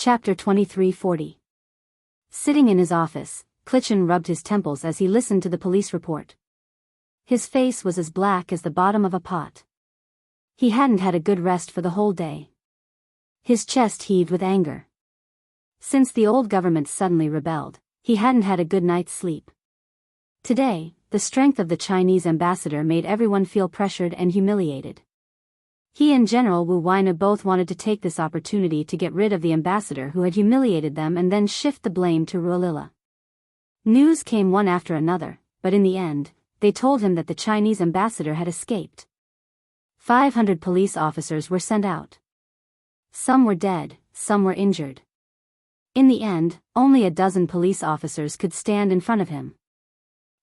Chapter 2340. Sitting in his office, Cultivation rubbed his temples as he listened to the police report. His face was as black as the bottom of a pot. He hadn't had a good rest for the whole day. His chest heaved with anger. Since the old government suddenly rebelled, he hadn't had a good night's sleep. Today, the strength of the Chinese ambassador made everyone feel pressured and humiliated. He and General Wuxia both wanted to take this opportunity to get rid of the ambassador who had humiliated them and then shift the blame to Wuxia. News came one after another, but in the end, they told him that the Chinese ambassador had escaped. 500 police officers were sent out. Some were dead, some were injured. In the end, only a dozen police officers could stand in front of him,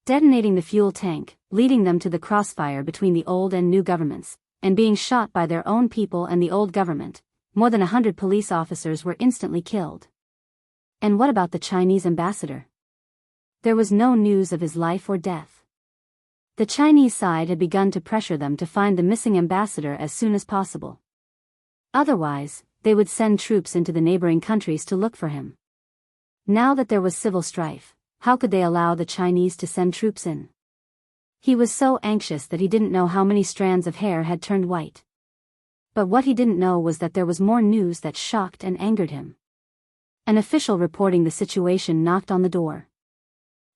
detonating the fuel tank, leading them to the crossfire between the old and new governments, and being shot by their own people and the old government. More than 100 police officers were instantly killed. And what about the Chinese ambassador? There was no news of his life or death. The Chinese side had begun to pressure them to find the missing ambassador as soon as possible. Otherwise, they would send troops into the neighboring countries to look for him. Now that there was civil strife, how could they allow the Chinese to send troops in? He was so anxious that he didn't know how many strands of hair had turned white. But what he didn't know was that there was more news that shocked and angered him. An official reporting the situation knocked on the door.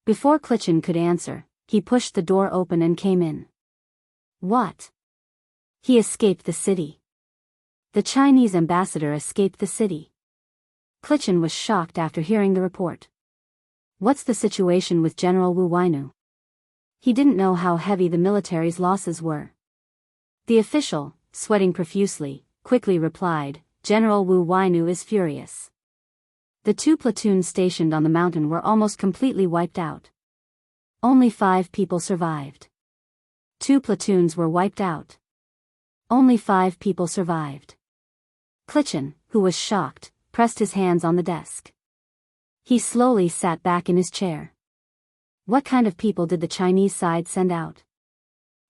Before Cultivation could answer, he pushed the door open and came in. What? He escaped the city. The Chinese ambassador escaped the city. Cultivation was shocked after hearing the report. What's the situation with General Wuxia? He didn't know how heavy the military's losses were. The official, sweating profusely, quickly replied, General Wuxia is furious. The 2 platoons stationed on the mountain were almost completely wiped out. Only 5 people survived. 2 platoons were wiped out. Only 5 people survived. Cultivation, who was shocked, pressed his hands on the desk. He slowly sat back in his chair. What kind of people did the Chinese side send out?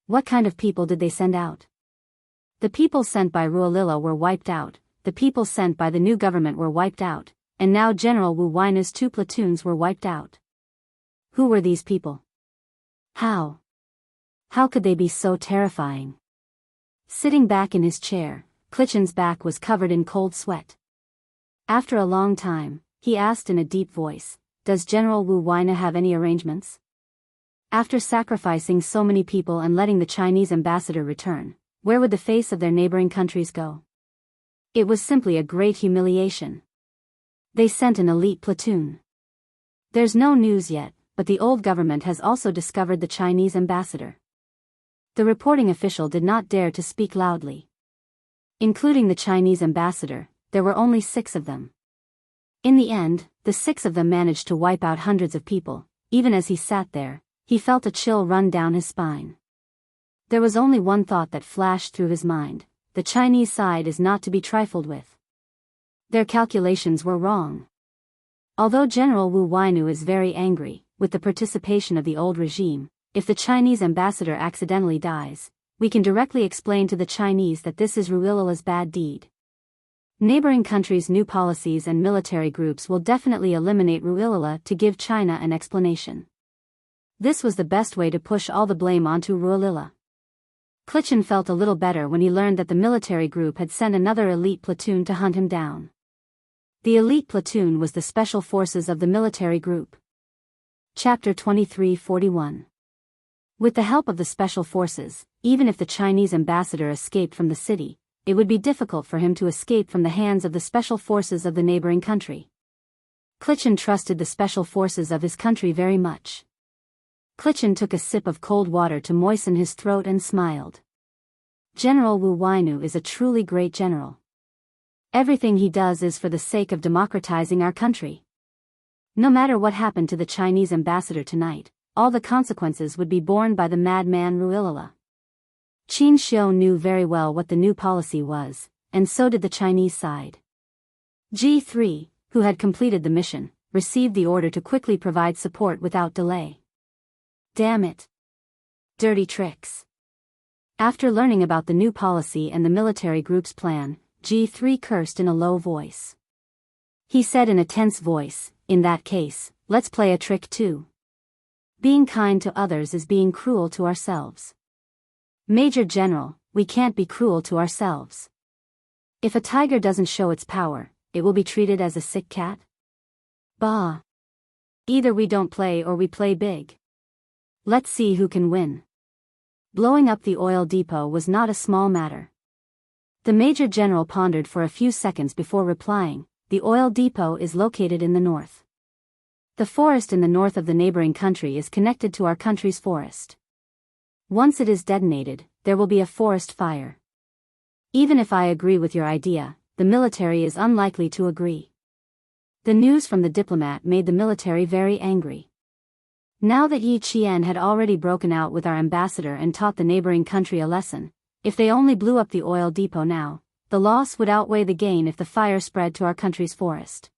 What kind of people did they send out? The people sent by Wuxia were wiped out, the people sent by the new government were wiped out, and now General Wuxia's 2 platoons were wiped out. Who were these people? How? How could they be so terrifying? Sitting back in his chair, Cultivation's back was covered in cold sweat. After a long time, he asked in a deep voice, Does General Wuxia have any arrangements? After sacrificing so many people and letting the Chinese ambassador return, where would the face of their neighboring countries go? It was simply a great humiliation. They sent an elite platoon. There's no news yet, but the old government has also discovered the Chinese ambassador. The reporting official did not dare to speak loudly. Including the Chinese ambassador, there were only 6 of them. In the end, the 6 of them managed to wipe out hundreds of people. Even as he sat there, he felt a chill run down his spine. There was only one thought that flashed through his mind: the Chinese side is not to be trifled with. Their calculations were wrong. Although General Wuxia is very angry with the participation of the old regime, if the Chinese ambassador accidentally dies, we can directly explain to the Chinese that this is Wuxia's bad deed. Neighboring countries' new policies and military groups will definitely eliminate Wuxia to give China an explanation. This was the best way to push all the blame onto Wuxia. Cultivation felt a little better when he learned that the military group had sent another elite platoon to hunt him down. The elite platoon was the special forces of the military group. Chapter 2341. With the help of the special forces, even if the Chinese ambassador escaped from the city, it would be difficult for him to escape from the hands of the special forces of the neighboring country. Cultivation trusted the special forces of his country very much. Cultivation took a sip of cold water to moisten his throat and smiled. General Wuxia is a truly great general. Everything he does is for the sake of democratizing our country. No matter what happened to the Chinese ambassador tonight, all the consequences would be borne by the madman Wuxia. Xianxia knew very well what the new policy was, and so did the Chinese side. G3, who had completed the mission, received the order to quickly provide support without delay. Damn it. Dirty tricks. After learning about the new policy and the military group's plan, G3 cursed in a low voice. He said in a tense voice, in that case, let's play a trick too. Being kind to others is being cruel to ourselves. Major General, we can't be cruel to ourselves. If a tiger doesn't show its power, it will be treated as a sick cat? Bah! Either we don't play or we play big. Let's see who can win. Blowing up the oil depot was not a small matter. The Major General pondered for a few seconds before replying, the oil depot is located in the north. The forest in the north of the neighboring country is connected to our country's forest. Once it is detonated, there will be a forest fire. Even if I agree with your idea, the military is unlikely to agree. The news from the diplomat made the military very angry. Now that Yi Qian had already broken out with our ambassador and taught the neighboring country a lesson, if they only blew up the oil depot now, the loss would outweigh the gain if the fire spread to our country's forest.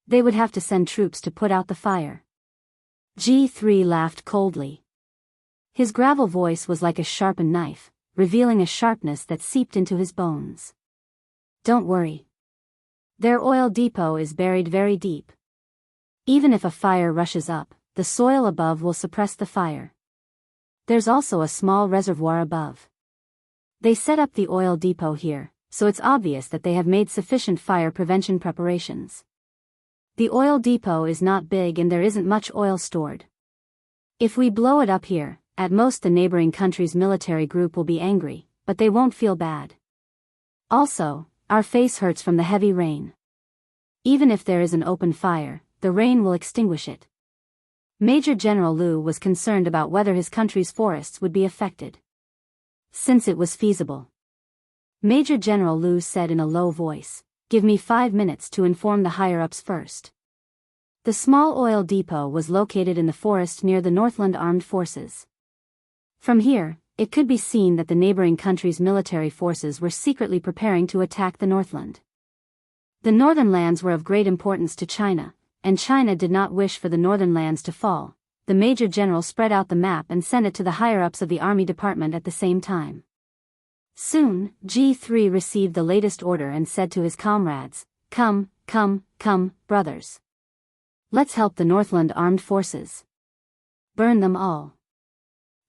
They would have to send troops to put out the fire. G3 laughed coldly. His gravel voice was like a sharpened knife, revealing a sharpness that seeped into his bones. Don't worry. Their oil depot is buried very deep. Even if a fire rushes up, the soil above will suppress the fire. There's also a small reservoir above. They set up the oil depot here, so it's obvious that they have made sufficient fire prevention preparations. The oil depot is not big and there isn't much oil stored. If we blow it up here, at most the neighboring country's military group will be angry, but they won't feel bad. Also, our face hurts from the heavy rain. Even if there is an open fire, the rain will extinguish it. Major General Liu was concerned about whether his country's forests would be affected. Since it was feasible. Major General Liu said in a low voice, "Give me 5 minutes to inform the higher-ups first." The small oil depot was located in the forest near the Northland Armed Forces. From here, it could be seen that the neighboring country's military forces were secretly preparing to attack the Northland. The northern lands were of great importance to China, and China did not wish for the northern lands to fall. The Major General spread out the map and sent it to the higher-ups of the Army Department at the same time. Soon, G3 received the latest order and said to his comrades, Come, brothers. Let's help the Northland Armed Forces. Burn them all."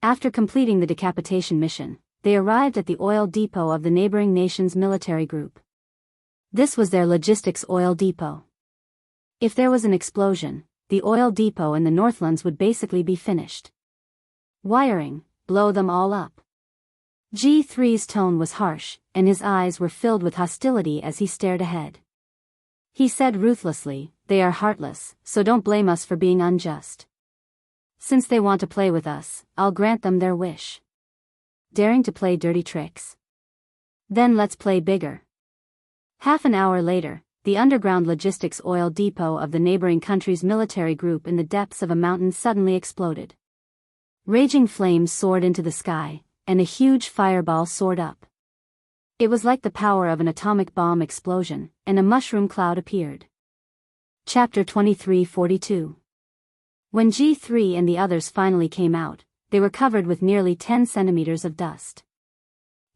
After completing the decapitation mission, they arrived at the oil depot of the neighboring nation's military group. This was their logistics oil depot. If there was an explosion, the oil depot in the Northlands would basically be finished. Wiring, blow them all up. G3's tone was harsh, and his eyes were filled with hostility as he stared ahead. He said ruthlessly, "They are heartless, so don't blame us for being unjust. Since they want to play with us, I'll grant them their wish. Daring to play dirty tricks? Then let's play bigger." Half an hour later, the underground logistics oil depot of the neighboring country's military group in the depths of a mountain suddenly exploded. Raging flames soared into the sky, and a huge fireball soared up. It was like the power of an atomic bomb explosion, and a mushroom cloud appeared. Chapter 23:42. When G3 and the others finally came out, they were covered with nearly 10 centimeters of dust.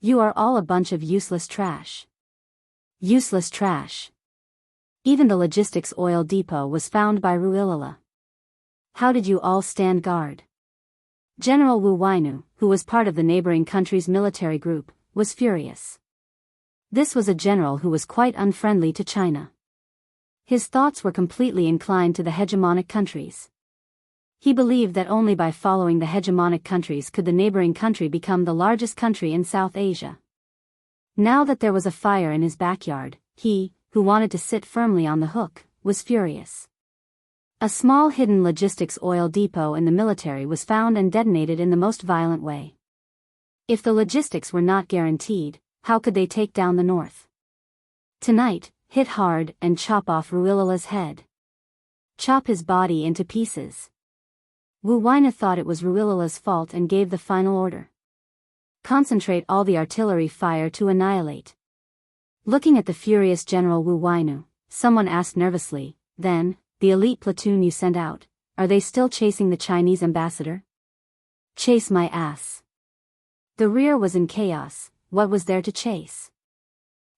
"You are all a bunch of useless trash." Useless trash. Even the logistics oil depot was found by Ruilala. "How did you all stand guard?" General Wu Wainu, who was part of the neighboring country's military group, was furious. This was a general who was quite unfriendly to China. His thoughts were completely inclined to the hegemonic countries. He believed that only by following the hegemonic countries could the neighboring country become the largest country in South Asia. Now that there was a fire in his backyard, he, who wanted to sit firmly on the hook, was furious. A small hidden logistics oil depot in the military was found and detonated in the most violent way. If the logistics were not guaranteed, how could they take down the North? Tonight, hit hard and chop off Ruilala's head. Chop his body into pieces. Wu Waina thought it was Ruilala's fault and gave the final order. Concentrate all the artillery fire to annihilate. Looking at the furious General Wu Wainu, someone asked nervously, "Then, the elite platoon you sent out, are they still chasing the Chinese ambassador?" "Chase my ass. The rear was in chaos, what was there to chase?"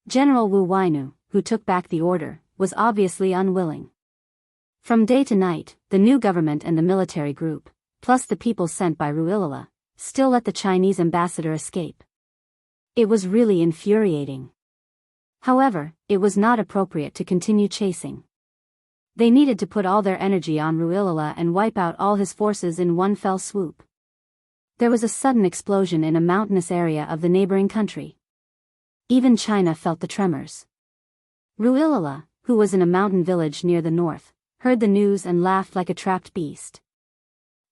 General Wu Wainu, who took back the order, was obviously unwilling. From day to night, the new government and the military group, plus the people sent by Ruilala, still let the Chinese ambassador escape. It was really infuriating. However, it was not appropriate to continue chasing. They needed to put all their energy on Ruilala and wipe out all his forces in one fell swoop. There was a sudden explosion in a mountainous area of the neighboring country. Even China felt the tremors. Ruilala, who was in a mountain village near the north, heard the news and laughed like a trapped beast.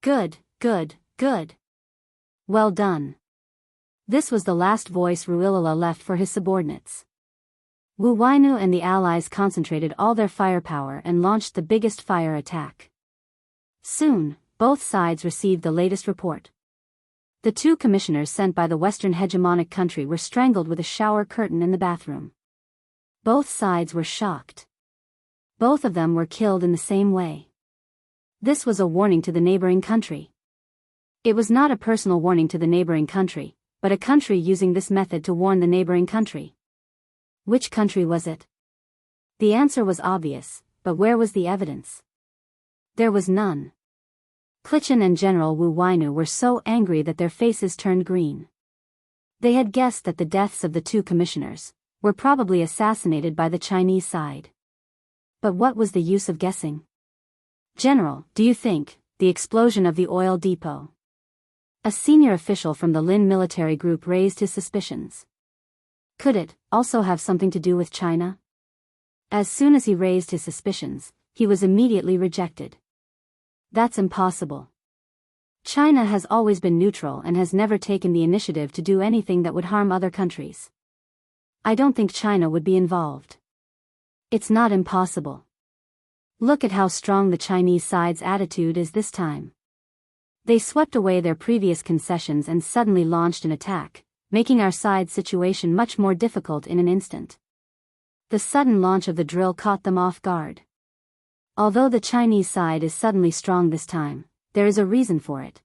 Good, good, good. Well done. This was the last voice Ruilala left for his subordinates. Wu Wainu and the allies concentrated all their firepower and launched the biggest fire attack. Soon, both sides received the latest report. The two commissioners sent by the Western hegemonic country were strangled with a shower curtain in the bathroom. Both sides were shocked. Both of them were killed in the same way. This was a warning to the neighboring country. It was not a personal warning to the neighboring country, but a country using this method to warn the neighboring country. Which country was it? The answer was obvious, but where was the evidence? There was none. Cultivation and General Wu Wainu were so angry that their faces turned green. They had guessed that the deaths of the two commissioners were probably assassinated by the Chinese side. But what was the use of guessing? General, do you think, the explosion of the oil depot? A senior official from the Lin military group raised his suspicions. Could it also have something to do with China? As soon as he raised his suspicions, he was immediately rejected. That's impossible. China has always been neutral and has never taken the initiative to do anything that would harm other countries. I don't think China would be involved. It's not impossible. Look at how strong the Chinese side's attitude is this time. They swept away their previous concessions and suddenly launched an attack, making our side's situation much more difficult in an instant. The sudden launch of the drill caught them off guard. Although the Chinese side is suddenly strong this time, there is a reason for it.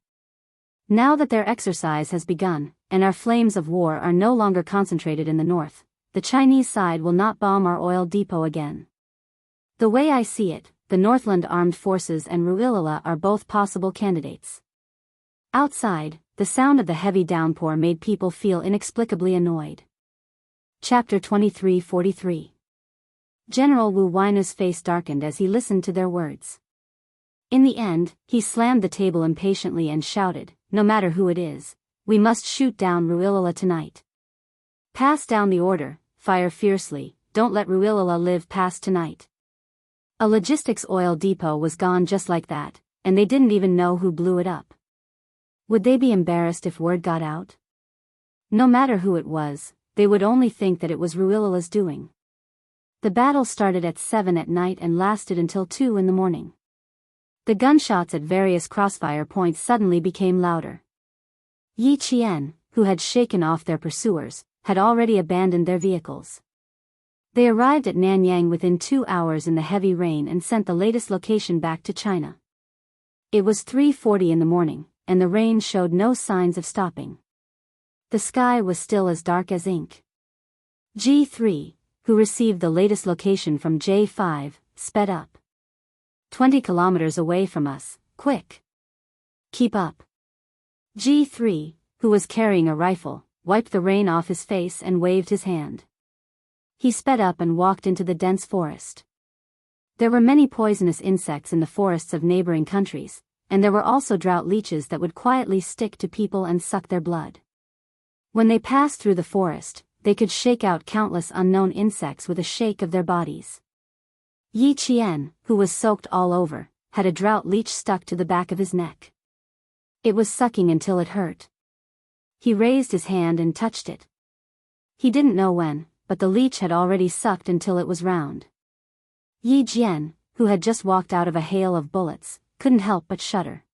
Now that their exercise has begun, and our flames of war are no longer concentrated in the north, the Chinese side will not bomb our oil depot again. The way I see it, the Northland Armed Forces and Ruilala are both possible candidates. Outside, the sound of the heavy downpour made people feel inexplicably annoyed. Chapter 23:43. General Wu Wainu's face darkened as he listened to their words. In the end, he slammed the table impatiently and shouted, "No matter who it is, we must shoot down Ruilala tonight. Pass down the order, fire fiercely, don't let Ruilala live past tonight." A logistics oil depot was gone just like that, and they didn't even know who blew it up. Would they be embarrassed if word got out? No matter who it was, they would only think that it was Ruilala's doing. The battle started at 7 at night and lasted until 2 in the morning. The gunshots at various crossfire points suddenly became louder. Yi Qian, who had shaken off their pursuers, had already abandoned their vehicles. They arrived at Nanyang within 2 hours in the heavy rain and sent the latest location back to China. It was 3:40 in the morning, and the rain showed no signs of stopping. The sky was still as dark as ink. G3, who received the latest location from J5, sped up. 20 kilometers away from us, quick. Keep up. G3, who was carrying a rifle, wiped the rain off his face and waved his hand. He sped up and walked into the dense forest. There were many poisonous insects in the forests of neighboring countries, and there were also drought leeches that would quietly stick to people and suck their blood. When they passed through the forest, they could shake out countless unknown insects with a shake of their bodies. Yi Qian, who was soaked all over, had a drought leech stuck to the back of his neck. It was sucking until it hurt. He raised his hand and touched it. He didn't know when, but the leech had already sucked until it was round. Yi Jian, who had just walked out of a hail of bullets, couldn't help but shudder.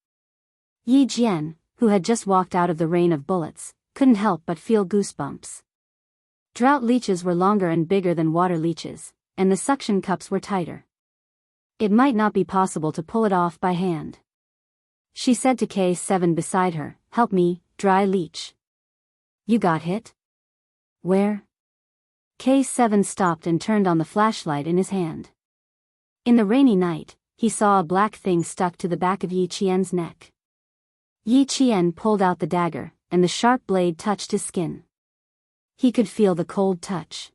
Yi Jian, who had just walked out of the rain of bullets, couldn't help but feel goosebumps. Drought leeches were longer and bigger than water leeches, and the suction cups were tighter. It might not be possible to pull it off by hand. She said to K7 beside her, "Help me, dry leech." "You got hit?" "Where?" K7 stopped and turned on the flashlight in his hand. In the rainy night, he saw a black thing stuck to the back of Yi Qian's neck. Yi Qian pulled out the dagger, and the sharp blade touched his skin. He could feel the cold touch.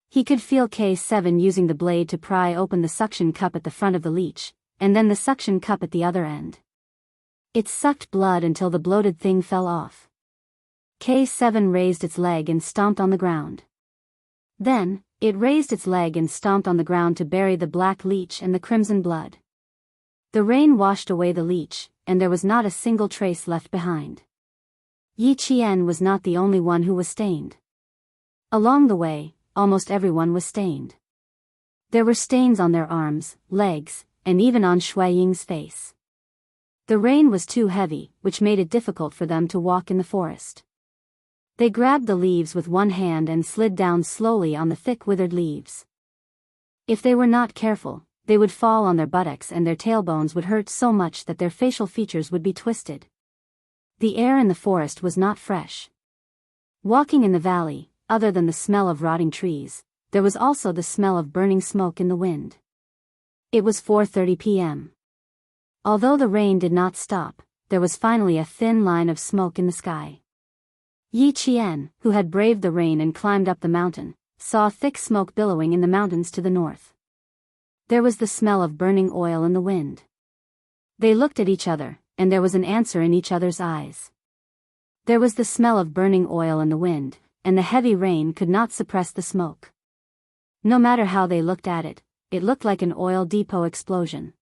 He could feel K7 using the blade to pry open the suction cup at the front of the leech, and then the suction cup at the other end. It sucked blood until the bloated thing fell off. K7 raised its leg and stomped on the ground. Then, it raised its leg and stomped on the ground to bury the black leech and the crimson blood. The rain washed away the leech, and there was not a single trace left behind. Yi Qian was not the only one who was stained. Along the way, almost everyone was stained. There were stains on their arms, legs, and even on Shui Ying's face. The rain was too heavy, which made it difficult for them to walk in the forest. They grabbed the leaves with one hand and slid down slowly on the thick withered leaves. If they were not careful, they would fall on their buttocks and their tailbones would hurt so much that their facial features would be twisted. The air in the forest was not fresh. Walking in the valley, other than the smell of rotting trees, there was also the smell of burning smoke in the wind. It was 4:30 p.m. Although the rain did not stop, there was finally a thin line of smoke in the sky. Yi Qian, who had braved the rain and climbed up the mountain, saw thick smoke billowing in the mountains to the north. There was the smell of burning oil in the wind. They looked at each other, and there was an answer in each other's eyes. There was the smell of burning oil in the wind, and the heavy rain could not suppress the smoke. No matter how they looked at it, it looked like an oil depot explosion.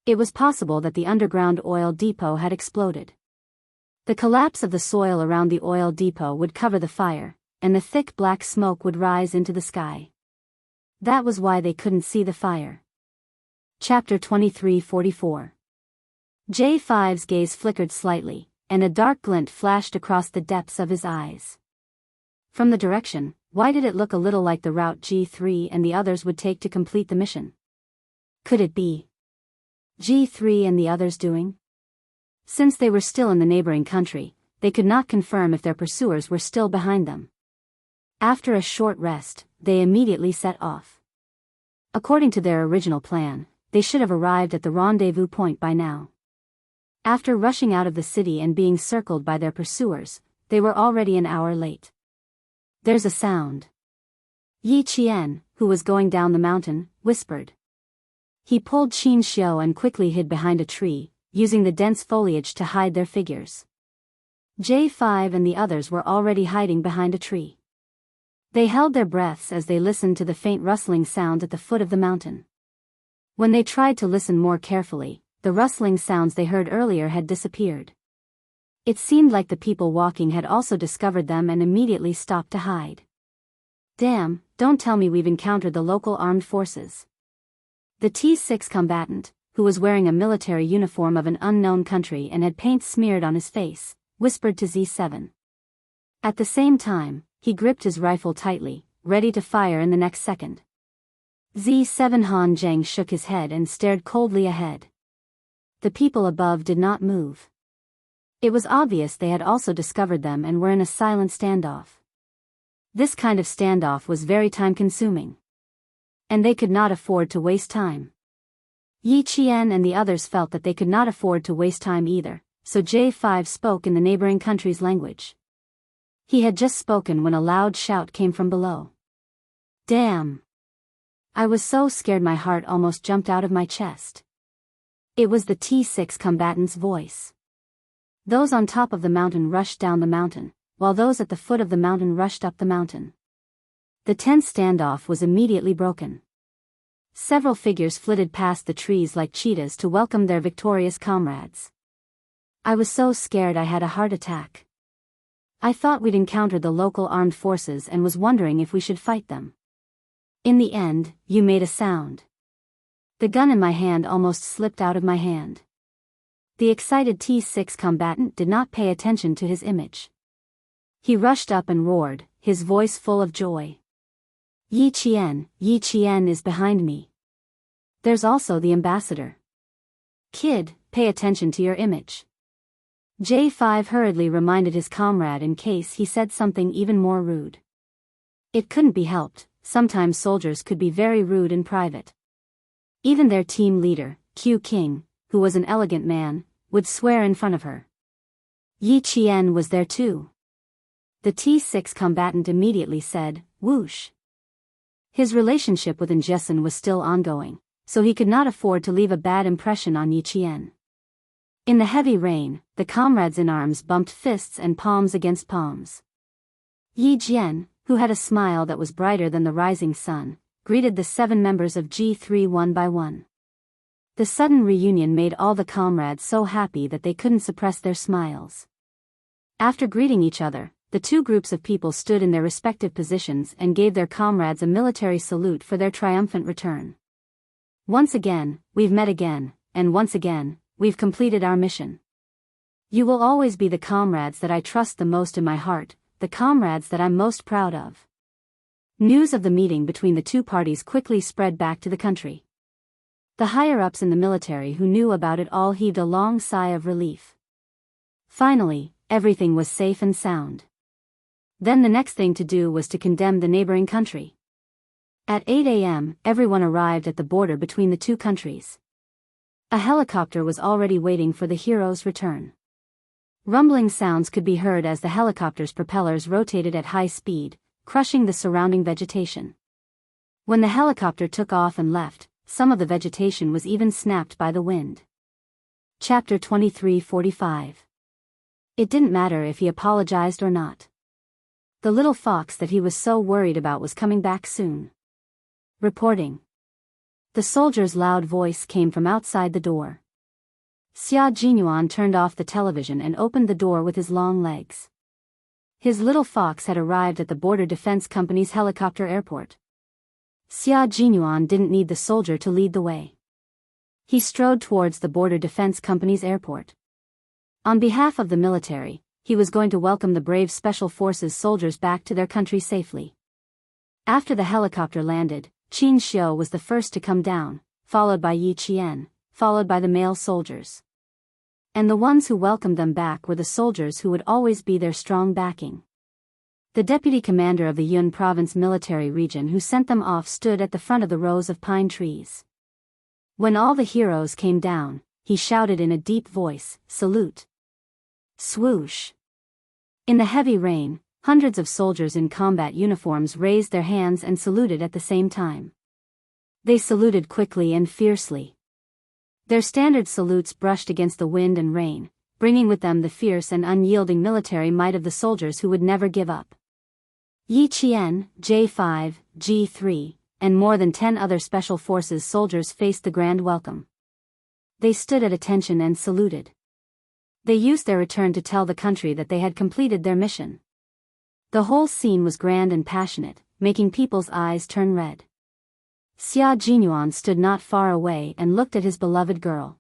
It was possible that the underground oil depot had exploded. The collapse of the soil around the oil depot would cover the fire, and the thick black smoke would rise into the sky. That was why they couldn't see the fire. Chapter 23:44. J5's gaze flickered slightly, and a dark glint flashed across the depths of his eyes. From the direction, why did it look a little like the route G3 and the others would take to complete the mission? Could it be G3 and the others doing? Since they were still in the neighboring country, they could not confirm if their pursuers were still behind them. After a short rest, they immediately set off. According to their original plan, they should have arrived at the rendezvous point by now. After rushing out of the city and being circled by their pursuers, they were already an hour late. There's a sound. Yi Qian, who was going down the mountain, whispered. He pulled Xianxia and quickly hid behind a tree, using the dense foliage to hide their figures. J5 and the others were already hiding behind a tree. They held their breaths as they listened to the faint rustling sound at the foot of the mountain. When they tried to listen more carefully, the rustling sounds they heard earlier had disappeared. It seemed like the people walking had also discovered them and immediately stopped to hide. Damn, don't tell me we've encountered the local armed forces. The T6 combatant, who was wearing a military uniform of an unknown country and had paint smeared on his face, whispered to Z7. At the same time, he gripped his rifle tightly, ready to fire in the next second. Z7 Han Zheng shook his head and stared coldly ahead. The people above did not move. It was obvious they had also discovered them and were in a silent standoff. This kind of standoff was very time-consuming. And they could not afford to waste time. Yi Qian and the others felt that they could not afford to waste time either, so J5 spoke in the neighboring country's language. He had just spoken when a loud shout came from below. Damn! I was so scared my heart almost jumped out of my chest. It was the T6 combatant's voice. Those on top of the mountain rushed down the mountain, while those at the foot of the mountain rushed up the mountain. The tense standoff was immediately broken. Several figures flitted past the trees like cheetahs to welcome their victorious comrades. I was so scared I had a heart attack. I thought we'd encountered the local armed forces and was wondering if we should fight them. In the end, you made a sound. The gun in my hand almost slipped out of my hand. The excited T6 combatant did not pay attention to his image. He rushed up and roared, his voice full of joy. Yi Qian is behind me. There's also the ambassador. Kid, pay attention to your image. J5 hurriedly reminded his comrade in case he said something even more rude. It couldn't be helped, sometimes soldiers could be very rude in private. Even their team leader, Q King, who was an elegant man, would swear in front of her. Yi Qian was there too. The T6 combatant immediately said, "Whoosh." His relationship with Xianxia was still ongoing, so he could not afford to leave a bad impression on Yi Qian. In the heavy rain, the comrades in arms bumped fists and palms against palms. Yi Jian, who had a smile that was brighter than the rising sun, greeted the 7 members of G3 one by one. The sudden reunion made all the comrades so happy that they couldn't suppress their smiles. After greeting each other, the 2 groups of people stood in their respective positions and gave their comrades a military salute for their triumphant return. "Once again, we've met again, and once again, we've completed our mission. You will always be the comrades that I trust the most in my heart, the comrades that I'm most proud of." News of the meeting between the 2 parties quickly spread back to the country. The higher-ups in the military who knew about it all heaved a long sigh of relief. Finally, everything was safe and sound. Then the next thing to do was to condemn the neighboring country. At 8 a.m., everyone arrived at the border between the 2 countries. A helicopter was already waiting for the hero's return. Rumbling sounds could be heard as the helicopter's propellers rotated at high speed, crushing the surrounding vegetation. When the helicopter took off and left, some of the vegetation was even snapped by the wind. Chapter 23:45. It didn't matter if he apologized or not. The little fox that he was so worried about was coming back soon. Reporting. The soldier's loud voice came from outside the door. Xia Jinyuan turned off the television and opened the door with his long legs. His little fox had arrived at the Border Defense Company's helicopter airport. Xia Jinyuan didn't need the soldier to lead the way. He strode towards the Border Defense Company's airport. On behalf of the military, he was going to welcome the brave Special Forces soldiers back to their country safely. After the helicopter landed, Xianxia was the first to come down, followed by Yi Qian, followed by the male soldiers. And the ones who welcomed them back were the soldiers who would always be their strong backing. The deputy commander of the Yun province military region who sent them off stood at the front of the rows of pine trees. When all the heroes came down, he shouted in a deep voice, "Salute!" Swoosh! In the heavy rain, hundreds of soldiers in combat uniforms raised their hands and saluted at the same time. They saluted quickly and fiercely. Their standard salutes brushed against the wind and rain, bringing with them the fierce and unyielding military might of the soldiers who would never give up. Yi Qian, J5, G3, and more than 10 other Special Forces soldiers faced the grand welcome. They stood at attention and saluted. They used their return to tell the country that they had completed their mission. The whole scene was grand and passionate, making people's eyes turn red. Xia Jinyuan stood not far away and looked at his beloved girl.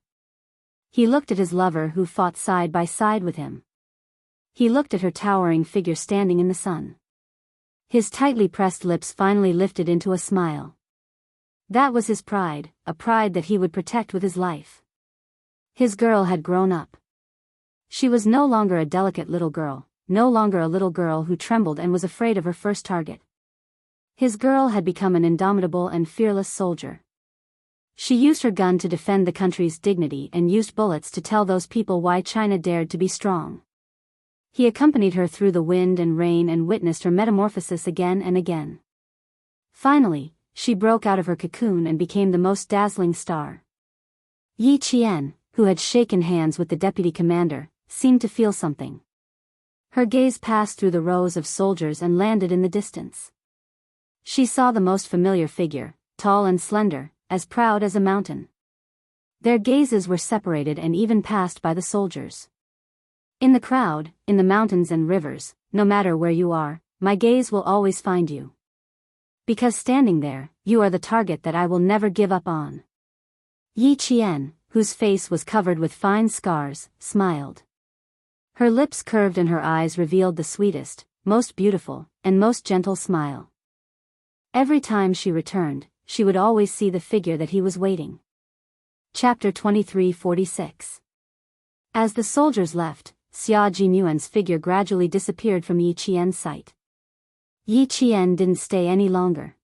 He looked at his lover who fought side by side with him. He looked at her towering figure standing in the sun. His tightly pressed lips finally lifted into a smile. That was his pride, a pride that he would protect with his life. His girl had grown up. She was no longer a delicate little girl, no longer a little girl who trembled and was afraid of her first target. His girl had become an indomitable and fearless soldier. She used her gun to defend the country's dignity and used bullets to tell those people why China dared to be strong. He accompanied her through the wind and rain and witnessed her metamorphosis again and again. Finally, she broke out of her cocoon and became the most dazzling star. Yi Qian, who had shaken hands with the deputy commander, seemed to feel something. Her gaze passed through the rows of soldiers and landed in the distance. She saw the most familiar figure, tall and slender, as proud as a mountain. Their gazes were separated and even passed by the soldiers. In the crowd, in the mountains and rivers, no matter where you are, my gaze will always find you. Because standing there, you are the target that I will never give up on. Yi Qian, whose face was covered with fine scars, smiled. Her lips curved and her eyes revealed the sweetest, most beautiful, and most gentle smile. Every time she returned, she would always see the figure that he was waiting. Chapter 23:46. As the soldiers left, Xia Jinyuan's figure gradually disappeared from Yi Qian's sight. Yi Qian didn't stay any longer.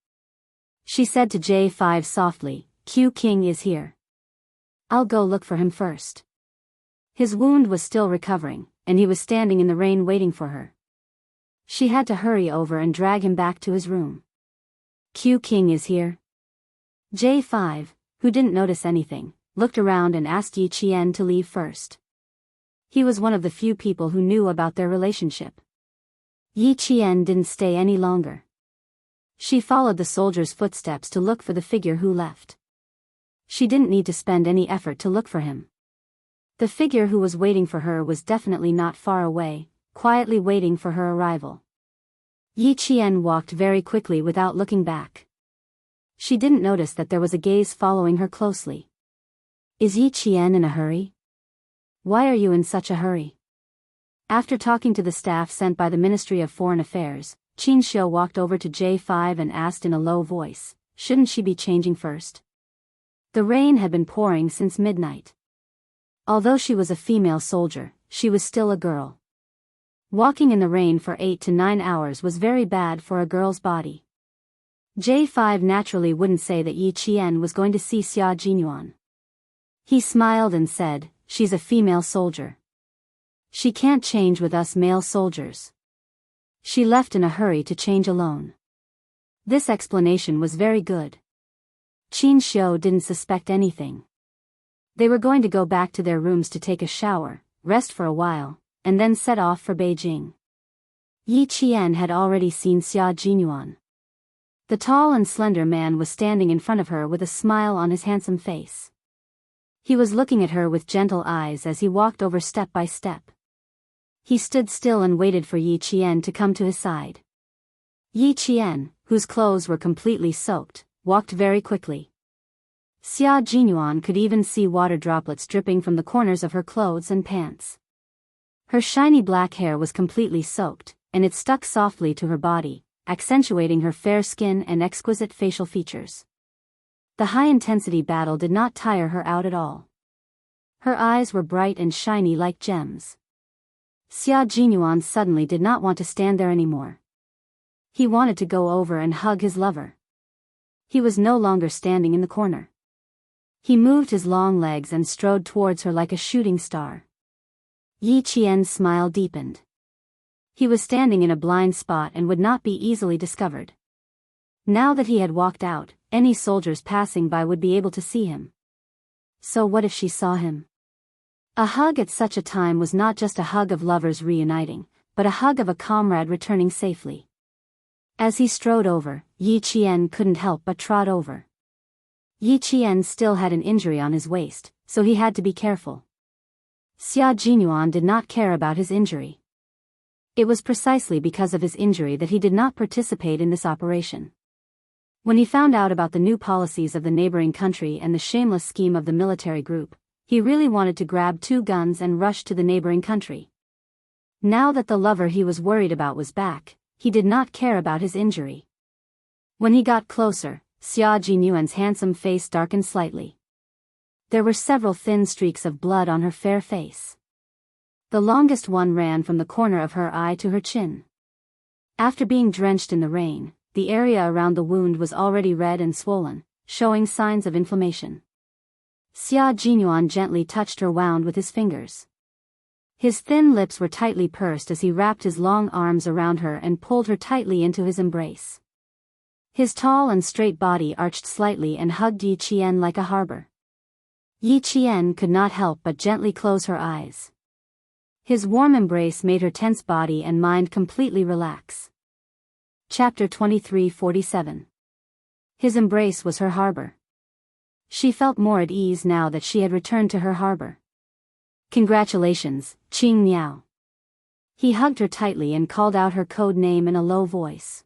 She said to J5 softly, Q King is here. I'll go look for him first. His wound was still recovering, and he was standing in the rain waiting for her. She had to hurry over and drag him back to his room. Q King is here. J5, who didn't notice anything, looked around and asked Yi Qian to leave first. He was one of the few people who knew about their relationship. Yi Qian didn't stay any longer. She followed the soldier's footsteps to look for the figure who left. She didn't need to spend any effort to look for him. The figure who was waiting for her was definitely not far away, quietly waiting for her arrival. Yi Qian walked very quickly without looking back. She didn't notice that there was a gaze following her closely. Is Yi Qian in a hurry? Why are you in such a hurry? After talking to the staff sent by the Ministry of Foreign Affairs, Xianxia walked over to J5 and asked in a low voice, shouldn't she be changing first? The rain had been pouring since midnight. Although she was a female soldier, she was still a girl. Walking in the rain for 8 to 9 hours was very bad for a girl's body. J5 naturally wouldn't say that Yi Qian was going to see Xia Jinyuan. He smiled and said, she's a female soldier. She can't change with us male soldiers. She left in a hurry to change alone. This explanation was very good. Xianxia didn't suspect anything. They were going to go back to their rooms to take a shower, rest for a while, and then set off for Beijing. Yi Qian had already seen Xia Jinyuan. The tall and slender man was standing in front of her with a smile on his handsome face. He was looking at her with gentle eyes as he walked over step by step. He stood still and waited for Yi Qian to come to his side. Yi Qian, whose clothes were completely soaked, walked very quickly. Xia Jinyuan could even see water droplets dripping from the corners of her clothes and pants. Her shiny black hair was completely soaked, and it stuck softly to her body, accentuating her fair skin and exquisite facial features. The high-intensity battle did not tire her out at all. Her eyes were bright and shiny like gems. Xia Jinyuan suddenly did not want to stand there anymore. He wanted to go over and hug his lover. He was no longer standing in the corner. He moved his long legs and strode towards her like a shooting star. Yi Qian's smile deepened. He was standing in a blind spot and would not be easily discovered. Now that he had walked out, any soldiers passing by would be able to see him. So what if she saw him? A hug at such a time was not just a hug of lovers reuniting, but a hug of a comrade returning safely. As he strode over, Yi Qian couldn't help but trot over. Yi Qian still had an injury on his waist, so he had to be careful. Xia Jinyuan did not care about his injury. It was precisely because of his injury that he did not participate in this operation. When he found out about the new policies of the neighboring country and the shameless scheme of the military group, he really wanted to grab 2 guns and rush to the neighboring country. Now that the lover he was worried about was back, he did not care about his injury. When he got closer, Xia Jinyuan's handsome face darkened slightly. There were several thin streaks of blood on her fair face. The longest one ran from the corner of her eye to her chin. After being drenched in the rain, the area around the wound was already red and swollen, showing signs of inflammation. Xia Jinyuan gently touched her wound with his fingers. His thin lips were tightly pursed as he wrapped his long arms around her and pulled her tightly into his embrace. His tall and straight body arched slightly and hugged Yi Qian like a harbor. Yi Qian could not help but gently close her eyes. His warm embrace made her tense body and mind completely relax. Chapter 23:47. His embrace was her harbor. She felt more at ease now that she had returned to her harbor. Congratulations, Qing Niao. He hugged her tightly and called out her code name in a low voice.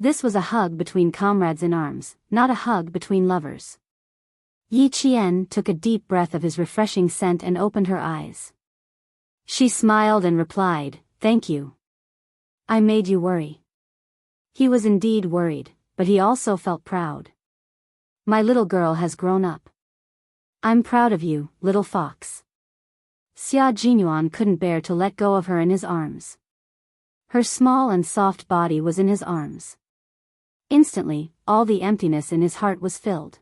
This was a hug between comrades in arms, not a hug between lovers. Yi Qian took a deep breath of his refreshing scent and opened her eyes. She smiled and replied, "Thank you. I made you worry." He was indeed worried, but he also felt proud. My little girl has grown up. I'm proud of you, little fox. Xia Jinyuan couldn't bear to let go of her in his arms. Her small and soft body was in his arms. Instantly, all the emptiness in his heart was filled.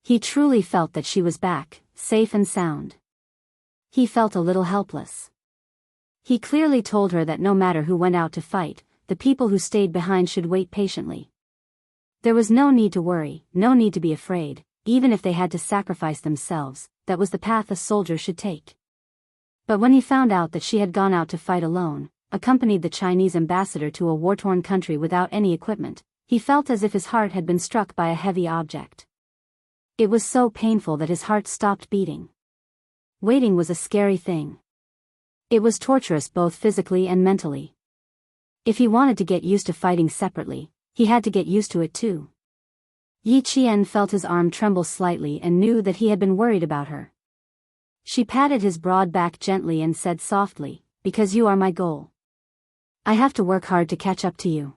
He truly felt that she was back, safe and sound. He felt a little helpless. He clearly told her that no matter who went out to fight, the people who stayed behind should wait patiently. There was no need to worry, no need to be afraid, even if they had to sacrifice themselves. That was the path a soldier should take. But when he found out that she had gone out to fight alone, accompanied the Chinese ambassador to a war-torn country without any equipment, he felt as if his heart had been struck by a heavy object. It was so painful that his heart stopped beating. Waiting was a scary thing. It was torturous both physically and mentally. If he wanted to get used to fighting separately, he had to get used to it too. Yi Qian felt his arm tremble slightly and knew that he had been worried about her. She patted his broad back gently and said softly, "Because you are my goal. I have to work hard to catch up to you.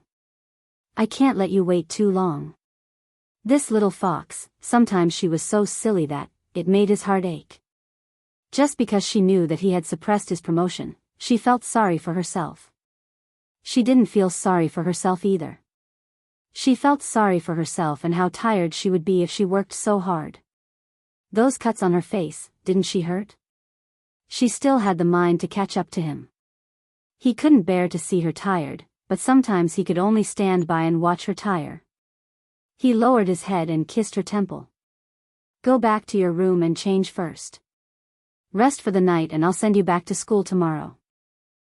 I can't let you wait too long." This little fox, sometimes she was so silly that it made his heart ache. Just because she knew that he had suppressed his promotion, she felt sorry for herself. She didn't feel sorry for herself either. She felt sorry for herself and how tired she would be if she worked so hard. Those cuts on her face, didn't she hurt? She still had the mind to catch up to him. He couldn't bear to see her tired, but sometimes he could only stand by and watch her tire. He lowered his head and kissed her temple. "Go back to your room and change first. Rest for the night and I'll send you back to school tomorrow.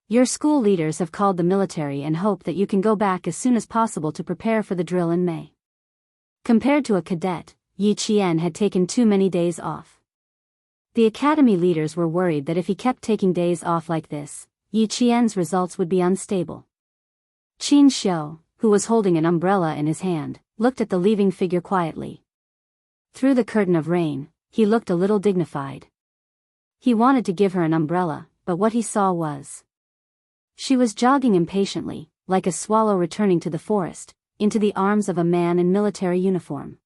Your school leaders have called the military and hope that you can go back as soon as possible to prepare for the drill in May." Compared to a cadet, Yi Qian had taken too many days off. The academy leaders were worried that if he kept taking days off like this, Yi Qian's results would be unstable. Xianxia, who was holding an umbrella in his hand, looked at the leaving figure quietly. Through the curtain of rain, he looked a little dignified. He wanted to give her an umbrella, but what he saw was. She was jogging impatiently, like a swallow returning to the forest, into the arms of a man in military uniform.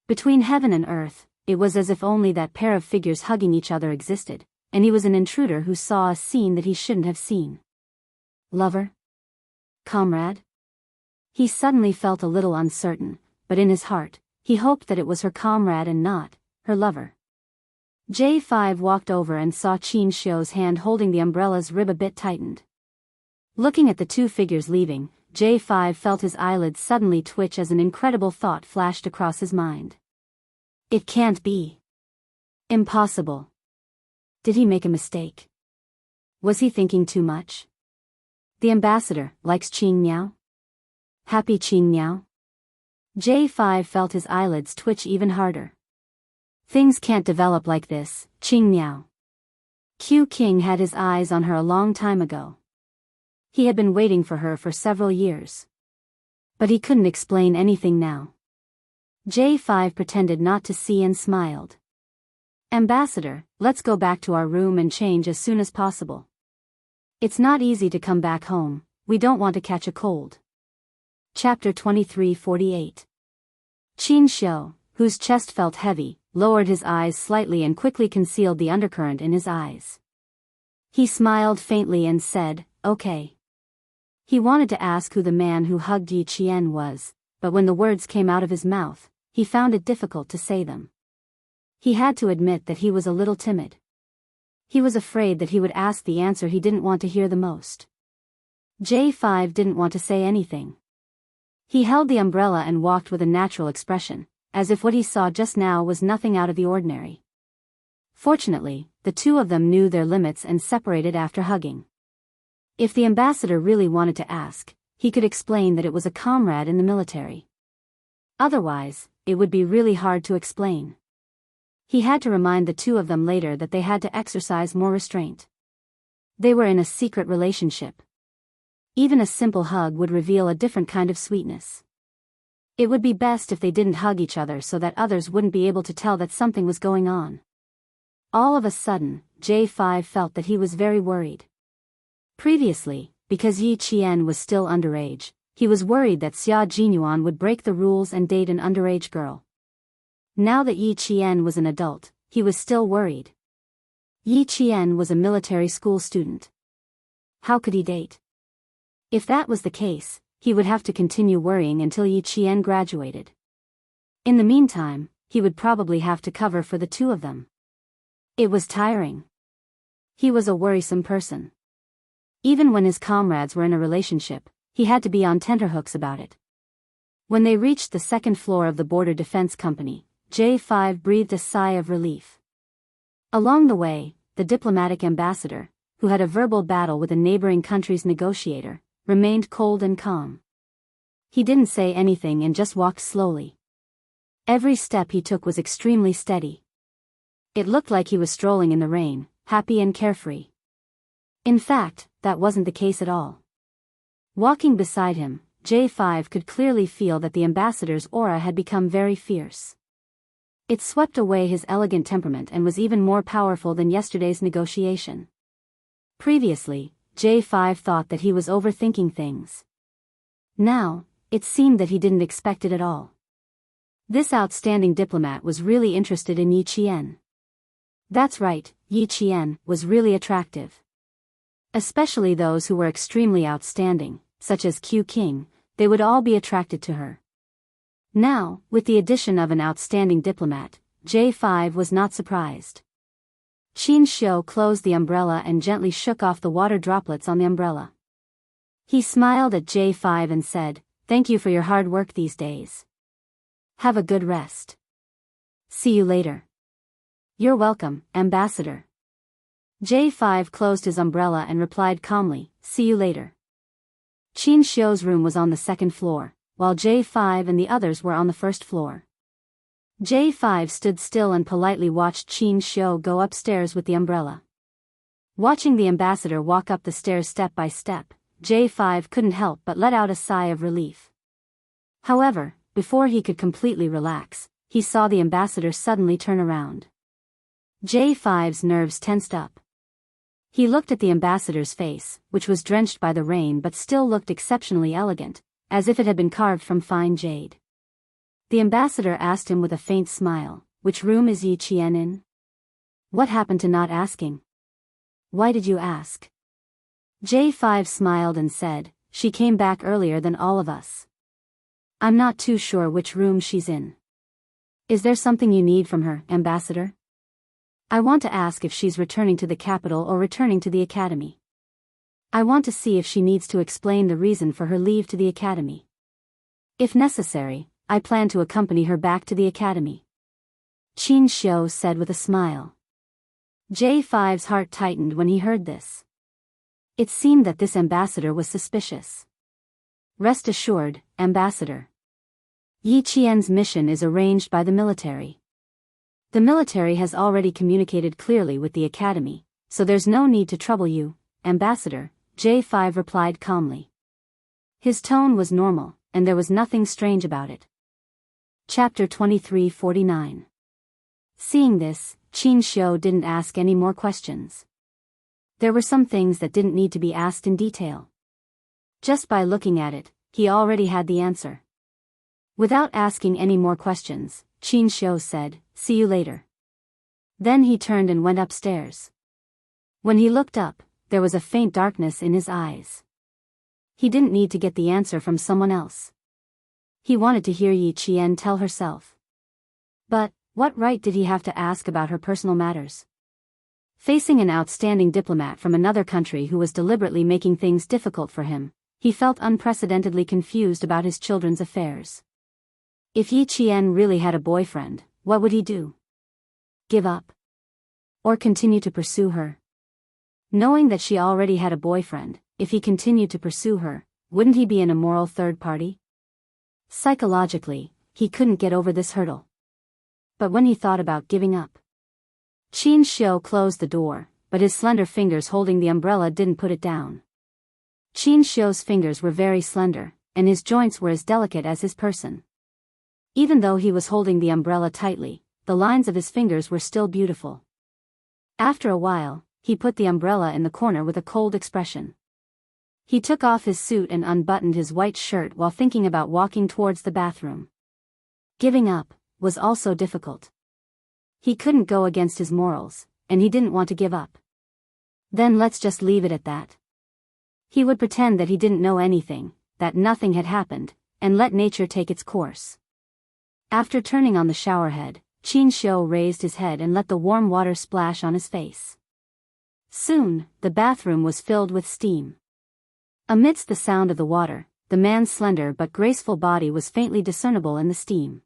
Between heaven and earth, it was as if only that pair of figures hugging each other existed, and he was an intruder who saw a scene that he shouldn't have seen. Lover? Comrade? He suddenly felt a little uncertain, but in his heart, he hoped that it was her comrade and not her lover. J5 walked over and saw Xianxia's hand holding the umbrella's rib a bit tightened. Looking at the two figures leaving, J5 felt his eyelids suddenly twitch as an incredible thought flashed across his mind. It can't be. Impossible. Did he make a mistake? Was he thinking too much? The ambassador likes Qing Miao? Happy Qing Miao? J5 felt his eyelids twitch even harder. Things can't develop like this, Qing Miao. Q King had his eyes on her a long time ago. He had been waiting for her for several years. But he couldn't explain anything now. J5 pretended not to see and smiled. "Ambassador, let's go back to our room and change as soon as possible. It's not easy to come back home, we don't want to catch a cold." Chapter 23:48. Xianxia, whose chest felt heavy, lowered his eyes slightly and quickly concealed the undercurrent in his eyes. He smiled faintly and said, "Okay." He wanted to ask who the man who hugged Yi Qian was, but when the words came out of his mouth, he found it difficult to say them. He had to admit that he was a little timid. He was afraid that he would ask the answer he didn't want to hear the most. J5 didn't want to say anything. He held the umbrella and walked with a natural expression, as if what he saw just now was nothing out of the ordinary. Fortunately, the two of them knew their limits and separated after hugging. If the ambassador really wanted to ask, he could explain that it was a comrade in the military. Otherwise, it would be really hard to explain. He had to remind the two of them later that they had to exercise more restraint. They were in a secret relationship. Even a simple hug would reveal a different kind of sweetness. It would be best if they didn't hug each other so that others wouldn't be able to tell that something was going on. All of a sudden, J5 felt that he was very worried. Previously, because Yi Qian was still underage, he was worried that Xia Jinyuan would break the rules and date an underage girl. Now that Yi Qian was an adult, he was still worried. Yi Qian was a military school student. How could he date? If that was the case, he would have to continue worrying until Yi Qian graduated. In the meantime, he would probably have to cover for the two of them. It was tiring. He was a worrisome person. Even when his comrades were in a relationship, he had to be on tenterhooks about it. When they reached the second floor of the Border Defense Company, J5 breathed a sigh of relief. Along the way, the diplomatic ambassador, who had a verbal battle with a neighboring country's negotiator, remained cold and calm. He didn't say anything and just walked slowly. Every step he took was extremely steady. It looked like he was strolling in the rain, happy and carefree. In fact, that wasn't the case at all. Walking beside him, J5 could clearly feel that the ambassador's aura had become very fierce. It swept away his elegant temperament and was even more powerful than yesterday's negotiation. Previously, J5 thought that he was overthinking things. Now, it seemed that he didn't expect it at all. This outstanding diplomat was really interested in Yi Qian. That's right, Yi Qian was really attractive. Especially those who were extremely outstanding, such as Q King, they would all be attracted to her. Now, with the addition of an outstanding diplomat, J5 was not surprised. Xianxia closed the umbrella and gently shook off the water droplets on the umbrella. He smiled at J5 and said, "Thank you for your hard work these days. Have a good rest. See you later." "You're welcome, Ambassador." J5 closed his umbrella and replied calmly, "See you later." Xianxia's room was on the second floor, while J5 and the others were on the first floor. J5 stood still and politely watched Xianxia go upstairs with the umbrella. Watching the ambassador walk up the stairs step by step, J5 couldn't help but let out a sigh of relief. However, before he could completely relax, he saw the ambassador suddenly turn around. J5's nerves tensed up. He looked at the ambassador's face, which was drenched by the rain but still looked exceptionally elegant, as if it had been carved from fine jade. The ambassador asked him with a faint smile, "Which room is Yi Qian in?" "What happened to not asking? Why did you ask?" J5 smiled and said, "She came back earlier than all of us. I'm not too sure which room she's in. Is there something you need from her, Ambassador?" "I want to ask if she's returning to the capital or returning to the academy. I want to see if she needs to explain the reason for her leave to the academy. If necessary, I plan to accompany her back to the academy," Xianxia said with a smile. J5's heart tightened when he heard this. It seemed that this ambassador was suspicious. "Rest assured, Ambassador. Yi Qian's mission is arranged by the military. The military has already communicated clearly with the academy, so there's no need to trouble you, Ambassador," J5 replied calmly. His tone was normal, and there was nothing strange about it. Chapter 2349. Seeing this, Xianxia didn't ask any more questions. There were some things that didn't need to be asked in detail. Just by looking at it, he already had the answer. Without asking any more questions, Xianxia said, "See you later." Then he turned and went upstairs. When he looked up, there was a faint darkness in his eyes. He didn't need to get the answer from someone else. He wanted to hear Yi Qian tell herself. But, what right did he have to ask about her personal matters? Facing an outstanding diplomat from another country who was deliberately making things difficult for him, he felt unprecedentedly confused about his children's affairs. If Yi Qian really had a boyfriend, what would he do? Give up? Or continue to pursue her? Knowing that she already had a boyfriend, if he continued to pursue her, wouldn't he be an immoral third party? Psychologically, he couldn't get over this hurdle. But when he thought about giving up, Xianxia closed the door, but his slender fingers holding the umbrella didn't put it down. Xianxia's fingers were very slender, and his joints were as delicate as his person. Even though he was holding the umbrella tightly, the lines of his fingers were still beautiful. After a while, he put the umbrella in the corner with a cold expression. He took off his suit and unbuttoned his white shirt while thinking about walking towards the bathroom. Giving up was also difficult. He couldn't go against his morals, and he didn't want to give up. Then let's just leave it at that. He would pretend that he didn't know anything, that nothing had happened, and let nature take its course. After turning on the showerhead, Xianxia raised his head and let the warm water splash on his face. Soon, the bathroom was filled with steam. Amidst the sound of the water, the man's slender but graceful body was faintly discernible in the steam.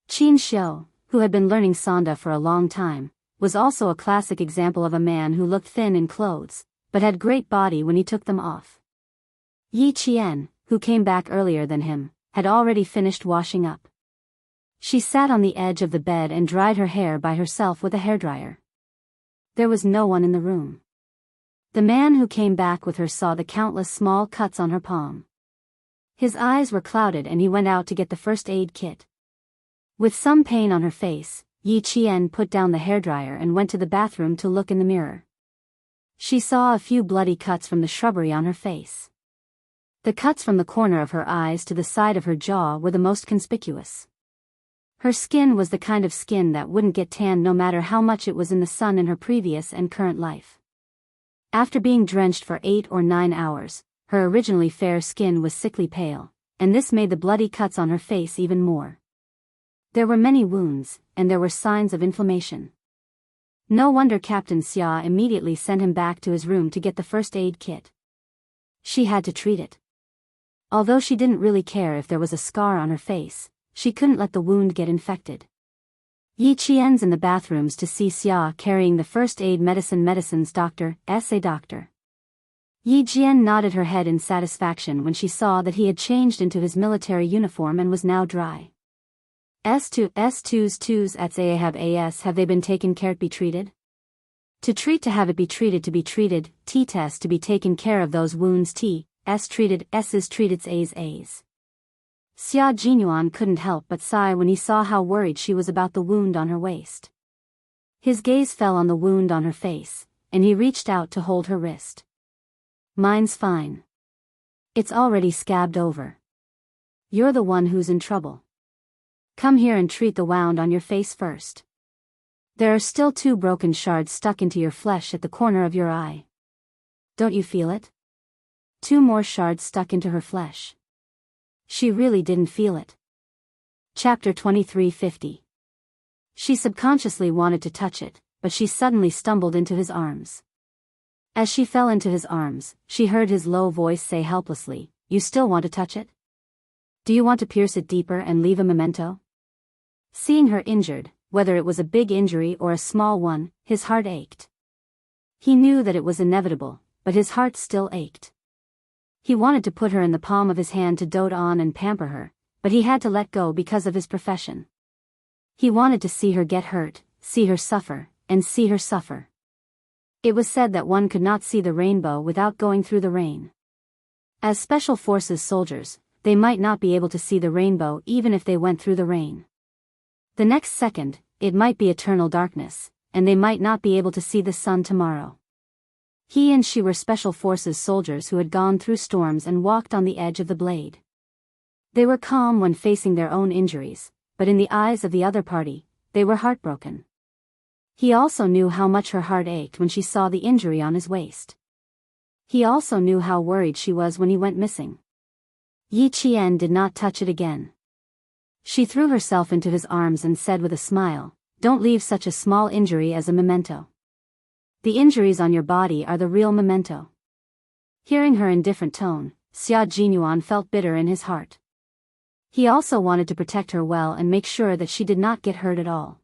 Xianxia, who had been learning Sanda for a long time, was also a classic example of a man who looked thin in clothes, but had great body when he took them off. Yi Qian, who came back earlier than him, had already finished washing up. She sat on the edge of the bed and dried her hair by herself with a hairdryer. There was no one in the room. The man who came back with her saw the countless small cuts on her palm. His eyes were clouded and he went out to get the first aid kit. With some pain on her face, Yi Qian put down the hairdryer and went to the bathroom to look in the mirror. She saw a few bloody cuts from the shrubbery on her face. The cuts from the corner of her eyes to the side of her jaw were the most conspicuous. Her skin was the kind of skin that wouldn't get tanned no matter how much it was in the sun in her previous and current life. After being drenched for 8 or 9 hours, her originally fair skin was sickly pale, and this made the bloody cuts on her face even more. There were many wounds, and there were signs of inflammation. No wonder Captain Xia immediately sent him back to his room to get the first aid kit. She had to treat it. Although she didn't really care if there was a scar on her face, she couldn't let the wound get infected. Yi Qian's in the bathrooms to see Xia carrying the first aid medicines doctor, S.A. doctor. Yi Qian nodded her head in satisfaction when she saw that he had changed into his military uniform and was now dry. S2's at have they been taken care to be treated? To treat to have it be treated to be treated, T-test to be taken care of those wounds S treated S's treated A's. Xia Jinyuan couldn't help but sigh when he saw how worried she was about the wound on her waist. His gaze fell on the wound on her face, and he reached out to hold her wrist. Mine's fine. It's already scabbed over. You're the one who's in trouble. Come here and treat the wound on your face first. There are still 2 broken shards stuck into your flesh at the corner of your eye. Don't you feel it? 2 more shards stuck into her flesh. She really didn't feel it. Chapter 23:50. She subconsciously wanted to touch it, but she suddenly stumbled into his arms. As she fell into his arms, she heard his low voice say helplessly, "You still want to touch it? Do you want to pierce it deeper and leave a memento?" Seeing her injured, whether it was a big injury or a small one, his heart ached. He knew that it was inevitable, but his heart still ached. He wanted to put her in the palm of his hand to dote on and pamper her, but he had to let go because of his profession. He wanted to see her get hurt, see her suffer, and see her suffer. It was said that one could not see the rainbow without going through the rain. As Special Forces soldiers, they might not be able to see the rainbow even if they went through the rain. The next second, it might be eternal darkness, and they might not be able to see the sun tomorrow. He and she were Special Forces soldiers who had gone through storms and walked on the edge of the blade. They were calm when facing their own injuries, but in the eyes of the other party, they were heartbroken. He also knew how much her heart ached when she saw the injury on his waist. He also knew how worried she was when he went missing. Yi Qian did not touch it again. She threw herself into his arms and said with a smile, "Don't leave such a small injury as a memento. The injuries on your body are the real memento." Hearing her indifferent tone, Xia Jinyuan felt bitter in his heart. He also wanted to protect her well and make sure that she did not get hurt at all.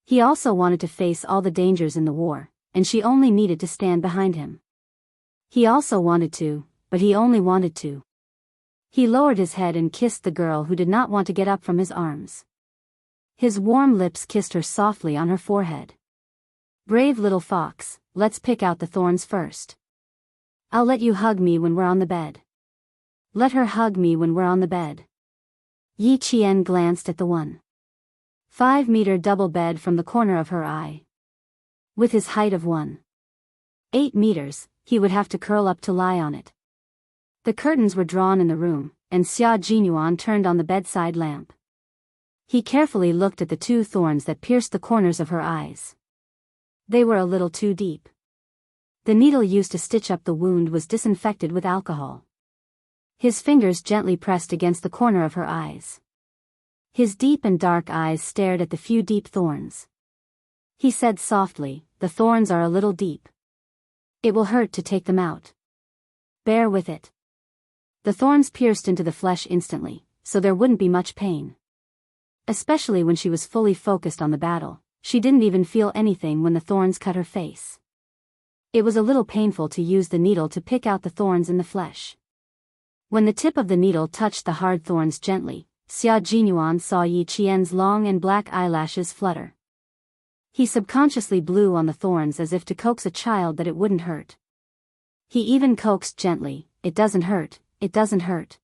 He also wanted to face all the dangers in the war, and she only needed to stand behind him. He also wanted to, but he only wanted to. He lowered his head and kissed the girl who did not want to get up from his arms. His warm lips kissed her softly on her forehead. "Brave little fox, let's pick out the thorns first. I'll let you hug me when we're on the bed." Let her hug me when we're on the bed. Yi Qian glanced at the 1.5-meter double bed from the corner of her eye. With his height of 1.8 meters, he would have to curl up to lie on it. The curtains were drawn in the room, and Xia Jinyuan turned on the bedside lamp. He carefully looked at the 2 thorns that pierced the corners of her eyes. They were a little too deep. The needle used to stitch up the wound was disinfected with alcohol. His fingers gently pressed against the corner of her eyes. His deep and dark eyes stared at the few deep thorns. He said softly, "The thorns are a little deep. It will hurt to take them out. Bear with it." The thorns pierced into the flesh instantly, so there wouldn't be much pain. Especially when she was fully focused on the battle, she didn't even feel anything when the thorns cut her face. It was a little painful to use the needle to pick out the thorns in the flesh. When the tip of the needle touched the hard thorns gently, Xia Jinyuan saw Yi Qian's long and black eyelashes flutter. He subconsciously blew on the thorns as if to coax a child that it wouldn't hurt. He even coaxed gently, "It doesn't hurt, it doesn't hurt.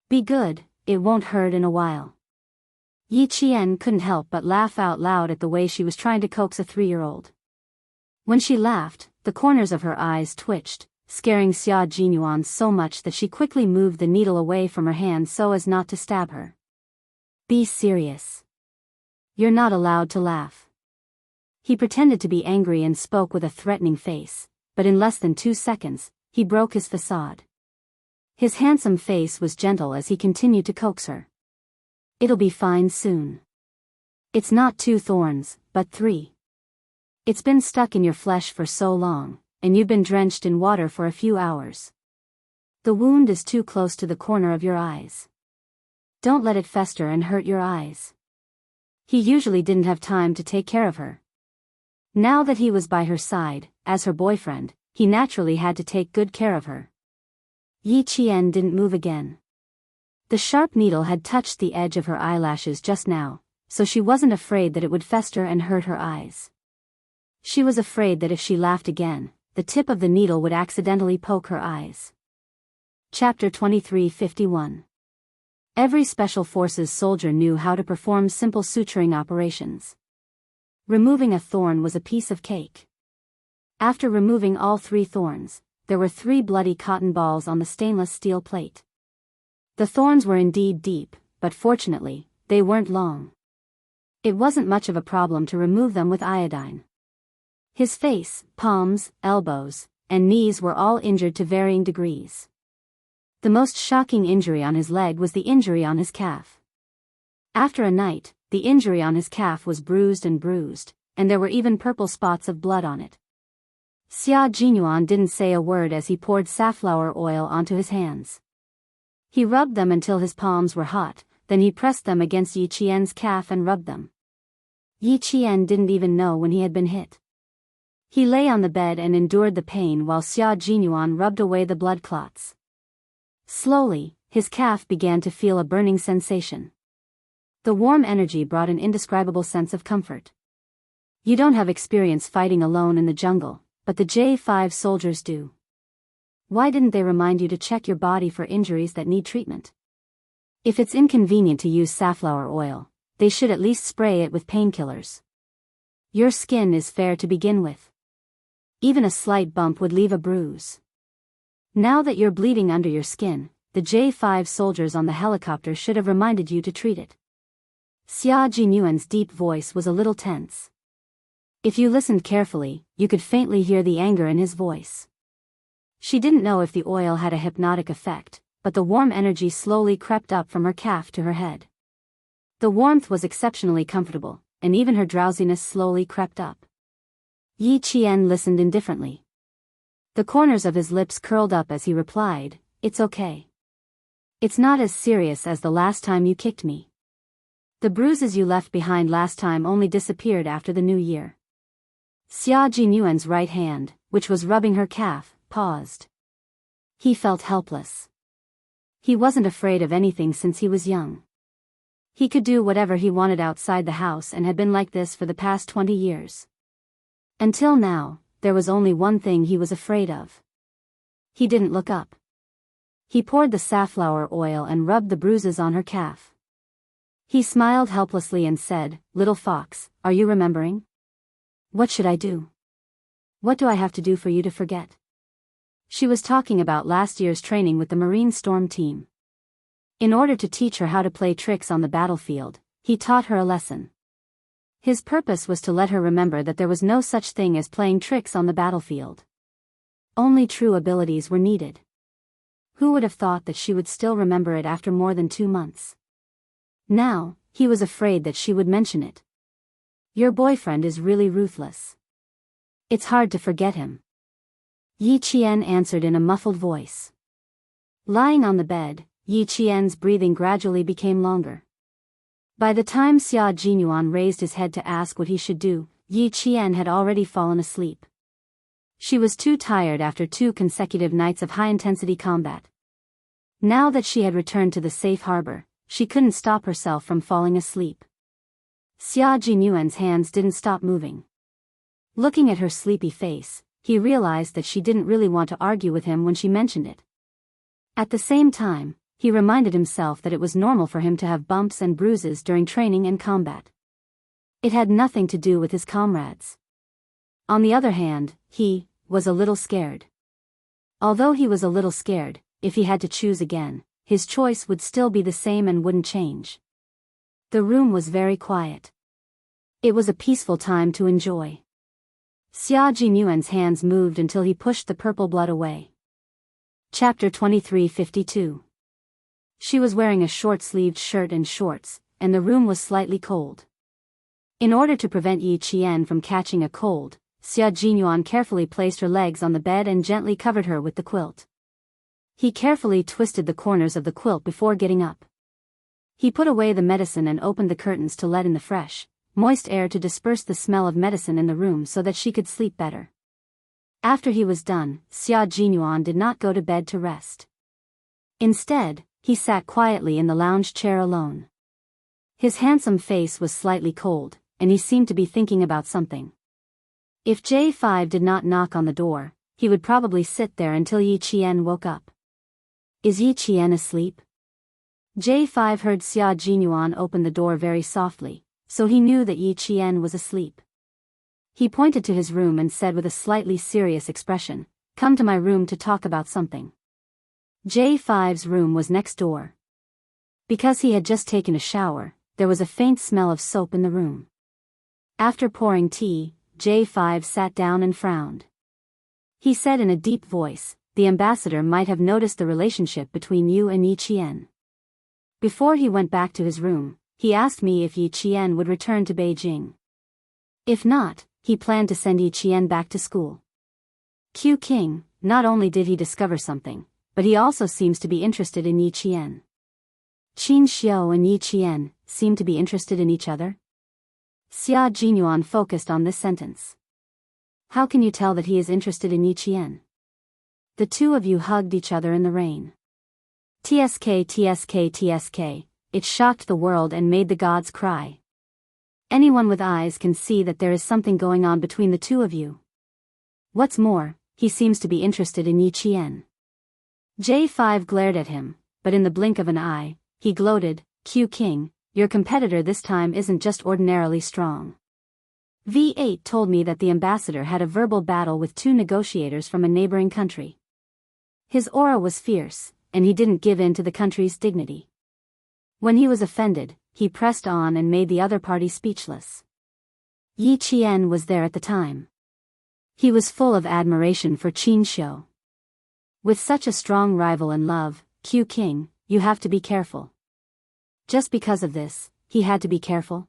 Be good, it won't hurt in a while." Yi Qian couldn't help but laugh out loud at the way she was trying to coax a 3-year-old. When she laughed, the corners of her eyes twitched, scaring Xia Jinyuan so much that she quickly moved the needle away from her hand so as not to stab her. "Be serious. You're not allowed to laugh." He pretended to be angry and spoke with a threatening face, but in less than 2 seconds, he broke his facade. His handsome face was gentle as he continued to coax her. "It'll be fine soon. It's not 2 thorns, but 3. It's been stuck in your flesh for so long, and you've been drenched in water for a few hours. The wound is too close to the corner of your eyes. Don't let it fester and hurt your eyes." He usually didn't have time to take care of her. Now that he was by her side, as her boyfriend, he naturally had to take good care of her. Yi Qian didn't move again. The sharp needle had touched the edge of her eyelashes just now, so she wasn't afraid that it would fester and hurt her eyes. She was afraid that if she laughed again, the tip of the needle would accidentally poke her eyes. Chapter 23:51. Every Special Forces soldier knew how to perform simple suturing operations. Removing a thorn was a piece of cake. After removing all 3 thorns, there were 3 bloody cotton balls on the stainless steel plate. The thorns were indeed deep, but fortunately, they weren't long. It wasn't much of a problem to remove them with iodine. His face, palms, elbows, and knees were all injured to varying degrees. The most shocking injury on his leg was the injury on his calf. After a night, the injury on his calf was bruised, and there were even purple spots of blood on it. Xia Jinyuan didn't say a word as he poured safflower oil onto his hands. He rubbed them until his palms were hot, then he pressed them against Yi Qian's calf and rubbed them. Yi Qian didn't even know when he had been hit. He lay on the bed and endured the pain while Xia Jinyuan rubbed away the blood clots. Slowly, his calf began to feel a burning sensation. The warm energy brought an indescribable sense of comfort. You don't have experience fighting alone in the jungle, but the J5 soldiers do. Why didn't they remind you to check your body for injuries that need treatment? If it's inconvenient to use safflower oil, they should at least spray it with painkillers. Your skin is fair to begin with. Even a slight bump would leave a bruise. Now that you're bleeding under your skin, the J5 soldiers on the helicopter should have reminded you to treat it. Xia Jinyuan's deep voice was a little tense. If you listened carefully, you could faintly hear the anger in his voice. She didn't know if the oil had a hypnotic effect, but the warm energy slowly crept up from her calf to her head. The warmth was exceptionally comfortable, and even her drowsiness slowly crept up. Yi Qian listened indifferently. The corners of his lips curled up as he replied, "It's okay. It's not as serious as the last time you kicked me. The bruises you left behind last time only disappeared after the new year." Xia Jinyuan's right hand, which was rubbing her calf, paused. He felt helpless. He wasn't afraid of anything since he was young. He could do whatever he wanted outside the house and had been like this for the past 20 years. Until now, there was only one thing he was afraid of. He didn't look up. He poured the safflower oil and rubbed the bruises on her calf. He smiled helplessly and said, "Little fox, are you remembering? What should I do? What do I have to do for you to forget?" She was talking about last year's training with the Marine Storm team. In order to teach her how to play tricks on the battlefield, he taught her a lesson. His purpose was to let her remember that there was no such thing as playing tricks on the battlefield. Only true abilities were needed. Who would have thought that she would still remember it after more than 2 months? Now, he was afraid that she would mention it. Your boyfriend is really ruthless. It's hard to forget him. Yi Qian answered in a muffled voice. Lying on the bed, Yi Qian's breathing gradually became longer. By the time Xia Jinyuan raised his head to ask what he should do, Yi Qian had already fallen asleep. She was too tired after 2 consecutive nights of high-intensity combat. Now that she had returned to the safe harbor, she couldn't stop herself from falling asleep. Xia Jinyuan's hands didn't stop moving. Looking at her sleepy face, he realized that she didn't really want to argue with him when she mentioned it. At the same time, he reminded himself that it was normal for him to have bumps and bruises during training and combat. It had nothing to do with his comrades. On the other hand, he was a little scared. Although he was a little scared, if he had to choose again, his choice would still be the same and wouldn't change. The room was very quiet. It was a peaceful time to enjoy. Xia Jinyuan's hands moved until he pushed the purple blood away. Chapter 2352. She was wearing a short-sleeved shirt and shorts, and the room was slightly cold. In order to prevent Yi Qian from catching a cold, Xia Jinyuan carefully placed her legs on the bed and gently covered her with the quilt. He carefully twisted the corners of the quilt before getting up. He put away the medicine and opened the curtains to let in the fresh, moist air to disperse the smell of medicine in the room so that she could sleep better. After he was done, Xia Jinyuan did not go to bed to rest. Instead, he sat quietly in the lounge chair alone. His handsome face was slightly cold, and he seemed to be thinking about something. If J5 did not knock on the door, he would probably sit there until Yi Qian woke up. Is Yi Qian asleep? J5 heard Xia Jinyuan open the door very softly, so he knew that Yi Qian was asleep. He pointed to his room and said with a slightly serious expression, "Come to my room to talk about something." J5's room was next door. Because he had just taken a shower, there was a faint smell of soap in the room. After pouring tea, J5 sat down and frowned. He said in a deep voice, "The ambassador might have noticed the relationship between you and Yi Qian." Before he went back to his room, he asked me if Yi Qian would return to Beijing. If not, he planned to send Yi Qian back to school. Q King, not only did he discover something, but he also seems to be interested in Yi Qian. Xianxia and Yi Qian seem to be interested in each other? Xia Jinyuan focused on this sentence. How can you tell that he is interested in Yi Qian? The two of you hugged each other in the rain. TSK TSK TSK, it shocked the world and made the gods cry. Anyone with eyes can see that there is something going on between the two of you. What's more, he seems to be interested in Yi Qian. J5 glared at him, but in the blink of an eye, he gloated, "Q King, your competitor this time isn't just ordinarily strong. V8 told me that the ambassador had a verbal battle with 2 negotiators from a neighboring country. His aura was fierce, and he didn't give in to the country's dignity. When he was offended, he pressed on and made the other party speechless. Yi Qian was there at the time. He was full of admiration for Xianxia. With such a strong rival in love, Q King, you have to be careful." Just because of this, he had to be careful?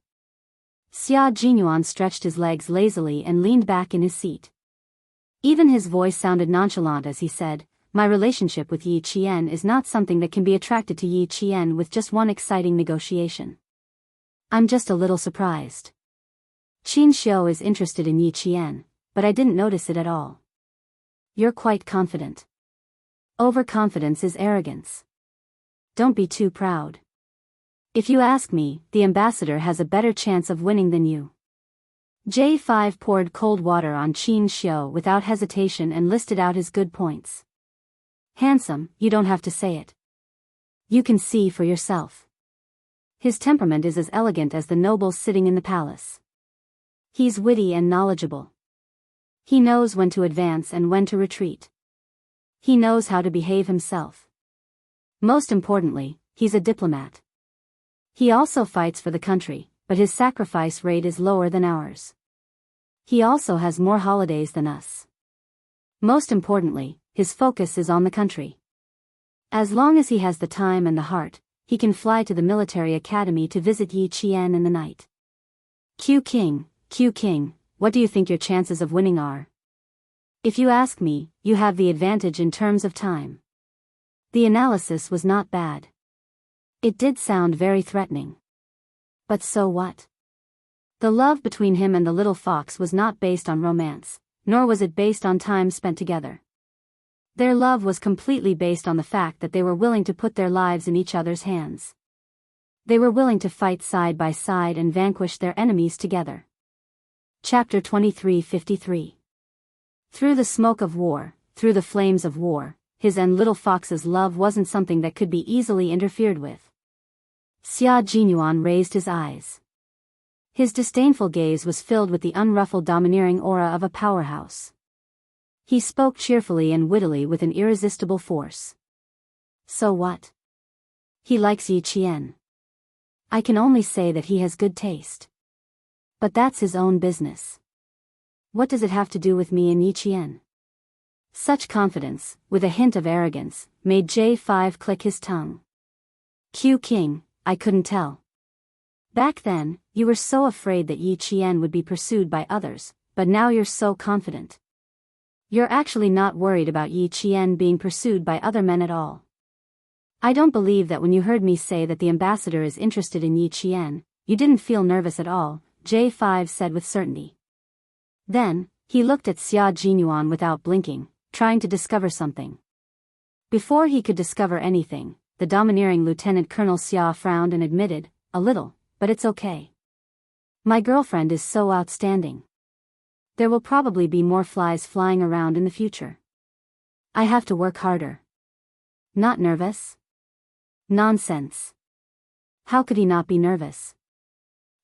Xia Jinyuan stretched his legs lazily and leaned back in his seat. Even his voice sounded nonchalant as he said, "My relationship with Yi Qian is not something that can be attracted to Yi Qian with just one exciting negotiation. I'm just a little surprised. Xianxia is interested in Yi Qian, but I didn't notice it at all." You're quite confident. Overconfidence is arrogance. Don't be too proud. If you ask me, the ambassador has a better chance of winning than you. J5 poured cold water on Xianxia without hesitation and listed out his good points. Handsome, you don't have to say it. You can see for yourself. His temperament is as elegant as the nobles sitting in the palace. He's witty and knowledgeable. He knows when to advance and when to retreat. He knows how to behave himself. Most importantly, he's a diplomat. He also fights for the country, but his sacrifice rate is lower than ours. He also has more holidays than us. Most importantly, his focus is on the country. As long as he has the time and the heart, he can fly to the military academy to visit Yi Qian in the night. Q King, what do you think your chances of winning are? If you ask me, you have the advantage in terms of time. The analysis was not bad. It did sound very threatening. But so what? The love between him and the little fox was not based on romance, nor was it based on time spent together. Their love was completely based on the fact that they were willing to put their lives in each other's hands. They were willing to fight side by side and vanquish their enemies together. Chapter 23:53. Through the smoke of war, through the flames of war, his and little fox's love wasn't something that could be easily interfered with. Xia Jinyuan raised his eyes. His disdainful gaze was filled with the unruffled domineering aura of a powerhouse. He spoke cheerfully and wittily with an irresistible force. So what? He likes Yi Qian. I can only say that he has good taste. But that's his own business. What does it have to do with me and Yi Qian? Such confidence, with a hint of arrogance, made J5 click his tongue. Q King, I couldn't tell. Back then, you were so afraid that Yi Qian would be pursued by others, but now you're so confident. You're actually not worried about Yi Qian being pursued by other men at all. I don't believe that when you heard me say that the ambassador is interested in Yi Qian, you didn't feel nervous at all, J5 said with certainty. Then, he looked at Xia Jinyuan without blinking, trying to discover something. Before he could discover anything, the domineering Lieutenant Colonel Xia frowned and admitted, a little, but it's okay. My girlfriend is so outstanding. There will probably be more flies flying around in the future. I have to work harder. Not nervous? Nonsense. How could he not be nervous?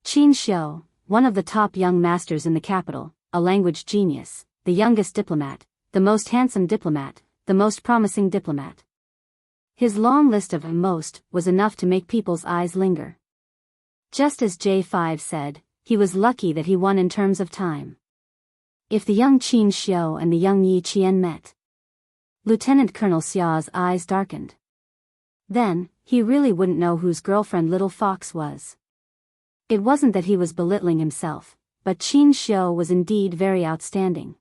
Xianxia, one of the top young masters in the capital, a language genius, the youngest diplomat, the most handsome diplomat, the most promising diplomat. His long list of most was enough to make people's eyes linger. Just as J5 said, he was lucky that he won in terms of time. If the young Xianxia and the young Yi Qian met. Lieutenant Colonel Xia's eyes darkened. Then, he really wouldn't know whose girlfriend Little Fox was. It wasn't that he was belittling himself, but Xianxia was indeed very outstanding.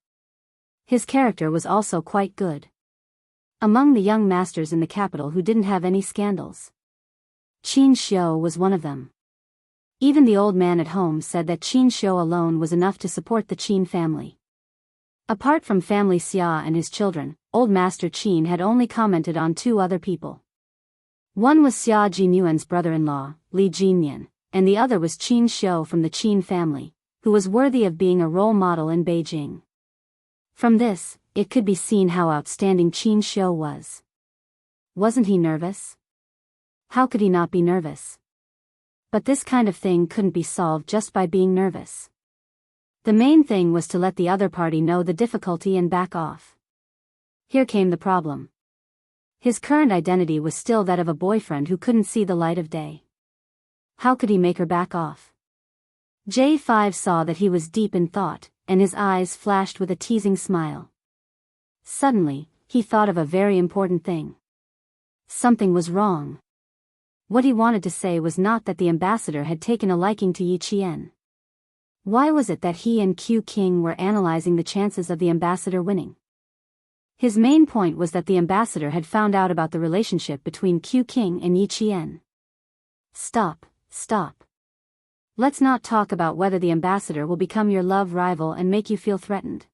His character was also quite good. Among the young masters in the capital who didn't have any scandals, Xianxia was one of them. Even the old man at home said that Xianxia alone was enough to support the Qin family. Apart from family Xia and his children, old Master Qin had only commented on two other people. One was Xia Jinyuan's brother-in-law, Li Jinyan, and the other was Xianxia from the Qin family, who was worthy of being a role model in Beijing. From this, it could be seen how outstanding Xianxia was. Wasn't he nervous? How could he not be nervous? But this kind of thing couldn't be solved just by being nervous. The main thing was to let the other party know the difficulty and back off. Here came the problem. His current identity was still that of a boyfriend who couldn't see the light of day. How could he make her back off? J5 saw that he was deep in thought, and his eyes flashed with a teasing smile. Suddenly, he thought of a very important thing. Something was wrong. What he wanted to say was not that the ambassador had taken a liking to Yi Qian. Why was it that he and Q King were analyzing the chances of the ambassador winning? His main point was that the ambassador had found out about the relationship between Q King and Yi Qian. Stop. Let's not talk about whether the ambassador will become your love rival and make you feel threatened.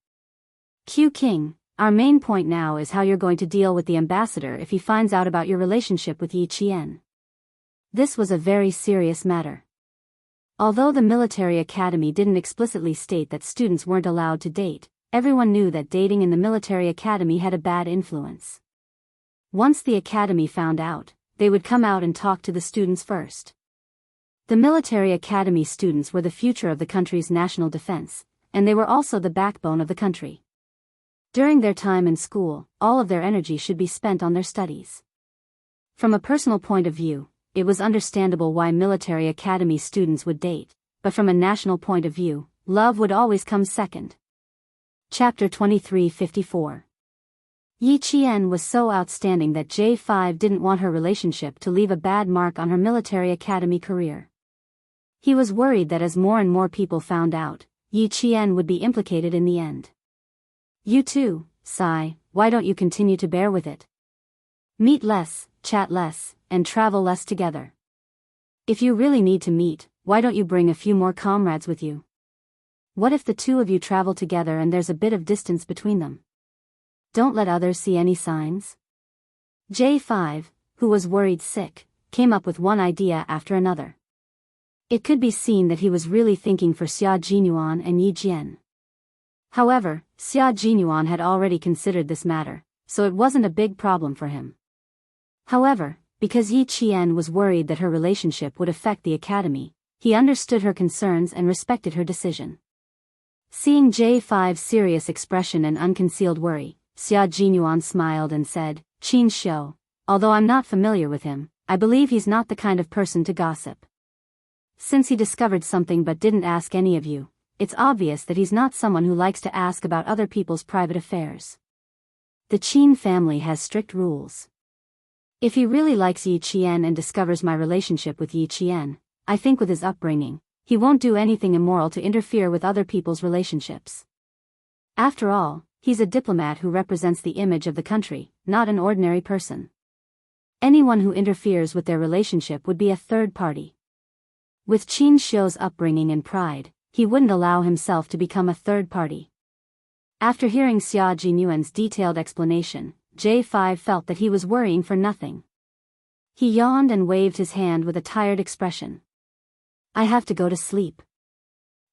Q King, our main point now is how you're going to deal with the ambassador if he finds out about your relationship with Yi Qian. This was a very serious matter. Although the military academy didn't explicitly state that students weren't allowed to date, everyone knew that dating in the military academy had a bad influence. Once the academy found out, they would come out and talk to the students first. The military academy students were the future of the country's national defense, and they were also the backbone of the country. During their time in school, all of their energy should be spent on their studies. From a personal point of view, it was understandable why military academy students would date, but from a national point of view, love would always come second. Chapter 23:54. Yi Qian was so outstanding that J5 didn't want her relationship to leave a bad mark on her military academy career. He was worried that as more and more people found out, Yi Qian would be implicated in the end. You too, Sai, why don't you continue to bear with it? Meet less, chat less, and travel less together. If you really need to meet, why don't you bring a few more comrades with you? What if the two of you travel together and there's a bit of distance between them? Don't let others see any signs. J5, who was worried sick, came up with one idea after another. It could be seen that he was really thinking for Xia Jinyuan and Yi Jian. However, Xia Jinyuan had already considered this matter, so it wasn't a big problem for him. However, because Yi Qian was worried that her relationship would affect the academy, he understood her concerns and respected her decision. Seeing J5's serious expression and unconcealed worry, Xia Jinyuan smiled and said, Xianxia, although I'm not familiar with him, I believe he's not the kind of person to gossip. Since he discovered something but didn't ask any of you, it's obvious that he's not someone who likes to ask about other people's private affairs. The Qin family has strict rules. If he really likes Yi Qian and discovers my relationship with Yi Qian, I think with his upbringing, he won't do anything immoral to interfere with other people's relationships. After all, he's a diplomat who represents the image of the country, not an ordinary person. Anyone who interferes with their relationship would be a third party. With Xianxia's upbringing and pride, he wouldn't allow himself to become a third party. After hearing Xia Jinyuan's detailed explanation, J5 felt that he was worrying for nothing. He yawned and waved his hand with a tired expression. I have to go to sleep.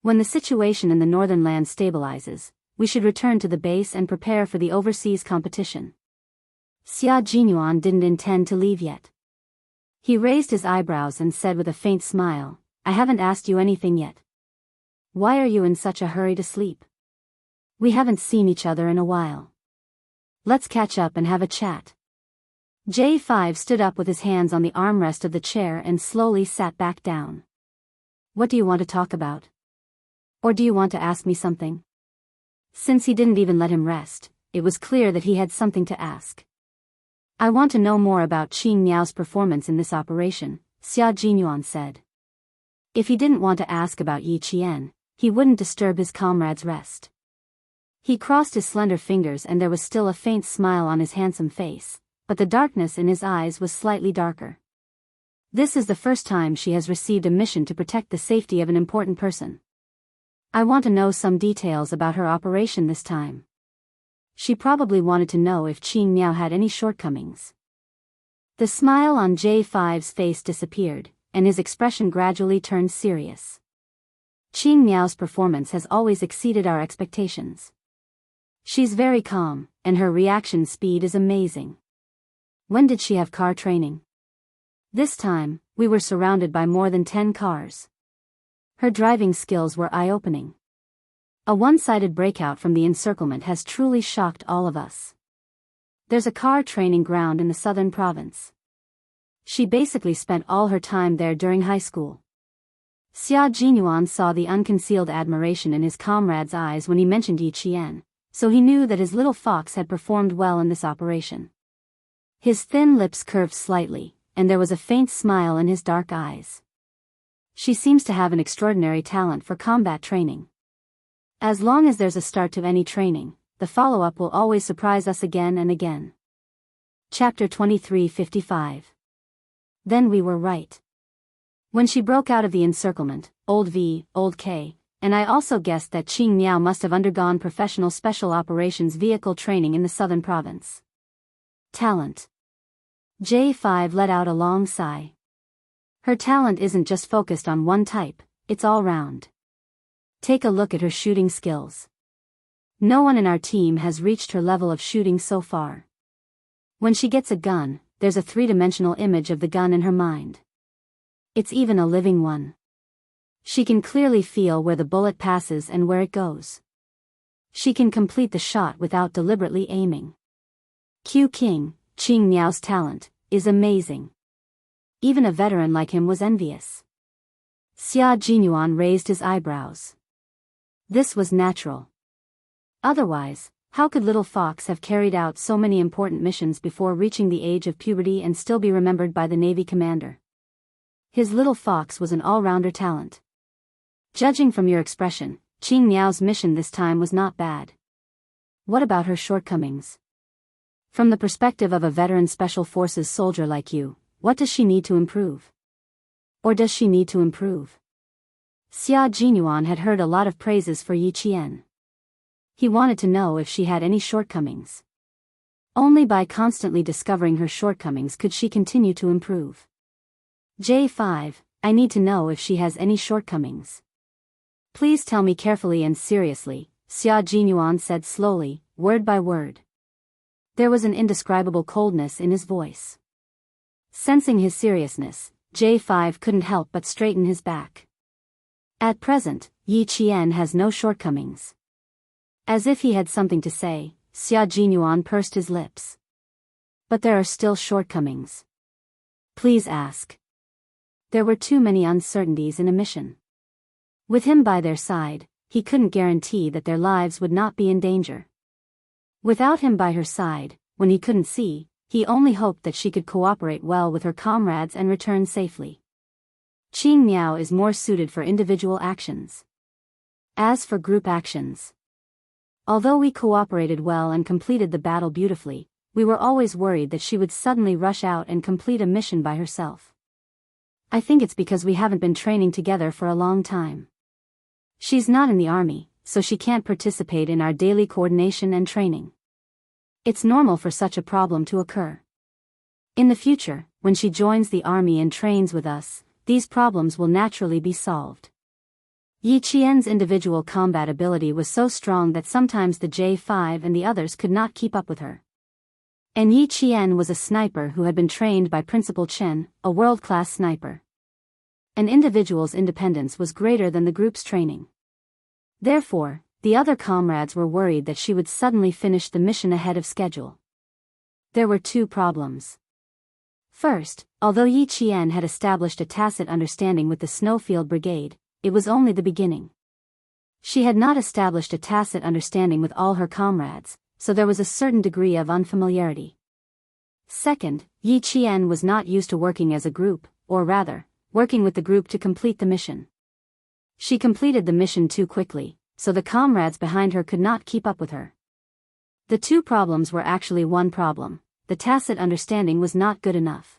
When the situation in the northern land stabilizes, we should return to the base and prepare for the overseas competition. Xia Jinyuan didn't intend to leave yet. He raised his eyebrows and said with a faint smile, I haven't asked you anything yet. Why are you in such a hurry to sleep? We haven't seen each other in a while. Let's catch up and have a chat. J5 stood up with his hands on the armrest of the chair and slowly sat back down. What do you want to talk about? Or do you want to ask me something? Since he didn't even let him rest, it was clear that he had something to ask. I want to know more about Qing Miao's performance in this operation, Xia Jinyuan said. If he didn't want to ask about Yi Qian, he wouldn't disturb his comrade's rest. He crossed his slender fingers and there was still a faint smile on his handsome face, but the darkness in his eyes was slightly darker. This is the first time she has received a mission to protect the safety of an important person. I want to know some details about her operation this time. She probably wanted to know if Qing Miao had any shortcomings. The smile on J5's face disappeared, and his expression gradually turned serious. Qing Miao's performance has always exceeded our expectations. She's very calm, and her reaction speed is amazing. When did she have car training? This time, we were surrounded by more than 10 cars. Her driving skills were eye-opening. A one-sided breakout from the encirclement has truly shocked all of us. There's a car training ground in the southern province. She basically spent all her time there during high school. Xia Jinyuan saw the unconcealed admiration in his comrade's eyes when he mentioned Yi Qian, so he knew that his little fox had performed well in this operation. His thin lips curved slightly, and there was a faint smile in his dark eyes. She seems to have an extraordinary talent for combat training. As long as there's a start to any training, the follow-up will always surprise us again and again. Chapter 23:55. Then we were right. When she broke out of the encirclement, old V, old K, and I also guessed that Qing Miao must have undergone professional special operations vehicle training in the southern province. Talent. J5 let out a long sigh. Her talent isn't just focused on one type, it's all round. Take a look at her shooting skills. No one in our team has reached her level of shooting so far. When she gets a gun, there's a three-dimensional image of the gun in her mind. It's even a living one. She can clearly feel where the bullet passes and where it goes. She can complete the shot without deliberately aiming. Q King, Qing Miao's talent, is amazing. Even a veteran like him was envious. Xia Jinyuan raised his eyebrows. This was natural. Otherwise, How could little Fox have carried out so many important missions before reaching the age of puberty and still be remembered by the Navy commander? His little Fox was an all-rounder talent. Judging from your expression, Qing Miao's mission this time was not bad. What about her shortcomings? From the perspective of a veteran special forces soldier like you, what does she need to improve? Or does she need to improve? Xia Jinyuan had heard a lot of praises for Yi Qian. He wanted to know if she had any shortcomings. Only by constantly discovering her shortcomings could she continue to improve. J5, I need to know if she has any shortcomings. Please tell me carefully and seriously, Xia Jinyuan said slowly, word by word. There was an indescribable coldness in his voice. Sensing his seriousness, J5 couldn't help but straighten his back. At present, Yi Qian has no shortcomings. As if he had something to say, Xia Jinyuan pursed his lips. But there are still shortcomings. Please ask. There were too many uncertainties in a mission. With him by their side, he couldn't guarantee that their lives would not be in danger. Without him by her side, when he couldn't see, he only hoped that she could cooperate well with her comrades and return safely. Qing Miao is more suited for individual actions. As for group actions, although we cooperated well and completed the battle beautifully, we were always worried that she would suddenly rush out and complete a mission by herself. I think it's because we haven't been training together for a long time. She's not in the army, so she can't participate in our daily coordination and training. It's normal for such a problem to occur. In the future, when she joins the army and trains with us, these problems will naturally be solved. Yi Qian's individual combat ability was so strong that sometimes the J5 and the others could not keep up with her. And Yi Qian was a sniper who had been trained by Principal Chen, a world-class sniper. An individual's independence was greater than the group's training. Therefore, the other comrades were worried that she would suddenly finish the mission ahead of schedule. There were two problems. First, although Yi Qian had established a tacit understanding with the Snowfield Brigade, it was only the beginning. She had not established a tacit understanding with all her comrades, so there was a certain degree of unfamiliarity. Second, Yi Qian was not used to working as a group, or rather, working with the group to complete the mission. She completed the mission too quickly, so the comrades behind her could not keep up with her. The two problems were actually one problem: the tacit understanding was not good enough.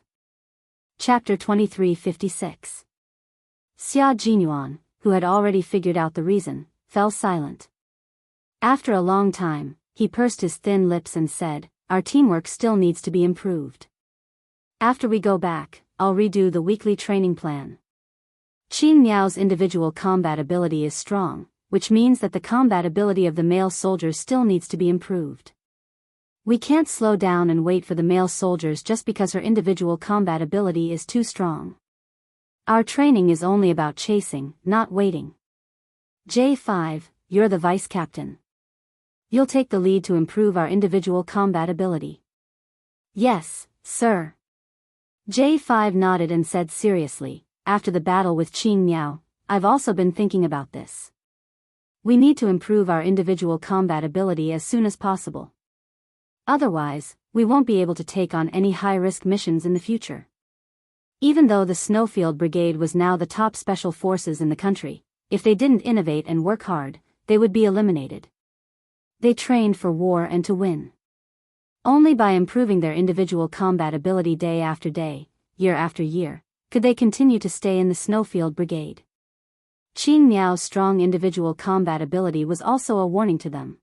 Chapter 2356. Xia Jinyuan, who had already figured out the reason, fell silent. After a long time, he pursed his thin lips and said, "Our teamwork still needs to be improved. After we go back, I'll redo the weekly training plan." Qing Miao's individual combat ability is strong, which means that the combat ability of the male soldiers still needs to be improved. We can't slow down and wait for the male soldiers just because her individual combat ability is too strong. Our training is only about chasing, not waiting. J5, you're the vice captain. You'll take the lead to improve our individual combat ability. Yes, sir. J5 nodded and said seriously, after the battle with Qing Miao, I've also been thinking about this. We need to improve our individual combat ability as soon as possible. Otherwise, we won't be able to take on any high-risk missions in the future. Even though the Snowfield Brigade was now the top special forces in the country, if they didn't innovate and work hard, they would be eliminated. They trained for war and to win. Only by improving their individual combat ability day after day, year after year, could they continue to stay in the Snowfield Brigade. Qing Miao's strong individual combat ability was also a warning to them.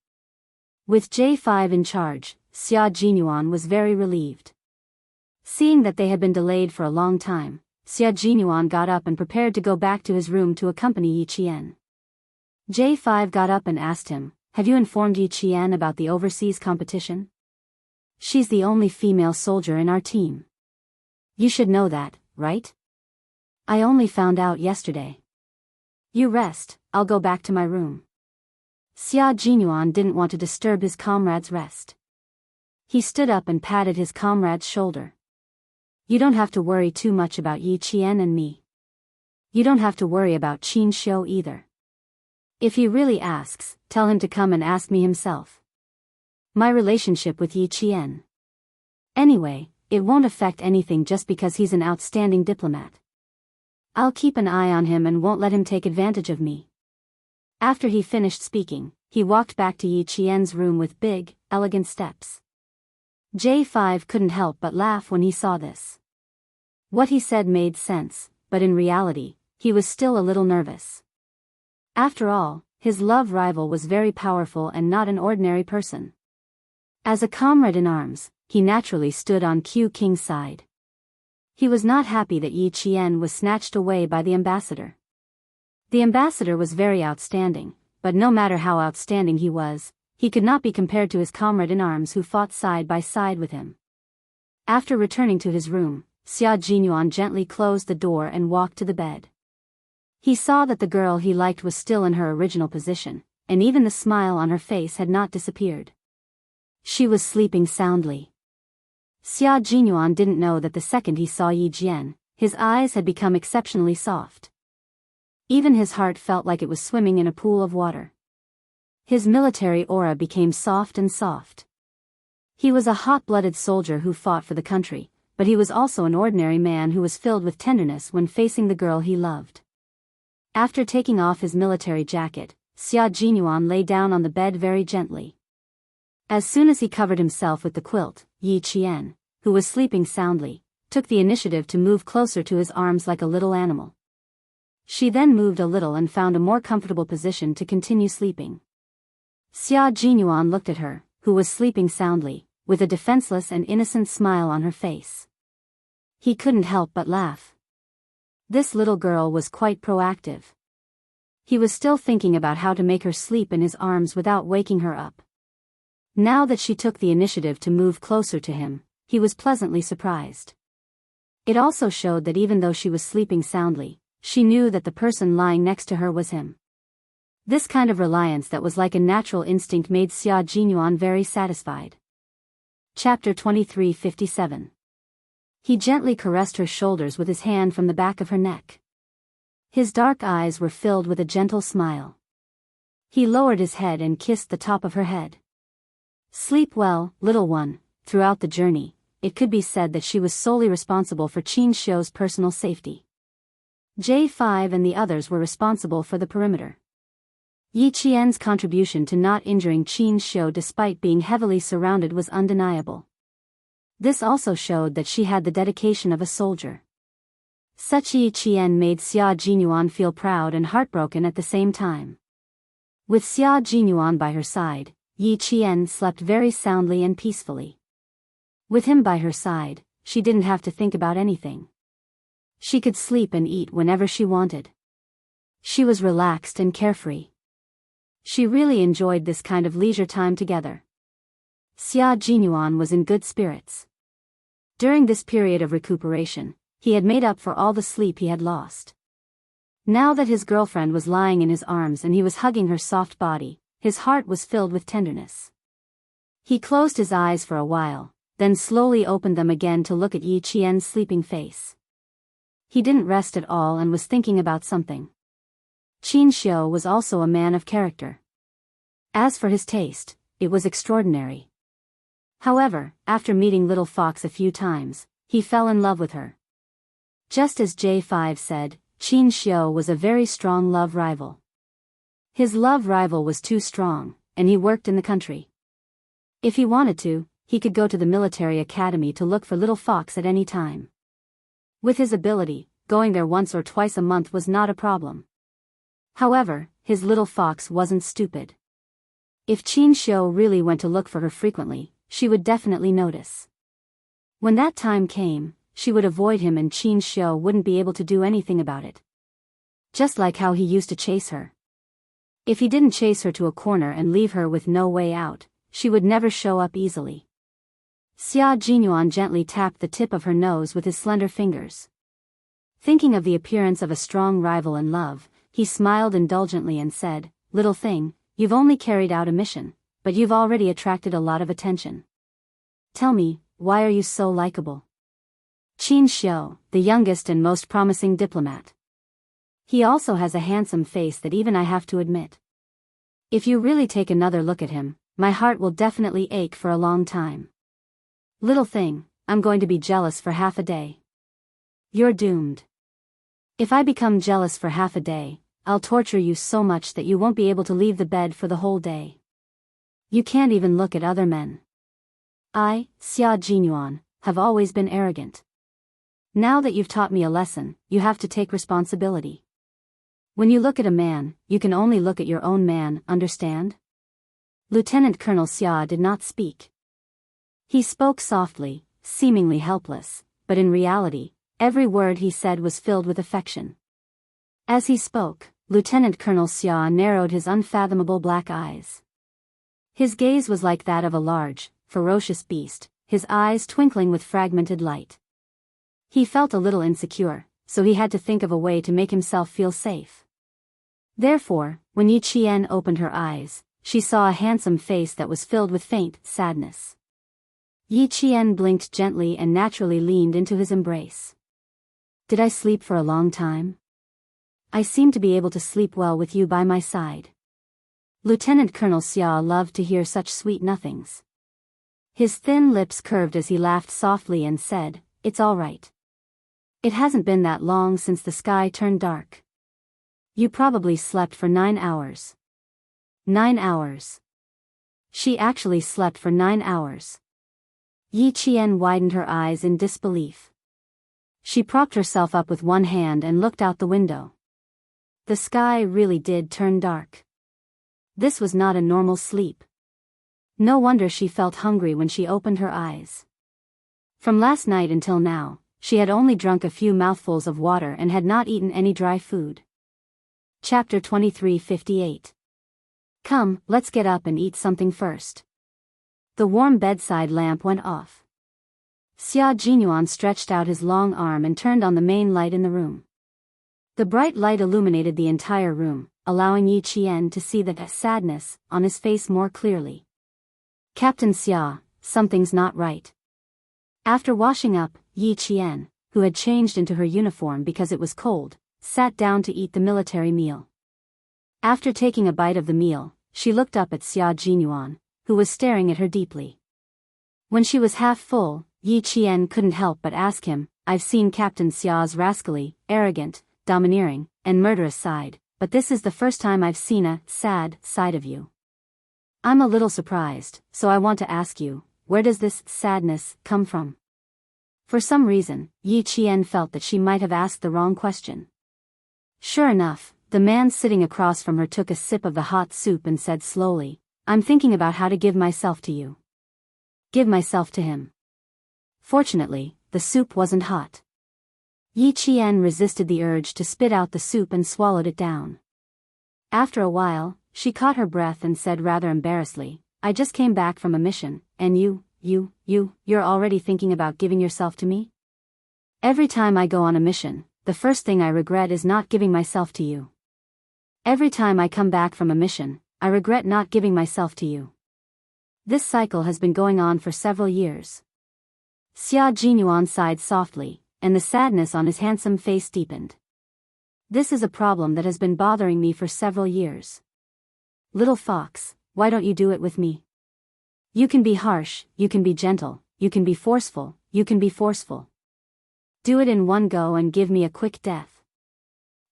With J5 in charge, Xia Jinyuan was very relieved. Seeing that they had been delayed for a long time, Xia Jinyuan got up and prepared to go back to his room to accompany Yi Qian. J5 got up and asked him, "Have you informed Yi Qian about the overseas competition? She's the only female soldier in our team. You should know that, right? I only found out yesterday." "You rest, I'll go back to my room." Xia Jinyuan didn't want to disturb his comrade's rest. He stood up and patted his comrade's shoulder. "You don't have to worry too much about Yi Qian and me. You don't have to worry about Qin Xiu either. If he really asks, tell him to come and ask me himself." My relationship with Yi Qian. Anyway, it won't affect anything just because he's an outstanding diplomat. I'll keep an eye on him and won't let him take advantage of me. After he finished speaking, he walked back to Yi Qian's room with big, elegant steps. J5 couldn't help but laugh when he saw this. What he said made sense, but in reality, he was still a little nervous. After all, his love rival was very powerful and not an ordinary person. As a comrade in arms, he naturally stood on Q King's side. He was not happy that Yi Qian was snatched away by the ambassador. The ambassador was very outstanding, but no matter how outstanding he was, he could not be compared to his comrade in arms who fought side by side with him. After returning to his room, Xia Jinyuan gently closed the door and walked to the bed. He saw that the girl he liked was still in her original position, and even the smile on her face had not disappeared. She was sleeping soundly. Xia Jinyuan didn't know that the second he saw Yi Jian, his eyes had become exceptionally soft. Even his heart felt like it was swimming in a pool of water. His military aura became soft and soft. He was a hot-blooded soldier who fought for the country, but he was also an ordinary man who was filled with tenderness when facing the girl he loved. After taking off his military jacket, Xia Jinyuan lay down on the bed very gently. As soon as he covered himself with the quilt, Yi Qian, who was sleeping soundly, took the initiative to move closer to his arms like a little animal. She then moved a little and found a more comfortable position to continue sleeping. Xia Jinyuan looked at her, who was sleeping soundly, with a defenseless and innocent smile on her face. He couldn't help but laugh. This little girl was quite proactive. He was still thinking about how to make her sleep in his arms without waking her up. Now that she took the initiative to move closer to him, he was pleasantly surprised. It also showed that even though she was sleeping soundly, she knew that the person lying next to her was him. This kind of reliance that was like a natural instinct made Xia Jinyuan very satisfied. Chapter 23:57. He gently caressed her shoulders with his hand from the back of her neck. His dark eyes were filled with a gentle smile. He lowered his head and kissed the top of her head. Sleep well, little one. Throughout the journey, it could be said that she was solely responsible for Xianxia's personal safety. J5 and the others were responsible for the perimeter. Yi Qian's contribution to not injuring Xianxia despite being heavily surrounded was undeniable. This also showed that she had the dedication of a soldier. Such Yi Qian made Xia Jinyuan feel proud and heartbroken at the same time. With Xia Jinyuan by her side, Yi Qian slept very soundly and peacefully. With him by her side, she didn't have to think about anything. She could sleep and eat whenever she wanted. She was relaxed and carefree. She really enjoyed this kind of leisure time together. Xia Jinyuan was in good spirits. During this period of recuperation, he had made up for all the sleep he had lost. Now that his girlfriend was lying in his arms and he was hugging her soft body, his heart was filled with tenderness. He closed his eyes for a while, then slowly opened them again to look at Yi Qian's sleeping face. He didn't rest at all and was thinking about something. Xianxia was also a man of character. As for his taste, it was extraordinary. However, after meeting Little Fox a few times, he fell in love with her. Just as J5 said, Xianxia was a very strong love rival. His love rival was too strong, and he worked in the country. If he wanted to, he could go to the military academy to look for Little Fox at any time. With his ability, going there once or twice a month was not a problem. However, his Little Fox wasn't stupid. If Xianxia really went to look for her frequently, she would definitely notice. When that time came, she would avoid him and Xianxia wouldn't be able to do anything about it. Just like how he used to chase her. If he didn't chase her to a corner and leave her with no way out, she would never show up easily. Xia Jinyuan gently tapped the tip of her nose with his slender fingers. Thinking of the appearance of a strong rival in love, he smiled indulgently and said, "Little thing, you've only carried out a mission, but you've already attracted a lot of attention. Tell me, why are you so likable?" Xianxia, the youngest and most promising diplomat. He also has a handsome face that even I have to admit. If you really take another look at him, my heart will definitely ache for a long time. Little thing, I'm going to be jealous for half a day. You're doomed. If I become jealous for half a day, I'll torture you so much that you won't be able to leave the bed for the whole day. You can't even look at other men. I, Xia Jinyuan, have always been arrogant. Now that you've taught me a lesson, you have to take responsibility. When you look at a man, you can only look at your own man, understand? Lieutenant Colonel Xia did not speak. He spoke softly, seemingly helpless, but in reality, every word he said was filled with affection. As he spoke, Lieutenant Colonel Xia narrowed his unfathomable black eyes. His gaze was like that of a large, ferocious beast, his eyes twinkling with fragmented light. He felt a little insecure, so he had to think of a way to make himself feel safe. Therefore, when Yi Qian opened her eyes, she saw a handsome face that was filled with faint sadness. Yi Qian blinked gently and naturally leaned into his embrace. Did I sleep for a long time? I seem to be able to sleep well with you by my side. Lieutenant Colonel Xia loved to hear such sweet nothings. His thin lips curved as he laughed softly and said, "It's all right. It hasn't been that long since the sky turned dark. You probably slept for 9 hours. 9 hours. She actually slept for 9 hours. Yi Qian widened her eyes in disbelief. She propped herself up with one hand and looked out the window. The sky really did turn dark. This was not a normal sleep. No wonder she felt hungry when she opened her eyes. From last night until now, she had only drunk a few mouthfuls of water and had not eaten any dry food. Chapter 23:58. Come, let's get up and eat something first. The warm bedside lamp went off. Xia Jinyuan stretched out his long arm and turned on the main light in the room. The bright light illuminated the entire room, allowing Yi Qian to see the sadness on his face more clearly. Captain Xia, something's not right. After washing up, Yi Qian, who had changed into her uniform because it was cold, sat down to eat the military meal. After taking a bite of the meal, she looked up at Xia Jinyuan, who was staring at her deeply. When she was half full, Yi Qian couldn't help but ask him, "I've seen Captain Xia's rascally, arrogant, domineering, and murderous side, but this is the first time I've seen a sad side of you. I'm a little surprised, so I want to ask you, where does this sadness come from?" For some reason, Yi Qian felt that she might have asked the wrong question. Sure enough, the man sitting across from her took a sip of the hot soup and said slowly, "I'm thinking about how to give myself to you." Give myself to him. Fortunately, the soup wasn't hot. Yi Qian resisted the urge to spit out the soup and swallowed it down. After a while, she caught her breath and said rather embarrassedly, "I just came back from a mission, and you're already thinking about giving yourself to me? Every time I go on a mission, the first thing I regret is not giving myself to you. Every time I come back from a mission, I regret not giving myself to you. This cycle has been going on for several years." Xia Jinyuan sighed softly, and the sadness on his handsome face deepened. "This is a problem that has been bothering me for several years. Little fox, why don't you do it with me? You can be harsh, you can be gentle, you can be forceful, you can be forceful. Do it in one go and give me a quick death.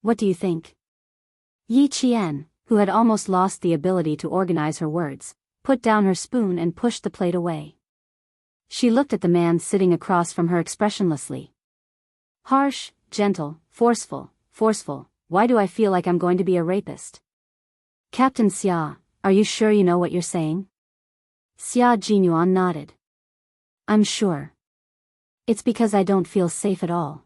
What do you think?" Yi Qian, who had almost lost the ability to organize her words, put down her spoon and pushed the plate away. She looked at the man sitting across from her expressionlessly. "Harsh, gentle, forceful, why do I feel like I'm going to be a rapist?" "Captain Xia, are you sure you know what you're saying?" Xia Jinyuan nodded. "I'm sure. It's because I don't feel safe at all.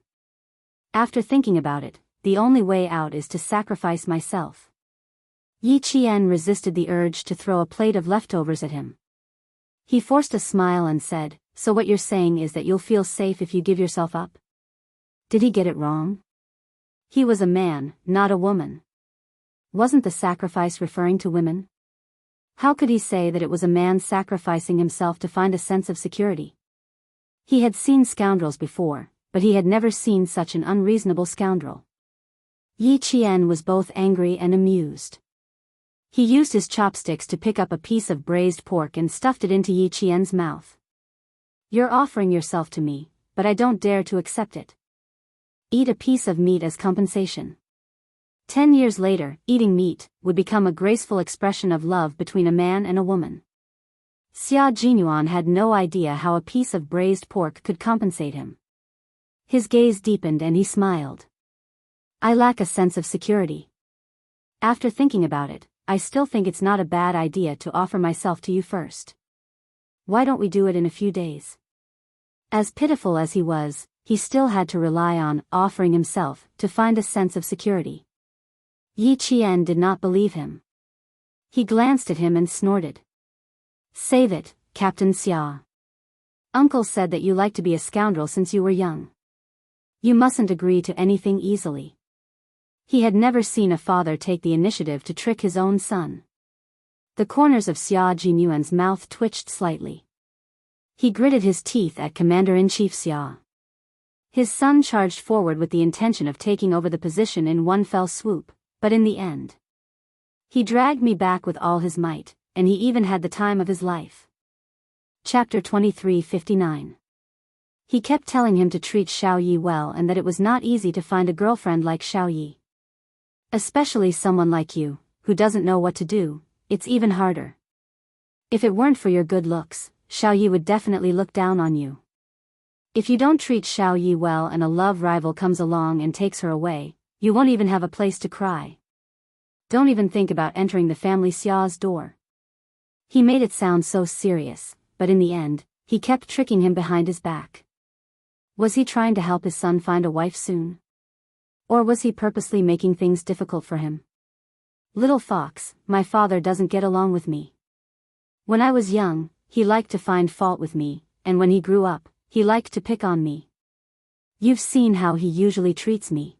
After thinking about it, the only way out is to sacrifice myself." Yi Qian resisted the urge to throw a plate of leftovers at him. He forced a smile and said, "So what you're saying is that you'll feel safe if you give yourself up?" Did he get it wrong? He was a man, not a woman. Wasn't the sacrifice referring to women? How could he say that it was a man sacrificing himself to find a sense of security? He had seen scoundrels before, but he had never seen such an unreasonable scoundrel. Yi Qian was both angry and amused. He used his chopsticks to pick up a piece of braised pork and stuffed it into Yi Qian's mouth. You're offering yourself to me, but I don't dare to accept it. Eat a piece of meat as compensation. 10 years later, eating meat would become a graceful expression of love between a man and a woman. Xia Jinyuan had no idea how a piece of braised pork could compensate him. His gaze deepened and he smiled. I lack a sense of security. After thinking about it, I still think it's not a bad idea to offer myself to you first. Why don't we do it in a few days? As pitiful as he was, he still had to rely on offering himself to find a sense of security. Yi Qian did not believe him. He glanced at him and snorted. Save it, Captain Xia. Uncle said that you like to be a scoundrel since you were young. You mustn't agree to anything easily. He had never seen a father take the initiative to trick his own son. The corners of Xia Jinyuan's mouth twitched slightly. He gritted his teeth at Commander-in-Chief Xia. His son charged forward with the intention of taking over the position in one fell swoop, but in the end, he dragged me back with all his might, and he even had the time of his life. Chapter 23:59. He kept telling him to treat Xiao Yi well and that it was not easy to find a girlfriend like Xiao Yi. Especially someone like you, who doesn't know what to do, it's even harder. If it weren't for your good looks, Xiao Yi would definitely look down on you. If you don't treat Xiao Yi well and a love rival comes along and takes her away, you won't even have a place to cry. Don't even think about entering the family Xia's door. He made it sound so serious, but in the end, he kept tricking him behind his back. Was he trying to help his son find a wife soon? Or was he purposely making things difficult for him? Little fox, my father doesn't get along with me. When I was young, he liked to find fault with me, and when he grew up, he liked to pick on me. You've seen how he usually treats me.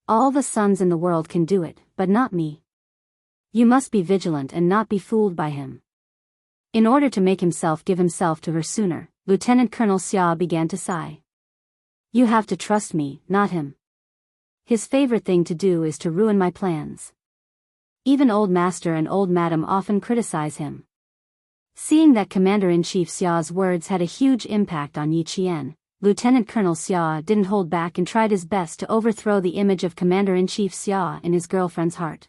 All the sons in the world can do it, but not me. You must be vigilant and not be fooled by him. In order to make himself give himself to her sooner, Lieutenant Colonel Xia began to sigh. You have to trust me, not him. His favorite thing to do is to ruin my plans. Even Old Master and Old Madam often criticize him. Seeing that Commander-in-Chief Xia's words had a huge impact on Yi Qian, Lieutenant Colonel Xia didn't hold back and tried his best to overthrow the image of Commander-in-Chief Xia in his girlfriend's heart.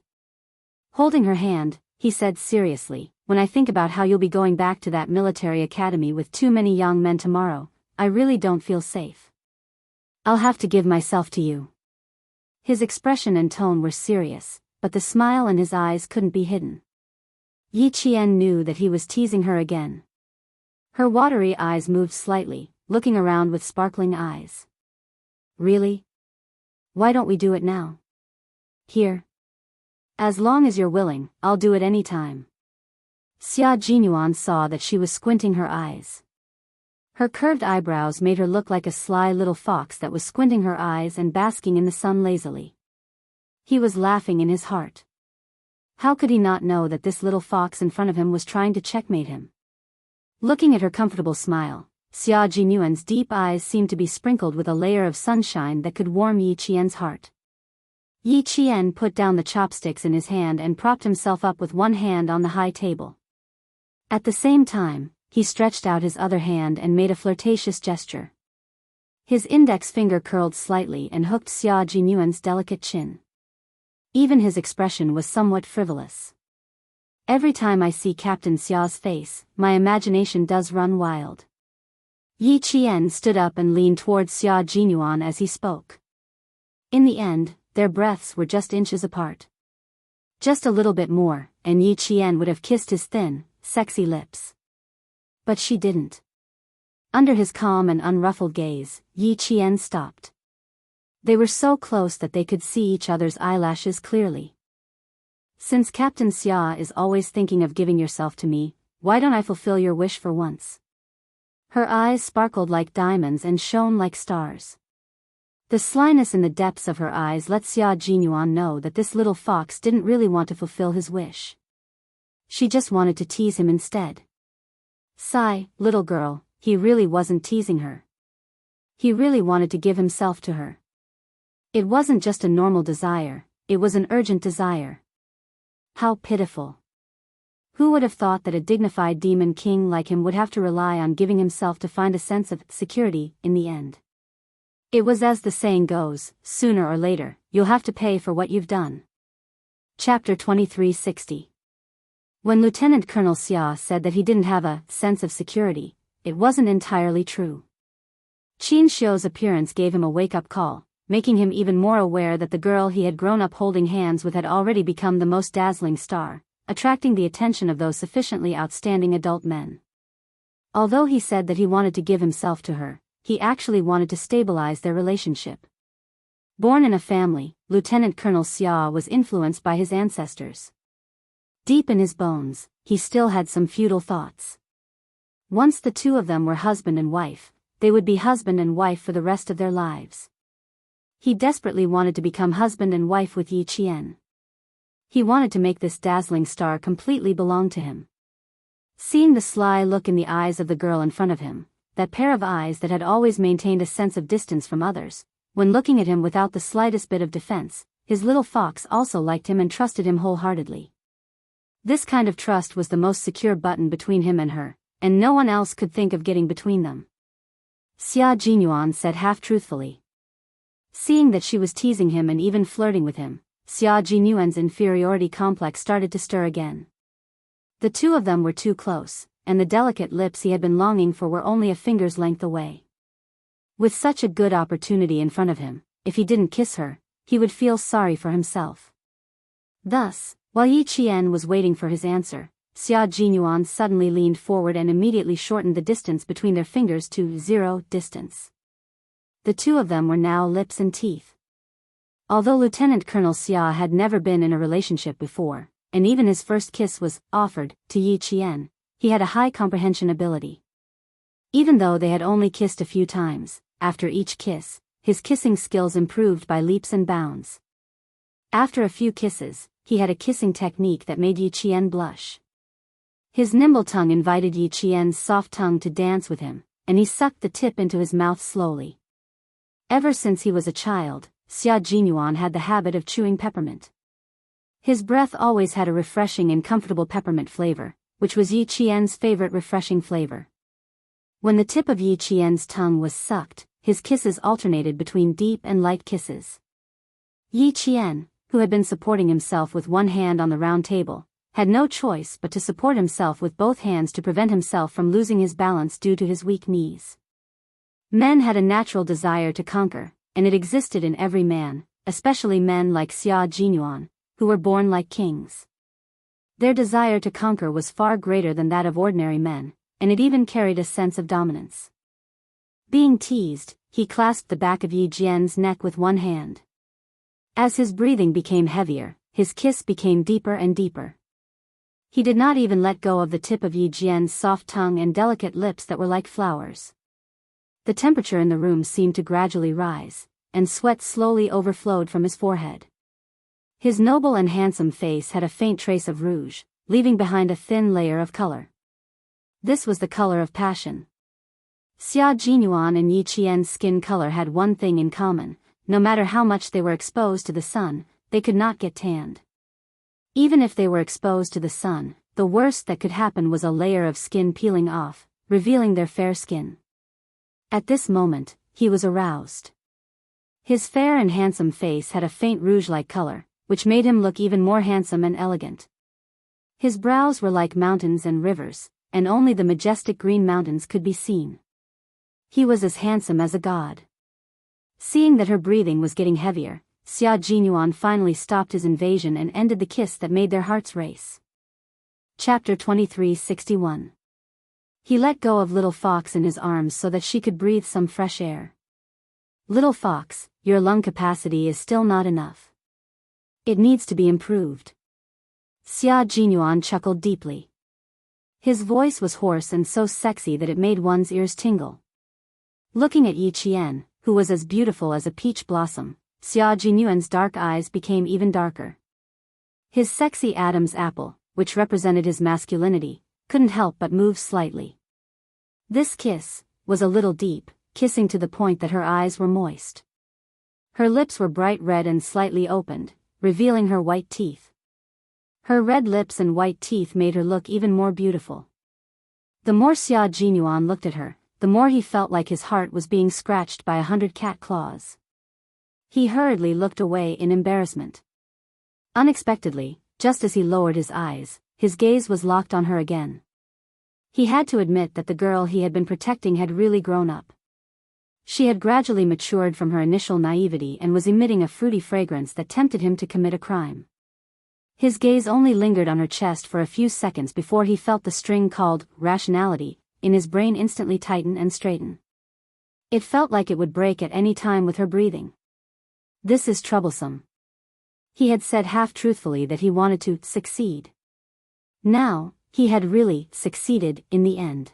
Holding her hand, he said seriously, when I think about how you'll be going back to that military academy with too many young men tomorrow, I really don't feel safe. I'll have to give myself to you. His expression and tone were serious, but the smile in his eyes couldn't be hidden. Yi Qian knew that he was teasing her again. Her watery eyes moved slightly, looking around with sparkling eyes. Really? Why don't we do it now? Here. As long as you're willing, I'll do it any time. Xia Jinyuan saw that she was squinting her eyes. Her curved eyebrows made her look like a sly little fox that was squinting her eyes and basking in the sun lazily. He was laughing in his heart. How could he not know that this little fox in front of him was trying to checkmate him? Looking at her comfortable smile, Xia Jinyuan's deep eyes seemed to be sprinkled with a layer of sunshine that could warm Yi Qian's heart. Yi Qian put down the chopsticks in his hand and propped himself up with one hand on the high table. At the same time, he stretched out his other hand and made a flirtatious gesture. His index finger curled slightly and hooked Xia Jinyuan's delicate chin. Even his expression was somewhat frivolous. Every time I see Captain Xia's face, my imagination does run wild. Yi Qian stood up and leaned towards Xia Jinyuan as he spoke. In the end, their breaths were just inches apart. Just a little bit more, and Yi Qian would have kissed his thin, sexy lips. But she didn't. Under his calm and unruffled gaze, Yi Qian stopped. They were so close that they could see each other's eyelashes clearly. Since Captain Xia is always thinking of giving yourself to me, why don't I fulfill your wish for once? Her eyes sparkled like diamonds and shone like stars. The slyness in the depths of her eyes let Xia Jinyuan know that this little fox didn't really want to fulfill his wish. She just wanted to tease him instead. Sigh, little girl, he really wasn't teasing her. He really wanted to give himself to her. It wasn't just a normal desire, it was an urgent desire. How pitiful. Who would have thought that a dignified demon king like him would have to rely on giving himself to find a sense of security in the end? It was as the saying goes, sooner or later, you'll have to pay for what you've done. Chapter 2360. When Lieutenant Colonel Xia said that he didn't have a sense of security, it wasn't entirely true. Xianxia's appearance gave him a wake-up call, making him even more aware that the girl he had grown up holding hands with had already become the most dazzling star, attracting the attention of those sufficiently outstanding adult men. Although he said that he wanted to give himself to her, he actually wanted to stabilize their relationship. Born in a family, Lieutenant Colonel Xia was influenced by his ancestors. Deep in his bones, he still had some feudal thoughts. Once the two of them were husband and wife, they would be husband and wife for the rest of their lives. He desperately wanted to become husband and wife with Yi Qian. He wanted to make this dazzling star completely belong to him. Seeing the sly look in the eyes of the girl in front of him, that pair of eyes that had always maintained a sense of distance from others, when looking at him without the slightest bit of defense, his little fox also liked him and trusted him wholeheartedly. This kind of trust was the most secure button between him and her, and no one else could think of getting between them. Xia Jinyuan said half-truthfully. Seeing that she was teasing him and even flirting with him, Xia Jinyuan's inferiority complex started to stir again. The two of them were too close, and the delicate lips he had been longing for were only a finger's length away. With such a good opportunity in front of him, if he didn't kiss her, he would feel sorry for himself. Thus, while Yi Qian was waiting for his answer, Xia Jinyuan suddenly leaned forward and immediately shortened the distance between their fingers to 0 distance. The two of them were now lips and teeth. Although Lieutenant Colonel Xia had never been in a relationship before, and even his first kiss was offered to Yi Qian, he had a high comprehension ability. Even though they had only kissed a few times, after each kiss, his kissing skills improved by leaps and bounds. After a few kisses, he had a kissing technique that made Yi Qian blush. His nimble tongue invited Yi Qian's soft tongue to dance with him, and he sucked the tip into his mouth slowly. Ever since he was a child, Xia Jinyuan had the habit of chewing peppermint. His breath always had a refreshing and comfortable peppermint flavor, which was Yi Qian's favorite refreshing flavor. When the tip of Yi Qian's tongue was sucked, his kisses alternated between deep and light kisses. Yi Qian, who had been supporting himself with one hand on the round table, had no choice but to support himself with both hands to prevent himself from losing his balance due to his weak knees. Men had a natural desire to conquer, and it existed in every man, especially men like Xia Jinyuan, who were born like kings. Their desire to conquer was far greater than that of ordinary men, and it even carried a sense of dominance. Being teased, he clasped the back of Yi Jian's neck with one hand. As his breathing became heavier, his kiss became deeper and deeper. He did not even let go of the tip of Yi Jian's soft tongue and delicate lips that were like flowers. The temperature in the room seemed to gradually rise, and sweat slowly overflowed from his forehead. His noble and handsome face had a faint trace of rouge, leaving behind a thin layer of color. This was the color of passion. Xia Jinyuan and Yi Qian's skin color had one thing in common: no matter how much they were exposed to the sun, they could not get tanned. Even if they were exposed to the sun, the worst that could happen was a layer of skin peeling off, revealing their fair skin. At this moment, he was aroused. His fair and handsome face had a faint rouge-like color, which made him look even more handsome and elegant. His brows were like mountains and rivers, and only the majestic green mountains could be seen. He was as handsome as a god. Seeing that her breathing was getting heavier, Xia Jinyuan finally stopped his invasion and ended the kiss that made their hearts race. Chapter 2361. He let go of Little Fox in his arms so that she could breathe some fresh air. Little Fox, your lung capacity is still not enough. It needs to be improved. Xia Jinyuan chuckled deeply. His voice was hoarse and so sexy that it made one's ears tingle. Looking at Yi Qian, who was as beautiful as a peach blossom, Xia Jinyuan's dark eyes became even darker. His sexy Adam's apple, which represented his masculinity, couldn't help but move slightly. This kiss was a little deep, kissing to the point that her eyes were moist. Her lips were bright red and slightly opened, revealing her white teeth. Her red lips and white teeth made her look even more beautiful. The more Xia Jinyuan looked at her, the more he felt like his heart was being scratched by 100 cat claws. He hurriedly looked away in embarrassment. Unexpectedly, just as he lowered his eyes, his gaze was locked on her again. He had to admit that the girl he had been protecting had really grown up. She had gradually matured from her initial naivety and was emitting a fruity fragrance that tempted him to commit a crime. His gaze only lingered on her chest for a few seconds before he felt the string called rationality in his brain instantly tighten and straighten. It felt like it would break at any time with her breathing. This is troublesome. He had said half-truthfully that he wanted to succeed. Now, he had really succeeded in the end.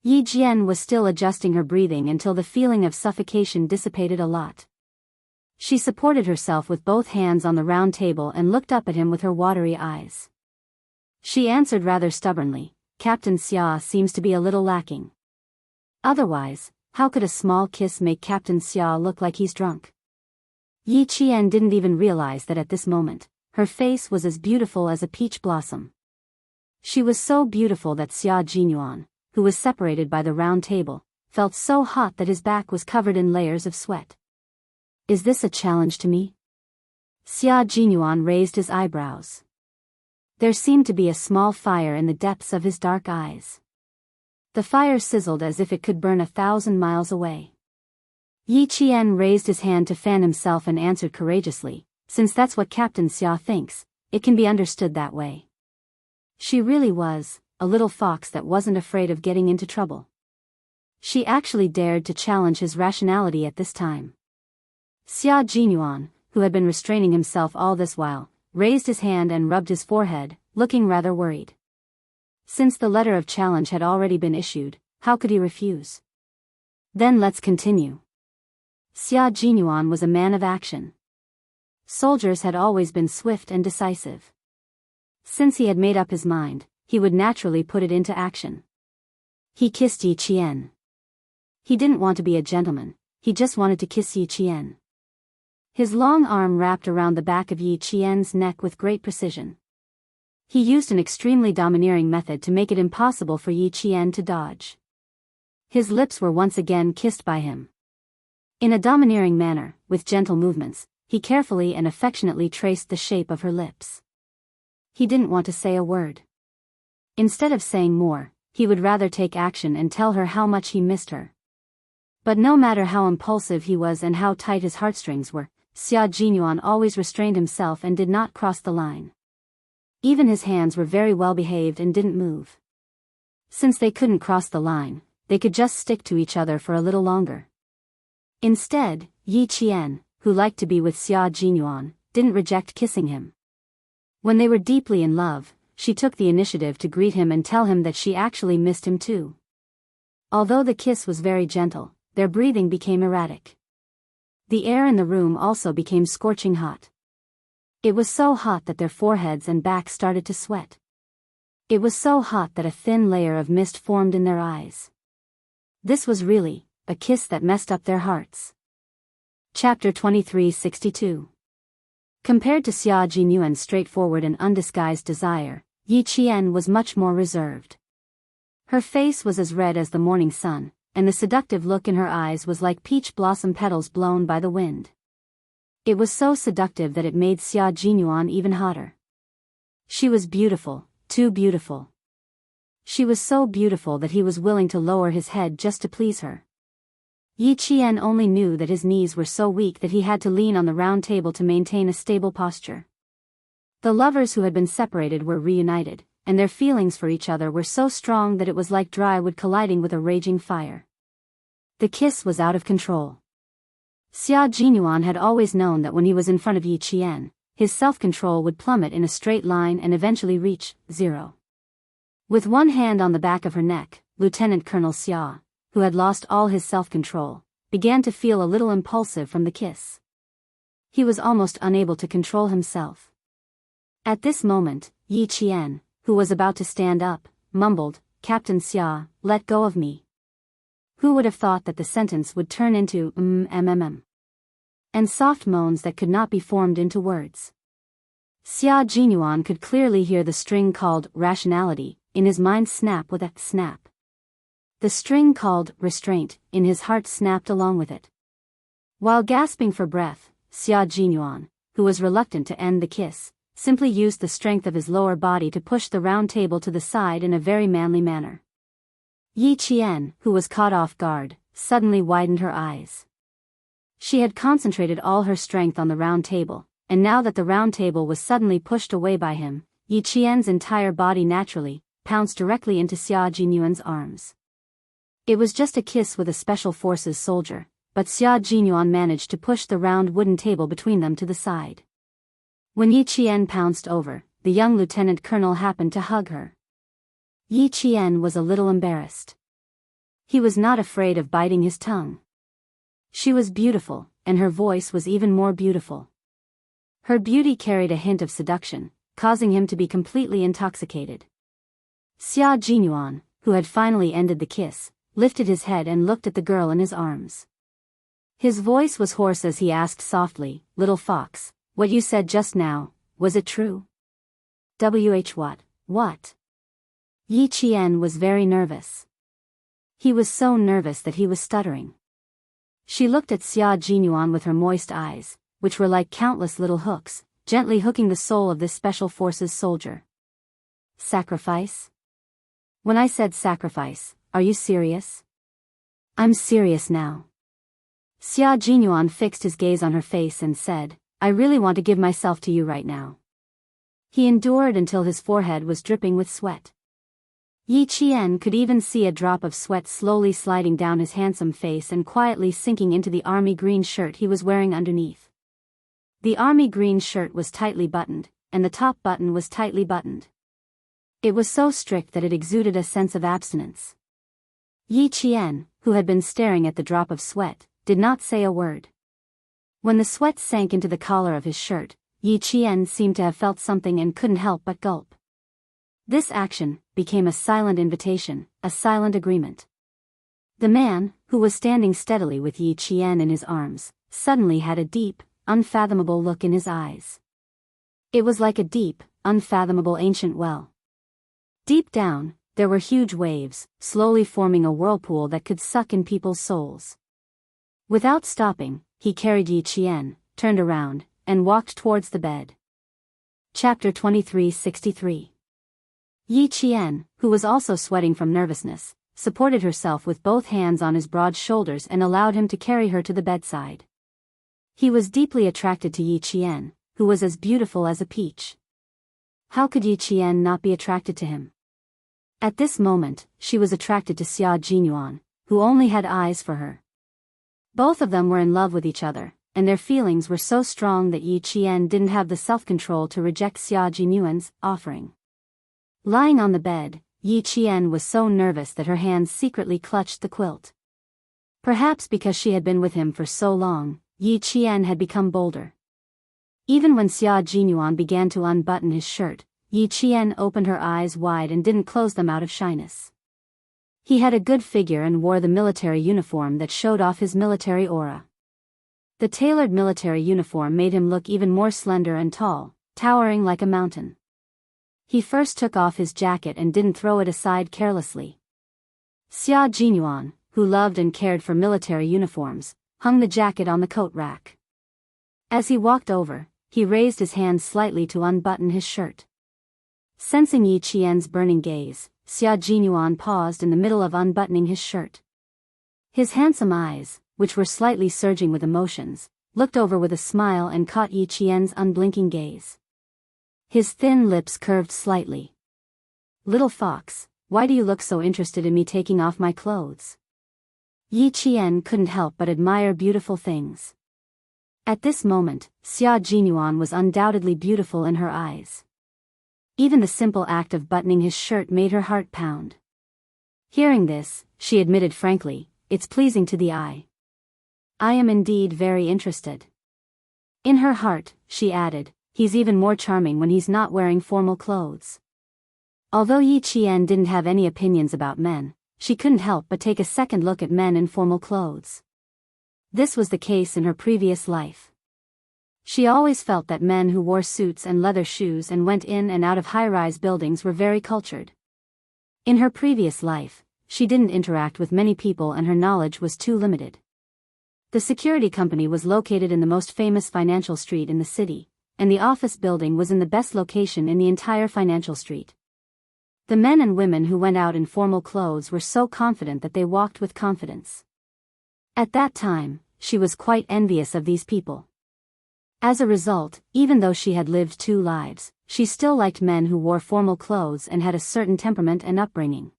Yi Jian was still adjusting her breathing until the feeling of suffocation dissipated a lot. She supported herself with both hands on the round table and looked up at him with her watery eyes. She answered rather stubbornly, "Captain Xia seems to be a little lacking. Otherwise, how could a small kiss make Captain Xia look like he's drunk?" Yi Qian didn't even realize that at this moment, her face was as beautiful as a peach blossom. She was so beautiful that Xia Jinyuan, who was separated by the round table, felt so hot that his back was covered in layers of sweat. "Is this a challenge to me?" Xia Jinyuan raised his eyebrows. There seemed to be a small fire in the depths of his dark eyes. The fire sizzled as if it could burn 1,000 miles away. Yi Qian raised his hand to fan himself and answered courageously, "Since that's what Captain Xia thinks, it can be understood that way." She really was a little fox that wasn't afraid of getting into trouble. She actually dared to challenge his rationality at this time. Xia Jinyuan, who had been restraining himself all this while, raised his hand and rubbed his forehead, looking rather worried. Since the letter of challenge had already been issued, how could he refuse? "Then let's continue." Xia Jinyuan was a man of action. Soldiers had always been swift and decisive. Since he had made up his mind, he would naturally put it into action. He kissed Yi Qian. He didn't want to be a gentleman, he just wanted to kiss Yi Qian. His long arm wrapped around the back of Yi Qian's neck with great precision. He used an extremely domineering method to make it impossible for Yi Qian to dodge. His lips were once again kissed by him. In a domineering manner, with gentle movements, he carefully and affectionately traced the shape of her lips. He didn't want to say a word. Instead of saying more, he would rather take action and tell her how much he missed her. But no matter how impulsive he was and how tight his heartstrings were, Xia Jinyuan always restrained himself and did not cross the line. Even his hands were very well behaved and didn't move. Since they couldn't cross the line, they could just stick to each other for a little longer. Instead, Yi Qian, who liked to be with Xia Jinyuan, didn't reject kissing him. When they were deeply in love, she took the initiative to greet him and tell him that she actually missed him too. Although the kiss was very gentle, their breathing became erratic. The air in the room also became scorching hot. It was so hot that their foreheads and backs started to sweat. It was so hot that a thin layer of mist formed in their eyes. This was really a kiss that messed up their hearts. Chapter 2362. Compared to Xia Jinyuan's straightforward and undisguised desire, Yi Qian was much more reserved. Her face was as red as the morning sun, and the seductive look in her eyes was like peach blossom petals blown by the wind. It was so seductive that it made Xia Jinyuan even hotter. She was beautiful, too beautiful. She was so beautiful that he was willing to lower his head just to please her. Yi Qian only knew that his knees were so weak that he had to lean on the round table to maintain a stable posture. The lovers who had been separated were reunited, and their feelings for each other were so strong that it was like dry wood colliding with a raging fire. The kiss was out of control. Xia Jinyuan had always known that when he was in front of Yi Qian, his self-control would plummet in a straight line and eventually reach zero. With one hand on the back of her neck, Lieutenant Colonel Xia, who had lost all his self-control, began to feel a little impulsive from the kiss. He was almost unable to control himself. At this moment, Yi Qian, who was about to stand up, mumbled, "Captain Xia, let go of me." Who would have thought that the sentence would turn into and soft moans that could not be formed into words. Xia Jinyuan could clearly hear the string called rationality in his mind snap with a snap. The string called restraint in his heart snapped along with it. While gasping for breath, Xia Jinyuan, who was reluctant to end the kiss, simply used the strength of his lower body to push the round table to the side in a very manly manner. Yi Qian, who was caught off guard, suddenly widened her eyes. She had concentrated all her strength on the round table, and now that the round table was suddenly pushed away by him, Yi Qian's entire body naturally pounced directly into Xia Jinyuan's arms. It was just a kiss with a special forces soldier, but Xia Jinyuan managed to push the round wooden table between them to the side. When Yi Qian pounced over, the young lieutenant colonel happened to hug her. Yi Qian was a little embarrassed. He was not afraid of biting his tongue. She was beautiful, and her voice was even more beautiful. Her beauty carried a hint of seduction, causing him to be completely intoxicated. Xia Jinyuan, who had finally ended the kiss, lifted his head and looked at the girl in his arms. His voice was hoarse as he asked softly, "Little fox, what you said just now, was it true?" What? Yi Qian was very nervous. He was so nervous that he was stuttering. She looked at Xia Jinyuan with her moist eyes, which were like countless little hooks, gently hooking the soul of this special forces soldier. Sacrifice? When I said sacrifice, are you serious? I'm serious now. Xia Jinyuan fixed his gaze on her face and said, "I really want to give myself to you right now." He endured until his forehead was dripping with sweat. Yi Qian could even see a drop of sweat slowly sliding down his handsome face and quietly sinking into the army green shirt he was wearing underneath. The army green shirt was tightly buttoned, and the top button was tightly buttoned. It was so strict that it exuded a sense of abstinence. Yi Qian, who had been staring at the drop of sweat, did not say a word. When the sweat sank into the collar of his shirt, Yi Qian seemed to have felt something and couldn't help but gulp. This action became a silent invitation, a silent agreement. The man, who was standing steadily with Yi Qian in his arms, suddenly had a deep, unfathomable look in his eyes. It was like a deep, unfathomable ancient well. Deep down, there were huge waves, slowly forming a whirlpool that could suck in people's souls. Without stopping, he carried Yi Qian, turned around, and walked towards the bed. Chapter 2363. Yi Qian, who was also sweating from nervousness, supported herself with both hands on his broad shoulders and allowed him to carry her to the bedside. He was deeply attracted to Yi Qian, who was as beautiful as a peach. How could Yi Qian not be attracted to him? At this moment, she was attracted to Xia Jinyuan, who only had eyes for her. Both of them were in love with each other, and their feelings were so strong that Yi Qian didn't have the self-control to reject Xia Jinyuan's offering. Lying on the bed, Yi Qian was so nervous that her hands secretly clutched the quilt. Perhaps because she had been with him for so long, Yi Qian had become bolder. Even when Xia Jinyuan began to unbutton his shirt, Yi Qian opened her eyes wide and didn't close them out of shyness. He had a good figure and wore the military uniform that showed off his military aura. The tailored military uniform made him look even more slender and tall, towering like a mountain. He first took off his jacket and didn't throw it aside carelessly. Xia Jinyuan, who loved and cared for military uniforms, hung the jacket on the coat rack. As he walked over, he raised his hand slightly to unbutton his shirt. Sensing Yi Qian's burning gaze, Xia Jinyuan paused in the middle of unbuttoning his shirt. His handsome eyes, which were slightly surging with emotions, looked over with a smile and caught Yi Qian's unblinking gaze. His thin lips curved slightly. "Little fox, why do you look so interested in me taking off my clothes?" Yi Qian couldn't help but admire beautiful things. At this moment, Xia Jinyuan was undoubtedly beautiful in her eyes. Even the simple act of buttoning his shirt made her heart pound. Hearing this, she admitted frankly, "It's pleasing to the eye. I am indeed very interested." In her heart, she added, "He's even more charming when he's not wearing formal clothes." Although Yi Qian didn't have any opinions about men, she couldn't help but take a second look at men in formal clothes. This was the case in her previous life. She always felt that men who wore suits and leather shoes and went in and out of high-rise buildings were very cultured. In her previous life, she didn't interact with many people and her knowledge was too limited. The security company was located in the most famous financial street in the city, and the office building was in the best location in the entire financial street. The men and women who went out in formal clothes were so confident that they walked with confidence. At that time, she was quite envious of these people. As a result, even though she had lived 2 lives, she still liked men who wore formal clothes and had a certain temperament and upbringing.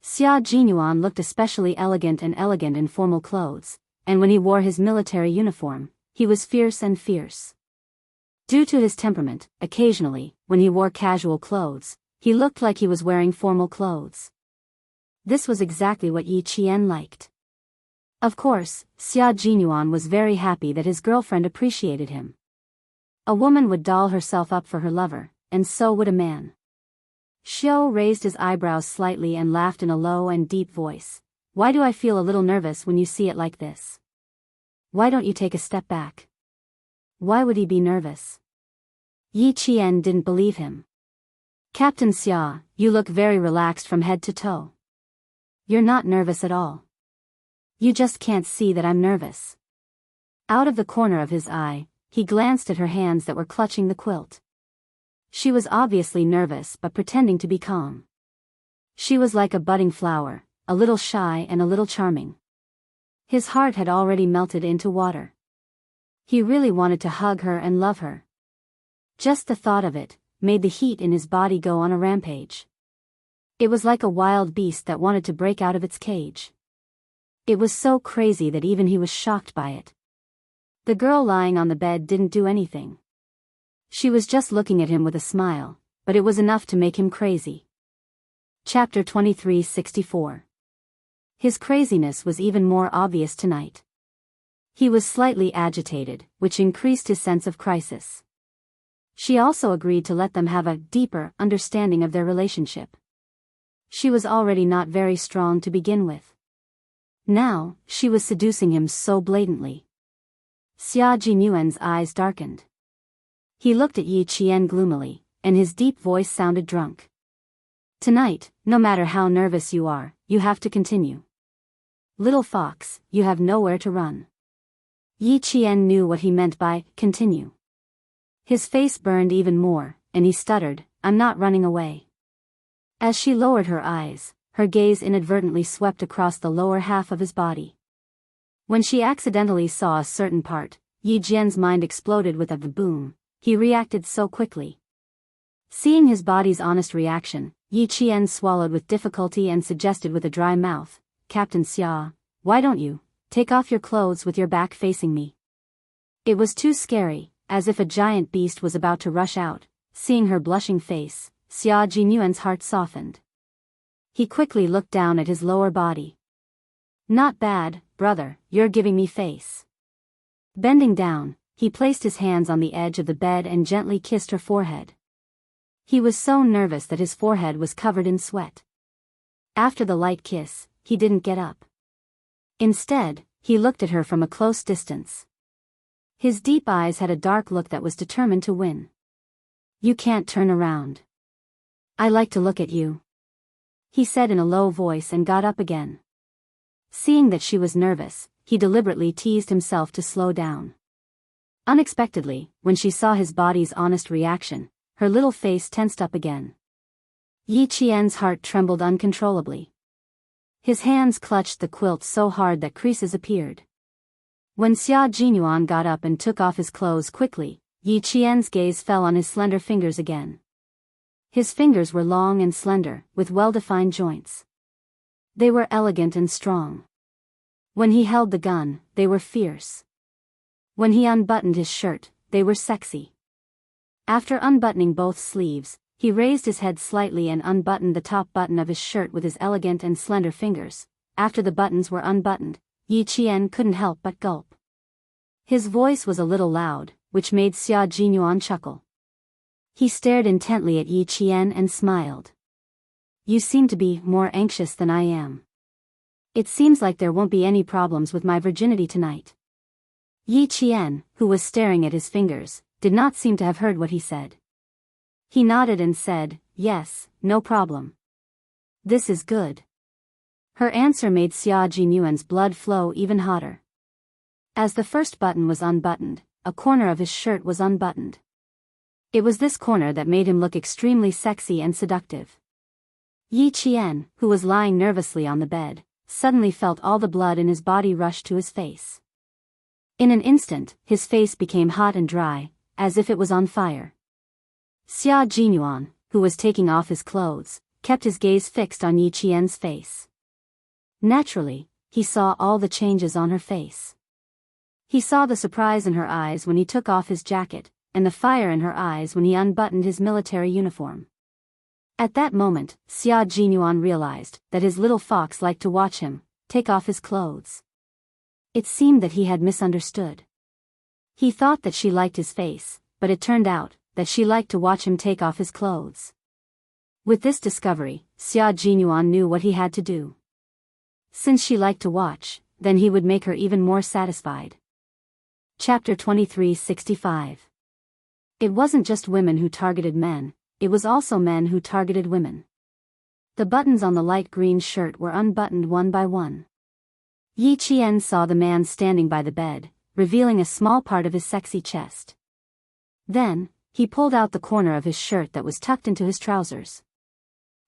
Xia Jinyuan looked especially elegant in formal clothes, and when he wore his military uniform, he was fierce and fierce. Due to his temperament, occasionally, when he wore casual clothes, he looked like he was wearing formal clothes. This was exactly what Yi Qian liked. Of course, Xia Jinyuan was very happy that his girlfriend appreciated him. A woman would doll herself up for her lover, and so would a man. Xiao raised his eyebrows slightly and laughed in a low and deep voice. Why do I feel a little nervous when you see it like this? Why don't you take a step back? Why would he be nervous? Yi Qian didn't believe him. Captain Xia, you look very relaxed from head to toe. You're not nervous at all. You just can't see that I'm nervous. Out of the corner of his eye, he glanced at her hands that were clutching the quilt. She was obviously nervous but pretending to be calm. She was like a budding flower, a little shy and a little charming. His heart had already melted into water. He really wanted to hug her and love her. Just the thought of it made the heat in his body go on a rampage. It was like a wild beast that wanted to break out of its cage. It was so crazy that even he was shocked by it. The girl lying on the bed didn't do anything. She was just looking at him with a smile, but it was enough to make him crazy. Chapter 2364. His craziness was even more obvious tonight. He was slightly agitated, which increased his sense of crisis. She also agreed to let them have a deeper understanding of their relationship. She was already not very strong to begin with. Now, she was seducing him so blatantly. Xia Jinyuan's eyes darkened. He looked at Yi Qian gloomily, and his deep voice sounded drunk. Tonight, no matter how nervous you are, you have to continue. Little fox, you have nowhere to run. Yi Qian knew what he meant by continue. His face burned even more, and he stuttered, I'm not running away. As she lowered her eyes, her gaze inadvertently swept across the lower half of his body. When she accidentally saw a certain part, Yi Jian's mind exploded with a boom. He reacted so quickly. Seeing his body's honest reaction, Yi Qian swallowed with difficulty and suggested with a dry mouth, Captain Xia, why don't you take off your clothes with your back facing me? It was too scary, as if a giant beast was about to rush out. Seeing her blushing face, Xia Jinyuan's heart softened. He quickly looked down at his lower body. Not bad, brother, you're giving me face. Bending down, he placed his hands on the edge of the bed and gently kissed her forehead. He was so nervous that his forehead was covered in sweat. After the light kiss, he didn't get up. Instead, he looked at her from a close distance. His deep eyes had a dark look that was determined to win. You can't turn around. I like to look at you, he said in a low voice and got up again. Seeing that she was nervous, he deliberately teased himself to slow down. Unexpectedly, when she saw his body's honest reaction, her little face tensed up again. Yi Qian's heart trembled uncontrollably. His hands clutched the quilt so hard that creases appeared. When Xia Jinyuan got up and took off his clothes quickly, Yi Qian's gaze fell on his slender fingers again. His fingers were long and slender, with well-defined joints. They were elegant and strong. When he held the gun, they were fierce. When he unbuttoned his shirt, they were sexy. After unbuttoning both sleeves, he raised his head slightly and unbuttoned the top button of his shirt with his elegant and slender fingers. After the buttons were unbuttoned, Yi Qian couldn't help but gulp. His voice was a little loud, which made Xia Jinyuan chuckle. He stared intently at Yi Qian and smiled. You seem to be more anxious than I am. It seems like there won't be any problems with my virginity tonight. Yi Qian, who was staring at his fingers, did not seem to have heard what he said. He nodded and said, "Yes, no problem. This is good." Her answer made Xia Jinyuan's blood flow even hotter. As the first button was unbuttoned, a corner of his shirt was unbuttoned. It was this corner that made him look extremely sexy and seductive. Yi Qian, who was lying nervously on the bed, suddenly felt all the blood in his body rush to his face. In an instant, his face became hot and dry, as if it was on fire. Xia Jinyuan, who was taking off his clothes, kept his gaze fixed on Yi Qian's face. Naturally, he saw all the changes on her face. He saw the surprise in her eyes when he took off his jacket, and the fire in her eyes when he unbuttoned his military uniform. At that moment, Xia Jinyuan realized that his little fox liked to watch him take off his clothes. It seemed that he had misunderstood. He thought that she liked his face, but it turned out that she liked to watch him take off his clothes. With this discovery, Xia Jinyuan knew what he had to do. Since she liked to watch, then he would make her even more satisfied. Chapter 2365. It wasn't just women who targeted men, it was also men who targeted women. The buttons on the light green shirt were unbuttoned one by one. Yi Qian saw the man standing by the bed, revealing a small part of his sexy chest. Then, he pulled out the corner of his shirt that was tucked into his trousers.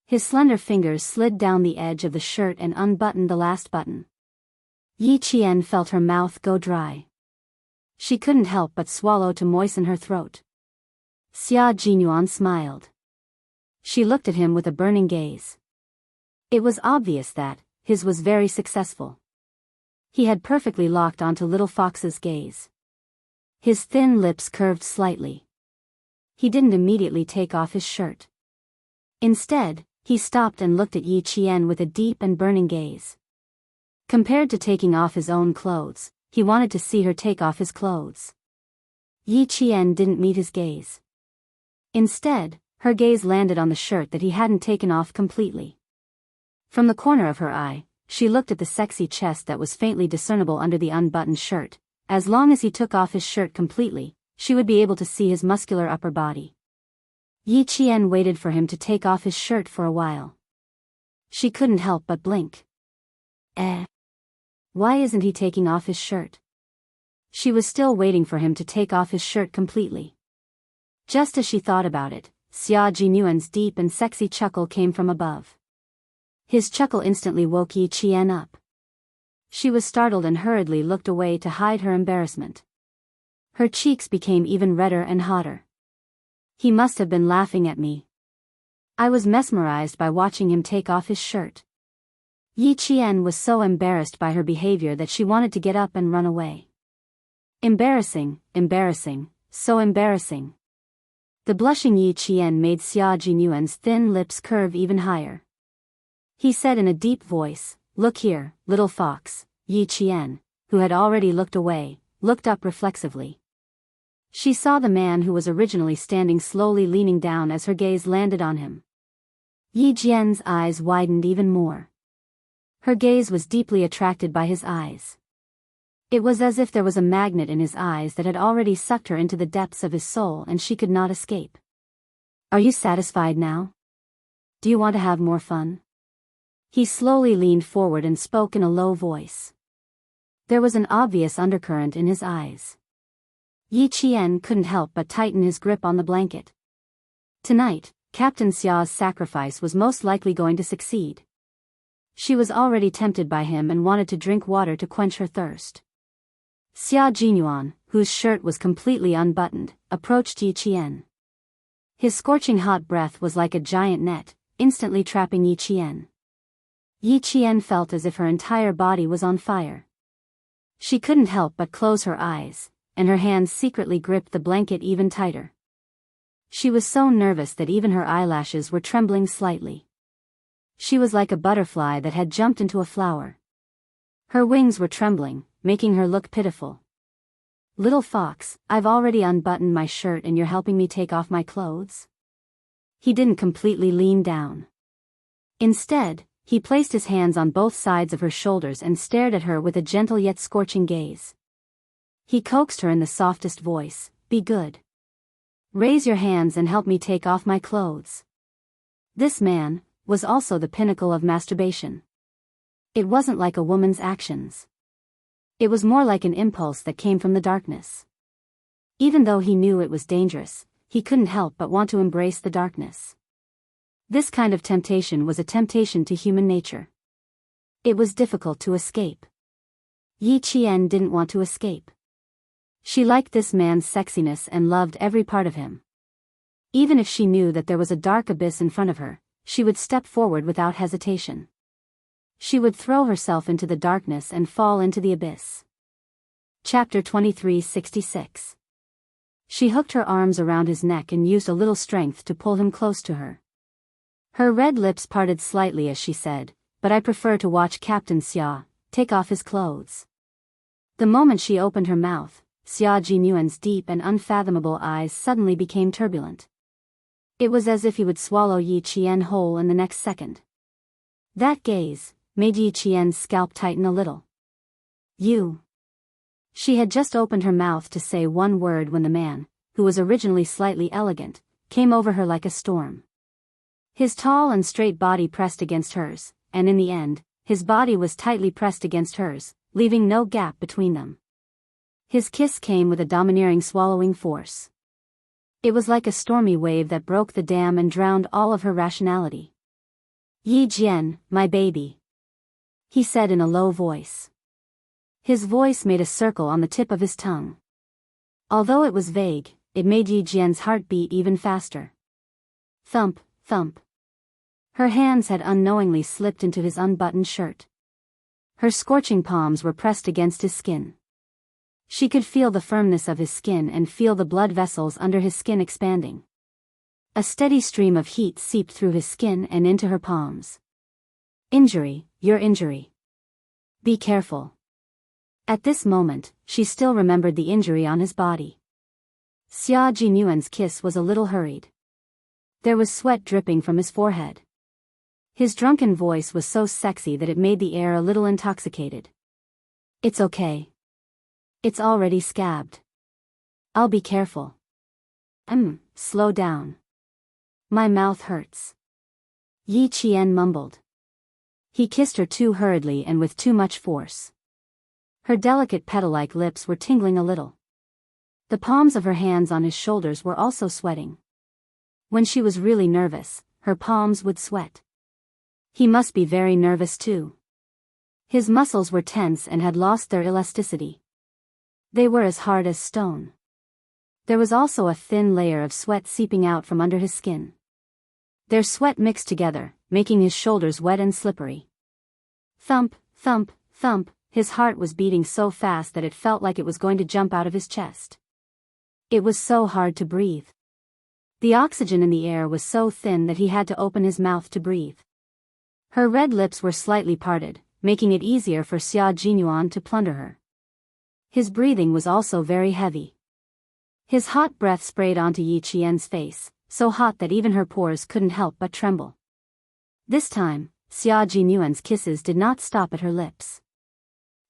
His slender fingers slid down the edge of the shirt and unbuttoned the last button. Yi Qian felt her mouth go dry. She couldn't help but swallow to moisten her throat. Xia Jinyuan smiled. She looked at him with a burning gaze. It was obvious that his was very successful. He had perfectly locked onto Little Fox's gaze. His thin lips curved slightly. He didn't immediately take off his shirt. Instead, he stopped and looked at Yi Qian with a deep and burning gaze. Compared to taking off his own clothes, he wanted to see her take off his clothes. Yi Qian didn't meet his gaze. Instead, her gaze landed on the shirt that he hadn't taken off completely. From the corner of her eye, she looked at the sexy chest that was faintly discernible under the unbuttoned shirt. As long as he took off his shirt completely, she would be able to see his muscular upper body. Yi Qian waited for him to take off his shirt for a while. She couldn't help but blink. Why isn't he taking off his shirt? She was still waiting for him to take off his shirt completely. Just as she thought about it, Xia Jinyuan's deep and sexy chuckle came from above. His chuckle instantly woke Yi Qian up. She was startled and hurriedly looked away to hide her embarrassment. Her cheeks became even redder and hotter. He must have been laughing at me. I was mesmerized by watching him take off his shirt. Yi Qian was so embarrassed by her behavior that she wanted to get up and run away. Embarrassing, embarrassing, so embarrassing. The blushing Yi Qian made Xia Jinyuan's thin lips curve even higher. He said in a deep voice, "Look here, little fox." Yi Qian, who had already looked away, looked up reflexively. She saw the man who was originally standing slowly leaning down as her gaze landed on him. Yi Qian's eyes widened even more. Her gaze was deeply attracted by his eyes. It was as if there was a magnet in his eyes that had already sucked her into the depths of his soul and she could not escape. "Are you satisfied now? Do you want to have more fun?" He slowly leaned forward and spoke in a low voice. There was an obvious undercurrent in his eyes. Yi Qian couldn't help but tighten his grip on the blanket. Tonight, Captain Xia's sacrifice was most likely going to succeed. She was already tempted by him and wanted to drink water to quench her thirst. Xia Jinyuan, whose shirt was completely unbuttoned, approached Yi Qian. His scorching hot breath was like a giant net, instantly trapping Yi Qian. Yi Qian felt as if her entire body was on fire. She couldn't help but close her eyes, and her hands secretly gripped the blanket even tighter. She was so nervous that even her eyelashes were trembling slightly. She was like a butterfly that had jumped into a flower. Her wings were trembling, making her look pitiful. "Little fox, I've already unbuttoned my shirt and you're helping me take off my clothes?" He didn't completely lean down. Instead, he placed his hands on both sides of her shoulders and stared at her with a gentle yet scorching gaze. He coaxed her in the softest voice, "Be good. Raise your hands and help me take off my clothes." This man was also the pinnacle of masturbation. It wasn't like a woman's actions. It was more like an impulse that came from the darkness. Even though he knew it was dangerous, he couldn't help but want to embrace the darkness. This kind of temptation was a temptation to human nature. It was difficult to escape. Yi Qian didn't want to escape. She liked this man's sexiness and loved every part of him. Even if she knew that there was a dark abyss in front of her, she would step forward without hesitation. She would throw herself into the darkness and fall into the abyss. Chapter 23:66. She hooked her arms around his neck and used a little strength to pull him close to her. Her red lips parted slightly as she said, "But I prefer to watch Captain Xia take off his clothes." The moment she opened her mouth, Xia Jinyuan's deep and unfathomable eyes suddenly became turbulent. It was as if he would swallow Yi Qian whole in the next second. That gaze made Yi Qian's scalp tighten a little. "You." She had just opened her mouth to say one word when the man, who was originally slightly elegant, came over her like a storm. His tall and straight body pressed against hers, and in the end, his body was tightly pressed against hers, leaving no gap between them. His kiss came with a domineering swallowing force. It was like a stormy wave that broke the dam and drowned all of her rationality. "Yi Jian, my baby," he said in a low voice. His voice made a circle on the tip of his tongue. Although it was vague, it made Yi Jian's heart beat even faster. Thump, thump. Her hands had unknowingly slipped into his unbuttoned shirt. Her scorching palms were pressed against his skin. She could feel the firmness of his skin and feel the blood vessels under his skin expanding. A steady stream of heat seeped through his skin and into her palms. "Injury, your injury. Be careful." At this moment, she still remembered the injury on his body. Xia Jinyuan's kiss was a little hurried. There was sweat dripping from his forehead. His drunken voice was so sexy that it made the air a little intoxicated. "It's okay. It's already scabbed. I'll be careful. Slow down. My mouth hurts." Yi Qian mumbled. He kissed her too hurriedly and with too much force. Her delicate petal-like lips were tingling a little. The palms of her hands on his shoulders were also sweating. When she was really nervous, her palms would sweat. He must be very nervous too. His muscles were tense and had lost their elasticity. They were as hard as stone. There was also a thin layer of sweat seeping out from under his skin. Their sweat mixed together, making his shoulders wet and slippery. Thump, thump, thump, his heart was beating so fast that it felt like it was going to jump out of his chest. It was so hard to breathe. The oxygen in the air was so thin that he had to open his mouth to breathe. Her red lips were slightly parted, making it easier for Xia Jinyuan to plunder her. His breathing was also very heavy. His hot breath sprayed onto Yi Qian's face, so hot that even her pores couldn't help but tremble. This time, Xia Jinyuan's kisses did not stop at her lips.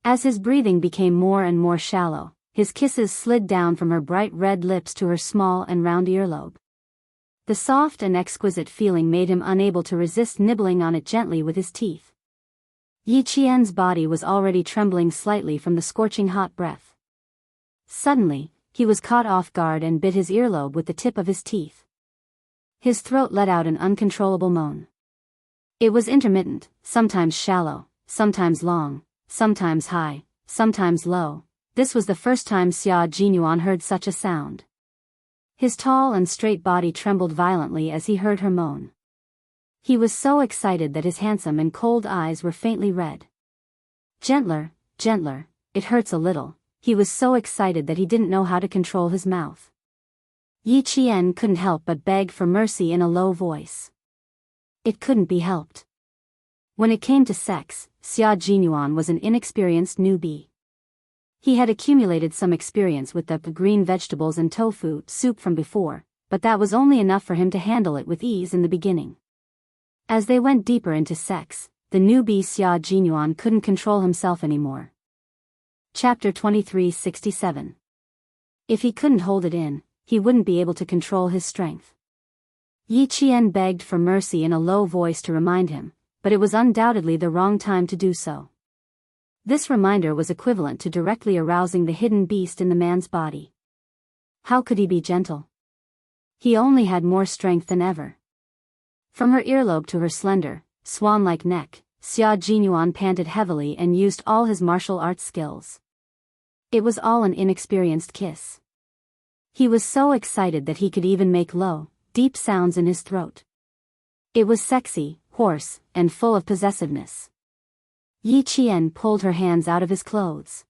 As his breathing became more and more shallow, his kisses slid down from her bright red lips to her small and round earlobe. The soft and exquisite feeling made him unable to resist nibbling on it gently with his teeth. Yi Qian's body was already trembling slightly from the scorching hot breath. Suddenly, he was caught off guard and bit his earlobe with the tip of his teeth. His throat let out an uncontrollable moan. It was intermittent, sometimes shallow, sometimes long, sometimes high, sometimes low. This was the first time Xia Jinyuan heard such a sound. His tall and straight body trembled violently as he heard her moan. He was so excited that his handsome and cold eyes were faintly red. "Gentler, gentler, it hurts a little." He was so excited that he didn't know how to control his mouth. Yi Qian couldn't help but beg for mercy in a low voice. It couldn't be helped. When it came to sex, Xia Jinyuan was an inexperienced newbie. He had accumulated some experience with the green vegetables and tofu soup from before, but that was only enough for him to handle it with ease in the beginning. As they went deeper into sex, the newbie Xia Jinyuan couldn't control himself anymore. Chapter 2367. If he couldn't hold it in, he wouldn't be able to control his strength. Yi Qian begged for mercy in a low voice to remind him, but it was undoubtedly the wrong time to do so. This reminder was equivalent to directly arousing the hidden beast in the man's body. How could he be gentle? He only had more strength than ever. From her earlobe to her slender, swan-like neck, Xia Jinyuan panted heavily and used all his martial arts skills. It was all an inexperienced kiss. He was so excited that he could even make low, deep sounds in his throat. It was sexy, hoarse, and full of possessiveness. Yi Qian pulled her hands out of his clothes.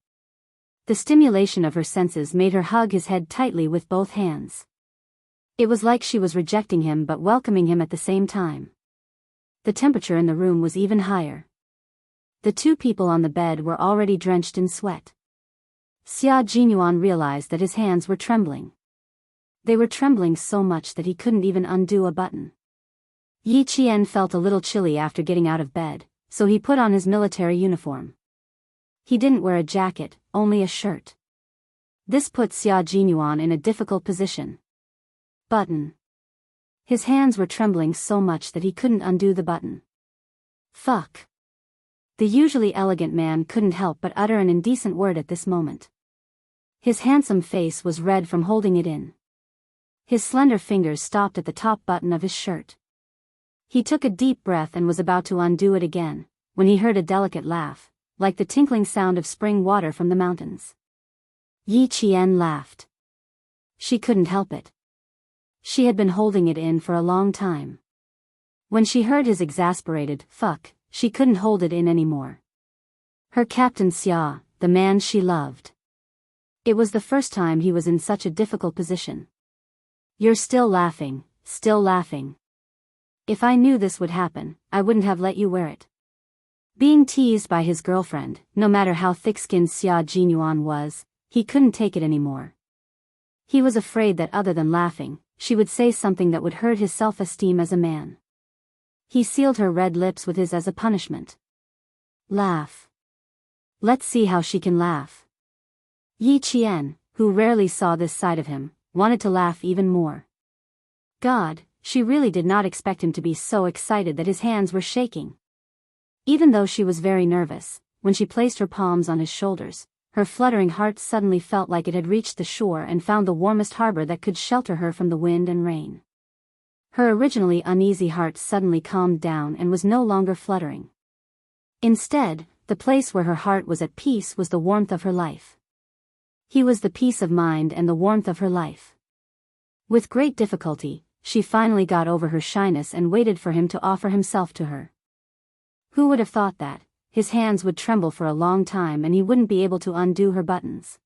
The stimulation of her senses made her hug his head tightly with both hands. It was like she was rejecting him but welcoming him at the same time. The temperature in the room was even higher. The two people on the bed were already drenched in sweat. Xia Jinyuan realized that his hands were trembling. They were trembling so much that he couldn't even undo a button. Yi Qian felt a little chilly after getting out of bed, so he put on his military uniform. He didn't wear a jacket, only a shirt. This put Xia Jinyuan in a difficult position. Button. His hands were trembling so much that he couldn't undo the button. Fuck. The usually elegant man couldn't help but utter an indecent word at this moment. His handsome face was red from holding it in. His slender fingers stopped at the top button of his shirt. He took a deep breath and was about to undo it again, when he heard a delicate laugh, like the tinkling sound of spring water from the mountains. Yi Qian laughed. She couldn't help it. She had been holding it in for a long time. When she heard his exasperated fuck, she couldn't hold it in anymore. Her Captain Xia, the man she loved. It was the first time he was in such a difficult position. You're still laughing, still laughing. If I knew this would happen, I wouldn't have let you wear it. Being teased by his girlfriend, no matter how thick-skinned Xia Jinyuan was, he couldn't take it anymore. He was afraid that other than laughing, she would say something that would hurt his self-esteem as a man. He sealed her red lips with his as a punishment. Laugh. Let's see how she can laugh. Yi Qian, who rarely saw this side of him, wanted to laugh even more. God, she really did not expect him to be so excited that his hands were shaking. Even though she was very nervous, when she placed her palms on his shoulders, her fluttering heart suddenly felt like it had reached the shore and found the warmest harbor that could shelter her from the wind and rain. Her originally uneasy heart suddenly calmed down and was no longer fluttering. Instead, the place where her heart was at peace was the warmth of her life. He was the peace of mind and the warmth of her life. With great difficulty, she finally got over her shyness and waited for him to offer himself to her. Who would have thought that? His hands would tremble for a long time and he wouldn't be able to undo her buttons.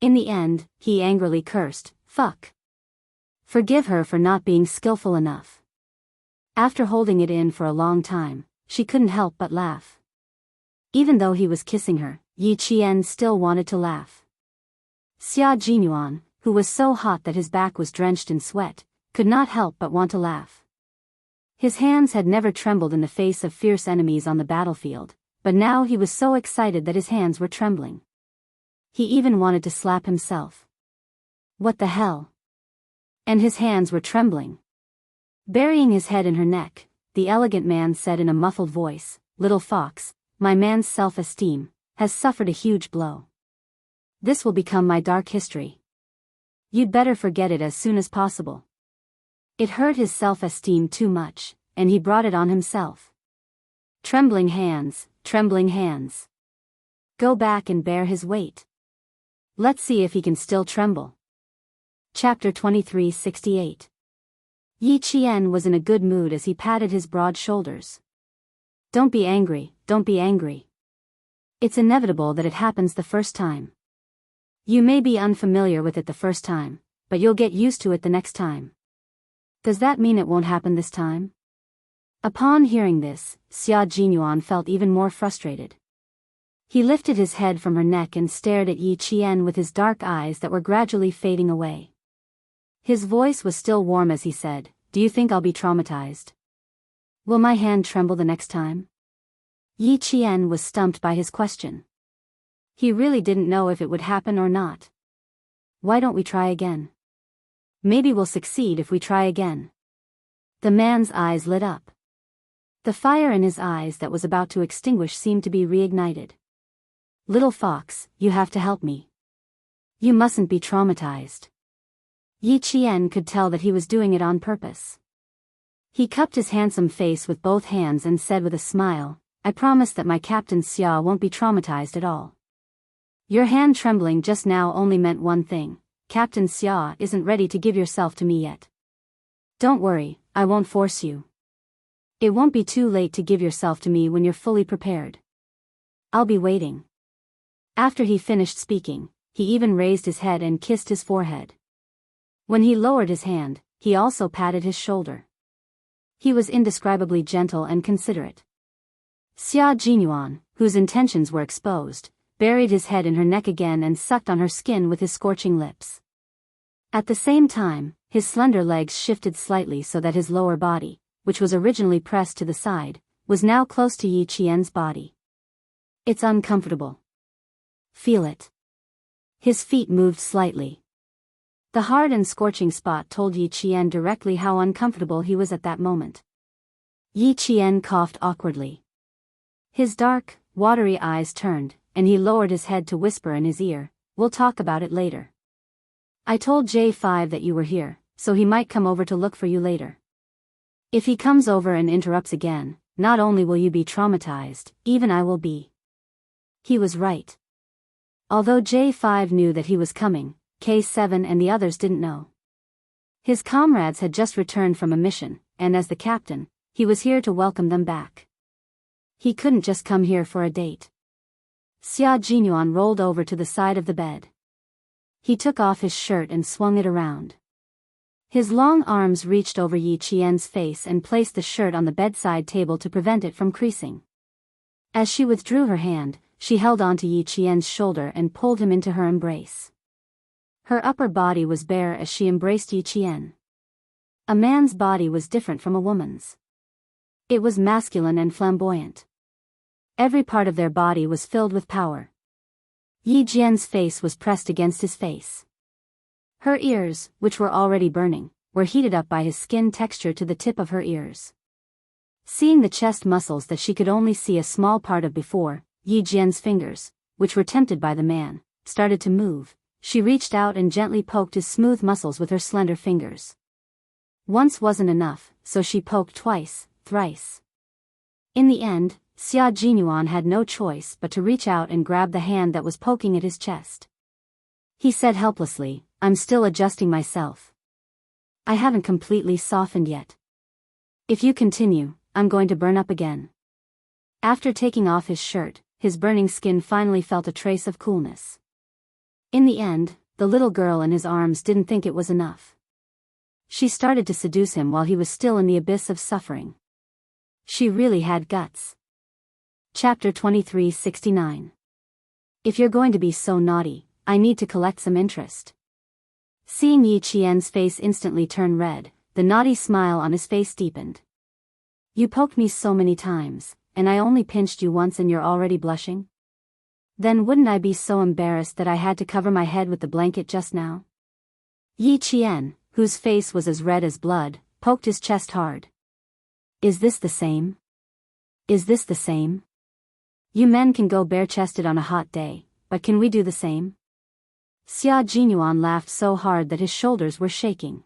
In the end, he angrily cursed, fuck. Forgive her for not being skillful enough. After holding it in for a long time, she couldn't help but laugh. Even though he was kissing her, Yi Qian still wanted to laugh. Xia Jinyuan, who was so hot that his back was drenched in sweat, could not help but want to laugh. His hands had never trembled in the face of fierce enemies on the battlefield, but now he was so excited that his hands were trembling. He even wanted to slap himself. What the hell? And his hands were trembling. Burying his head in her neck, the elegant man said in a muffled voice, "Little fox, my man's self-esteem has suffered a huge blow. This will become my dark history. You'd better forget it as soon as possible." It hurt his self-esteem too much, and he brought it on himself. Trembling hands, trembling hands. Go back and bear his weight. Let's see if he can still tremble. Chapter 2368. Yi Qian was in a good mood as he patted his broad shoulders. Don't be angry, don't be angry. It's inevitable that it happens the first time. You may be unfamiliar with it the first time, but you'll get used to it the next time. Does that mean it won't happen this time? Upon hearing this, Xia Jinyuan felt even more frustrated. He lifted his head from her neck and stared at Yi Qian with his dark eyes that were gradually fading away. His voice was still warm as he said, "Do you think I'll be traumatized? Will my hand tremble the next time?" Yi Qian was stumped by his question. He really didn't know if it would happen or not. Why don't we try again? Maybe we'll succeed if we try again. The man's eyes lit up. The fire in his eyes that was about to extinguish seemed to be reignited. Little fox, you have to help me. You mustn't be traumatized. Yi Qian could tell that he was doing it on purpose. He cupped his handsome face with both hands and said with a smile, I promise that my Captain Xia won't be traumatized at all. Your hand trembling just now only meant one thing. Captain Xia isn't ready to give yourself to me yet. Don't worry, I won't force you. It won't be too late to give yourself to me when you're fully prepared. I'll be waiting. After he finished speaking, he even raised his head and kissed his forehead. When he lowered his hand, he also patted his shoulder. He was indescribably gentle and considerate. Xia Jinyuan, whose intentions were exposed, buried his head in her neck again and sucked on her skin with his scorching lips. At the same time, his slender legs shifted slightly so that his lower body, which was originally pressed to the side, was now close to Yi Qian's body. It's uncomfortable. Feel it. His feet moved slightly. The hard and scorching spot told Yi Qian directly how uncomfortable he was at that moment. Yi Qian coughed awkwardly. His dark, watery eyes turned, and he lowered his head to whisper in his ear, we'll talk about it later. I told J5 that you were here, so he might come over to look for you later. If he comes over and interrupts again, not only will you be traumatized, even I will be. He was right. Although J5 knew that he was coming, K7 and the others didn't know. His comrades had just returned from a mission, and as the captain, he was here to welcome them back. He couldn't just come here for a date. Xia Jinyuan rolled over to the side of the bed. He took off his shirt and swung it around. His long arms reached over Yi Qian's face and placed the shirt on the bedside table to prevent it from creasing. As she withdrew her hand, she held onto Yi Qian's shoulder and pulled him into her embrace. Her upper body was bare as she embraced Yi Qian. A man's body was different from a woman's. It was masculine and flamboyant. Every part of their body was filled with power. Yi Qian's face was pressed against his face. Her ears, which were already burning, were heated up by his skin texture to the tip of her ears. Seeing the chest muscles that she could only see a small part of before, Yi Qian's fingers, which were tempted by the man, started to move. She reached out and gently poked his smooth muscles with her slender fingers. Once wasn't enough, so she poked twice, thrice. In the end, Xia Jinyuan had no choice but to reach out and grab the hand that was poking at his chest. He said helplessly, I'm still adjusting myself. I haven't completely softened yet. If you continue, I'm going to burn up again. After taking off his shirt, his burning skin finally felt a trace of coolness. In the end, the little girl in his arms didn't think it was enough. She started to seduce him while he was still in the abyss of suffering. She really had guts. Chapter 2369. If you're going to be so naughty, I need to collect some interest. Seeing Yi Qian's face instantly turn red, the naughty smile on his face deepened. You poked me so many times, and I only pinched you once and you're already blushing? Then wouldn't I be so embarrassed that I had to cover my head with the blanket just now? Yi Qian, whose face was as red as blood, poked his chest hard. Is this the same? Is this the same? You men can go bare-chested on a hot day, but can we do the same? Xia Jinyuan laughed so hard that his shoulders were shaking.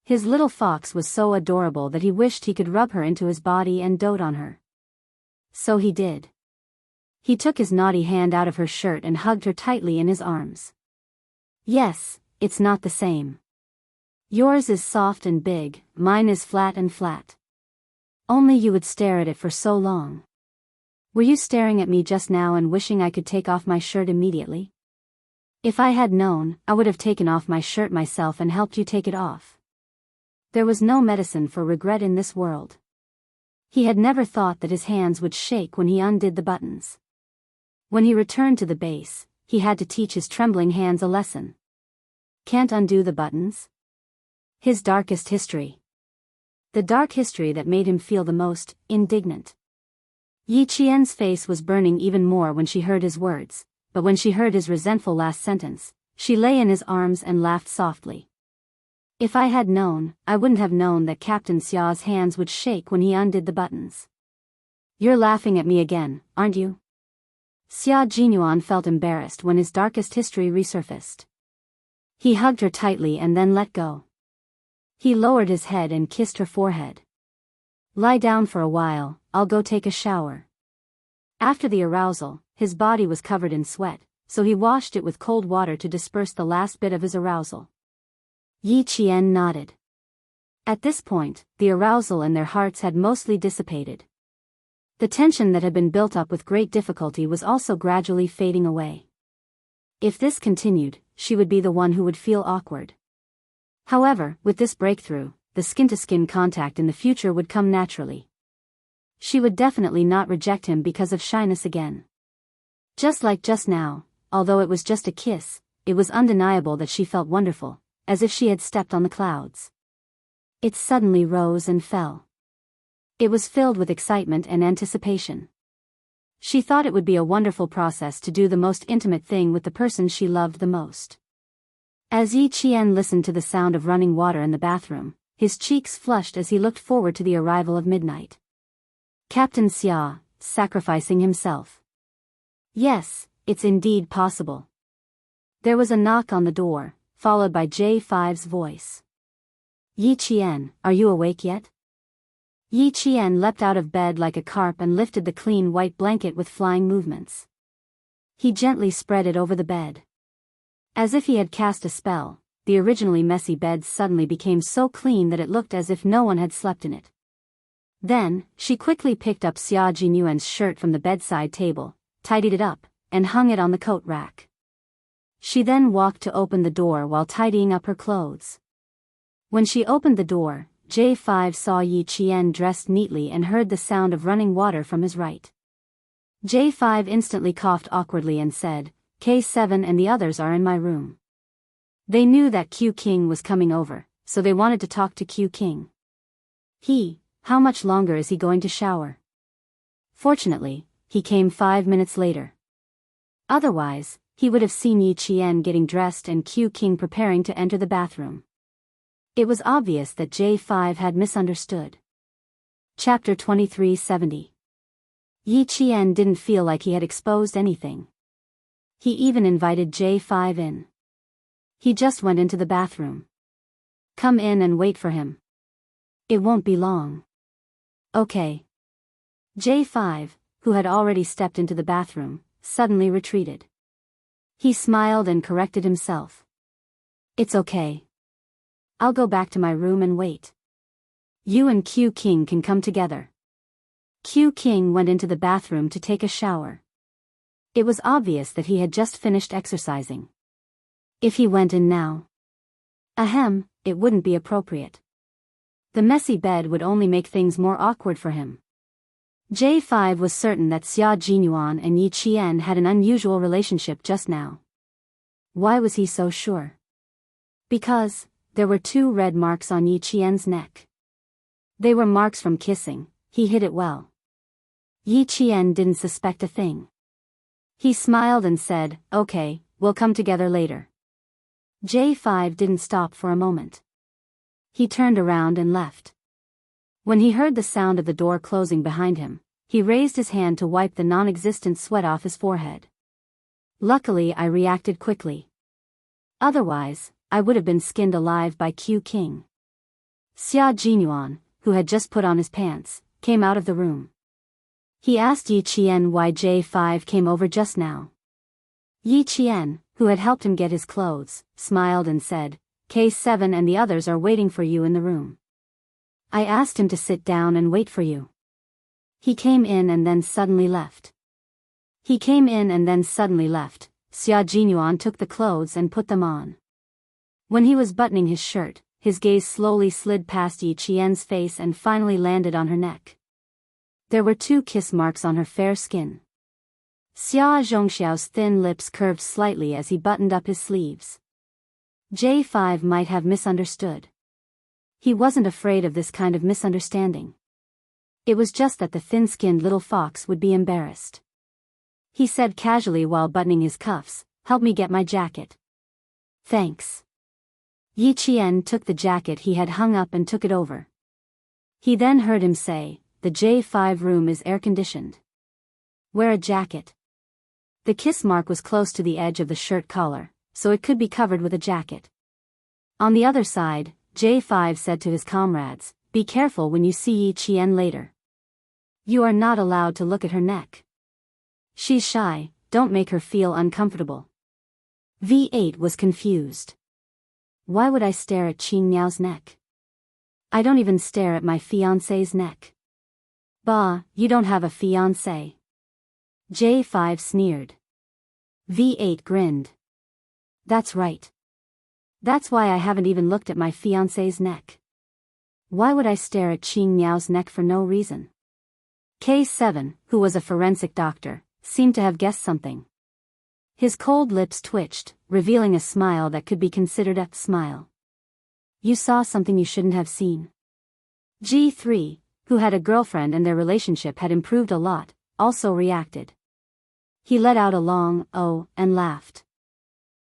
His little fox was so adorable that he wished he could rub her into his body and dote on her. So he did. He took his naughty hand out of her shirt and hugged her tightly in his arms. Yes, it's not the same. Yours is soft and big, mine is flat and flat. Only you would stare at it for so long. Were you staring at me just now and wishing I could take off my shirt immediately? If I had known, I would have taken off my shirt myself and helped you take it off. There was no medicine for regret in this world. He had never thought that his hands would shake when he undid the buttons. When he returned to the base, he had to teach his trembling hands a lesson. Can't undo the buttons? His darkest history. The dark history that made him feel the most indignant. Yi Qian's face was burning even more when she heard his words, but when she heard his resentful last sentence, she lay in his arms and laughed softly. If I had known, I wouldn't have known that Captain Xia's hands would shake when he undid the buttons. You're laughing at me again, aren't you? Xia Jinyuan felt embarrassed when his darkest history resurfaced. He hugged her tightly and then let go. He lowered his head and kissed her forehead. Lie down for a while, I'll go take a shower. After the arousal, his body was covered in sweat, so he washed it with cold water to disperse the last bit of his arousal. Yi Qian nodded. At this point, the arousal in their hearts had mostly dissipated. The tension that had been built up with great difficulty was also gradually fading away. If this continued, she would be the one who would feel awkward. However, with this breakthrough, the skin-to-skin contact in the future would come naturally. She would definitely not reject him because of shyness again. Just like just now, although it was just a kiss, it was undeniable that she felt wonderful, as if she had stepped on the clouds. It suddenly rose and fell. It was filled with excitement and anticipation. She thought it would be a wonderful process to do the most intimate thing with the person she loved the most. As Yi Qian listened to the sound of running water in the bathroom, his cheeks flushed as he looked forward to the arrival of midnight. Captain Xia, sacrificing himself. Yes, it's indeed possible. There was a knock on the door, followed by J5's voice. Yi Qian, are you awake yet? Yi Qian leapt out of bed like a carp and lifted the clean white blanket with flying movements. He gently spread it over the bed. As if he had cast a spell, the originally messy bed suddenly became so clean that it looked as if no one had slept in it. Then, she quickly picked up Xia Jinyuan's shirt from the bedside table, tidied it up, and hung it on the coat rack. She then walked to open the door while tidying up her clothes. When she opened the door, J5 saw Yi Qian dressed neatly and heard the sound of running water from his right. J5 instantly coughed awkwardly and said, K7 and the others are in my room. They knew that Q King was coming over, so they wanted to talk to Q King. How much longer is he going to shower? Fortunately, he came 5 minutes later. Otherwise, he would have seen Yi Qian getting dressed and Q King preparing to enter the bathroom. It was obvious that J5 had misunderstood. Chapter 2370. Yi Qian didn't feel like he had exposed anything. He even invited J5 in. He just went into the bathroom. Come in and wait for him. It won't be long. Okay. J5, who had already stepped into the bathroom, suddenly retreated. He smiled and corrected himself. It's okay. I'll go back to my room and wait. You and Q King can come together. Q King went into the bathroom to take a shower. It was obvious that he had just finished exercising. If he went in now, it wouldn't be appropriate. The messy bed would only make things more awkward for him. J5 was certain that Xia Jinyuan and Yi Qian had an unusual relationship just now. Why was he so sure? Because there were 2 red marks on Yi Qian's neck. They were marks from kissing. He hid it well. Yi Qian didn't suspect a thing. He smiled and said, Okay, we'll come together later. J5 didn't stop for a moment. He turned around and left. When he heard the sound of the door closing behind him, he raised his hand to wipe the non-existent sweat off his forehead. Luckily, I reacted quickly. Otherwise, I would have been skinned alive by Q King. Xia Jinyuan, who had just put on his pants, came out of the room. He asked Yi Qian why J5 came over just now. Yi Qian, who had helped him get his clothes, smiled and said, K7 and the others are waiting for you in the room. I asked him to sit down and wait for you. He came in and then suddenly left. Xia Jinyuan took the clothes and put them on. When he was buttoning his shirt, his gaze slowly slid past Yi Qian's face and finally landed on her neck. There were 2 kiss marks on her fair skin. Xia Zhongxiao's thin lips curved slightly as he buttoned up his sleeves. J5 might have misunderstood. He wasn't afraid of this kind of misunderstanding. It was just that the thin-skinned little fox would be embarrassed. he said casually while buttoning his cuffs. "Help me get my jacket." "Thanks." Yi Qian took the jacket he had hung up and took it over. He then heard him say, "The J5 room is air-conditioned. Wear a jacket." The kiss mark was close to the edge of the shirt collar, so it could be covered with a jacket. On the other side, J5 said to his comrades, "Be careful when you see Yi Qian later. You are not allowed to look at her neck. She's shy, don't make her feel uncomfortable." V8 was confused. Why would I stare at Qing Niao's neck? I don't even stare at my fiancé's neck. Bah, you don't have a fiancé. J5 sneered. V8 grinned. That's right. That's why I haven't even looked at my fiancé's neck. Why would I stare at Qing Niao's neck for no reason? K7, who was a forensic doctor, seemed to have guessed something. His cold lips twitched, revealing a smile that could be considered a smile. You saw something you shouldn't have seen. G3, who had a girlfriend and their relationship had improved a lot, also reacted. He let out a long "oh" and laughed.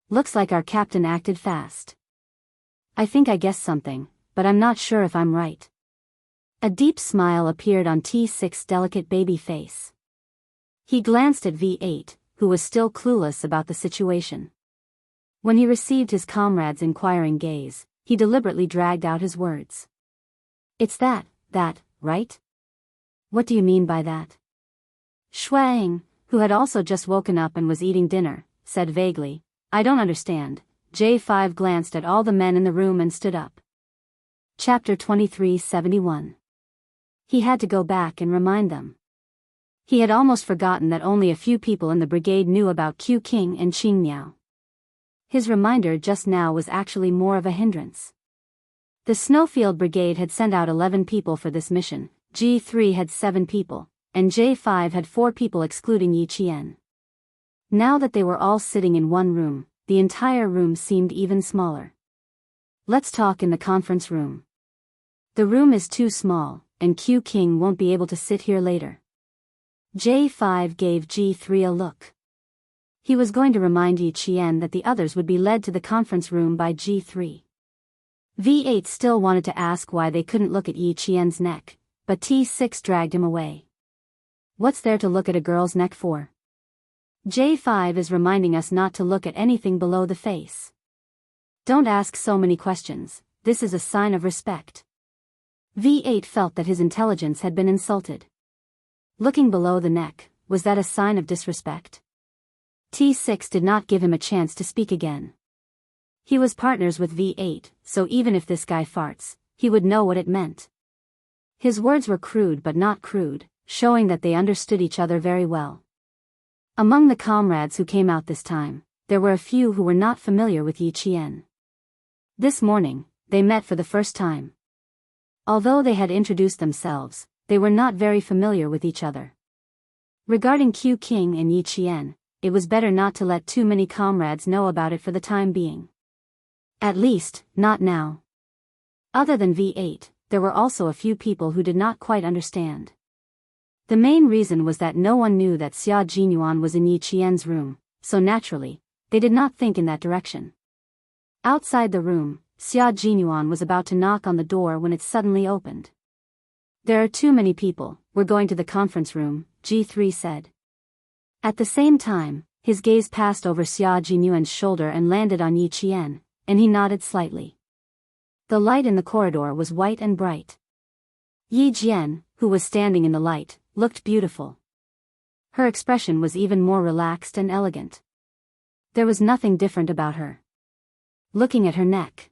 Looks like our captain acted fast. I think I guessed something, but I'm not sure if I'm right. A deep smile appeared on T6's delicate baby face. He glanced at V8, who was still clueless about the situation. When he received his comrade's inquiring gaze, he deliberately dragged out his words. It's that, right? What do you mean by that? Shuang, who had also just woken up and was eating dinner, said vaguely, I don't understand. J5 glanced at all the men in the room and stood up. Chapter 2371. He had to go back and remind them. He had almost forgotten that only a few people in the brigade knew about Q King and Qing Niao. His reminder just now was actually more of a hindrance. The Snowfield Brigade had sent out 11 people for this mission, G3 had 7 people, and J5 had 4 people excluding Yi Qian. Now that they were all sitting in one room, the entire room seemed even smaller. Let's talk in the conference room. The room is too small, and Q King won't be able to sit here later. J5 gave G3 a look. He was going to remind Yi Qian that the others would be led to the conference room by G3. V8 still wanted to ask why they couldn't look at Yi Qian's neck, but T6 dragged him away. What's there to look at a girl's neck for? J5 is reminding us not to look at anything below the face. Don't ask so many questions, this is a sign of respect. V8 felt that his intelligence had been insulted. Looking below the neck, was that a sign of disrespect? T6 did not give him a chance to speak again. He was partners with V8, so even if this guy farts, he would know what it meant. His words were crude but not crude, showing that they understood each other very well. Among the comrades who came out this time, there were a few who were not familiar with Yi Qian. This morning, they met for the first time. Although they had introduced themselves, they were not very familiar with each other. Regarding Q King and Yi Qian, it was better not to let too many comrades know about it for the time being. At least, not now. Other than V8, there were also a few people who did not quite understand. The main reason was that no one knew that Xia Jinyuan was in Yi Qian's room, so naturally, they did not think in that direction. Outside the room, Xia Jinyuan was about to knock on the door when it suddenly opened. There are too many people, we're going to the conference room, G3 said. At the same time, his gaze passed over Xia Jinyuan's shoulder and landed on Yi Qian, and he nodded slightly. The light in the corridor was white and bright. Yi Jian, who was standing in the light, looked beautiful. Her expression was even more relaxed and elegant. There was nothing different about her. Looking at her neck,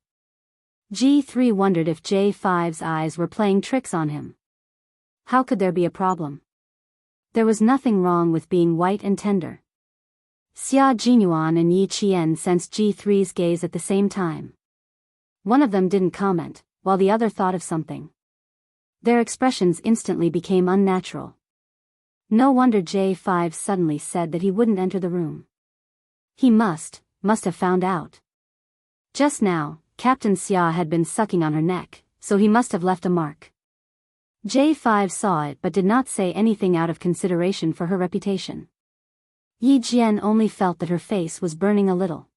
G3 wondered if J5's eyes were playing tricks on him. How could there be a problem? There was nothing wrong with being white and tender. Xia Jinyuan and Yi Qian sensed G3's gaze at the same time. One of them didn't comment, while the other thought of something. Their expressions instantly became unnatural. No wonder J5 suddenly said that he wouldn't enter the room. He must have found out. Just now, Captain Xia had been sucking on her neck, so he must have left a mark. J5 saw it but did not say anything out of consideration for her reputation. Yi Jian only felt that her face was burning a little.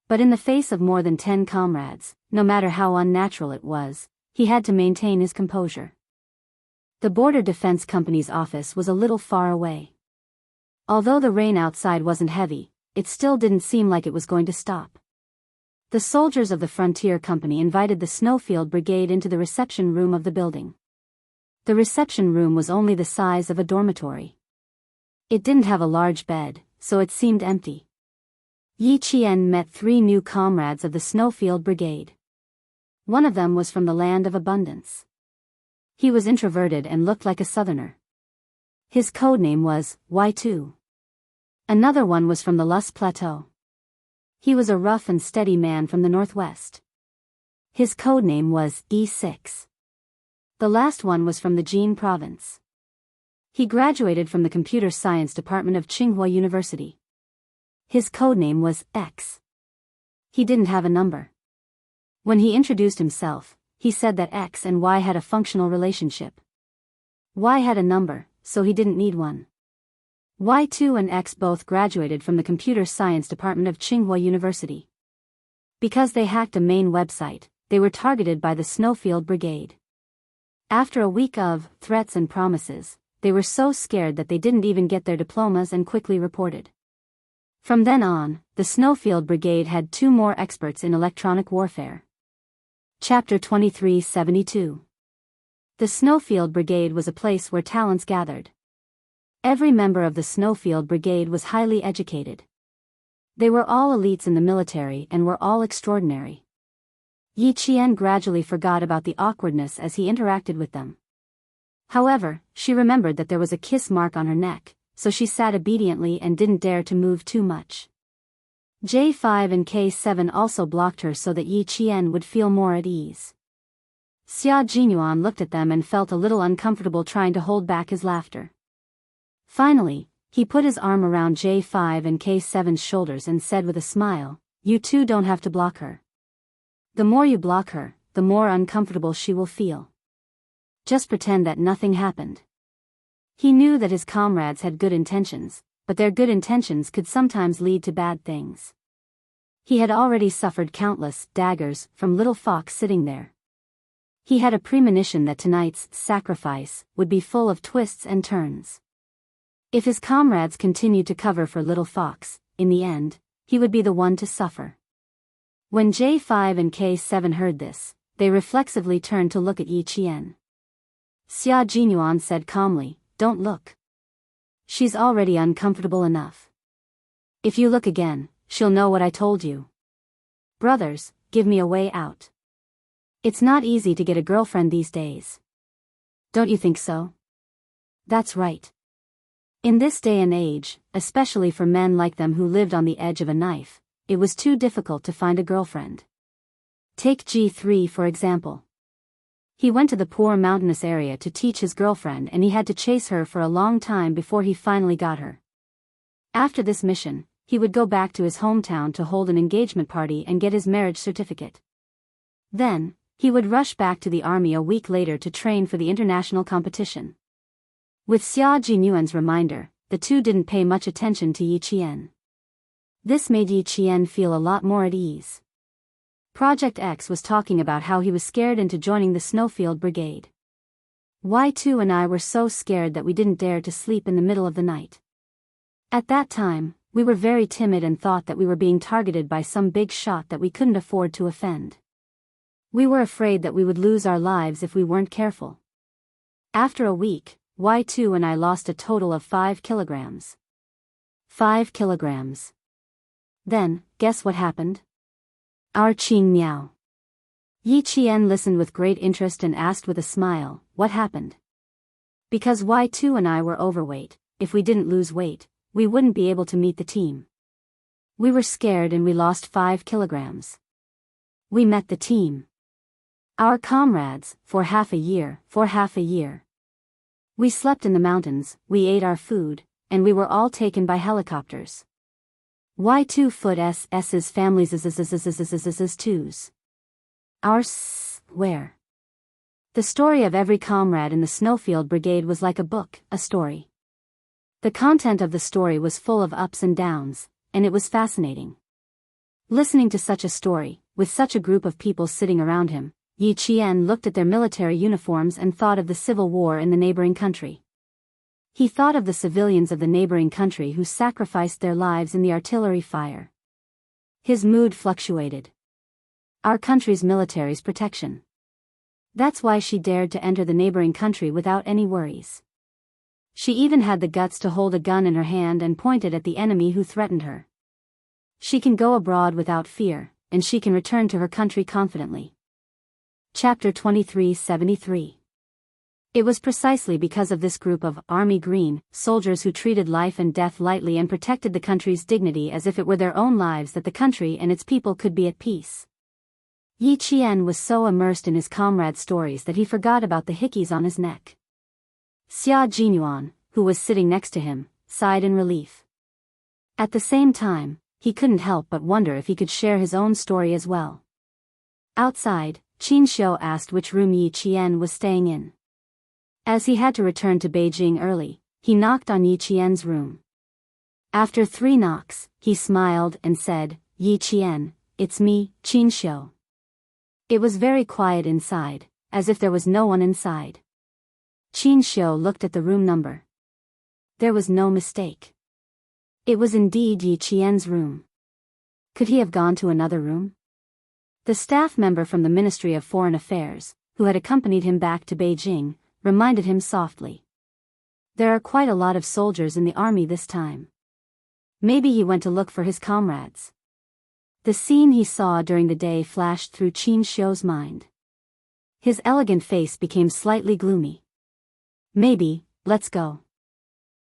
But in the face of more than 10 comrades, no matter how unnatural it was, he had to maintain his composure. The Border Defense Company's office was a little far away. Although the rain outside wasn't heavy, it still didn't seem like it was going to stop. The soldiers of the Frontier Company invited the Snowfield Brigade into the reception room of the building. The reception room was only the size of a dormitory. It didn't have a large bed, so it seemed empty. Yi Qian met 3 new comrades of the Snowfield Brigade. One of them was from the land of abundance. He was introverted and looked like a southerner. His codename was Y2. Another one was from the Lus Plateau. He was a rough and steady man from the northwest. His codename was E6. The last one was from the Jin province. He graduated from the Computer Science Department of Tsinghua University. His codename was X. He didn't have a number. When he introduced himself, he said that X and Y had a functional relationship. Y had a number, so he didn't need one. Y2 and X both graduated from the Computer Science Department of Tsinghua University. Because they hacked a main website, they were targeted by the Snowfield Brigade. After a week of threats and promises, they were so scared that they didn't even get their diplomas and quickly reported. From then on, the Snowfield Brigade had 2 more experts in electronic warfare. Chapter 2372. The Snowfield Brigade was a place where talents gathered. Every member of the Snowfield Brigade was highly educated. They were all elites in the military and were all extraordinary. Yi Qian gradually forgot about the awkwardness as he interacted with them. However, she remembered that there was a kiss mark on her neck, so she sat obediently and didn't dare to move too much. J5 and K7 also blocked her so that Yi Qian would feel more at ease. Xia Jinyuan looked at them and felt a little uncomfortable trying to hold back his laughter. Finally, he put his arm around J5 and K7's shoulders and said with a smile, "You two don't have to block her. The more you block her, the more uncomfortable she will feel. Just pretend that nothing happened." He knew that his comrades had good intentions, but their good intentions could sometimes lead to bad things. He had already suffered countless daggers from Little Fox sitting there. He had a premonition that tonight's sacrifice would be full of twists and turns. If his comrades continued to cover for Little Fox, in the end, he would be the one to suffer. When J5 and K7 heard this, they reflexively turned to look at Yi Qian. Xia Jinyuan said calmly, "Don't look. She's already uncomfortable enough. If you look again, she'll know what I told you. Brothers, give me a way out. It's not easy to get a girlfriend these days. Don't you think so?" That's right. In this day and age, especially for men like them who lived on the edge of a knife, it was too difficult to find a girlfriend. Take G3 for example. He went to the poor mountainous area to teach his girlfriend and he had to chase her for a long time before he finally got her. After this mission, he would go back to his hometown to hold an engagement party and get his marriage certificate. Then, he would rush back to the army a week later to train for the international competition. With Xia Jinyuan's reminder, the two didn't pay much attention to Yi Qian. This made Yi Qian feel a lot more at ease. Project X was talking about how he was scared into joining the Snowfield Brigade. Y2 and I were so scared that we didn't dare to sleep in the middle of the night. At that time, we were very timid and thought that we were being targeted by some big shot that we couldn't afford to offend. We were afraid that we would lose our lives if we weren't careful. After a week, Y2 and I lost a total of 5 kilograms. 5 kilograms. Then, guess what happened? Our Qing Miao. Yi Qian listened with great interest and asked with a smile, "What happened?" Because Y2 and I were overweight, if we didn't lose weight, we wouldn't be able to meet the team. We were scared and we lost 5 kilograms. We met the team. Our comrades, for half a year. We slept in the mountains, we ate our food, and we were all taken by helicopters. Y2 foot S's families twos. Where? The story of every comrade in the Snowfield Brigade was like a book, a story. The content of the story was full of ups and downs, and it was fascinating. Listening to such a story, with such a group of people sitting around him, Yi Qian looked at their military uniforms and thought of the civil war in the neighboring country. He thought of the civilians of the neighboring country who sacrificed their lives in the artillery fire. His mood fluctuated. Our country's military's protection. That's why she dared to enter the neighboring country without any worries. She even had the guts to hold a gun in her hand and point it at the enemy who threatened her. She can go abroad without fear, and she can return to her country confidently. Chapter 2373. It was precisely because of this group of Army Green soldiers who treated life and death lightly and protected the country's dignity as if it were their own lives that the country and its people could be at peace. Yi Qian was so immersed in his comrade's stories that he forgot about the hickeys on his neck. Xia Jinyuan, who was sitting next to him, sighed in relief. At the same time, he couldn't help but wonder if he could share his own story as well. Outside, Qin Xiu asked which room Yi Qian was staying in. As he had to return to Beijing early, he knocked on Yi Qian's room. After 3 knocks, he smiled and said, "Yi Qian, it's me, Qin Xiu." It was very quiet inside, as if there was no one inside. Qin Xiu looked at the room number. There was no mistake. It was indeed Yi Qian's room. Could he have gone to another room? The staff member from the Ministry of Foreign Affairs, who had accompanied him back to Beijing, reminded him softly. There are quite a lot of soldiers in the army this time. Maybe he went to look for his comrades. The scene he saw during the day flashed through Qin Xiu's mind. His elegant face became slightly gloomy. Maybe, let's go.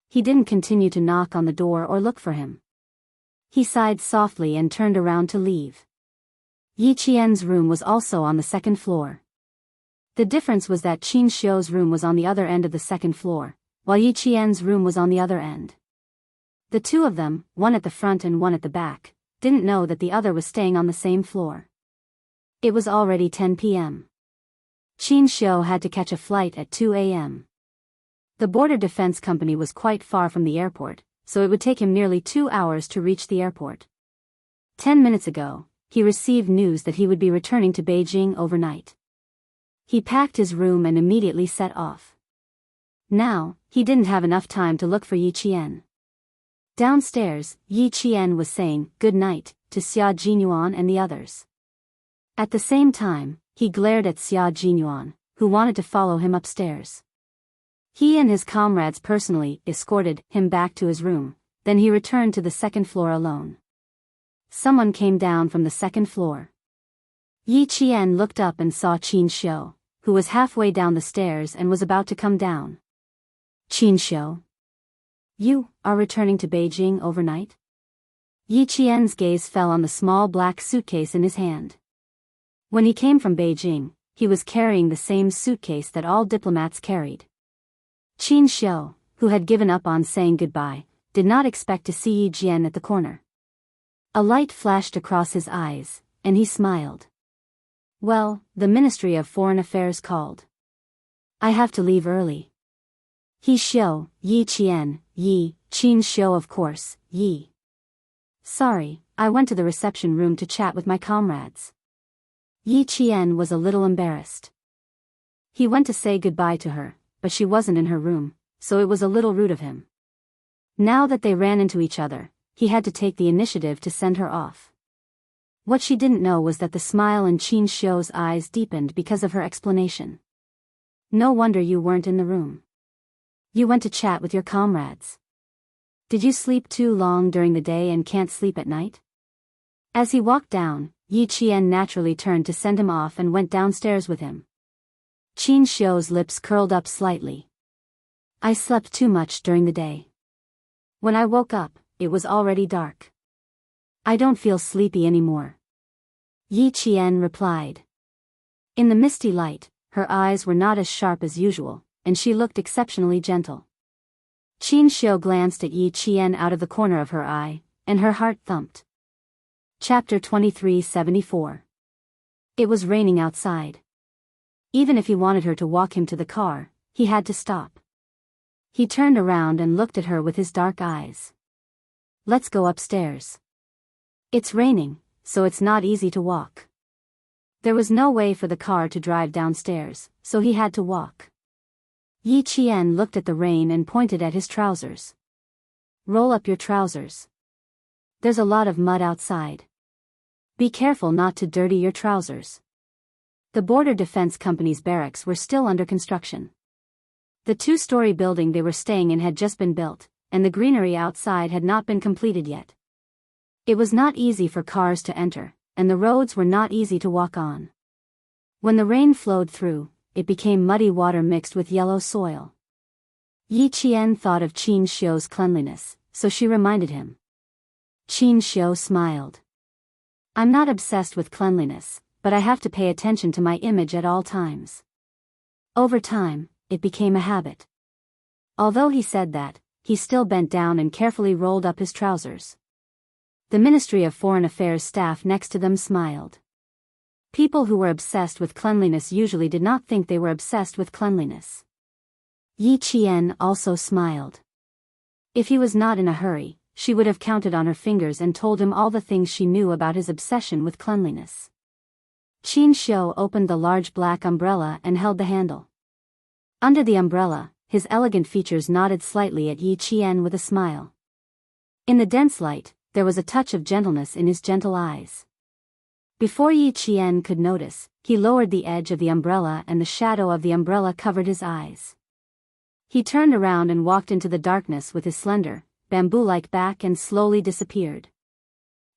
He didn't continue to knock on the door or look for him. He sighed softly and turned around to leave. Yi Qian's room was also on the 2nd floor. The difference was that Qin Xiu's room was on the other end of the 2nd floor, while Yi Qian's room was on the other end. The two of them, one at the front and one at the back, didn't know that the other was staying on the same floor. It was already 10 p.m. Qin Xiu had to catch a flight at 2 a.m. The Border Defense Company was quite far from the airport, so it would take him nearly 2 hours to reach the airport. 10 minutes ago, he received news that he would be returning to Beijing overnight. He packed his room and immediately set off. Now, he didn't have enough time to look for Yi Qian. Downstairs, Yi Qian was saying good night to Xia Jinyuan and the others. At the same time, he glared at Xia Jinyuan, who wanted to follow him upstairs. He and his comrades personally escorted him back to his room, then he returned to the 2nd floor alone. Someone came down from the 2nd floor. Yi Qian looked up and saw Qin Xiu, who was halfway down the stairs and was about to come down. Qin Xiu. You are returning to Beijing overnight? Yi Qian's gaze fell on the small black suitcase in his hand. When he came from Beijing, he was carrying the same suitcase that all diplomats carried. Qin Xiu, who had given up on saying goodbye, did not expect to see Yi Qian at the corner. A light flashed across his eyes, and he smiled. Well, the Ministry of Foreign Affairs called. I have to leave early. He Xiu, Yi Qian, Yi, Qin Xiu of course, Yi. Sorry, I went to the reception room to chat with my comrades. Yi Qian was a little embarrassed. He went to say goodbye to her, but she wasn't in her room, so it was a little rude of him. Now that they ran into each other, he had to take the initiative to send her off. What she didn't know was that the smile in Qin Xiu's eyes deepened because of her explanation. No wonder you weren't in the room. You went to chat with your comrades. Did you sleep too long during the day and can't sleep at night? As he walked down, Yi Qian naturally turned to send him off and went downstairs with him. Qin Xiu's lips curled up slightly. I slept too much during the day. When I woke up, it was already dark. I don't feel sleepy anymore. Yi Qian replied. In the misty light, her eyes were not as sharp as usual, and she looked exceptionally gentle. Qin Xiu glanced at Yi Qian out of the corner of her eye, and her heart thumped. Chapter 2374. It was raining outside. Even if he wanted her to walk him to the car, he had to stop. He turned around and looked at her with his dark eyes. Let's go upstairs. It's raining, so it's not easy to walk. There was no way for the car to drive downstairs, so he had to walk. Yi Qian looked at the rain and pointed at his trousers. Roll up your trousers. There's a lot of mud outside. Be careful not to dirty your trousers. The Border Defense Company's barracks were still under construction. The two-story building they were staying in had just been built, and the greenery outside had not been completed yet. It was not easy for cars to enter, and the roads were not easy to walk on. When the rain flowed through, it became muddy water mixed with yellow soil. Yi Qian thought of Qin Xiu's cleanliness, so she reminded him. Qin Xiu smiled. I'm not obsessed with cleanliness, but I have to pay attention to my image at all times. Over time, it became a habit. Although he said that, he still bent down and carefully rolled up his trousers. The Ministry of Foreign Affairs staff next to them smiled. People who were obsessed with cleanliness usually did not think they were obsessed with cleanliness. Yi Qian also smiled. If he was not in a hurry, she would have counted on her fingers and told him all the things she knew about his obsession with cleanliness. Qin Xiu opened the large black umbrella and held the handle. Under the umbrella, his elegant features nodded slightly at Yi Qian with a smile. In the dense light, there was a touch of gentleness in his gentle eyes. Before Yi Qian could notice, he lowered the edge of the umbrella and the shadow of the umbrella covered his eyes. He turned around and walked into the darkness with his slender, bamboo-like back and slowly disappeared.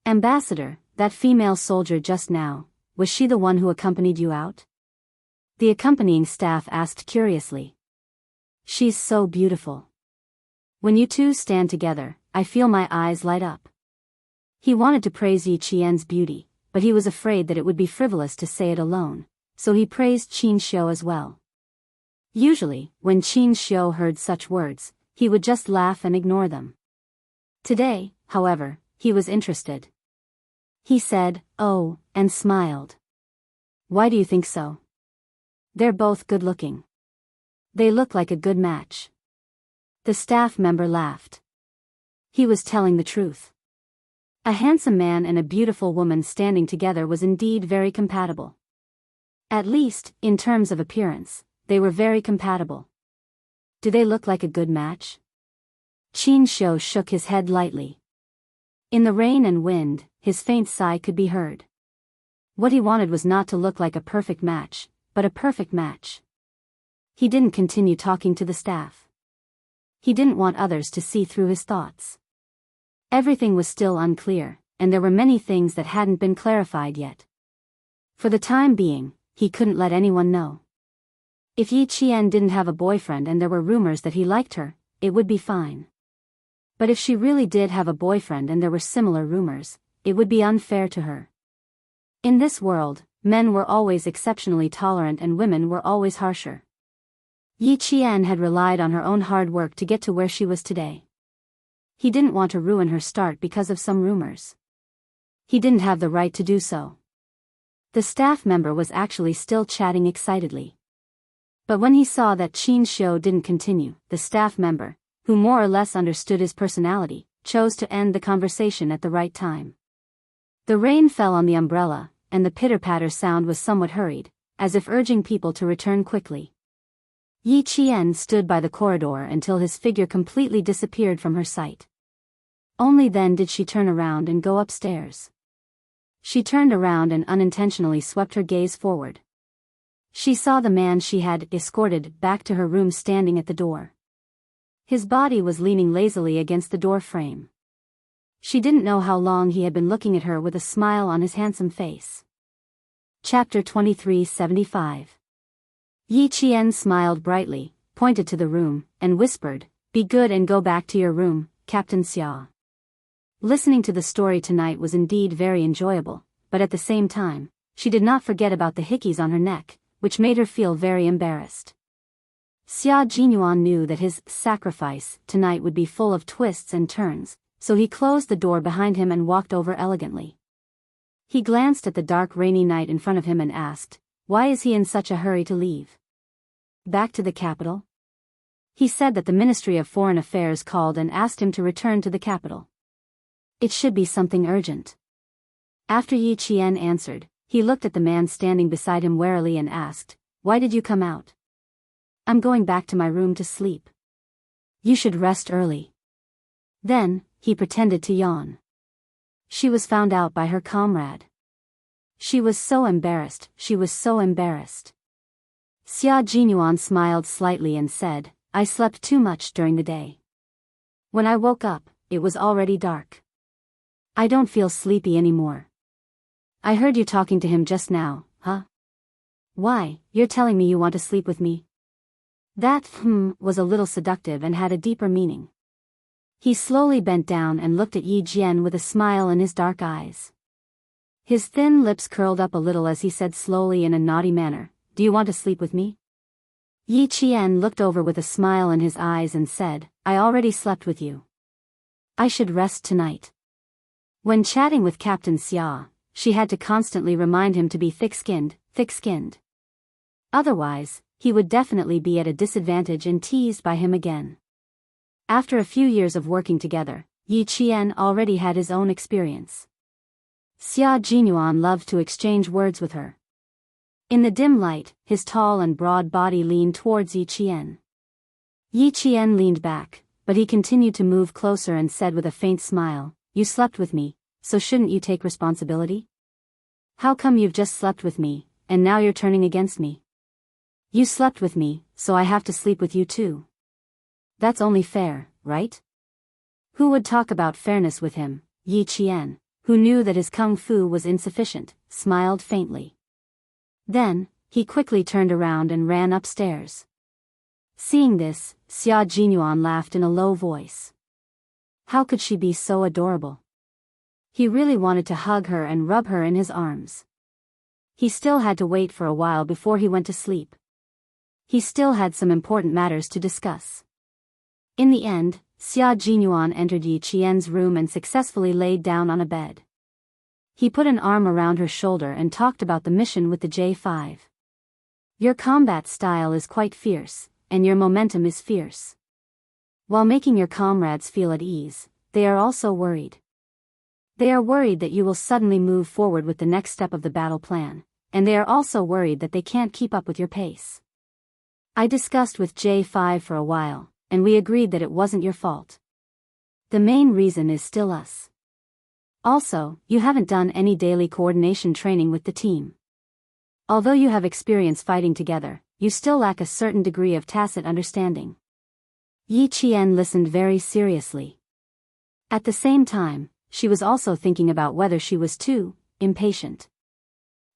Ambassador, that female soldier just now, was she the one who accompanied you out? The accompanying staff asked curiously. She's so beautiful. When you two stand together, I feel my eyes light up. He wanted to praise Yi Qian's beauty, but he was afraid that it would be frivolous to say it alone, so he praised Qin Xiu as well. Usually, when Qin Xiu heard such words, he would just laugh and ignore them. Today, however, he was interested. He said, "Oh," and smiled. Why do you think so? They're both good-looking. They look like a good match. The staff member laughed. He was telling the truth. A handsome man and a beautiful woman standing together was indeed very compatible. At least, in terms of appearance, they were very compatible. Do they look like a good match? Qin Xiu shook his head lightly. In the rain and wind, his faint sigh could be heard. What he wanted was not to look like a perfect match, but a perfect match. He didn't continue talking to the staff. He didn't want others to see through his thoughts. Everything was still unclear, and there were many things that hadn't been clarified yet. For the time being, he couldn't let anyone know. If Yi Qian didn't have a boyfriend and there were rumors that he liked her, it would be fine. But if she really did have a boyfriend and there were similar rumors, it would be unfair to her. In this world, men were always exceptionally tolerant and women were always harsher. Yi Qian had relied on her own hard work to get to where she was today. He didn't want to ruin her start because of some rumors. He didn't have the right to do so. The staff member was actually still chatting excitedly. But when he saw that Qin Xiu didn't continue, the staff member, who more or less understood his personality, chose to end the conversation at the right time. The rain fell on the umbrella, and the pitter-patter sound was somewhat hurried, as if urging people to return quickly. Yi Qian stood by the corridor until his figure completely disappeared from her sight. Only then did she turn around and go upstairs. She turned around and unintentionally swept her gaze forward. She saw the man she had escorted back to her room standing at the door. His body was leaning lazily against the door frame. She didn't know how long he had been looking at her with a smile on his handsome face. Chapter 2375. Yi Qian smiled brightly, pointed to the room, and whispered, "Be good and go back to your room, Captain Xia." Listening to the story tonight was indeed very enjoyable, but at the same time, she did not forget about the hickeys on her neck, which made her feel very embarrassed. Xia Jinyuan knew that his sacrifice tonight would be full of twists and turns, so he closed the door behind him and walked over elegantly. He glanced at the dark rainy night in front of him and asked, "Why is he in such a hurry to leave? Back to the capital?" He said that the Ministry of Foreign Affairs called and asked him to return to the capital. It should be something urgent. After Yi Qian answered, he looked at the man standing beside him warily and asked, "Why did you come out?" "I'm going back to my room to sleep." "You should rest early." Then, he pretended to yawn. She was found out by her comrade. She was so embarrassed, she was so embarrassed. Xia Jinyuan smiled slightly and said, "I slept too much during the day. When I woke up, it was already dark. I don't feel sleepy anymore." "I heard you talking to him just now, huh? Why, you're telling me you want to sleep with me?" That was a little seductive and had a deeper meaning. He slowly bent down and looked at Yi Jian with a smile in his dark eyes. His thin lips curled up a little as he said slowly in a naughty manner, "Do you want to sleep with me?" Yi Qian looked over with a smile in his eyes and said, "I already slept with you. I should rest tonight." When chatting with Captain Xia, she had to constantly remind him to be thick-skinned, thick-skinned. Otherwise, he would definitely be at a disadvantage and teased by him again. After a few years of working together, Yi Qian already had his own experience. Xia Jinyuan loved to exchange words with her. In the dim light, his tall and broad body leaned towards Yi Qian. Yi Qian leaned back, but he continued to move closer and said with a faint smile, "You slept with me, so shouldn't you take responsibility? How come you've just slept with me, and now you're turning against me? You slept with me, so I have to sleep with you too. That's only fair, right?" Who would talk about fairness with him? Yi Qian, who knew that his kung fu was insufficient, smiled faintly. Then, he quickly turned around and ran upstairs. Seeing this, Xia Jinyuan laughed in a low voice. How could she be so adorable? He really wanted to hug her and rub her in his arms. He still had to wait for a while before he went to sleep. He still had some important matters to discuss. In the end, Xia Jinyuan entered Yi Qian's room and successfully laid down on a bed. He put an arm around her shoulder and talked about the mission with the J5. "Your combat style is quite fierce, and your momentum is fierce. While making your comrades feel at ease, they are also worried. They are worried that you will suddenly move forward with the next step of the battle plan, and they are also worried that they can't keep up with your pace. I discussed with J5 for a while, and we agreed that it wasn't your fault. The main reason is still us. Also, you haven't done any daily coordination training with the team. Although you have experience fighting together, you still lack a certain degree of tacit understanding." Yi Qian listened very seriously. At the same time, she was also thinking about whether she was too impatient.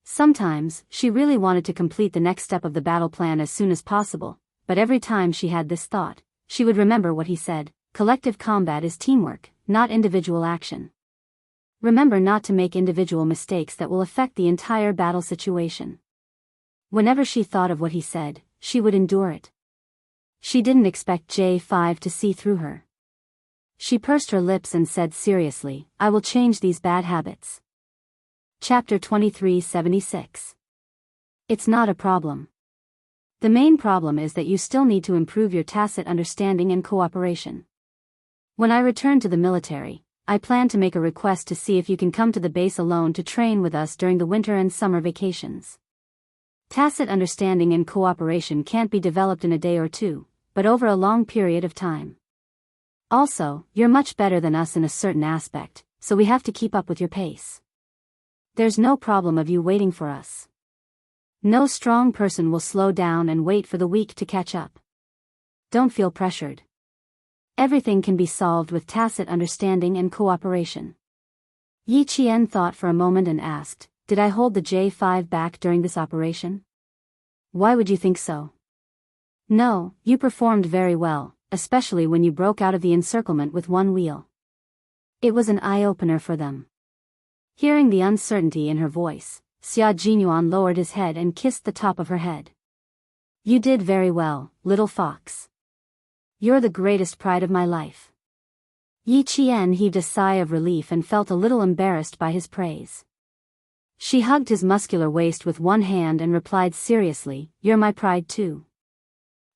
Sometimes, she really wanted to complete the next step of the battle plan as soon as possible, but every time she had this thought, she would remember what he said, "Collective combat is teamwork, not individual action. Remember not to make individual mistakes that will affect the entire battle situation." Whenever she thought of what he said, she would endure it. She didn't expect J5 to see through her. She pursed her lips and said seriously, "I will change these bad habits." Chapter 2376. It's not a problem. The main problem is that you still need to improve your tacit understanding and cooperation. When I return to the military, I plan to make a request to see if you can come to the base alone to train with us during the winter and summer vacations. Tacit understanding and cooperation can't be developed in a day or two, but over a long period of time. Also, you're much better than us in a certain aspect, so we have to keep up with your pace. There's no problem of you waiting for us. No strong person will slow down and wait for the weak to catch up. Don't feel pressured. Everything can be solved with tacit understanding and cooperation. Yi Qian thought for a moment and asked, "Did I hold the J5 back during this operation?" "Why would you think so?" "No, you performed very well, especially when you broke out of the encirclement with one wheel. It was an eye-opener for them." Hearing the uncertainty in her voice, Xia Jinyuan lowered his head and kissed the top of her head. "You did very well, little fox. You're the greatest pride of my life." Yi Qian heaved a sigh of relief and felt a little embarrassed by his praise. She hugged his muscular waist with one hand and replied seriously, "You're my pride too."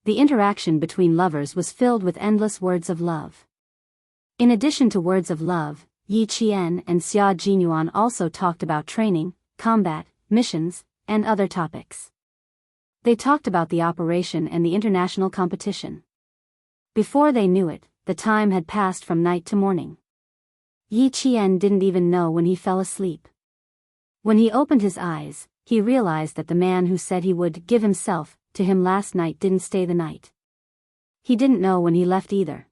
The interaction between lovers was filled with endless words of love. In addition to words of love, Yi Qian and Xia Jinyuan also talked about training, combat, missions, and other topics. They talked about the operation and the international competition. Before they knew it, the time had passed from night to morning. Yi Qian didn't even know when he fell asleep. When he opened his eyes, he realized that the man who said he would give himself to him last night didn't stay the night. He didn't know when he left either.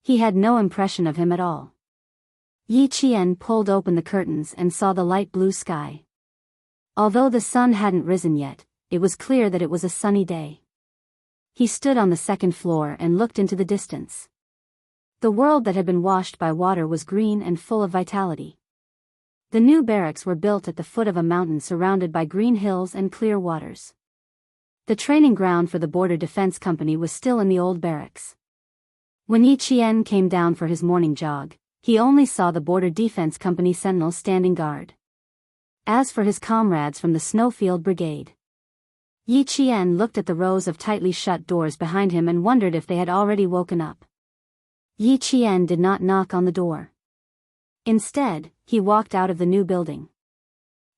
He had no impression of him at all. Yi Qian pulled open the curtains and saw the light blue sky. Although the sun hadn't risen yet, it was clear that it was a sunny day. He stood on the second floor and looked into the distance. The world that had been washed by water was green and full of vitality. The new barracks were built at the foot of a mountain surrounded by green hills and clear waters. The training ground for the Border Defense Company was still in the old barracks. When Yi Qian came down for his morning jog, he only saw the Border Defense Company sentinels standing guard. As for his comrades from the Snowfield Brigade, Yi Qian looked at the rows of tightly shut doors behind him and wondered if they had already woken up. Yi Qian did not knock on the door. Instead, he walked out of the new building.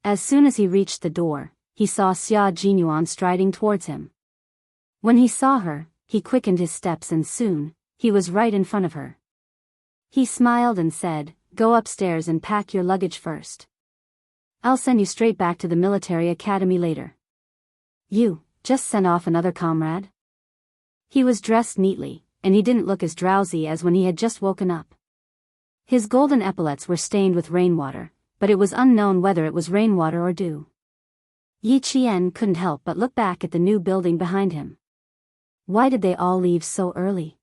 As soon as he reached the door, he saw Xia Jinyuan striding towards him. When he saw her, he quickened his steps and soon, he was right in front of her. He smiled and said, "Go upstairs and pack your luggage first. I'll send you straight back to the military academy later." "You, just sent off another comrade?" He was dressed neatly, and he didn't look as drowsy as when he had just woken up. His golden epaulets were stained with rainwater, but it was unknown whether it was rainwater or dew. Yi Qian couldn't help but look back at the new building behind him. Why did they all leave so early?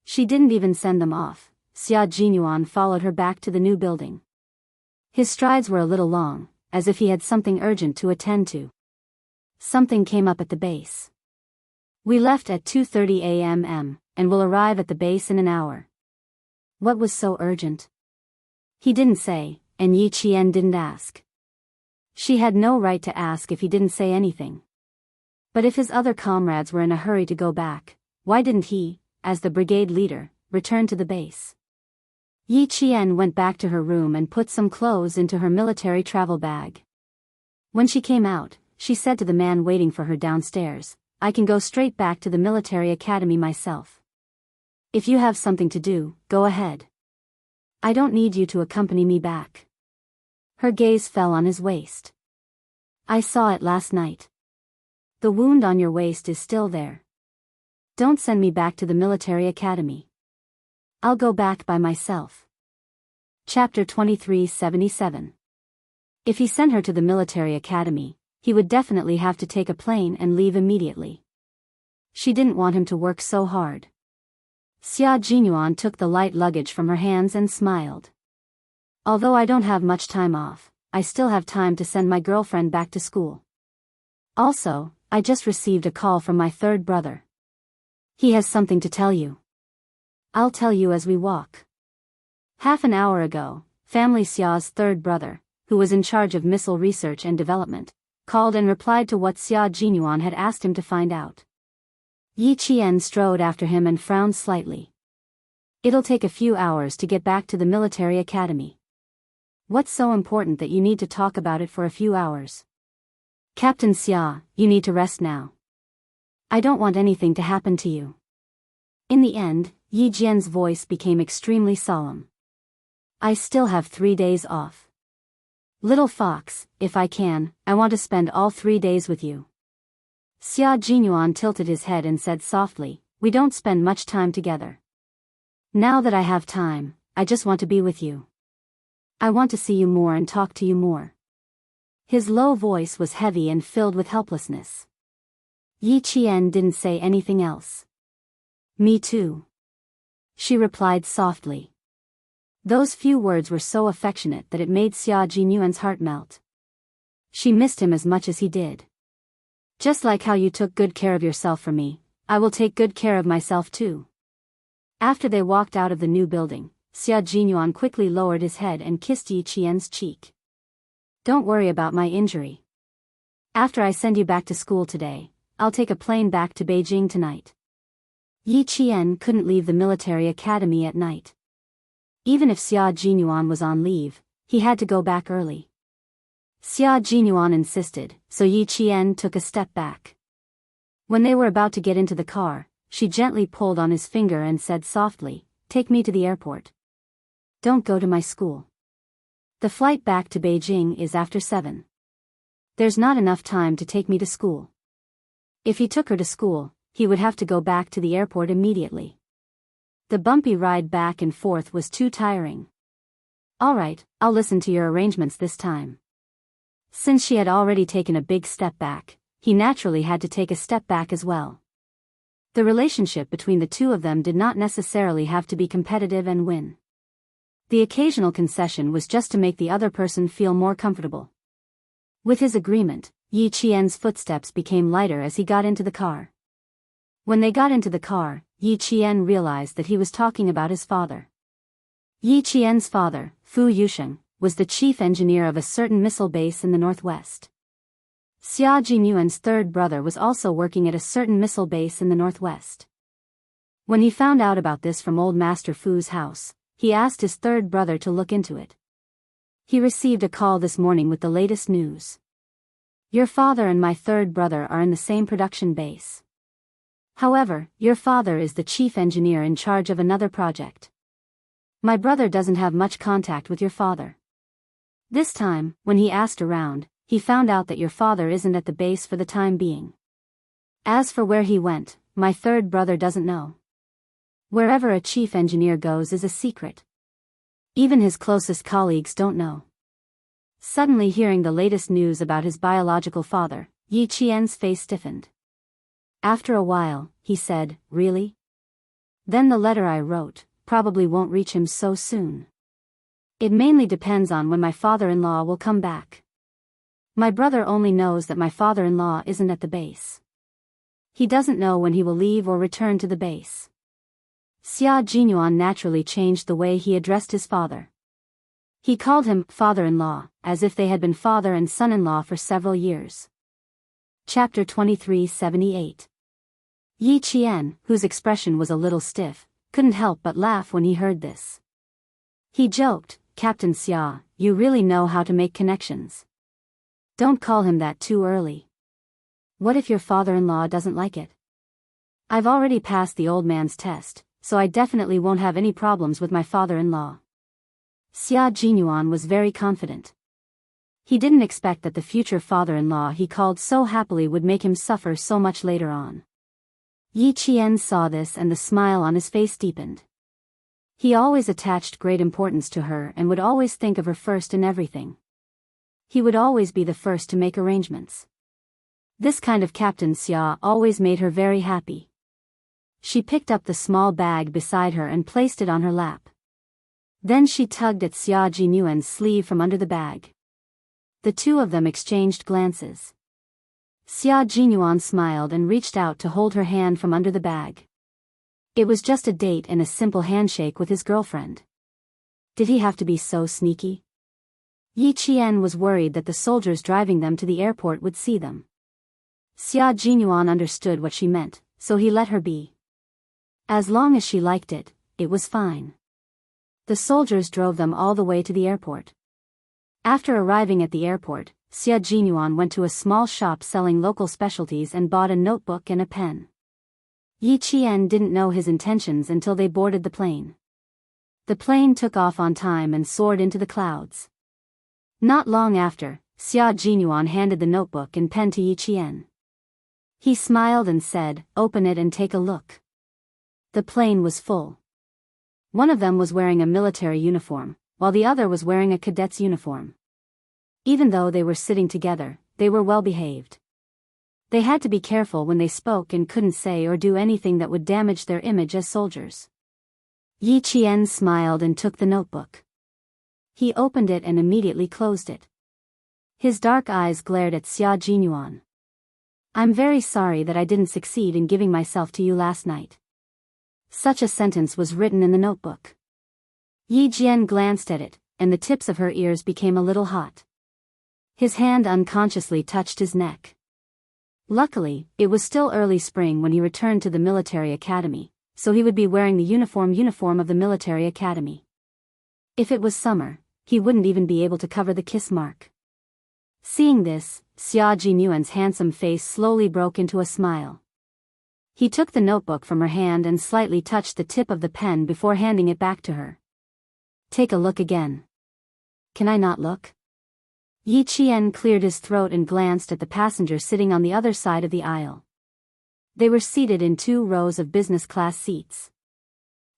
She didn't even send them off. Xia Jinyuan followed her back to the new building. His strides were a little long, as if he had something urgent to attend to. Something came up at the base. "We left at 2:30 a.m. and will arrive at the base in an hour." What was so urgent? He didn't say, and Yi Qian didn't ask. She had no right to ask if he didn't say anything. But if his other comrades were in a hurry to go back, why didn't he, as the brigade leader, return to the base? Yi Qian went back to her room and put some clothes into her military travel bag. When she came out, she said to the man waiting for her downstairs, "I can go straight back to the military academy myself. If you have something to do, go ahead. I don't need you to accompany me back." Her gaze fell on his waist. "I saw it last night. The wound on your waist is still there. Don't send me back to the military academy. I'll go back by myself." Chapter 2377. If he sent her to the military academy, he would definitely have to take a plane and leave immediately. She didn't want him to work so hard. Xia Jinyuan took the light luggage from her hands and smiled. "Although I don't have much time off, I still have time to send my girlfriend back to school. Also, I just received a call from my third brother. He has something to tell you. I'll tell you as we walk." Half an hour ago, Family Xia's third brother, who was in charge of missile research and development, called and replied to what Xia Jinyuan had asked him to find out. Yi Qian strode after him and frowned slightly. "It'll take a few hours to get back to the military academy. What's so important that you need to talk about it for a few hours? Captain Xia, you need to rest now. I don't want anything to happen to you." In the end, Yi Jian's voice became extremely solemn. "I still have 3 days off. Little fox, if I can, I want to spend all 3 days with you." Xia Jinyuan tilted his head and said softly, "We don't spend much time together. Now that I have time, I just want to be with you. I want to see you more and talk to you more." His low voice was heavy and filled with helplessness. Yi Qian didn't say anything else. "Me too," she replied softly. Those few words were so affectionate that it made Xia Jinyuan's heart melt. She missed him as much as he did. "Just like how you took good care of yourself for me, I will take good care of myself too." After they walked out of the new building, Xia Jinyuan quickly lowered his head and kissed Yi Qian's cheek. "Don't worry about my injury. After I send you back to school today, I'll take a plane back to Beijing tonight. Yi Qian couldn't leave the military academy at night. Even if Xia Jinyuan was on leave, he had to go back early. Xia Jinyuan insisted, so Yi Qian took a step back. When they were about to get into the car, she gently pulled on his finger and said softly, "Take me to the airport. Don't go to my school. The flight back to Beijing is after 7. There's not enough time to take me to school." If he took her to school, he would have to go back to the airport immediately. The bumpy ride back and forth was too tiring. "All right, I'll listen to your arrangements this time." Since she had already taken a big step back, he naturally had to take a step back as well. The relationship between the two of them did not necessarily have to be competitive and win. The occasional concession was just to make the other person feel more comfortable. With his agreement, Yi Qian's footsteps became lighter as he got into the car. When they got into the car, Yi Qian realized that he was talking about his father. Yi Qian's father, Fu Yusheng, was the chief engineer of a certain missile base in the northwest. Xia Jinyuan's third brother was also working at a certain missile base in the northwest. When he found out about this from old Master Fu's house, he asked his third brother to look into it. He received a call this morning with the latest news. "Your father and my third brother are in the same production base. However, your father is the chief engineer in charge of another project. My brother doesn't have much contact with your father." This time, when he asked around, he found out that your father isn't at the base for the time being. As for where he went, my third brother doesn't know. Wherever a chief engineer goes is a secret. Even his closest colleagues don't know. Suddenly hearing the latest news about his biological father, Yi Qian's face stiffened. After a while, he said, "Really? Then the letter I wrote probably won't reach him so soon. It mainly depends on when my father-in-law will come back. My brother only knows that my father-in-law isn't at the base. He doesn't know when he will leave or return to the base." Xia Jinyuan naturally changed the way he addressed his father. He called him father-in-law, as if they had been father and son-in-law for several years. Chapter 2378. Yi Qian, whose expression was a little stiff, couldn't help but laugh when he heard this. He joked, "Captain Xia, you really know how to make connections. Don't call him that too early. What if your father-in-law doesn't like it? I've already passed the old man's test, so I definitely won't have any problems with my father-in-law." Xia Jinyuan was very confident. He didn't expect that the future father-in-law he called so happily would make him suffer so much later on. Yi Qian saw this and the smile on his face deepened. He always attached great importance to her and would always think of her first in everything. He would always be the first to make arrangements. This kind of Captain Xia always made her very happy. She picked up the small bag beside her and placed it on her lap. Then she tugged at Xia Jinyuan's sleeve from under the bag. The two of them exchanged glances. Xia Jinyuan smiled and reached out to hold her hand from under the bag. It was just a date and a simple handshake with his girlfriend. Did he have to be so sneaky? Yi Qian was worried that the soldiers driving them to the airport would see them. Xia Jinyuan understood what she meant, so he let her be. As long as she liked it, it was fine. The soldiers drove them all the way to the airport. After arriving at the airport, Xia Jinyuan went to a small shop selling local specialties and bought a notebook and a pen. Yi Qian didn't know his intentions until they boarded the plane. The plane took off on time and soared into the clouds. Not long after, Xia Jinyuan handed the notebook and pen to Yi Qian. He smiled and said, "Open it and take a look." The plane was full. One of them was wearing a military uniform, while the other was wearing a cadet's uniform. Even though they were sitting together, they were well behaved. They had to be careful when they spoke and couldn't say or do anything that would damage their image as soldiers. Yi Qian smiled and took the notebook. He opened it and immediately closed it. His dark eyes glared at Xia Jinyuan. "I'm very sorry that I didn't succeed in giving myself to you last night." Such a sentence was written in the notebook. Yi Jian glanced at it, and the tips of her ears became a little hot. His hand unconsciously touched his neck. Luckily, it was still early spring when he returned to the military academy, so he would be wearing the uniform of the military academy. If it was summer, he wouldn't even be able to cover the kiss mark. Seeing this, Xia Jinyuan's handsome face slowly broke into a smile. He took the notebook from her hand and slightly touched the tip of the pen before handing it back to her. Take a look again. Can I not look? Yi Qian cleared his throat and glanced at the passenger sitting on the other side of the aisle. They were seated in 2 rows of business class seats.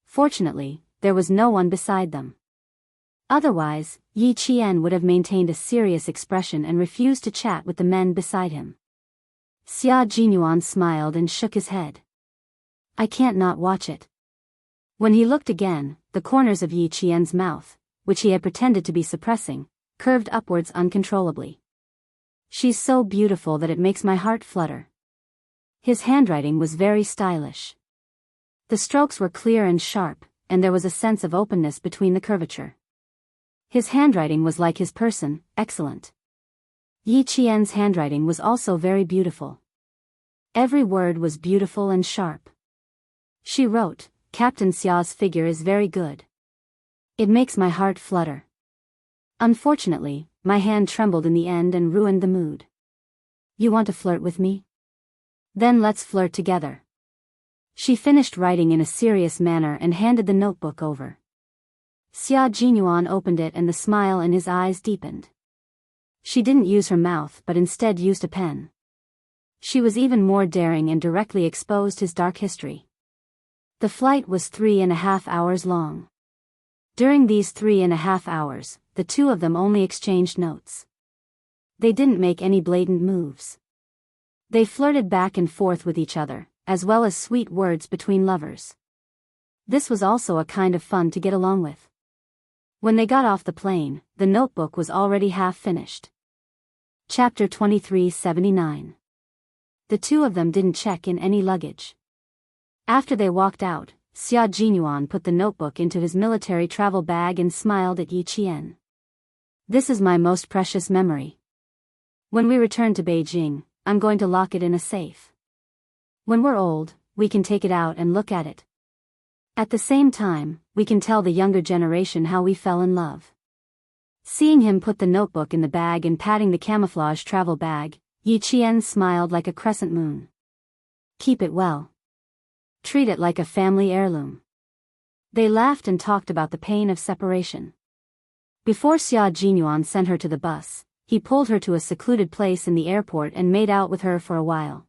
Fortunately, there was no one beside them. Otherwise, Yi Qian would have maintained a serious expression and refused to chat with the men beside him. Xia Jinyuan smiled and shook his head. I can't not watch it. When he looked again, the corners of Yi Qian's mouth, which he had pretended to be suppressing, curved upwards uncontrollably. She's so beautiful that it makes my heart flutter. His handwriting was very stylish. The strokes were clear and sharp, and there was a sense of openness between the curvature. His handwriting was like his person, excellent. Yi Qian's handwriting was also very beautiful. Every word was beautiful and sharp. She wrote, Captain Xia's figure is very good. It makes my heart flutter. Unfortunately, my hand trembled in the end and ruined the mood. You want to flirt with me? Then let's flirt together. She finished writing in a serious manner and handed the notebook over. Xia Jinyuan opened it and the smile in his eyes deepened. She didn't use her mouth but instead used a pen. She was even more daring and directly exposed his dark history. The flight was 3.5 hours long. During these 3.5 hours, the 2 of them only exchanged notes. They didn't make any blatant moves. They flirted back and forth with each other, as well as sweet words between lovers. This was also a kind of fun to get along with. When they got off the plane, the notebook was already half finished. Chapter 2379. The 2 of them didn't check in any luggage. After they walked out, Xia Jinyuan put the notebook into his military travel bag and smiled at Yi Qian. This is my most precious memory. When we return to Beijing, I'm going to lock it in a safe. When we're old, we can take it out and look at it. At the same time, we can tell the younger generation how we fell in love. Seeing him put the notebook in the bag and patting the camouflage travel bag, Yi Qian smiled like a crescent moon. Keep it well. Treat it like a family heirloom. They laughed and talked about the pain of separation. Before Xia Jinyuan sent her to the bus, he pulled her to a secluded place in the airport and made out with her for a while.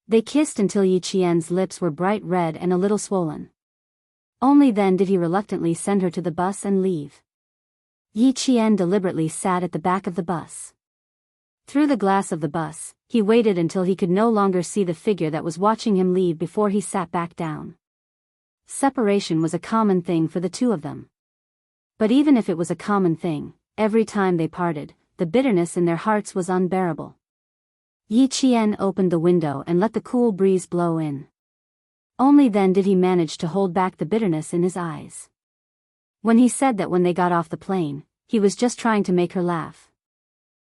They kissed until Yi Qian's lips were bright red and a little swollen. Only then did he reluctantly send her to the bus and leave. Yi Qian deliberately sat at the back of the bus. Through the glass of the bus, he waited until he could no longer see the figure that was watching him leave before he sat back down. Separation was a common thing for the 2 of them. But even if it was a common thing, every time they parted, the bitterness in their hearts was unbearable. Yi Qian opened the window and let the cool breeze blow in. Only then did he manage to hold back the bitterness in his eyes. When he said that when they got off the plane, he was just trying to make her laugh.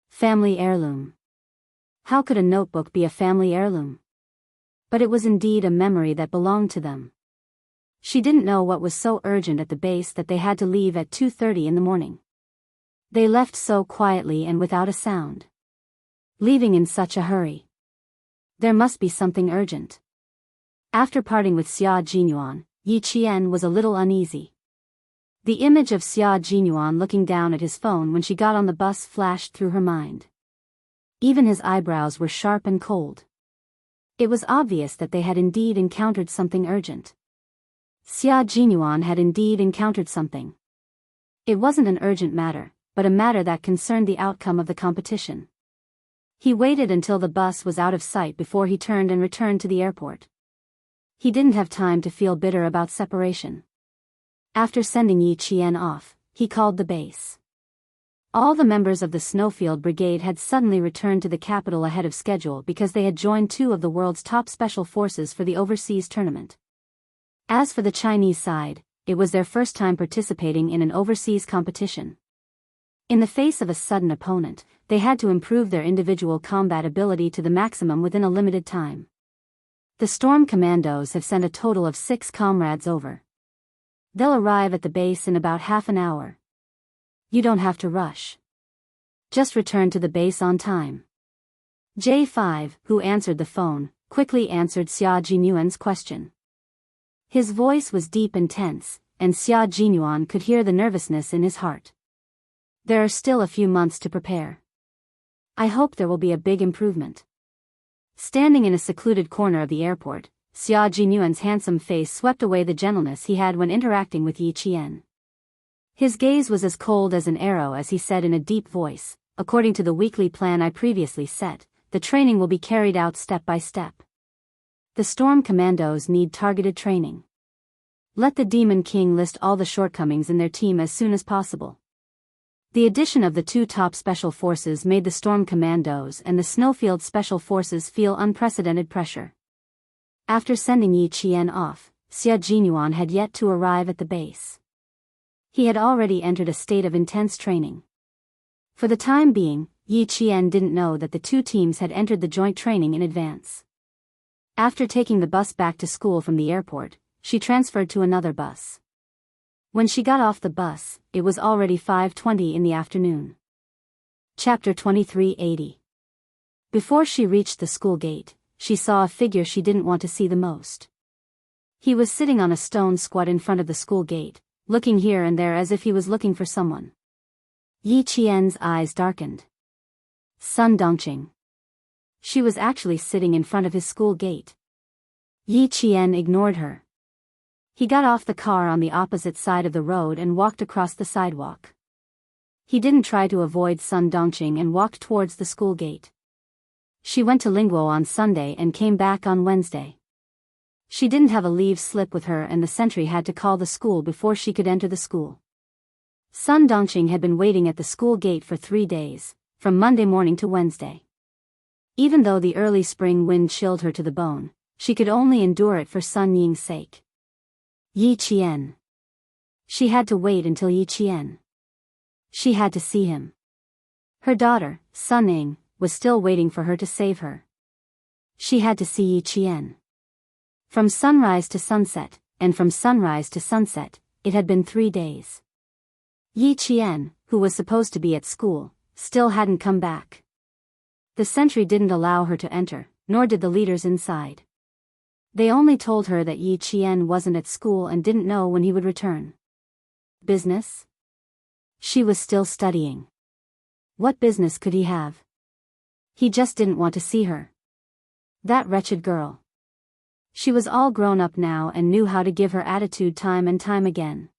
Family heirloom. How could a notebook be a family heirloom? But it was indeed a memory that belonged to them. She didn't know what was so urgent at the base that they had to leave at 2:30 in the morning. They left so quietly and without a sound. Leaving in such a hurry. There must be something urgent. After parting with Xia Jinyuan, Yi Qian was a little uneasy. The image of Xia Jinyuan looking down at his phone when she got on the bus flashed through her mind. Even his eyebrows were sharp and cold. It was obvious that they had indeed encountered something urgent. Xia Jinyuan had indeed encountered something. It wasn't an urgent matter, but a matter that concerned the outcome of the competition. He waited until the bus was out of sight before he turned and returned to the airport. He didn't have time to feel bitter about separation. After sending Yi Qian off, he called the base. All the members of the Snowfield Brigade had suddenly returned to the capital ahead of schedule because they had joined 2 of the world's top special forces for the overseas tournament. As for the Chinese side, it was their first time participating in an overseas competition. In the face of a sudden opponent, they had to improve their individual combat ability to the maximum within a limited time. The Storm Commandos have sent a total of 6 comrades over. They'll arrive at the base in about half an hour. You don't have to rush. Just return to the base on time. J5, who answered the phone, quickly answered Xia Jinyuan's question. His voice was deep and tense, and Xia Jinyuan could hear the nervousness in his heart. There are still a few months to prepare. I hope there will be a big improvement. Standing in a secluded corner of the airport, Xia Jinyuan's handsome face swept away the gentleness he had when interacting with Yi Qian. His gaze was as cold as an arrow as he said in a deep voice, according to the weekly plan I previously set, the training will be carried out step by step. The Storm Commandos need targeted training. Let the Demon King list all the shortcomings in their team as soon as possible. The addition of the 2 top special forces made the Storm Commandos and the Snowfield Special Forces feel unprecedented pressure. After sending Yi Qian off, Xia Jinyuan had yet to arrive at the base. He had already entered a state of intense training. For the time being, Yi Qian didn't know that the 2 teams had entered the joint training in advance. After taking the bus back to school from the airport, she transferred to another bus. When she got off the bus, it was already 5:20 in the afternoon. Chapter 2380. Before she reached the school gate, she saw a figure she didn't want to see the most. He was sitting on a stone squat in front of the school gate, looking here and there as if he was looking for someone. Yi Qian's eyes darkened. Sun Dongqing. She was actually sitting in front of his school gate. Yi Qian ignored her. He got off the car on the opposite side of the road and walked across the sidewalk. He didn't try to avoid Sun Dongqing and walked towards the school gate. She went to Lingguo on Sunday and came back on Wednesday. She didn't have a leave slip with her and the sentry had to call the school before she could enter the school. Sun Dongqing had been waiting at the school gate for 3 days, from Monday morning to Wednesday. Even though the early spring wind chilled her to the bone, she could only endure it for Sun Ying's sake. Yi Qian. She had to wait until Yi Qian. She had to see him. Her daughter, Sun Ying, was still waiting for her to save her. She had to see Yi Qian. From sunrise to sunset, and from sunrise to sunset, it had been 3 days. Yi Qian, who was supposed to be at school, still hadn't come back. The sentry didn't allow her to enter, nor did the leaders inside. They only told her that Yi Qian wasn't at school and didn't know when he would return. Business? She was still studying. What business could he have? He just didn't want to see her. That wretched girl. She was all grown up now and knew how to give her attitude time and time again.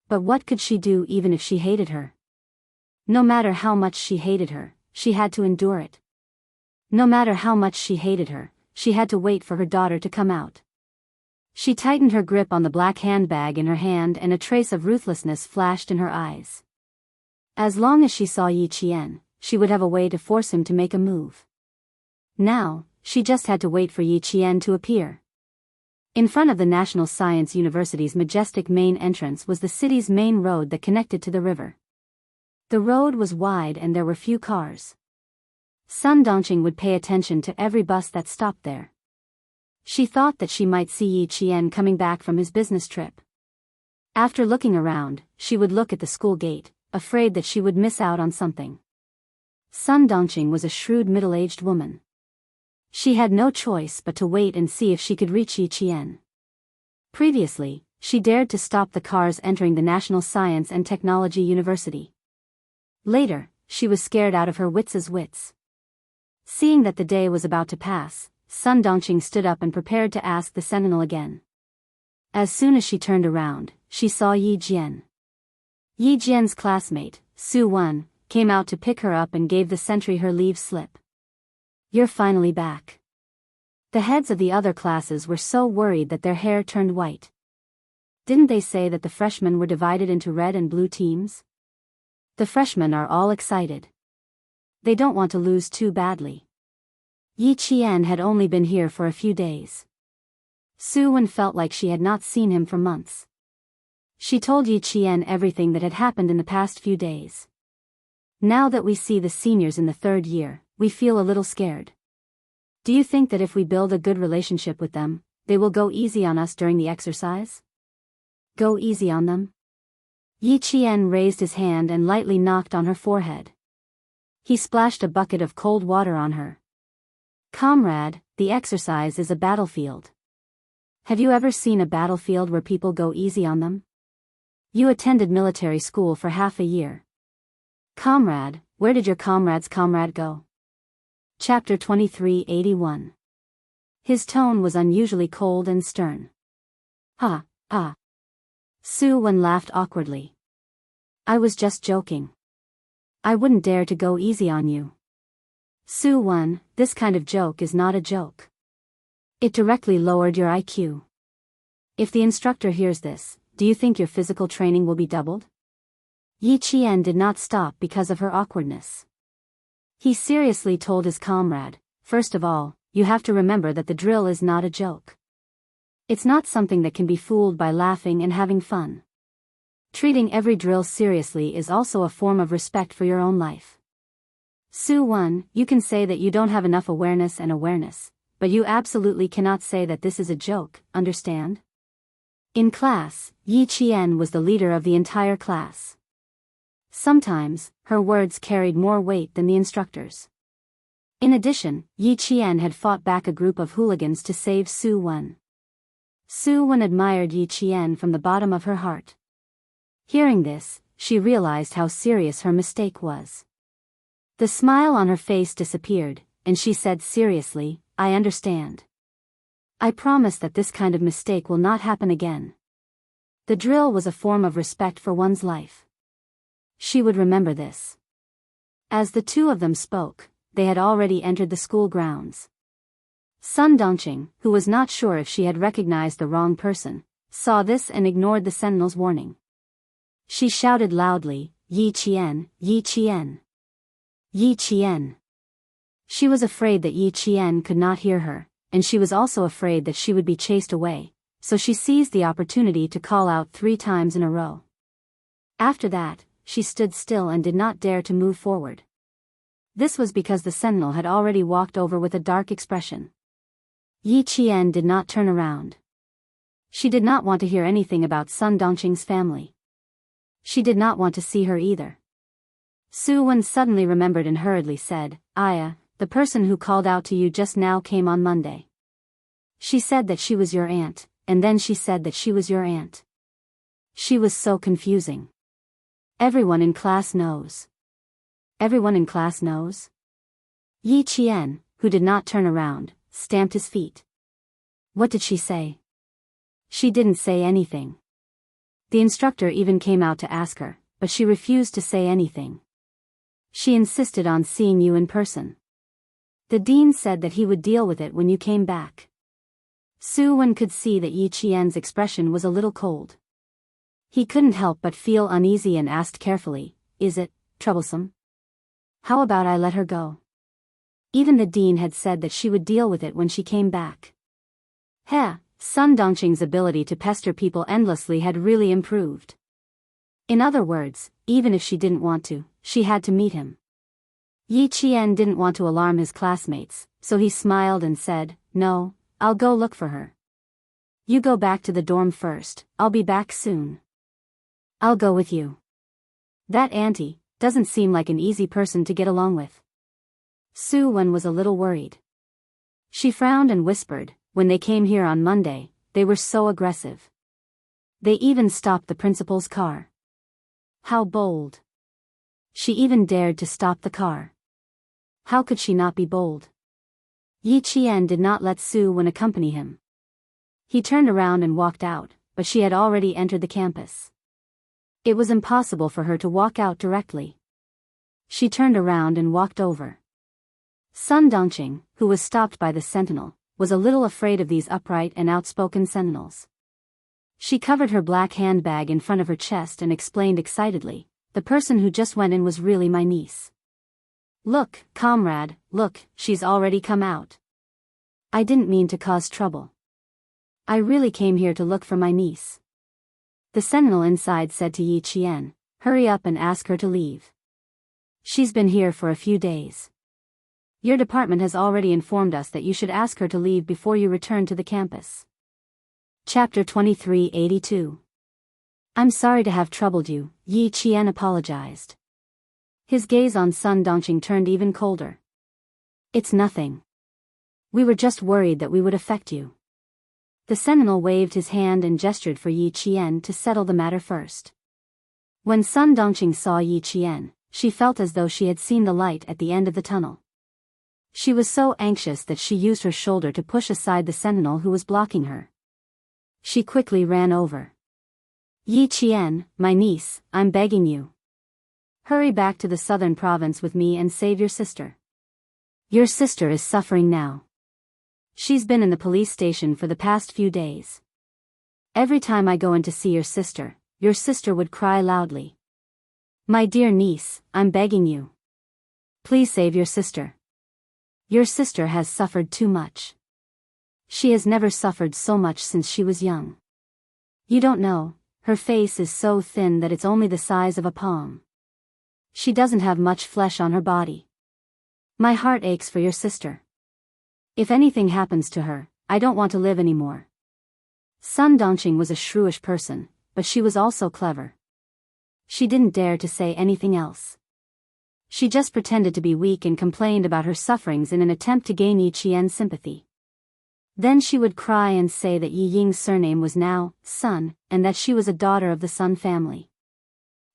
But what could she do even if she hated her? No matter how much she hated her, she had to endure it. No matter how much she hated her, she had to wait for her daughter to come out. She tightened her grip on the black handbag in her hand and a trace of ruthlessness flashed in her eyes. As long as she saw Yi Qian, she would have a way to force him to make a move. Now, she just had to wait for Yi Qian to appear. In front of the National Science University's majestic main entrance was the city's main road that connected to the river. The road was wide and there were few cars. Sun Dongqing would pay attention to every bus that stopped there. She thought that she might see Yi Qian coming back from his business trip. After looking around, she would look at the school gate, afraid that she would miss out on something. Sun Dongqing was a shrewd middle-aged woman. She had no choice but to wait and see if she could reach Yi Qian. Previously, she dared to stop the cars entering the National Science and Technology University. Later, she was scared out of her wits. Seeing that the day was about to pass, Sun Dongqing stood up and prepared to ask the sentinel again. As soon as she turned around, she saw Yi Jian. Yi Jian's classmate, Su Wen, came out to pick her up and gave the sentry her leave slip. You're finally back. The heads of the other classes were so worried that their hair turned white. Didn't they say that the freshmen were divided into red and blue teams? The freshmen are all excited. They don't want to lose too badly. Yi Qian had only been here for a few days. Su Wen felt like she had not seen him for months. She told Yi Qian everything that had happened in the past few days. Now that we see the seniors in the third year, we feel a little scared. Do you think that if we build a good relationship with them, they will go easy on us during the exercise? Go easy on them? Yi Qian raised his hand and lightly knocked on her forehead. He splashed a bucket of cold water on her. Comrade, the exercise is a battlefield. Have you ever seen a battlefield where people go easy on them? You attended military school for half a year. Comrade, where did your comrade's comrade go? Chapter 2381. His tone was unusually cold and stern. Ha, ha. Su Wen laughed awkwardly. I was just joking. I wouldn't dare to go easy on you. Su Wen, this kind of joke is not a joke. It directly lowered your IQ. If the instructor hears this, do you think your physical training will be doubled? Yi Qian did not stop because of her awkwardness. He seriously told his comrade, first of all, you have to remember that the drill is not a joke. It's not something that can be fooled by laughing and having fun. Treating every drill seriously is also a form of respect for your own life. Su Wen, you can say that you don't have enough awareness, but you absolutely cannot say that this is a joke, understand? In class, Yi Qian was the leader of the entire class. Sometimes, her words carried more weight than the instructor's. In addition, Yi Qian had fought back a group of hooligans to save Su Wen. Su Wen admired Yi Qian from the bottom of her heart. Hearing this, she realized how serious her mistake was. The smile on her face disappeared, and she said seriously, I understand. I promise that this kind of mistake will not happen again. The drill was a form of respect for one's life. She would remember this. As the two of them spoke, they had already entered the school grounds. Sun Dongqing, who was not sure if she had recognized the wrong person, saw this and ignored the sentinel's warning. She shouted loudly, Yi Qian, Yi Qian. Yi Qian. She was afraid that Yi Qian could not hear her, and she was also afraid that she would be chased away, so she seized the opportunity to call out 3 times in a row. After that, she stood still and did not dare to move forward. This was because the sentinel had already walked over with a dark expression. Yi Qian did not turn around. She did not want to hear anything about Sun Dongqing's family. She did not want to see her either. Su Wen suddenly remembered and hurriedly said, Aya, the person who called out to you just now came on Monday. She said that she was your aunt, and then she said that she was your aunt. She was so confusing. Everyone in class knows. Everyone in class knows? Yi Qian, who did not turn around, stamped his feet. What did she say? She didn't say anything. The instructor even came out to ask her, but she refused to say anything. She insisted on seeing you in person. The dean said that he would deal with it when you came back. Su Wen could see that Yi Qian's expression was a little cold. He couldn't help but feel uneasy and asked carefully, Is it troublesome? How about I let her go? Even the dean had said that she would deal with it when she came back. Sun Dongqing's ability to pester people endlessly had really improved. In other words, even if she didn't want to, she had to meet him. Yi Qian didn't want to alarm his classmates, so he smiled and said, No, I'll go look for her. You go back to the dorm first, I'll be back soon. I'll go with you. That auntie doesn't seem like an easy person to get along with. Su Wen was a little worried. She frowned and whispered, When they came here on Monday, they were so aggressive. They even stopped the principal's car. How bold. She even dared to stop the car. How could she not be bold? Yi Qian did not let Su Wen accompany him. He turned around and walked out, but she had already entered the campus. It was impossible for her to walk out directly. She turned around and walked over. Sun Dongqing, who was stopped by the sentinel, was a little afraid of these upright and outspoken sentinels. She covered her black handbag in front of her chest and explained excitedly, The person who just went in was really my niece. Look, comrade, look, she's already come out. I didn't mean to cause trouble. I really came here to look for my niece. The sentinel inside said to Yi Qian, Hurry up and ask her to leave. She's been here for a few days. Your department has already informed us that you should ask her to leave before you return to the campus. Chapter 2382. I'm sorry to have troubled you, Yi Qian apologized. His gaze on Sun Dongqing turned even colder. It's nothing. We were just worried that we would affect you. The sentinel waved his hand and gestured for Yi Qian to settle the matter first. When Sun Dongqing saw Yi Qian, she felt as though she had seen the light at the end of the tunnel. She was so anxious that she used her shoulder to push aside the sentinel who was blocking her. She quickly ran over. Yi Qian, my niece, I'm begging you. Hurry back to the southern province with me and save your sister. Your sister is suffering now. She's been in the police station for the past few days. Every time I go in to see your sister would cry loudly. My dear niece, I'm begging you. Please save your sister. Your sister has suffered too much. She has never suffered so much since she was young. You don't know, her face is so thin that it's only the size of a palm. She doesn't have much flesh on her body. My heart aches for your sister. If anything happens to her, I don't want to live anymore. Sun Dongqing was a shrewish person, but she was also clever. She didn't dare to say anything else. She just pretended to be weak and complained about her sufferings in an attempt to gain Yi Qian's sympathy. Then she would cry and say that Yi Ying's surname was now Sun, and that she was a daughter of the Sun family.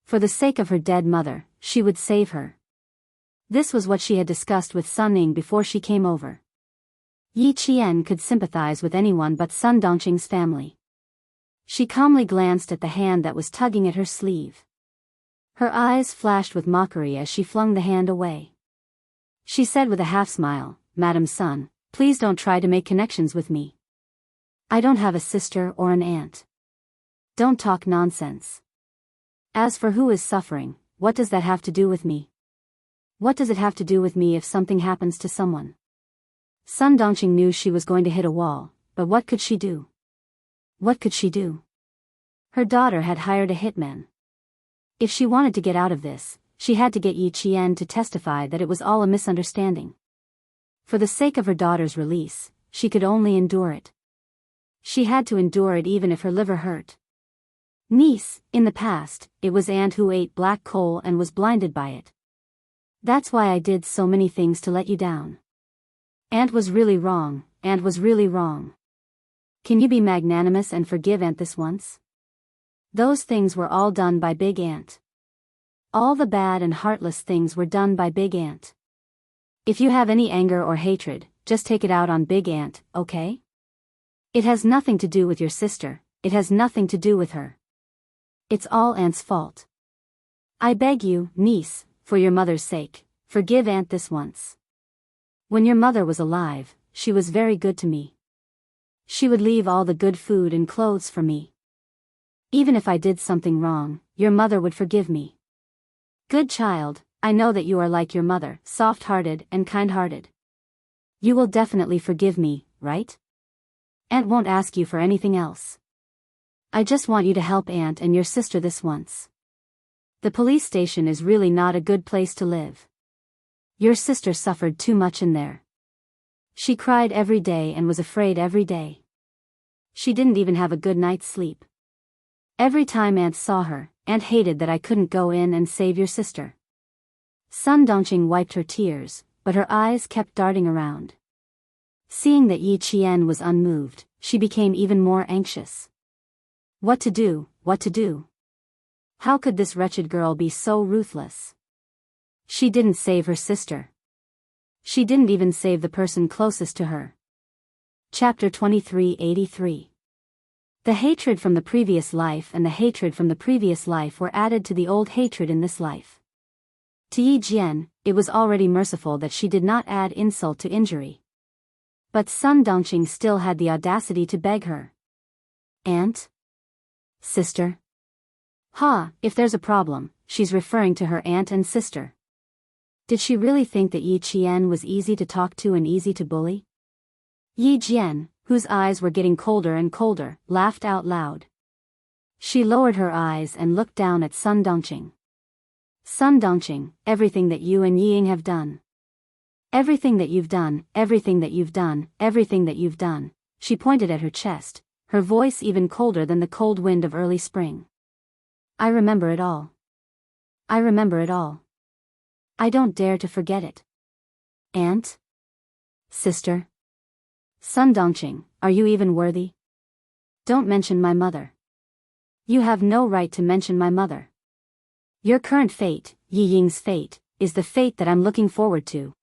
For the sake of her dead mother, she would save her. This was what she had discussed with Sun Ning before she came over. Yi Qian could sympathize with anyone but Sun Dongqing's family. She calmly glanced at the hand that was tugging at her sleeve. Her eyes flashed with mockery as she flung the hand away. She said with a half-smile, Madam Sun, please don't try to make connections with me. I don't have a sister or an aunt. Don't talk nonsense. As for who is suffering, what does that have to do with me? What does it have to do with me if something happens to someone? Sun Dongqing knew she was going to hit a wall, but what could she do? What could she do? Her daughter had hired a hitman. If she wanted to get out of this, she had to get Yi Qian to testify that it was all a misunderstanding. For the sake of her daughter's release, she could only endure it. She had to endure it even if her liver hurt. Niece, in the past, it was Aunt who ate black coal and was blinded by it. That's why I did so many things to let you down. Aunt was really wrong, Aunt was really wrong. Can you be magnanimous and forgive Aunt this once? Those things were all done by Big Aunt. All the bad and heartless things were done by Big Aunt. If you have any anger or hatred, just take it out on Big Aunt, okay? It has nothing to do with your sister, it has nothing to do with her. It's all Aunt's fault. I beg you, niece, for your mother's sake, forgive Aunt this once. When your mother was alive, she was very good to me. She would leave all the good food and clothes for me. Even if I did something wrong, your mother would forgive me. Good child, I know that you are like your mother, soft-hearted and kind-hearted. You will definitely forgive me, right? Aunt won't ask you for anything else. I just want you to help Aunt and your sister this once. The police station is really not a good place to live. Your sister suffered too much in there. She cried every day and was afraid every day. She didn't even have a good night's sleep. Every time Aunt saw her, Aunt hated that I couldn't go in and save your sister. Sun Dongqing wiped her tears, but her eyes kept darting around. Seeing that Yi Qian was unmoved, she became even more anxious. What to do, what to do? How could this wretched girl be so ruthless? She didn't save her sister. She didn't even save the person closest to her. Chapter 2383. The hatred from the previous life and the hatred from the previous life were added to the old hatred in this life. To Yi Jian, it was already merciful that she did not add insult to injury. But Sun Dongqing still had the audacity to beg her. Aunt? Sister? Ha, if there's a problem, she's referring to her aunt and sister. Did she really think that Yi Qian was easy to talk to and easy to bully? Yi Jian, whose eyes were getting colder and colder, laughed out loud. She lowered her eyes and looked down at Sun Dongqing. Sun Dongqing, everything that you and Ying have done. Everything that you've done, everything that you've done, everything that you've done. She pointed at her chest, her voice even colder than the cold wind of early spring. I remember it all. I remember it all. I don't dare to forget it. Aunt? Sister? Sun Dongqing, are you even worthy? Don't mention my mother. You have no right to mention my mother. Your current fate, Yi Ying's fate, is the fate that I'm looking forward to.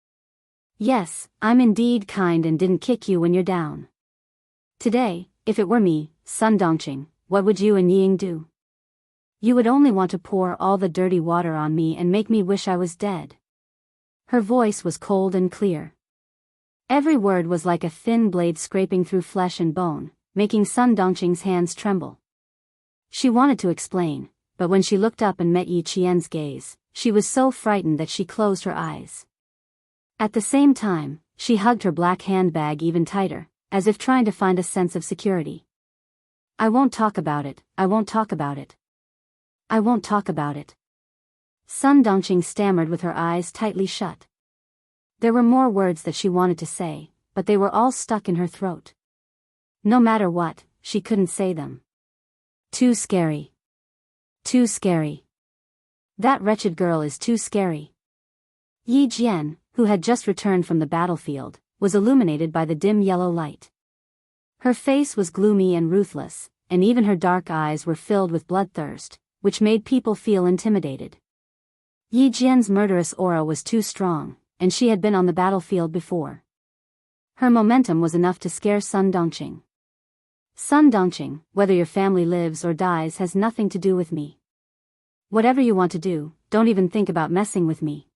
Yes, I'm indeed kind and didn't kick you when you're down. Today, if it were me, Sun Dongqing, what would you and Yi Ying do? You would only want to pour all the dirty water on me and make me wish I was dead. Her voice was cold and clear. Every word was like a thin blade scraping through flesh and bone, making Sun Dongqing's hands tremble. She wanted to explain, but when she looked up and met Yi Qian's gaze, she was so frightened that she closed her eyes. At the same time, she hugged her black handbag even tighter, as if trying to find a sense of security. I won't talk about it, I won't talk about it. I won't talk about it. Sun Dongqing stammered with her eyes tightly shut. There were more words that she wanted to say, but they were all stuck in her throat. No matter what, she couldn't say them. Too scary. Too scary. That wretched girl is too scary. Yi Jian, who had just returned from the battlefield, was illuminated by the dim yellow light. Her face was gloomy and ruthless, and even her dark eyes were filled with bloodthirst, which made people feel intimidated. Yi Jian's murderous aura was too strong, and she had been on the battlefield before. Her momentum was enough to scare Sun Dongqing. Sun Dongqing, whether your family lives or dies has nothing to do with me. Whatever you want to do, don't even think about messing with me.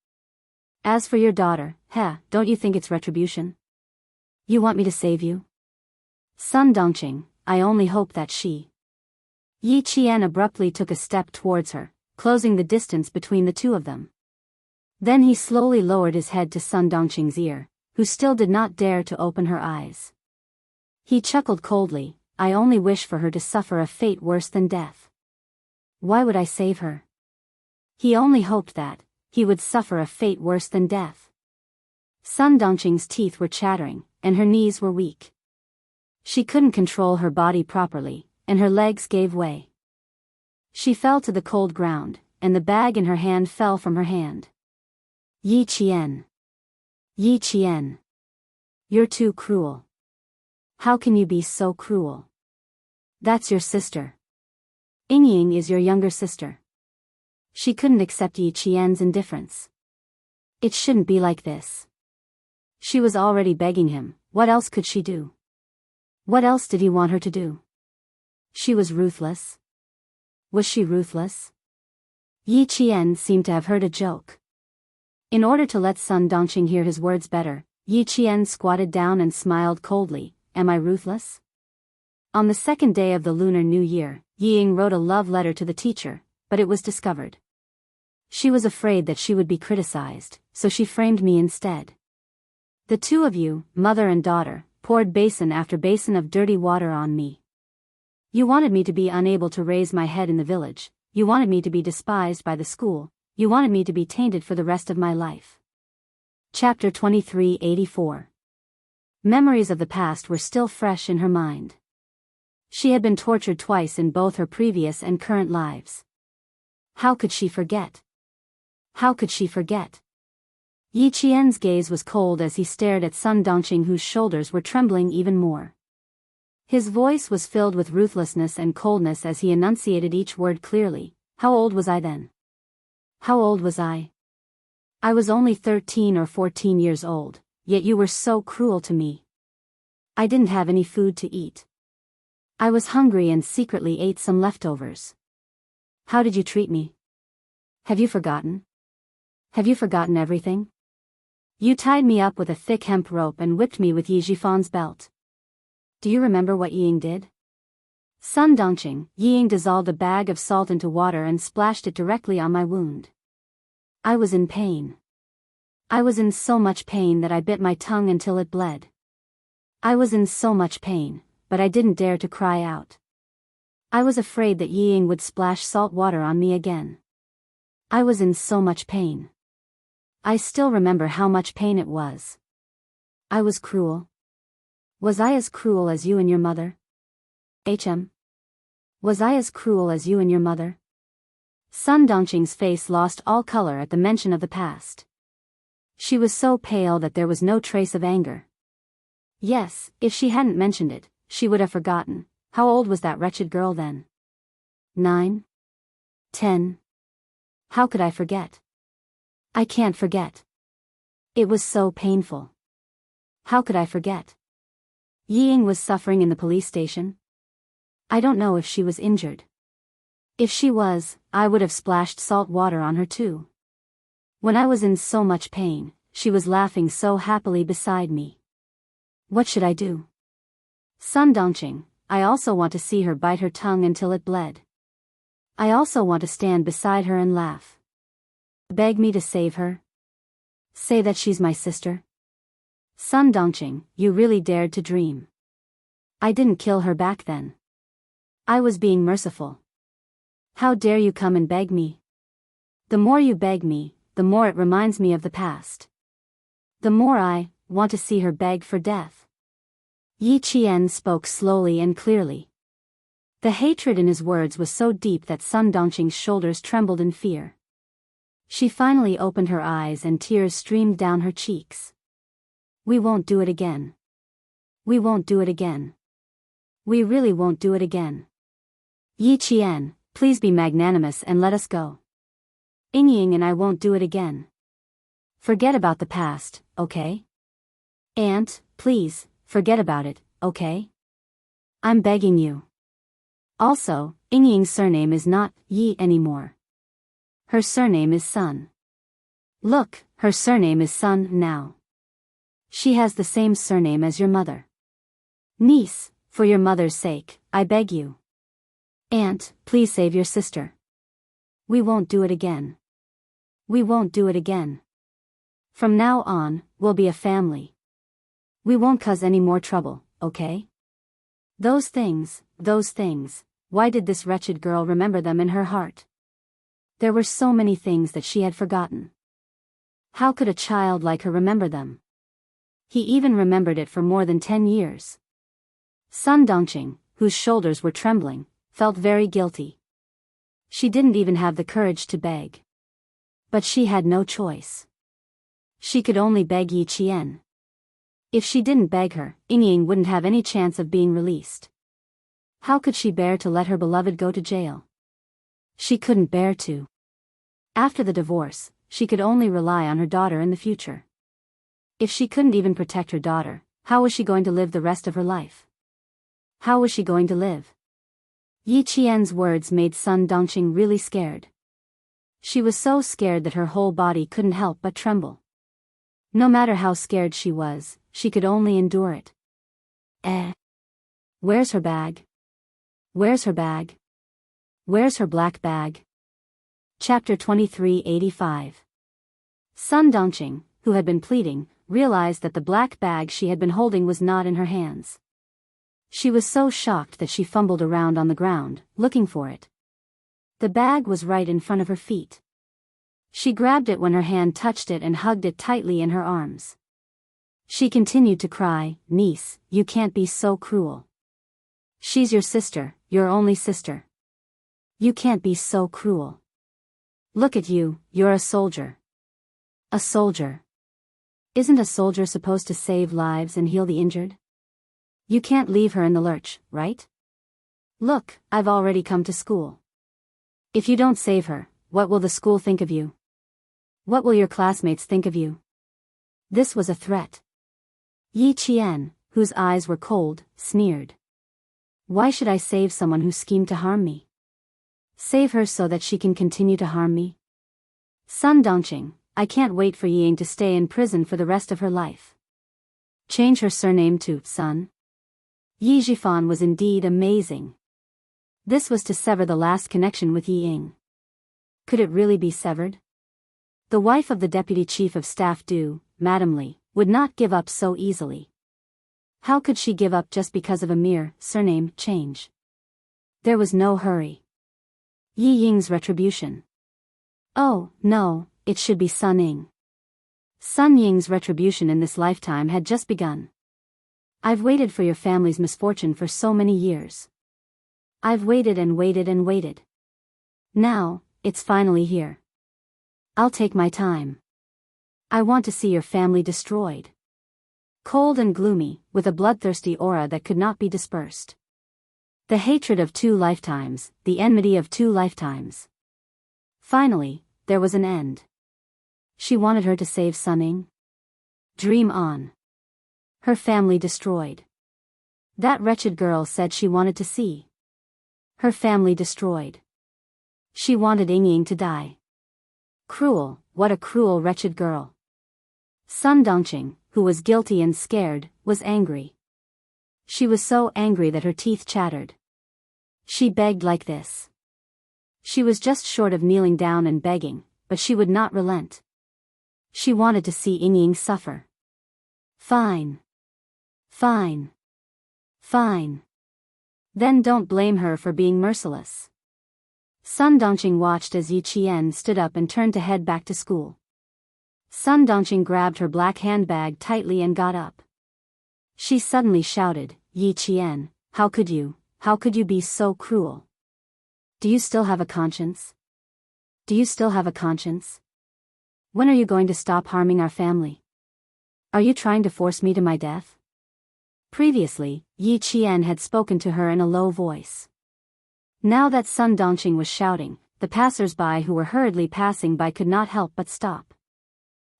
As for your daughter, don't you think it's retribution? You want me to save you? Sun Dongqing, I only hope that she... Yi Qian abruptly took a step towards her, closing the distance between the two of them. Then he slowly lowered his head to Sun Dongqing's ear, who still did not dare to open her eyes. He chuckled coldly, I only wish for her to suffer a fate worse than death. Why would I save her? He only hoped that he would suffer a fate worse than death. Sun Dongqing's teeth were chattering, and her knees were weak. She couldn't control her body properly, and her legs gave way. She fell to the cold ground, and the bag in her hand fell from her hand. Yi Qian. Yi Qian. You're too cruel. How can you be so cruel? That's your sister. Ying is your younger sister. She couldn't accept Yi Qian's indifference. It shouldn't be like this. She was already begging him, what else could she do? What else did he want her to do? She was ruthless. Was she ruthless? Yi Qian seemed to have heard a joke. In order to let Sun Dongqing hear his words better, Yi Qian squatted down and smiled coldly, am I ruthless? On the second day of the Lunar New Year, Ying wrote a love letter to the teacher, but it was discovered. She was afraid that she would be criticized, so she framed me instead. The two of you, mother and daughter, poured basin after basin of dirty water on me. You wanted me to be unable to raise my head in the village, you wanted me to be despised by the school, you wanted me to be tainted for the rest of my life. Chapter 2384. Memories of the past were still fresh in her mind. She had been tortured twice in both her previous and current lives. How could she forget? How could she forget? Yi Qian's gaze was cold as he stared at Sun Dongqing, whose shoulders were trembling even more. His voice was filled with ruthlessness and coldness as he enunciated each word clearly. How old was I then? How old was I? I was only 13 or 14 years old, yet you were so cruel to me. I didn't have any food to eat. I was hungry and secretly ate some leftovers. How did you treat me? Have you forgotten? Have you forgotten everything? You tied me up with a thick hemp rope and whipped me with Yi Jifan's belt. Do you remember what Ying did? Sun Dongqing, Ying dissolved a bag of salt into water and splashed it directly on my wound. I was in pain. I was in so much pain that I bit my tongue until it bled. I was in so much pain, but I didn't dare to cry out. I was afraid that Ying would splash salt water on me again. I was in so much pain. I still remember how much pain it was. I was cruel. Was I as cruel as you and your mother? Was I as cruel as you and your mother? Sun Dongqing's face lost all color at the mention of the past. She was so pale that there was no trace of anger. Yes, if she hadn't mentioned it, she would have forgotten. How old was that wretched girl then? 9? 10? How could I forget? I can't forget. It was so painful. How could I forget? Yi Ying was suffering in the police station. I don't know if she was injured. If she was, I would have splashed salt water on her too. When I was in so much pain, she was laughing so happily beside me. What should I do? Sun Dongqing, I also want to see her bite her tongue until it bled. I also want to stand beside her and laugh. Beg me to save her? Say that she's my sister? Sun Dongqing, you really dared to dream. I didn't kill her back then. I was being merciful. How dare you come and beg me? The more you beg me, the more it reminds me of the past. The more I want to see her beg for death. Yi Qian spoke slowly and clearly. The hatred in his words was so deep that Sun Dongqing's shoulders trembled in fear. She finally opened her eyes and tears streamed down her cheeks. We won't do it again. We won't do it again. We really won't do it again. Yi Qian, please be magnanimous and let us go. Ying and I won't do it again. Forget about the past, okay? Aunt, please, forget about it, okay? I'm begging you. Also, Ying's surname is not Yi anymore. Her surname is Sun. Look, her surname is Sun now. She has the same surname as your mother. Niece, for your mother's sake, I beg you. Aunt, please save your sister. We won't do it again. We won't do it again. From now on, we'll be a family. We won't cause any more trouble, okay? Those things, why did this wretched girl remember them in her heart? There were so many things that she had forgotten. How could a child like her remember them? He even remembered it for more than 10 years. Sun Dongqing, whose shoulders were trembling, felt very guilty. She didn't even have the courage to beg. But she had no choice. She could only beg Yi Qian. If she didn't beg her, Ying wouldn't have any chance of being released. How could she bear to let her beloved go to jail? She couldn't bear to. After the divorce, she could only rely on her daughter in the future. If she couldn't even protect her daughter, how was she going to live the rest of her life? How was she going to live? Yi Qian's words made Sun Dongqing really scared. She was so scared that her whole body couldn't help but tremble. No matter how scared she was, she could only endure it. Where's her bag? Where's her bag? Where's her black bag? Chapter 2385. Sun Dongqing, who had been pleading, realized that the black bag she had been holding was not in her hands. She was so shocked that she fumbled around on the ground, looking for it. The bag was right in front of her feet. She grabbed it when her hand touched it and hugged it tightly in her arms. She continued to cry, "Niece, you can't be so cruel. She's your sister, your only sister. You can't be so cruel. Look at you, you're a soldier." A soldier. Isn't a soldier supposed to save lives and heal the injured? You can't leave her in the lurch, right? Look, I've already come to school. If you don't save her, what will the school think of you? What will your classmates think of you? This was a threat. Yi Qian, whose eyes were cold, sneered. Why should I save someone who schemed to harm me? Save her so that she can continue to harm me? Sun Dongqing, I can't wait for Ying to stay in prison for the rest of her life. Change her surname to Sun. Yi Zhifan was indeed amazing. This was to sever the last connection with Yi Ying. Could it really be severed? The wife of the Deputy Chief of Staff Madame Li, would not give up so easily. How could she give up just because of a mere surname change? There was no hurry. Yi Ying's retribution. Oh, no, it should be Sun Ying. Sun Ying's retribution in this lifetime had just begun. I've waited for your family's misfortune for so many years. I've waited and waited and waited. Now, it's finally here. I'll take my time. I want to see your family destroyed. Cold and gloomy, with a bloodthirsty aura that could not be dispersed. The hatred of 2 lifetimes, the enmity of 2 lifetimes. Finally, there was an end. She wanted her to save Sun Ying. Dream on. Her family destroyed. That wretched girl said she wanted to see her family destroyed. She wanted Ying to die. Cruel, what a cruel wretched girl. Sun Dongqing, who was guilty and scared, was angry. She was so angry that her teeth chattered. She begged like this. She was just short of kneeling down and begging, but she would not relent. She wanted to see Ying suffer. Fine. Fine. Fine. Then don't blame her for being merciless. Sun Dongqing watched as Yi Qian stood up and turned to head back to school. Sun Dongqing grabbed her black handbag tightly and got up. She suddenly shouted, Yi Qian, how could you be so cruel? Do you still have a conscience? Do you still have a conscience? When are you going to stop harming our family? Are you trying to force me to my death? Previously, Yi Qian had spoken to her in a low voice. Now that Sun Dongqing was shouting, the passers-by who were hurriedly passing by could not help but stop.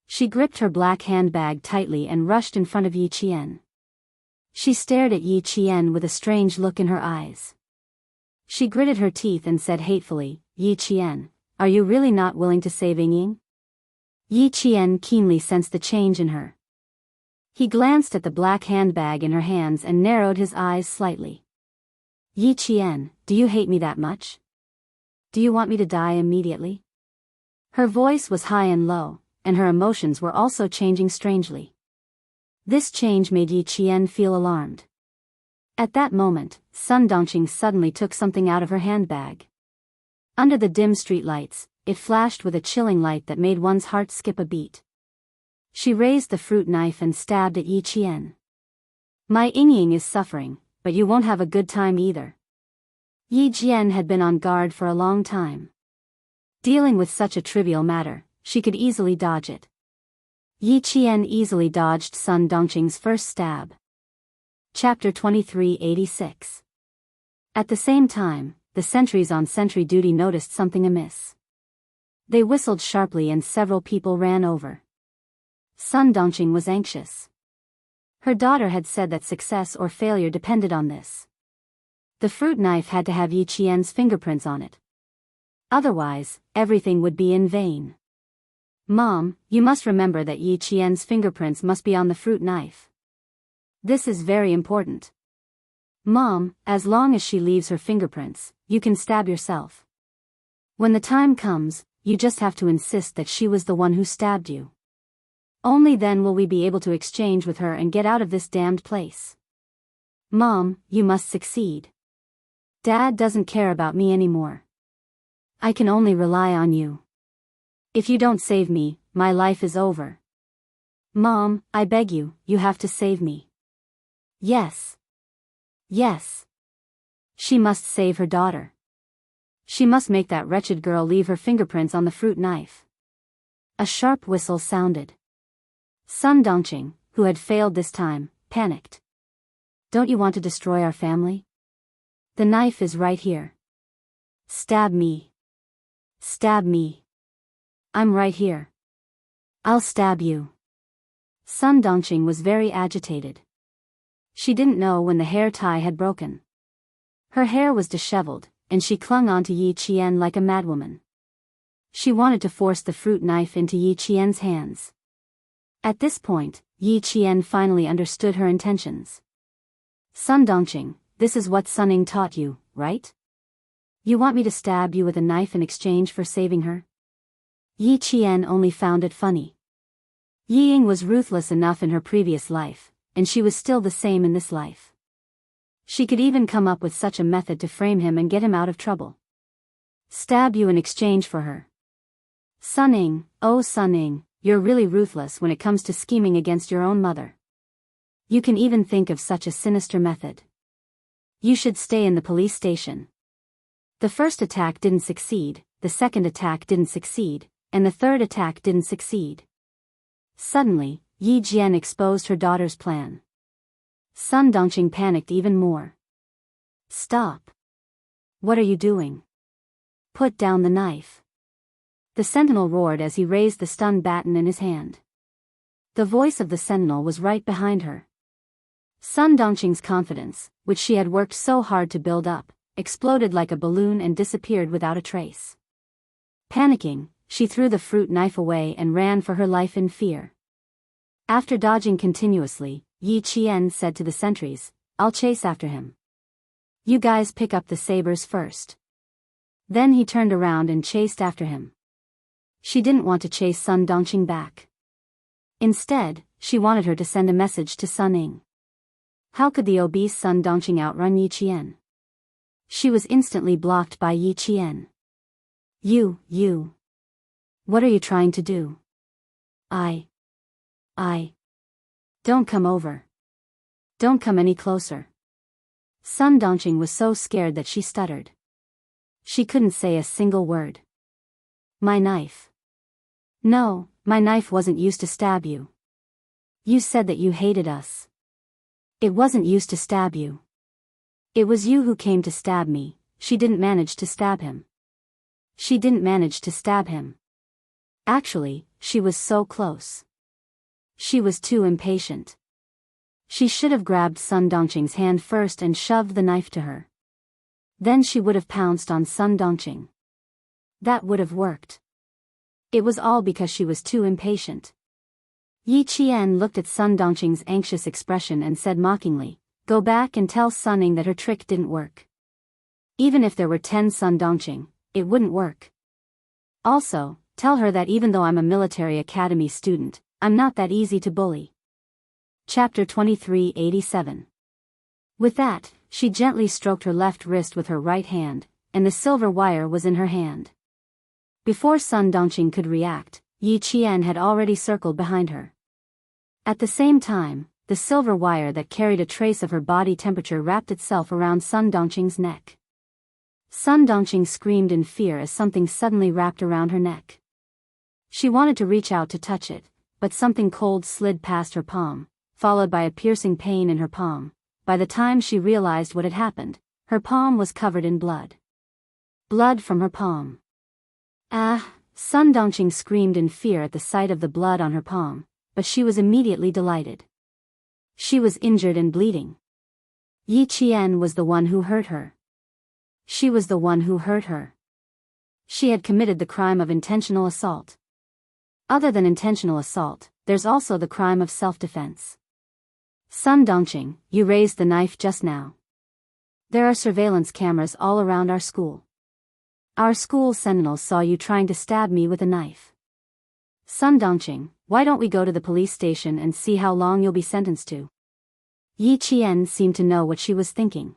She gripped her black handbag tightly and rushed in front of Yi Qian. She stared at Yi Qian with a strange look in her eyes. She gritted her teeth and said hatefully, Yi Qian, are you really not willing to save Ying? Yi Qian keenly sensed the change in her. He glanced at the black handbag in her hands and narrowed his eyes slightly. Yi Qian, do you hate me that much? Do you want me to die immediately? Her voice was high and low, and her emotions were also changing strangely. This change made Yi Qian feel alarmed. At that moment, Sun Dongqing suddenly took something out of her handbag. Under the dim streetlights, it flashed with a chilling light that made one's heart skip a beat. She raised the fruit knife and stabbed at Yi Qian. My Ying is suffering, but you won't have a good time either. Yi Qian had been on guard for a long time. Dealing with such a trivial matter, she could easily dodge it. Yi Qian easily dodged Sun Dongqing's first stab. Chapter 2386. At the same time, the sentries on sentry duty noticed something amiss. They whistled sharply and several people ran over. Sun Dongqing was anxious. Her daughter had said that success or failure depended on this. The fruit knife had to have Yi Qian's fingerprints on it. Otherwise, everything would be in vain. Mom, you must remember that Yi Qian's fingerprints must be on the fruit knife. This is very important. Mom, as long as she leaves her fingerprints, you can stab yourself. When the time comes, you just have to insist that she was the one who stabbed you. Only then will we be able to exchange with her and get out of this damned place. Mom, you must succeed. Dad doesn't care about me anymore. I can only rely on you. If you don't save me, my life is over. Mom, I beg you, you have to save me. Yes. Yes. She must save her daughter. She must make that wretched girl leave her fingerprints on the fruit knife. A sharp whistle sounded. Sun Dongqing, who had failed this time, panicked. Don't you want to destroy our family? The knife is right here. Stab me. Stab me. I'm right here. I'll stab you. Sun Dongqing was very agitated. She didn't know when the hair tie had broken. Her hair was disheveled, and she clung onto Yi Qian like a madwoman. She wanted to force the fruit knife into Yi Qian's hands. At this point, Yi Qian finally understood her intentions. Sun Dongqing, this is what Sun Ying taught you, right? You want me to stab you with a knife in exchange for saving her? Yi Qian only found it funny. Yi Ying was ruthless enough in her previous life, and she was still the same in this life. She could even come up with such a method to frame him and get him out of trouble. Stab you in exchange for her. Sunning, oh Sunning, you're really ruthless when it comes to scheming against your own mother. You can even think of such a sinister method. You should stay in the police station. The first attack didn't succeed, the second attack didn't succeed, and the third attack didn't succeed. Suddenly, Yi Jian exposed her daughter's plan. Sun Dongqing panicked even more. Stop. What are you doing? Put down the knife. The sentinel roared as he raised the stun baton in his hand. The voice of the sentinel was right behind her. Sun Dongqing's confidence, which she had worked so hard to build up, exploded like a balloon and disappeared without a trace. Panicking, she threw the fruit knife away and ran for her life in fear. After dodging continuously, Yi Qian said to the sentries, I'll chase after him. You guys pick up the sabers first. Then he turned around and chased after him. She didn't want to chase Sun Dongqing back. Instead, she wanted her to send a message to Sun Ying. How could the obese Sun Dongqing outrun Yi Qian? She was instantly blocked by Yi Qian. You. What are you trying to do? I. Don't come over. Don't come any closer. Sun Dongqing was so scared that she stuttered. She couldn't say a single word. My knife. No, my knife wasn't used to stab you. You said that you hated us. It wasn't used to stab you. It was you who came to stab me. She didn't manage to stab him. She didn't manage to stab him. Actually, she was so close. She was too impatient. She should have grabbed Sun Dongqing's hand first and shoved the knife to her. Then she would have pounced on Sun Dongqing. That would have worked. It was all because she was too impatient. Yi Qian looked at Sun Dongqing's anxious expression and said mockingly, Go back and tell Sun Ying that her trick didn't work. Even if there were 10 Sun Dongqing, it wouldn't work. Also, tell her that even though I'm a military academy student, I'm not that easy to bully. Chapter 2387. With that, she gently stroked her left wrist with her right hand, and the silver wire was in her hand. Before Sun Dongqing could react, Yi Qian had already circled behind her. At the same time, the silver wire that carried a trace of her body temperature wrapped itself around Sun Dongqing's neck. Sun Dongqing screamed in fear as something suddenly wrapped around her neck. She wanted to reach out to touch it, but something cold slid past her palm, followed by a piercing pain in her palm. By the time she realized what had happened, her palm was covered in blood. Blood from her palm. Ah! Sun Dongqing screamed in fear at the sight of the blood on her palm, but she was immediately delighted. She was injured and bleeding. Yi Qian was the one who hurt her. She was the one who hurt her. She had committed the crime of intentional assault. Other than intentional assault, there's also the crime of self-defense. Sun Dongqing, you raised the knife just now. There are surveillance cameras all around our school. Our school sentinels saw you trying to stab me with a knife. Sun Dongqing, why don't we go to the police station and see how long you'll be sentenced to? Yi Qian seemed to know what she was thinking.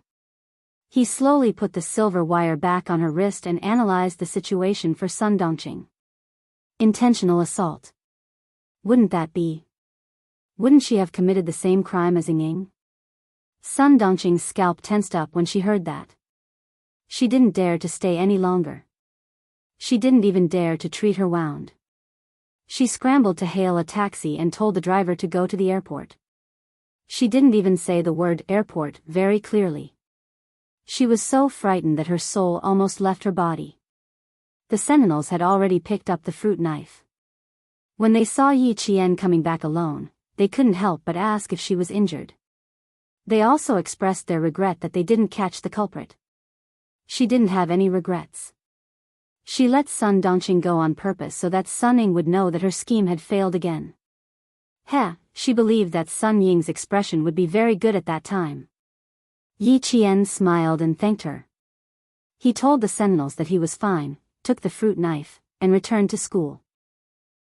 He slowly put the silver wire back on her wrist and analyzed the situation for Sun Dongqing. Intentional assault. Wouldn't she have committed the same crime as Ying? Sun Dongqing's scalp tensed up when she heard that. She didn't dare to stay any longer. She didn't even dare to treat her wound. She scrambled to hail a taxi and told the driver to go to the airport. She didn't even say the word airport very clearly. She was so frightened that her soul almost left her body. The sentinels had already picked up the fruit knife. When they saw Yi Qian coming back alone, they couldn't help but ask if she was injured. They also expressed their regret that they didn't catch the culprit. She didn't have any regrets. She let Sun Dongqing go on purpose so that Sun Ying would know that her scheme had failed again. She believed that Sun Ying's expression would be very good at that time. Yi Qian smiled and thanked her. He told the sentinels that he was fine, took the fruit knife, and returned to school.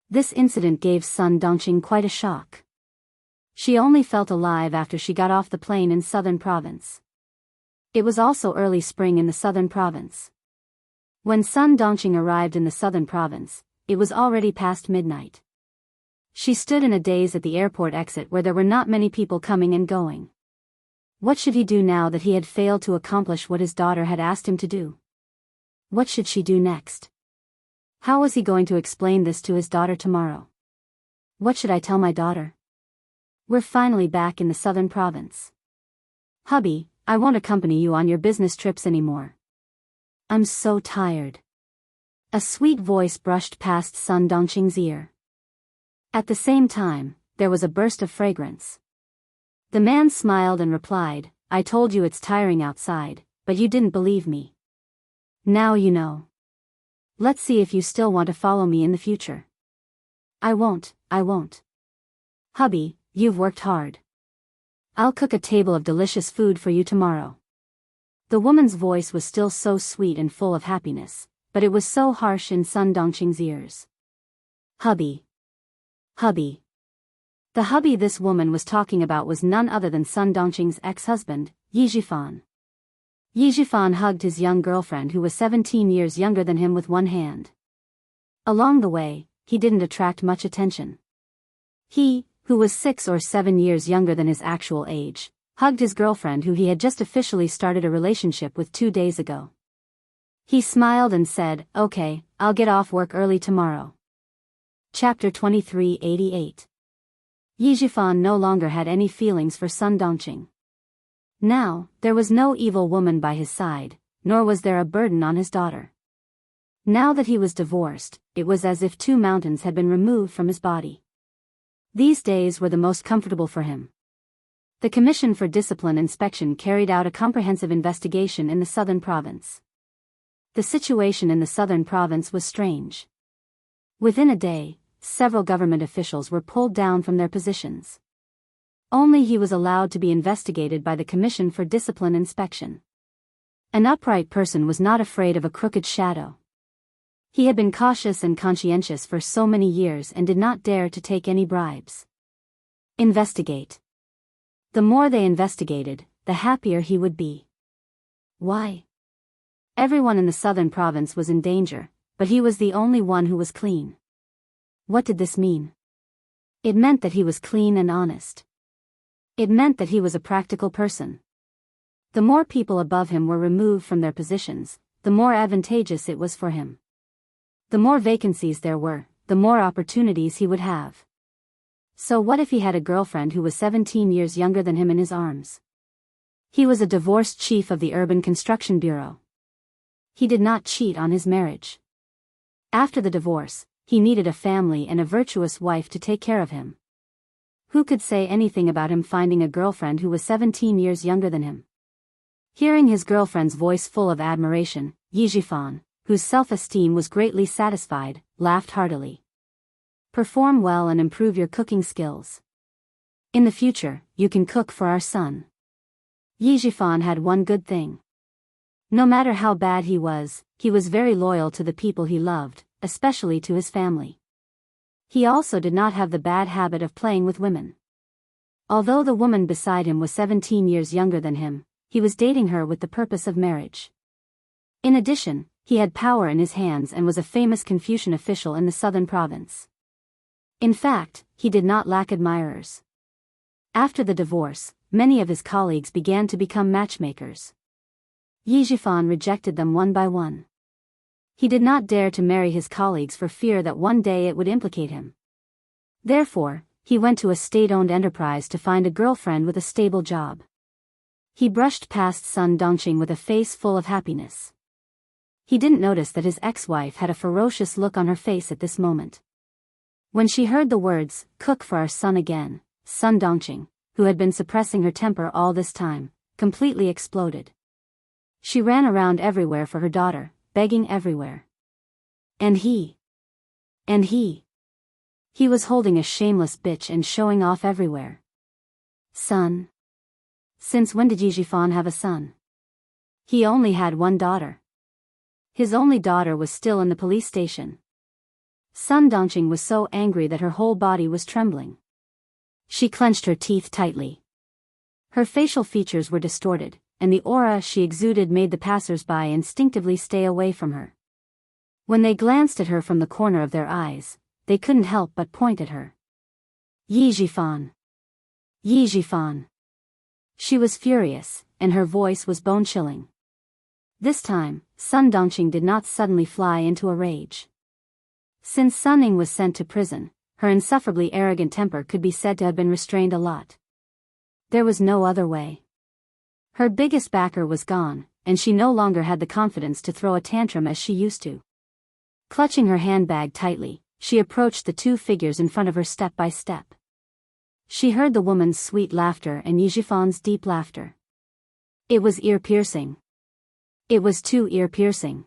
This incident gave Sun Dongqing quite a shock. She only felt alive after she got off the plane in Southern Province. It was also early spring in the Southern Province. When Sun Dongqing arrived in the Southern Province, it was already past midnight. She stood in a daze at the airport exit where there were not many people coming and going. What should he do now that he had failed to accomplish what his daughter had asked him to do? What should she do next? How was he going to explain this to his daughter tomorrow? What should I tell my daughter? We're finally back in the southern province. Hubby, I won't accompany you on your business trips anymore. I'm so tired. A sweet voice brushed past Sun Dongqing's ear. At the same time, there was a burst of fragrance. The man smiled and replied, I told you it's tiring outside, but you didn't believe me. Now you know. Let's see if you still want to follow me in the future. I won't. Hubby, you've worked hard. I'll cook a table of delicious food for you tomorrow. The woman's voice was still so sweet and full of happiness, but it was so harsh in Sun Dongqing's ears. Hubby. The hubby this woman was talking about was none other than Sun Dongqing's ex-husband, Yi Zhifan. Yi Zhifan hugged his young girlfriend who was 17 years younger than him with one hand. Along the way, he didn't attract much attention. He, who was 6 or 7 years younger than his actual age, hugged his girlfriend who he had just officially started a relationship with 2 days ago. He smiled and said, Okay, I'll get off work early tomorrow. Chapter 2388. Yi Zhifan no longer had any feelings for Sun Dongqing. Now, there was no evil woman by his side, nor was there a burden on his daughter. Now that he was divorced, it was as if 2 mountains had been removed from his body. These days were the most comfortable for him. The Commission for Discipline Inspection carried out a comprehensive investigation in the southern province. The situation in the southern province was strange. Within a day, several government officials were pulled down from their positions. Only he was allowed to be investigated by the Commission for Discipline Inspection. An upright person was not afraid of a crooked shadow. He had been cautious and conscientious for so many years and did not dare to take any bribes. Investigate. The more they investigated, the happier he would be. Why? Everyone in the southern province was in danger, but he was the only one who was clean. What did this mean? It meant that he was clean and honest. It meant that he was a practical person. The more people above him were removed from their positions, the more advantageous it was for him. The more vacancies there were, the more opportunities he would have. So what if he had a girlfriend who was 17 years younger than him in his arms? He was a divorced chief of the Urban Construction Bureau. He did not cheat on his marriage. After the divorce, he needed a family and a virtuous wife to take care of him. Who could say anything about him finding a girlfriend who was 17 years younger than him? Hearing his girlfriend's voice full of admiration, Yi Zhifan, whose self-esteem was greatly satisfied, laughed heartily. Perform well and improve your cooking skills. In the future, you can cook for our son. Yi Zhifan had one good thing. No matter how bad he was very loyal to the people he loved, especially to his family. He also did not have the bad habit of playing with women. Although the woman beside him was 17 years younger than him, he was dating her with the purpose of marriage. In addition, he had power in his hands and was a famous Confucian official in the southern province. In fact, he did not lack admirers. After the divorce, many of his colleagues began to become matchmakers. Yi Zhifan rejected them one by one. He did not dare to marry his colleagues for fear that one day it would implicate him. Therefore, he went to a state-owned enterprise to find a girlfriend with a stable job. He brushed past Sun Dongqing with a face full of happiness. He didn't notice that his ex-wife had a ferocious look on her face at this moment. When she heard the words, "Cook for our son again," Sun Dongqing, who had been suppressing her temper all this time, completely exploded. She ran around everywhere for her daughter, begging everywhere. And he was holding a shameless bitch and showing off everywhere. Son. Since when did Yi Zhifan have a son? He only had one daughter. His only daughter was still in the police station. Sun Dongqing was so angry that her whole body was trembling. She clenched her teeth tightly. Her facial features were distorted, and the aura she exuded made the passers-by instinctively stay away from her. When they glanced at her from the corner of their eyes, they couldn't help but point at her. Yi Jifan! Yi Jifan! She was furious, and her voice was bone-chilling. This time, Sun Dongqing did not suddenly fly into a rage. Since Sun Ning was sent to prison, her insufferably arrogant temper could be said to have been restrained a lot. There was no other way. Her biggest backer was gone, and she no longer had the confidence to throw a tantrum as she used to. Clutching her handbag tightly, she approached the two figures in front of her step by step. She heard the woman's sweet laughter and Yi Jifan's deep laughter. It was ear-piercing. It was too ear-piercing.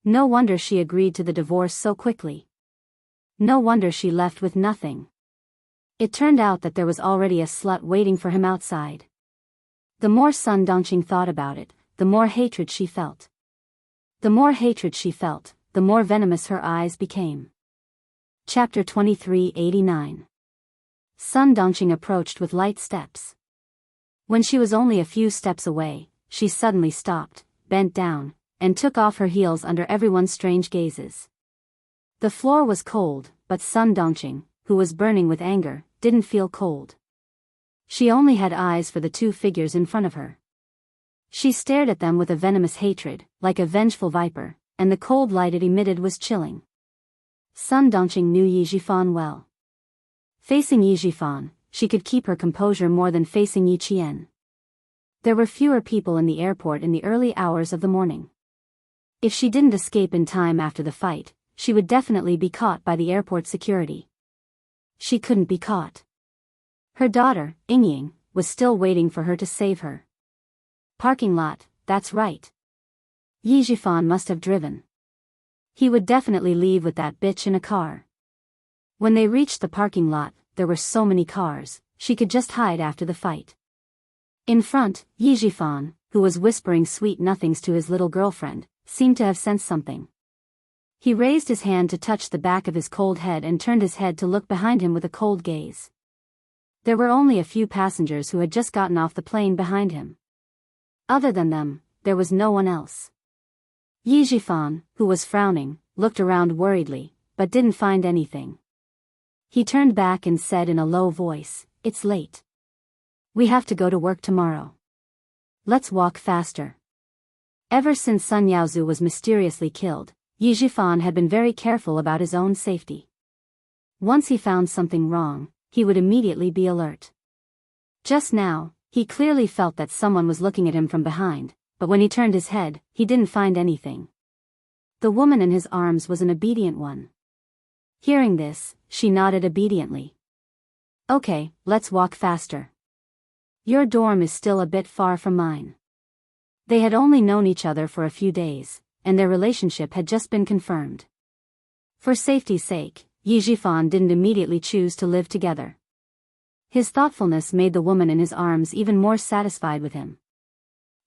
No wonder she agreed to the divorce so quickly. No wonder she left with nothing. It turned out that there was already a slut waiting for him outside. The more Sun Dongqing thought about it, the more hatred she felt. The more hatred she felt, the more venomous her eyes became. Chapter 2389. Sun Dongqing approached with light steps. When she was only a few steps away, she suddenly stopped, bent down, and took off her heels under everyone's strange gazes. The floor was cold, but Sun Dongqing, who was burning with anger, didn't feel cold. She only had eyes for the two figures in front of her. She stared at them with a venomous hatred, like a vengeful viper, and the cold light it emitted was chilling. Sun Dongqing knew Yi Jifan well. Facing Yi Jifan, she could keep her composure more than facing Yi Qian. There were fewer people in the airport in the early hours of the morning. If she didn't escape in time after the fight, she would definitely be caught by the airport security. She couldn't be caught. Her daughter, Yingying, was still waiting for her to save her. Parking lot, that's right. Yi Jifan must have driven. He would definitely leave with that bitch in a car. When they reached the parking lot, there were so many cars, she could just hide after the fight. In front, Yi Jifan, who was whispering sweet nothings to his little girlfriend, seemed to have sensed something. He raised his hand to touch the back of his cold head and turned his head to look behind him with a cold gaze. There were only a few passengers who had just gotten off the plane behind him. Other than them, there was no one else. Yi Jifan, who was frowning, looked around worriedly, but didn't find anything. He turned back and said in a low voice, "It's late. We have to go to work tomorrow. Let's walk faster." Ever since Sun Yaozu was mysteriously killed, Yi Jifan had been very careful about his own safety. Once he found something wrong, he would immediately be alert. Just now, he clearly felt that someone was looking at him from behind, but when he turned his head, he didn't find anything. The woman in his arms was an obedient one. Hearing this, she nodded obediently. "Okay, let's walk faster. Your dorm is still a bit far from mine." They had only known each other for a few days, and their relationship had just been confirmed. For safety's sake, Yi Jifan didn't immediately choose to live together. His thoughtfulness made the woman in his arms even more satisfied with him.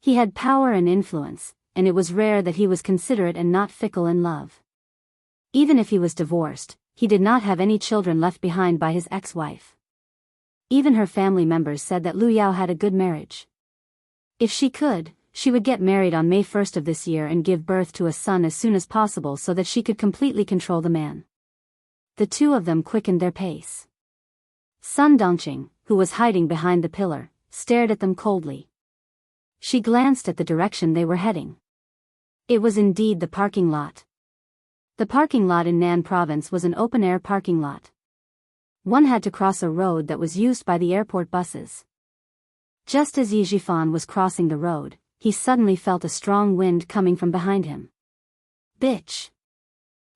He had power and influence, and it was rare that he was considerate and not fickle in love. Even if he was divorced, he did not have any children left behind by his ex-wife. Even her family members said that Lu Yao had a good marriage. If she could, she would get married on May 1st of this year and give birth to a son as soon as possible so that she could completely control the man. The two of them quickened their pace. Sun Dongqing, who was hiding behind the pillar, stared at them coldly. She glanced at the direction they were heading. It was indeed the parking lot. The parking lot in Nan Province was an open-air parking lot. One had to cross a road that was used by the airport buses. Just as Yi Jifan was crossing the road, he suddenly felt a strong wind coming from behind him. "Bitch!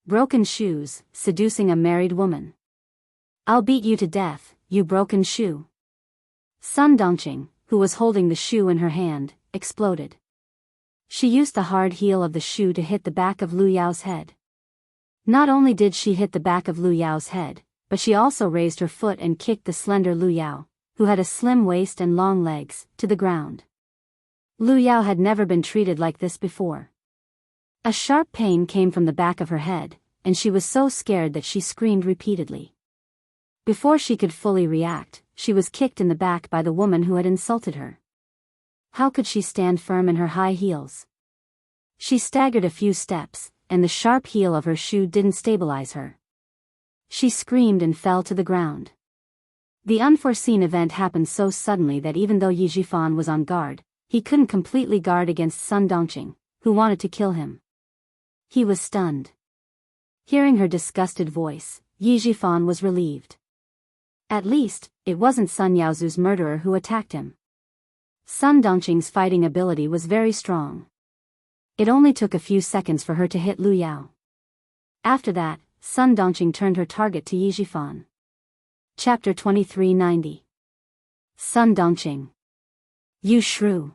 Broken shoes, seducing a married woman. I'll beat you to death, you broken shoe." Sun Dongqing, who was holding the shoe in her hand, exploded. She used the hard heel of the shoe to hit the back of Lu Yao's head. Not only did she hit the back of Lu Yao's head, but she also raised her foot and kicked the slender Lu Yao, who had a slim waist and long legs, to the ground. Lu Yao had never been treated like this before. A sharp pain came from the back of her head, and she was so scared that she screamed repeatedly. Before she could fully react, she was kicked in the back by the woman who had insulted her. How could she stand firm in her high heels? She staggered a few steps, and the sharp heel of her shoe didn't stabilize her. She screamed and fell to the ground. The unforeseen event happened so suddenly that even though Yi Jifan was on guard, he couldn't completely guard against Sun Dongqing, who wanted to kill him. He was stunned. Hearing her disgusted voice, Yi Jifan was relieved. At least, it wasn't Sun Yaozu's murderer who attacked him. Sun Dongqing's fighting ability was very strong. It only took a few seconds for her to hit Lu Yao. After that, Sun Dongqing turned her target to Yi Jifan. Chapter 2390. Sun Dongqing. You shrew.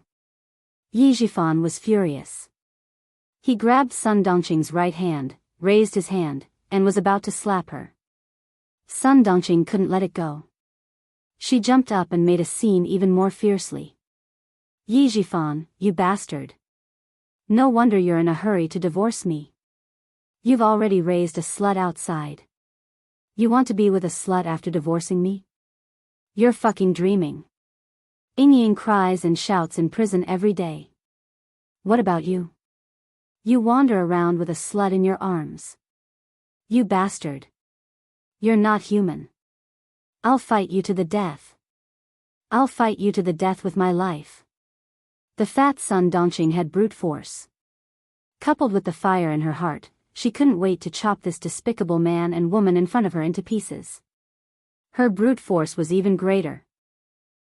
Yi Jifan was furious. He grabbed Sun Dongqing's right hand, raised his hand, and was about to slap her. Sun Dongqing couldn't let it go. She jumped up and made a scene even more fiercely. Yi Jifan, you bastard. No wonder you're in a hurry to divorce me. You've already raised a slut outside. You want to be with a slut after divorcing me? You're fucking dreaming. Ying cries and shouts in prison every day. What about you? You wander around with a slut in your arms. You bastard. You're not human. I'll fight you to the death. I'll fight you to the death with my life. The fat Sun Dongqing had brute force. Coupled with the fire in her heart, she couldn't wait to chop this despicable man and woman in front of her into pieces. Her brute force was even greater.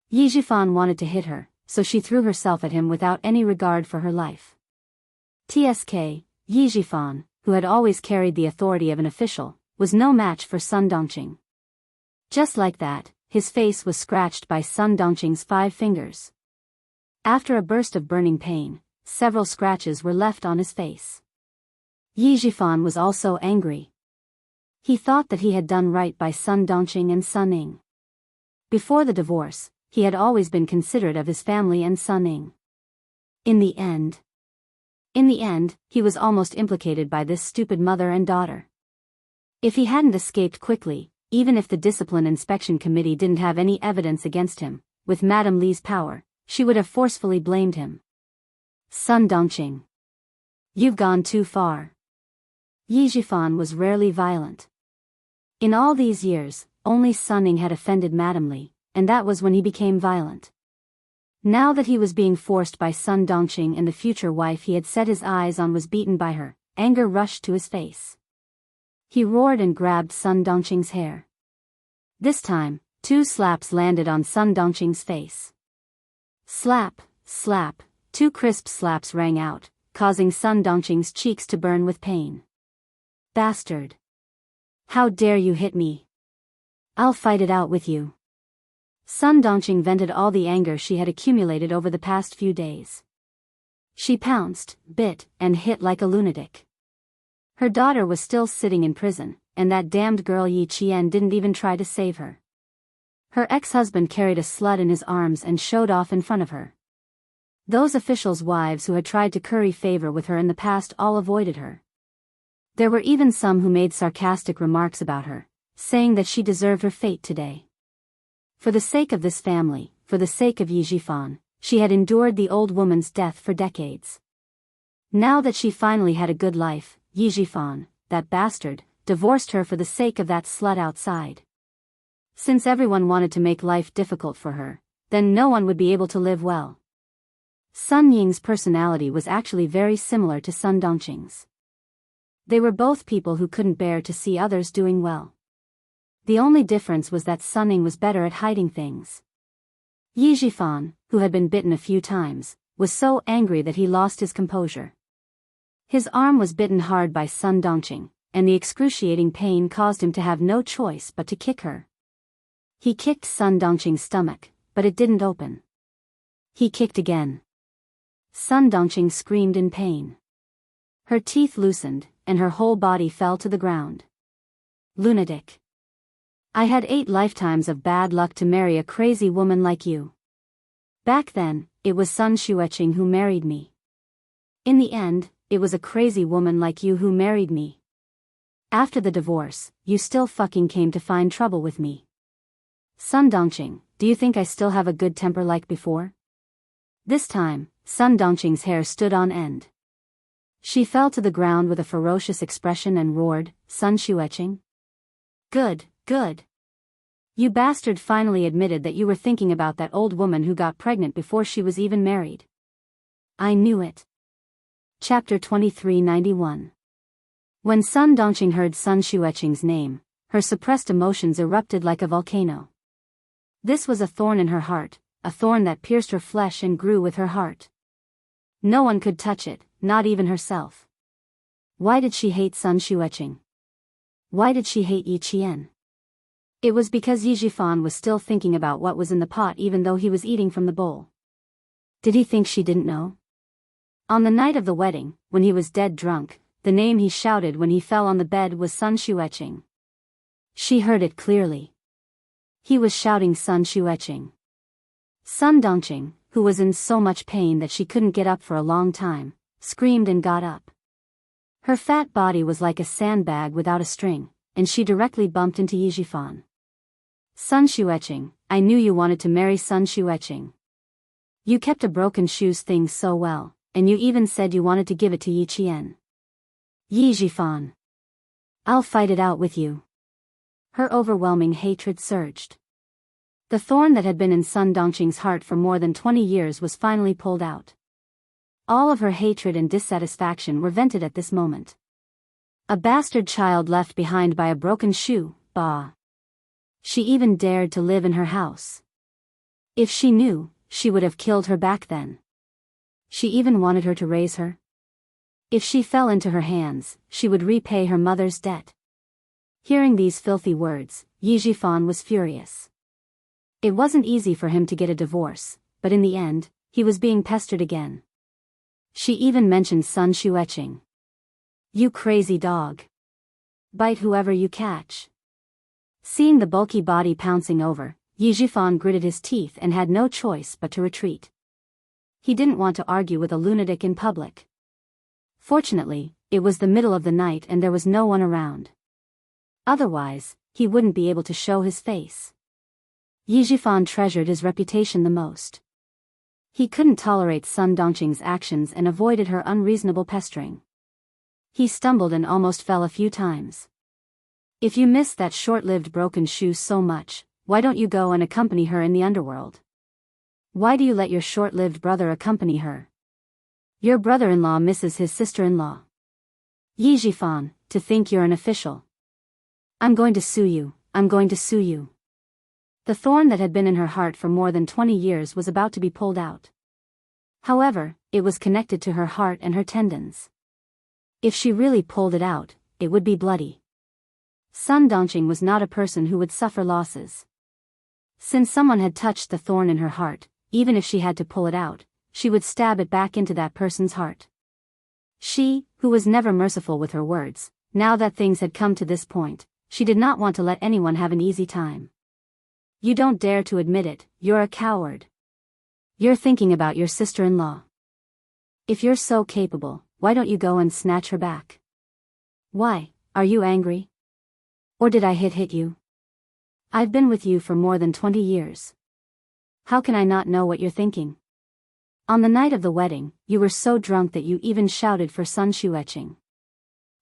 Yi Jifan wanted to hit her, so she threw herself at him without any regard for her life. TSK, Yi Jifan, who had always carried the authority of an official, was no match for Sun Dongqing. Just like that, his face was scratched by Sun Dongqing's 5 fingers. After a burst of burning pain, several scratches were left on his face. Yi Jifan was also angry. He thought that he had done right by Sun Dongqing and Sun Ying. Before the divorce, he had always been considerate of his family and Sun Ying. In the end, he was almost implicated by this stupid mother and daughter. If he hadn't escaped quickly, even if the Discipline Inspection Committee didn't have any evidence against him, with Madame Li's power, she would have forcefully blamed him. Sun Dongqing. You've gone too far. Yi Jifan was rarely violent. In all these years, only Sun Ying had offended Madame Li, and that was when he became violent. Now that he was being forced by Sun Dongqing and the future wife he had set his eyes on was beaten by her, anger rushed to his face. He roared and grabbed Sun Dongqing's hair. This time, 2 slaps landed on Sun Dongqing's face. Slap, slap, 2 crisp slaps rang out, causing Sun Dongqing's cheeks to burn with pain. Bastard. How dare you hit me? I'll fight it out with you. Sun Dongqing vented all the anger she had accumulated over the past few days. She pounced, bit, and hit like a lunatic. Her daughter was still sitting in prison, and that damned girl Yi Qian didn't even try to save her. Her ex-husband carried a slut in his arms and showed off in front of her. Those officials' wives who had tried to curry favor with her in the past all avoided her. There were even some who made sarcastic remarks about her, saying that she deserved her fate today. For the sake of this family, for the sake of Yi Jifan, she had endured the old woman's death for decades. Now that she finally had a good life, Yi Jifan, that bastard, divorced her for the sake of that slut outside. Since everyone wanted to make life difficult for her, then no one would be able to live well. Sun Ying's personality was actually very similar to Sun Dongqing's. They were both people who couldn't bear to see others doing well. The only difference was that Sun Ying was better at hiding things. Yi Jifan, who had been bitten a few times, was so angry that he lost his composure. His arm was bitten hard by Sun Dongqing, and the excruciating pain caused him to have no choice but to kick her. He kicked Sun Dongqing's stomach, but it didn't open. He kicked again. Sun Dongqing screamed in pain. Her teeth loosened, and her whole body fell to the ground. Lunatic. I had 8 lifetimes of bad luck to marry a crazy woman like you. Back then, it was Sun Xueqing who married me. In the end, it was a crazy woman like you who married me. After the divorce, you still fucking came to find trouble with me. Sun Dongqing, do you think I still have a good temper like before? This time, Sun Dongqing's hair stood on end. She fell to the ground with a ferocious expression and roared, "Sun Xueqing? Good, good. You bastard finally admitted that you were thinking about that old woman who got pregnant before she was even married. I knew it." Chapter 2391. When Sun Dongqing heard Sun Xueqing's name, her suppressed emotions erupted like a volcano. This was a thorn in her heart, a thorn that pierced her flesh and grew with her heart. No one could touch it, not even herself. Why did she hate Sun Xueqing? Why did she hate Yi Qian? It was because Yi Jifan was still thinking about what was in the pot even though he was eating from the bowl. Did he think she didn't know? On the night of the wedding, when he was dead drunk, the name he shouted when he fell on the bed was Sun Xueqing. She heard it clearly. He was shouting Sun Xueqing. Sun Dongqing, who was in so much pain that she couldn't get up for a long time, screamed and got up. Her fat body was like a sandbag without a string, and she directly bumped into Yi Jifan. "Sun Xueqing, I knew you wanted to marry Sun Xueqing. You kept a broken shoes thing so well, and you even said you wanted to give it to Yi Qian. Yi Jifan. I'll fight it out with you." Her overwhelming hatred surged. The thorn that had been in Sun Dongqing's heart for more than 20 years was finally pulled out. All of her hatred and dissatisfaction were vented at this moment. A bastard child left behind by a broken shoe, bah. She even dared to live in her house. If she knew, she would have killed her back then. She even wanted her to raise her. If she fell into her hands, she would repay her mother's debt. Hearing these filthy words, Yi Jifan was furious. It wasn't easy for him to get a divorce, but in the end, he was being pestered again. She even mentioned Sun Xueqing. "You crazy dog. Bite whoever you catch." Seeing the bulky body pouncing over, Yi Jifan gritted his teeth and had no choice but to retreat. He didn't want to argue with a lunatic in public. Fortunately, it was the middle of the night and there was no one around. Otherwise, he wouldn't be able to show his face. Yi Jifan treasured his reputation the most. He couldn't tolerate Sun Dongqing's actions and avoided her unreasonable pestering. He stumbled and almost fell a few times. If you miss that short-lived broken shoe so much, why don't you go and accompany her in the underworld? Why do you let your short-lived brother accompany her? Your brother-in-law misses his sister-in-law. Yi Jifan, to think you're an official. I'm going to sue you, I'm going to sue you. The thorn that had been in her heart for more than 20 years was about to be pulled out. However, it was connected to her heart and her tendons. If she really pulled it out, it would be bloody. Sun Dongqing was not a person who would suffer losses. Since someone had touched the thorn in her heart, even if she had to pull it out, she would stab it back into that person's heart. She, who was never merciful with her words, now that things had come to this point, she did not want to let anyone have an easy time. You don't dare to admit it, you're a coward. You're thinking about your sister-in-law. If you're so capable, why don't you go and snatch her back? Why, are you angry? Or did I hit you? I've been with you for more than 20 years. How can I not know what you're thinking? On the night of the wedding, you were so drunk that you even shouted for Sun Xueqing.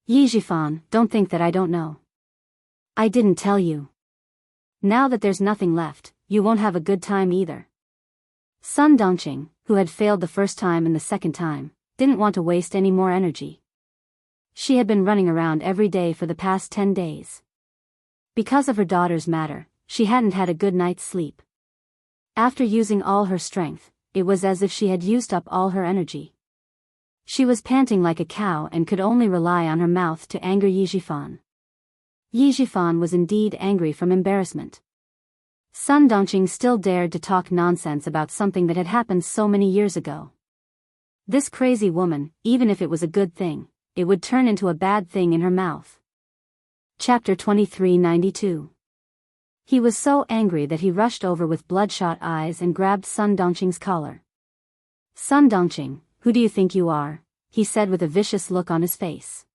Yi Jifan, don't think that I don't know. I didn't tell you. Now that there's nothing left, you won't have a good time either. Sun Dongqing, who had failed the first time and the second time, didn't want to waste any more energy. She had been running around every day for the past 10 days. Because of her daughter's matter, she hadn't had a good night's sleep. After using all her strength, it was as if she had used up all her energy. She was panting like a cow and could only rely on her mouth to anger Yi Jifan. Yi Jifan was indeed angry from embarrassment. Sun Dongqing still dared to talk nonsense about something that had happened so many years ago. This crazy woman, even if it was a good thing, it would turn into a bad thing in her mouth. Chapter 2392. He was so angry that he rushed over with bloodshot eyes and grabbed Sun Dongqing's collar. Sun Dongqing, who do you think you are? He said with a vicious look on his face.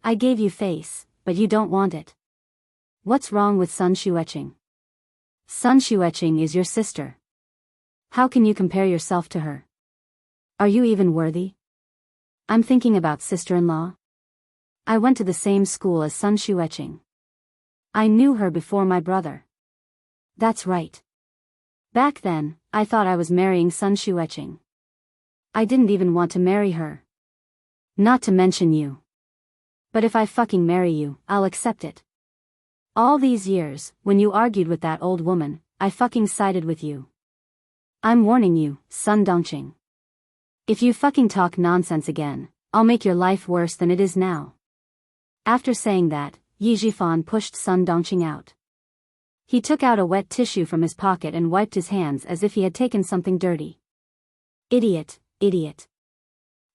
I gave you face, but you don't want it. What's wrong with Sun Xueqing? Sun Xueqing is your sister. How can you compare yourself to her? Are you even worthy? I'm thinking about sister-in-law. I went to the same school as Sun Xueqing. I knew her before my brother. That's right. Back then, I thought I was marrying Sun Xueqing. I didn't even want to marry her. Not to mention you. But if I fucking marry you, I'll accept it. All these years, when you argued with that old woman, I fucking sided with you. I'm warning you, Sun Dongqing. If you fucking talk nonsense again, I'll make your life worse than it is now. After saying that, Yi Zhifan pushed Sun Dongqing out. He took out a wet tissue from his pocket and wiped his hands as if he had taken something dirty. Idiot, idiot.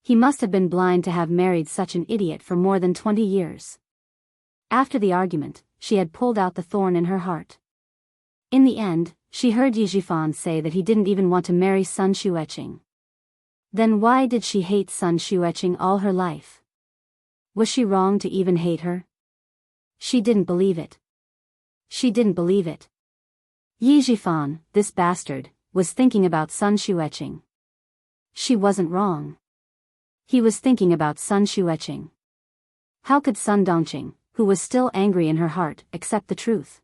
He must have been blind to have married such an idiot for more than 20 years. After the argument, she had pulled out the thorn in her heart. In the end, she heard Yi Zhifan say that he didn't even want to marry Sun Xueqing. Then why did she hate Sun Xueqing all her life? Was she wrong to even hate her? She didn't believe it. She didn't believe it. Yi Zhifan, this bastard, was thinking about Sun Xueqing. She wasn't wrong. He was thinking about Sun Xueqing. How could Sun Dongqing, who was still angry in her heart, accept the truth?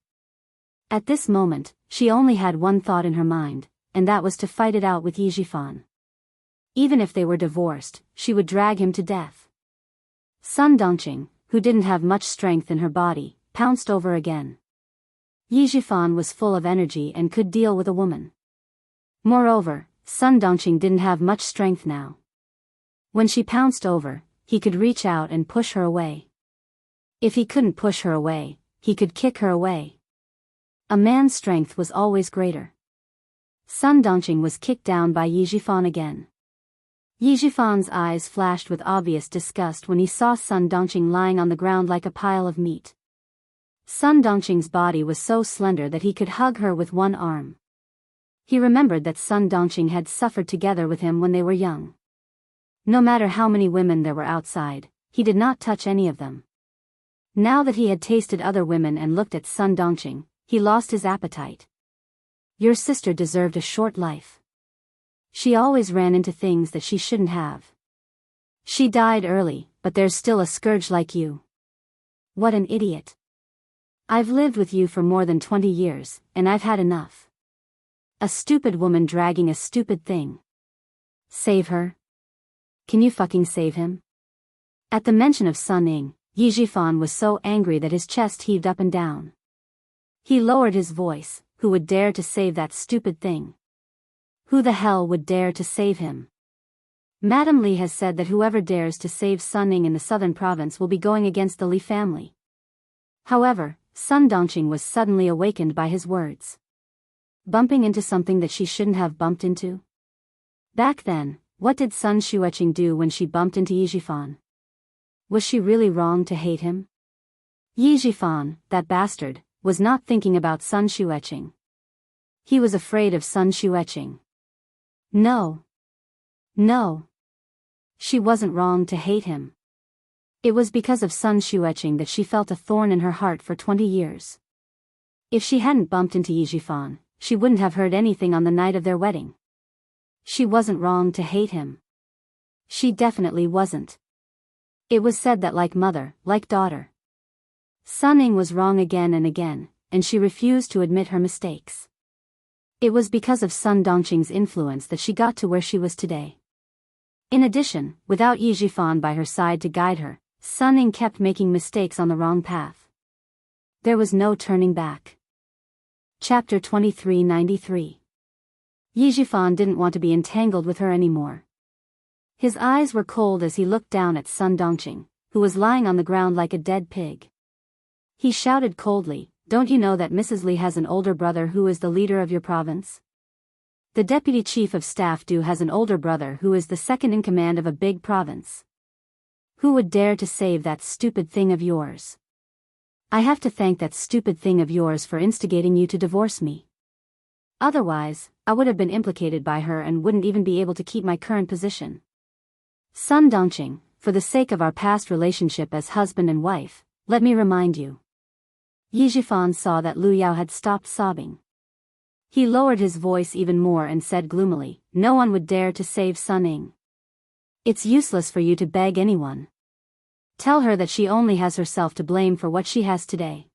At this moment, she only had one thought in her mind, and that was to fight it out with Yi Zhifan. Even if they were divorced, she would drag him to death. Sun Dongqing, who didn't have much strength in her body, pounced over again. Yi Zhifan was full of energy and could deal with a woman. Moreover, Sun Dongqing didn't have much strength now. When she pounced over, he could reach out and push her away. If he couldn't push her away, he could kick her away. A man's strength was always greater. Sun Dongqing was kicked down by Yi Zhifan again. Yi Zhifan's eyes flashed with obvious disgust when he saw Sun Dongqing lying on the ground like a pile of meat. Sun Dongqing's body was so slender that he could hug her with one arm. He remembered that Sun Dongqing had suffered together with him when they were young. No matter how many women there were outside, he did not touch any of them. Now that he had tasted other women and looked at Sun Dongqing, he lost his appetite. Your sister deserved a short life. She always ran into things that she shouldn't have. She died early, but there's still a scourge like you. What an idiot. I've lived with you for more than 20 years, and I've had enough. A stupid woman dragging a stupid thing. Save her. Can you fucking save him? At the mention of Sun Ying, Yi Zhifan was so angry that his chest heaved up and down. He lowered his voice. Who would dare to save that stupid thing? Who the hell would dare to save him? Madame Li has said that whoever dares to save Sun Ying in the southern province will be going against the Li family. However, Sun Dongqing was suddenly awakened by his words. Bumping into something that she shouldn't have bumped into? Back then, what did Sun Xueqing do when she bumped into Yi Zhifan? Was she really wrong to hate him? Yi Zhifan, that bastard, was not thinking about Sun Xueqing. He was afraid of Sun Xueqing. No. No. She wasn't wrong to hate him. It was because of Sun Xueqing that she felt a thorn in her heart for 20 years. If she hadn't bumped into Yi Zhifan, she wouldn't have heard anything on the night of their wedding. She wasn't wrong to hate him. She definitely wasn't. It was said that like mother, like daughter. Sun Ying was wrong again and again, and she refused to admit her mistakes. It was because of Sun Dongqing's influence that she got to where she was today. In addition, without Yi Zhifan by her side to guide her, Sun Ying kept making mistakes on the wrong path. There was no turning back. Chapter 2393. Yi Zhifan didn't want to be entangled with her anymore. His eyes were cold as he looked down at Sun Dongqing, who was lying on the ground like a dead pig. He shouted coldly, "Don't you know that Mrs. Li has an older brother who is the leader of your province? The deputy chief of staff Du has an older brother who is the second in command of a big province. Who would dare to save that stupid thing of yours? I have to thank that stupid thing of yours for instigating you to divorce me. Otherwise, I would have been implicated by her and wouldn't even be able to keep my current position. Sun Dongqing, for the sake of our past relationship as husband and wife, let me remind you." Yi Zhifan saw that Lu Yao had stopped sobbing. He lowered his voice even more and said gloomily, "No one would dare to save Sun Ying. It's useless for you to beg anyone. Tell her that she only has herself to blame for what she has today.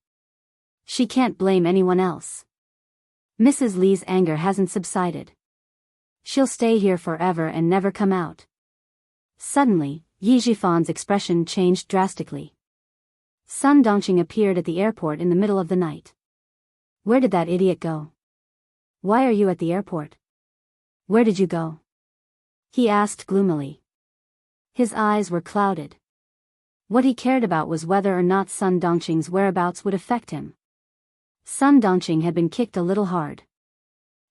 She can't blame anyone else. Mrs. Li's anger hasn't subsided. She'll stay here forever and never come out. Suddenly, Yi Jifan's expression changed drastically. Sun Dongqing appeared at the airport in the middle of the night. Where did that idiot go? Why are you at the airport? Where did you go? He asked gloomily. His eyes were clouded. What he cared about was whether or not Sun Dongqing's whereabouts would affect him. Sun Dongqing had been kicked a little hard.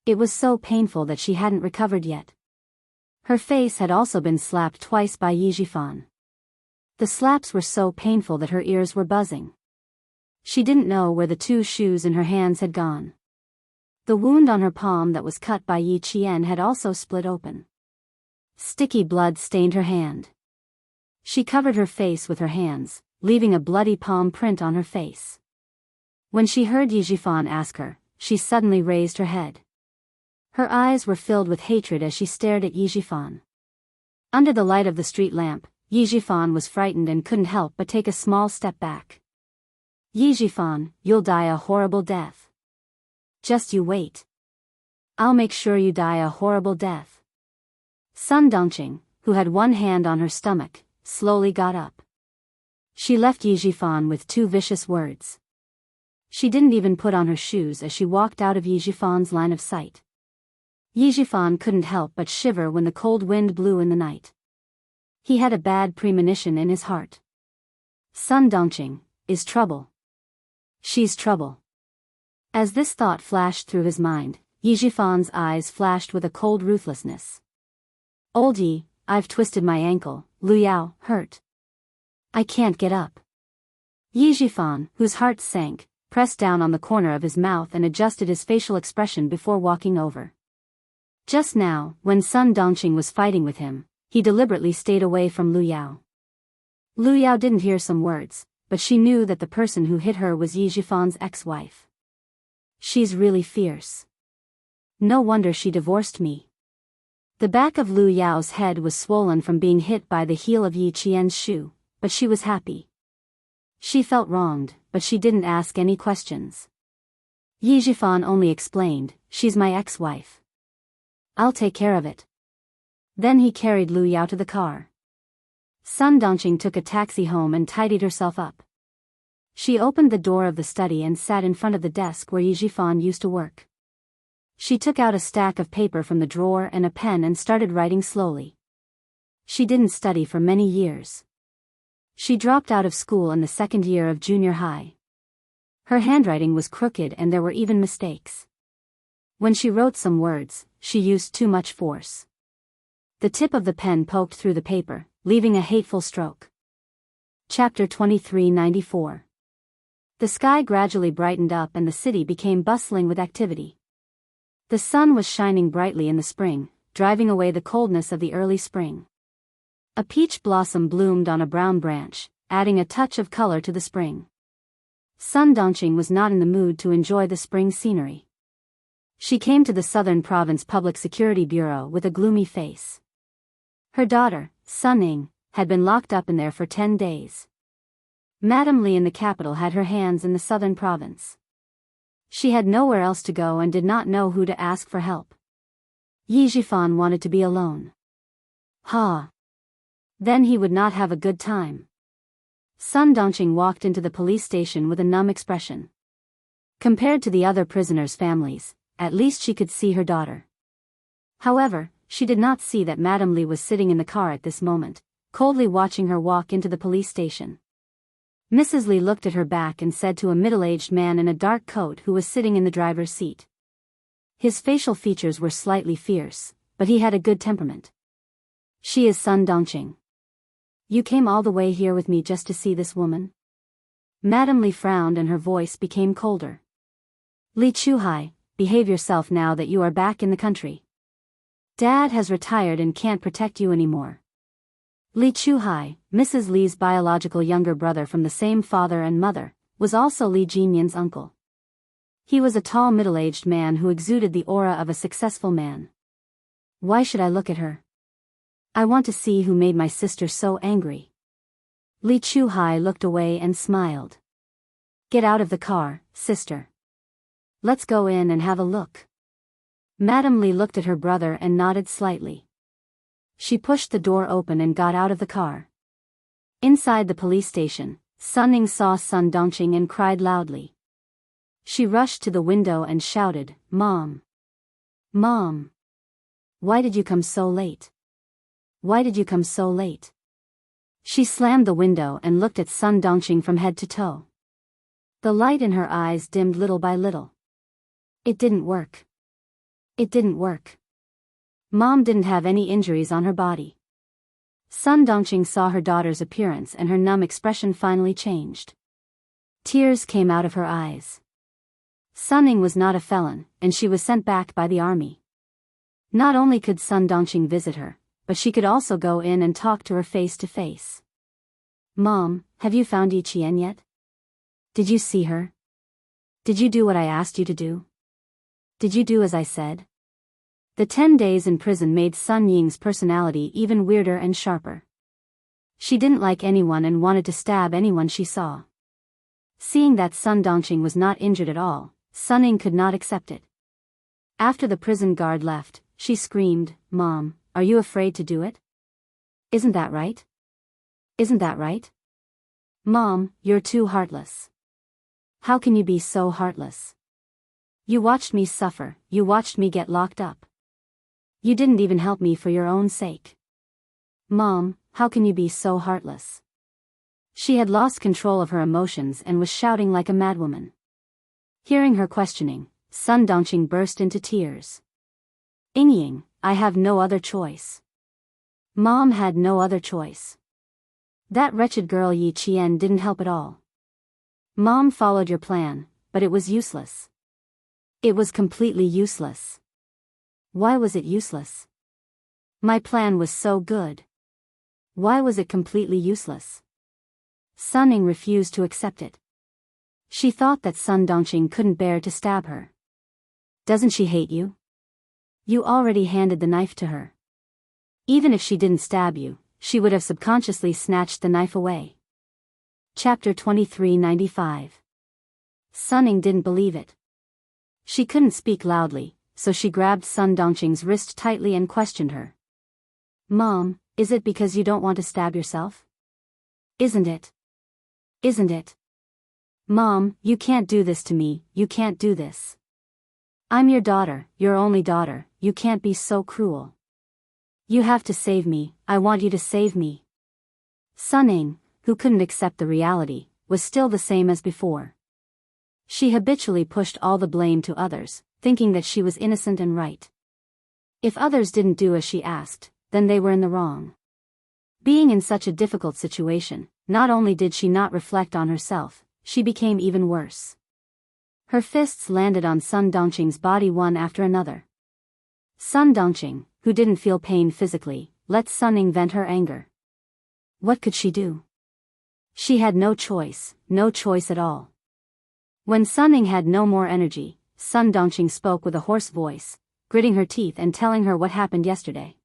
It was so painful that she hadn't recovered yet. Her face had also been slapped twice by Yi Jifan. The slaps were so painful that her ears were buzzing. She didn't know where the 2 shoes in her hands had gone. The wound on her palm that was cut by Yi Qian had also split open. Sticky blood stained her hand. She covered her face with her hands, leaving a bloody palm print on her face. When she heard Yi Jifan ask her, she suddenly raised her head. Her eyes were filled with hatred as she stared at Yi Jifan. Under the light of the street lamp, Yi Jifan was frightened and couldn't help but take a small step back. Yi Jifan, you'll die a horrible death. Just you wait. I'll make sure you die a horrible death. Sun Dongqing, who had one hand on her stomach, slowly got up. She left Yi Jifan with 2 vicious words. She didn't even put on her shoes as she walked out of Yi Jifan's line of sight. Yi Jifan couldn't help but shiver when the cold wind blew in the night. He had a bad premonition in his heart. Sun Dongqing is trouble. She's trouble. As this thought flashed through his mind, Yi Jifan's eyes flashed with a cold ruthlessness. Old Yi, I've twisted my ankle, Lu Yao, hurt. I can't get up. Yi Jifan, whose heart sank, pressed down on the corner of his mouth and adjusted his facial expression before walking over. Just now, when Sun Dongqing was fighting with him, he deliberately stayed away from Lu Yao. Lu Yao didn't hear some words, but she knew that the person who hit her was Yi Jifan's ex-wife. She's really fierce. No wonder she divorced me. The back of Lu Yao's head was swollen from being hit by the heel of Yi Qian's shoe, but she was happy. She felt wronged, but she didn't ask any questions. Yi Jifan only explained, she's my ex-wife. I'll take care of it. Then he carried Lu Yao to the car. Sun Dongqing took a taxi home and tidied herself up. She opened the door of the study and sat in front of the desk where Yi Jifan used to work. She took out a stack of paper from the drawer and a pen and started writing slowly. She didn't study for many years. She dropped out of school in the 2nd year of junior high. Her handwriting was crooked and there were even mistakes. When she wrote some words, she used too much force. The tip of the pen poked through the paper, leaving a hateful stroke. Chapter 2394. The sky gradually brightened up and the city became bustling with activity. The sun was shining brightly in the spring, driving away the coldness of the early spring. A peach blossom bloomed on a brown branch, adding a touch of color to the spring. Sun Dongqing was not in the mood to enjoy the spring scenery. She came to the Southern Province Public Security Bureau with a gloomy face. Her daughter, Sun Ning, had been locked up in there for 10 days. Madame Li in the capital had her hands in the Southern Province. She had nowhere else to go and did not know who to ask for help. Yi Jifan wanted to be alone. Then he would not have a good time. Sun Dongqing walked into the police station with a numb expression. Compared to the other prisoners' families, at least she could see her daughter. However, she did not see that Madame Li was sitting in the car at this moment, coldly watching her walk into the police station. Mrs. Li looked at her back and said to a middle-aged man in a dark coat who was sitting in the driver's seat. His facial features were slightly fierce, but he had a good temperament. She is Sun Dongqing. You came all the way here with me just to see this woman? Madame Li frowned and her voice became colder. Li Chuhai, behave yourself now that you are back in the country. Dad has retired and can't protect you anymore. Li Chuhai, Mrs. Li's biological younger brother from the same father and mother, was also Li Jinyan's uncle. He was a tall middle-aged man who exuded the aura of a successful man. Why should I look at her? I want to see who made my sister so angry. Li Chuhai looked away and smiled. Get out of the car, sister. Let's go in and have a look. Madame Li looked at her brother and nodded slightly. She pushed the door open and got out of the car. Inside the police station, Sun Ning saw Sun Dongqing and cried loudly. She rushed to the window and shouted, Mom! Mom! Why did you come so late? Why did you come so late? She slammed the window and looked at Sun Dongqing from head to toe. The light in her eyes dimmed little by little. It didn't work. It didn't work. Mom didn't have any injuries on her body. Sun Dongqing saw her daughter's appearance and her numb expression finally changed. Tears came out of her eyes. Sun Ning was not a felon, and she was sent back by the army. Not only could Sun Dongqing visit her, but she could also go in and talk to her face to face. Mom, have you found Yi Qian yet? Did you see her? Did you do what I asked you to do? Did you do as I said? The 10 days in prison made Sun Ying's personality even weirder and sharper. She didn't like anyone and wanted to stab anyone she saw. Seeing that Sun Dongqing was not injured at all, Sun Ying could not accept it. After the prison guard left, she screamed, Mom, are you afraid to do it? Isn't that right? Isn't that right? Mom, you're too heartless. How can you be so heartless? You watched me suffer, you watched me get locked up. You didn't even help me for your own sake. Mom, how can you be so heartless? She had lost control of her emotions and was shouting like a madwoman. Hearing her questioning, Sun Dongqing burst into tears. Ying, I have no other choice. Mom had no other choice. That wretched girl Yi Qian didn't help at all. Mom followed your plan, but it was useless. It was completely useless. Why was it useless? My plan was so good. Why was it completely useless? Sun Ning refused to accept it. She thought that Sun Dongqing couldn't bear to stab her. Doesn't she hate you? You already handed the knife to her. Even if she didn't stab you, she would have subconsciously snatched the knife away. Chapter 2395. Sun Ning didn't believe it. She couldn't speak loudly, so she grabbed Sun Dongqing's wrist tightly and questioned her. Mom, is it because you don't want to stab yourself? Isn't it? Isn't it? Mom, you can't do this to me, you can't do this. I'm your daughter, your only daughter, you can't be so cruel. You have to save me, I want you to save me. Sun Ning, who couldn't accept the reality, was still the same as before. She habitually pushed all the blame to others, thinking that she was innocent and right. If others didn't do as she asked, then they were in the wrong. Being in such a difficult situation, not only did she not reflect on herself, she became even worse. Her fists landed on Sun Dongqing's body one after another. Sun Dongqing, who didn't feel pain physically, let Sun Ning vent her anger. What could she do? She had no choice at all. When Sun Ning had no more energy, Sun Dongqing spoke with a hoarse voice, gritting her teeth and telling her what happened yesterday.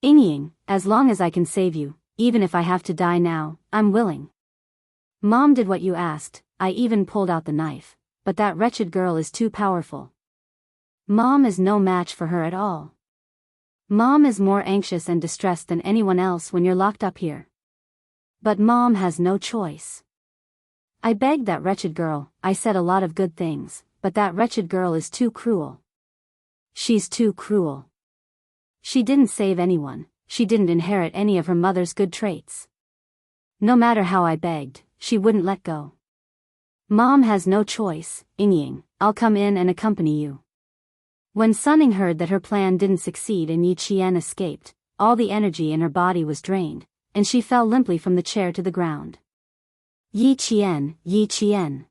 Ying, as long as I can save you, even if I have to die now, I'm willing. Mom did what you asked, I even pulled out the knife, but that wretched girl is too powerful. Mom is no match for her at all. Mom is more anxious and distressed than anyone else when you're locked up here. But Mom has no choice. I begged that wretched girl, I said a lot of good things, but that wretched girl is too cruel. She's too cruel. She didn't save anyone, she didn't inherit any of her mother's good traits. No matter how I begged, she wouldn't let go. Mom has no choice, Ying, I'll come in and accompany you. When Sun Ning heard that her plan didn't succeed and Yi Qian escaped, all the energy in her body was drained, and she fell limply from the chair to the ground. Yi Qian, Yi Qian.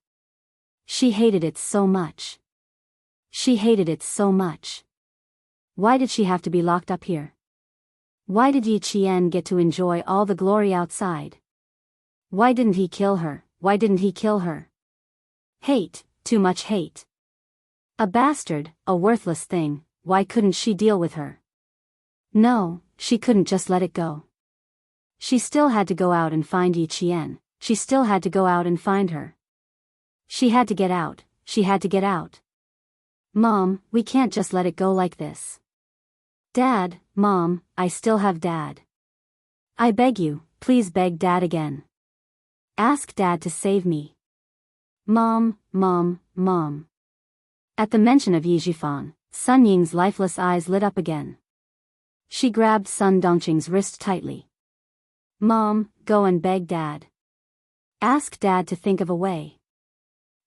She hated it so much. She hated it so much. Why did she have to be locked up here? Why did Yi Qian get to enjoy all the glory outside? Why didn't he kill her? Why didn't he kill her? Hate, too much hate. A bastard, a worthless thing, why couldn't she deal with her? No, she couldn't just let it go. She still had to go out and find Yi Qian, she still had to go out and find her. She had to get out, she had to get out. Mom, we can't just let it go like this. Dad, Mom, I still have Dad. I beg you, please beg Dad again. Ask Dad to save me. Mom, Mom, Mom. At the mention of Yi Zhifan, Sun Ying's lifeless eyes lit up again. She grabbed Sun Dongqing's wrist tightly. Mom, go and beg Dad. Ask Dad to think of a way.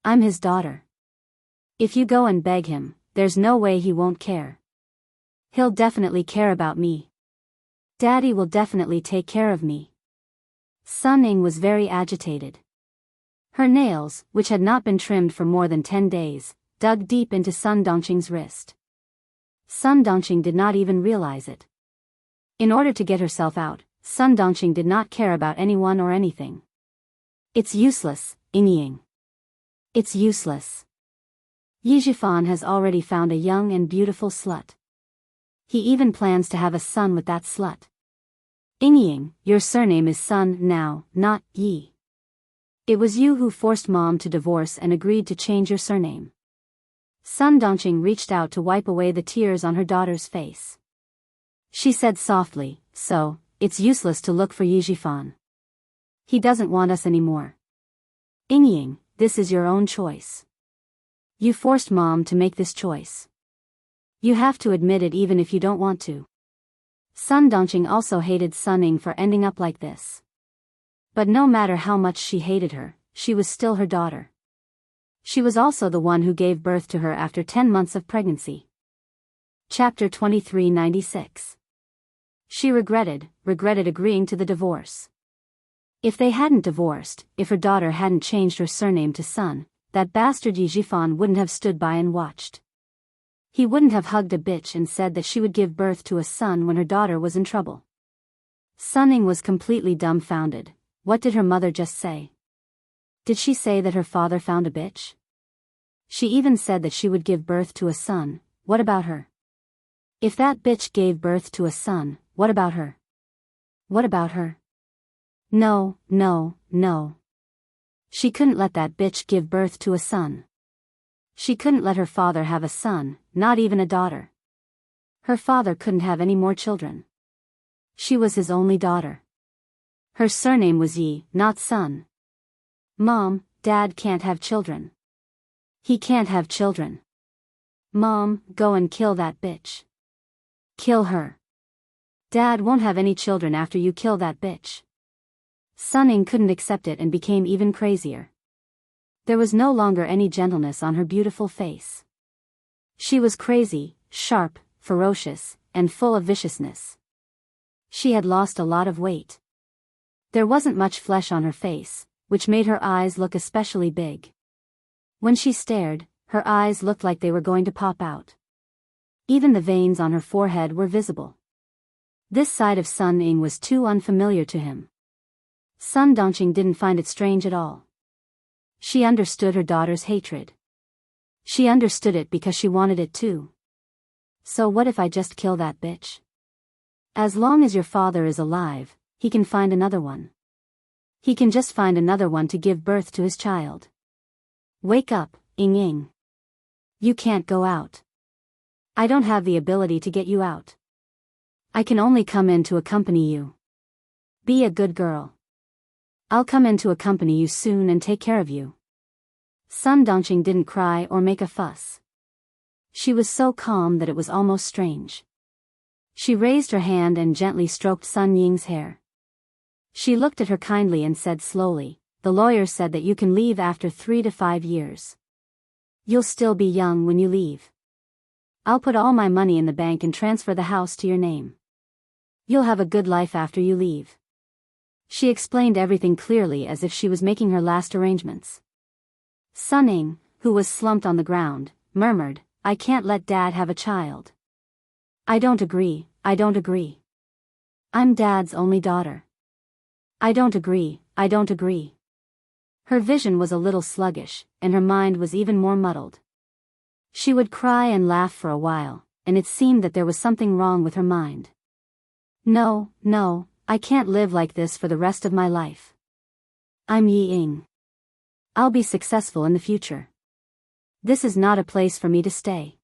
I'm his daughter. If you go and beg him, there's no way he won't care. He'll definitely care about me. Daddy will definitely take care of me. Sun Ying was very agitated. Her nails, which had not been trimmed for more than 10 days, dug deep into Sun Dongqing's wrist. Sun Dongqing did not even realize it. In order to get herself out, Sun Dongqing did not care about anyone or anything. It's useless, Ying. It's useless. Yi Zhifan has already found a young and beautiful slut. He even plans to have a son with that slut. Ying, your surname is Sun now, not Yi. It was you who forced Mom to divorce and agreed to change your surname. Sun Dongqing reached out to wipe away the tears on her daughter's face. She said softly, so, it's useless to look for Yi Zhifan. He doesn't want us anymore. Ying, this is your own choice. You forced Mom to make this choice. You have to admit it even if you don't want to. Sun Dongqing also hated Sun Ying for ending up like this. But no matter how much she hated her, she was still her daughter. She was also the one who gave birth to her after 10 months of pregnancy. Chapter 2396. She regretted agreeing to the divorce. If they hadn't divorced, if her daughter hadn't changed her surname to Sun, that bastard Yi Zhifan wouldn't have stood by and watched. He wouldn't have hugged a bitch and said that she would give birth to a son when her daughter was in trouble. Sun Ying was completely dumbfounded. What did her mother just say? Did she say that her father found a bitch? She even said that she would give birth to a son. What about her? If that bitch gave birth to a son, what about her? What about her? No, no, no. She couldn't let that bitch give birth to a son. She couldn't let her father have a son, not even a daughter. Her father couldn't have any more children. She was his only daughter. Her surname was Yi, not Sun. Mom, Dad can't have children. He can't have children. Mom, go and kill that bitch. Kill her. Dad won't have any children after you kill that bitch. Sun Ying couldn't accept it and became even crazier. There was no longer any gentleness on her beautiful face. She was crazy, sharp, ferocious, and full of viciousness. She had lost a lot of weight. There wasn't much flesh on her face, which made her eyes look especially big. When she stared, her eyes looked like they were going to pop out. Even the veins on her forehead were visible. This side of Sun Ying was too unfamiliar to him. Sun Dongqing didn't find it strange at all. She understood her daughter's hatred. She understood it because she wanted it too. So what if I just kill that bitch? As long as your father is alive, he can find another one. He can just find another one to give birth to his child. Wake up, Ying. You can't go out. I don't have the ability to get you out. I can only come in to accompany you. Be a good girl. I'll come in to accompany you soon and take care of you. Sun Dongqing didn't cry or make a fuss. She was so calm that it was almost strange. She raised her hand and gently stroked Sun Ying's hair. She looked at her kindly and said slowly, the lawyer said that you can leave after 3 to 5 years. You'll still be young when you leave. I'll put all my money in the bank and transfer the house to your name. You'll have a good life after you leave. She explained everything clearly as if she was making her last arrangements. Sun Ying, who was slumped on the ground, murmured, I can't let Dad have a child. I don't agree, I don't agree. I'm Dad's only daughter. I don't agree, I don't agree. Her vision was a little sluggish, and her mind was even more muddled. She would cry and laugh for a while, and it seemed that there was something wrong with her mind. No, no, I can't live like this for the rest of my life. I'm Yi Ying. I'll be successful in the future. This is not a place for me to stay.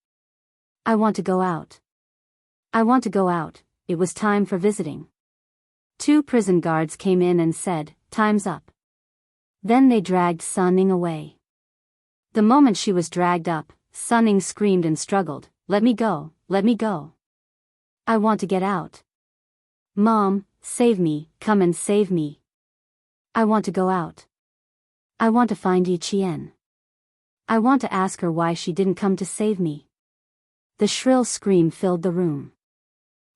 I want to go out. I want to go out. It was time for visiting. 2 prison guards came in and said, "Time's up." Then they dragged Sun Ning away. The moment she was dragged up, Sun Ning screamed and struggled, "Let me go, let me go. I want to get out. Mom, save me, come and save me. I want to go out. I want to find Yi Qian. I want to ask her why she didn't come to save me." The shrill scream filled the room.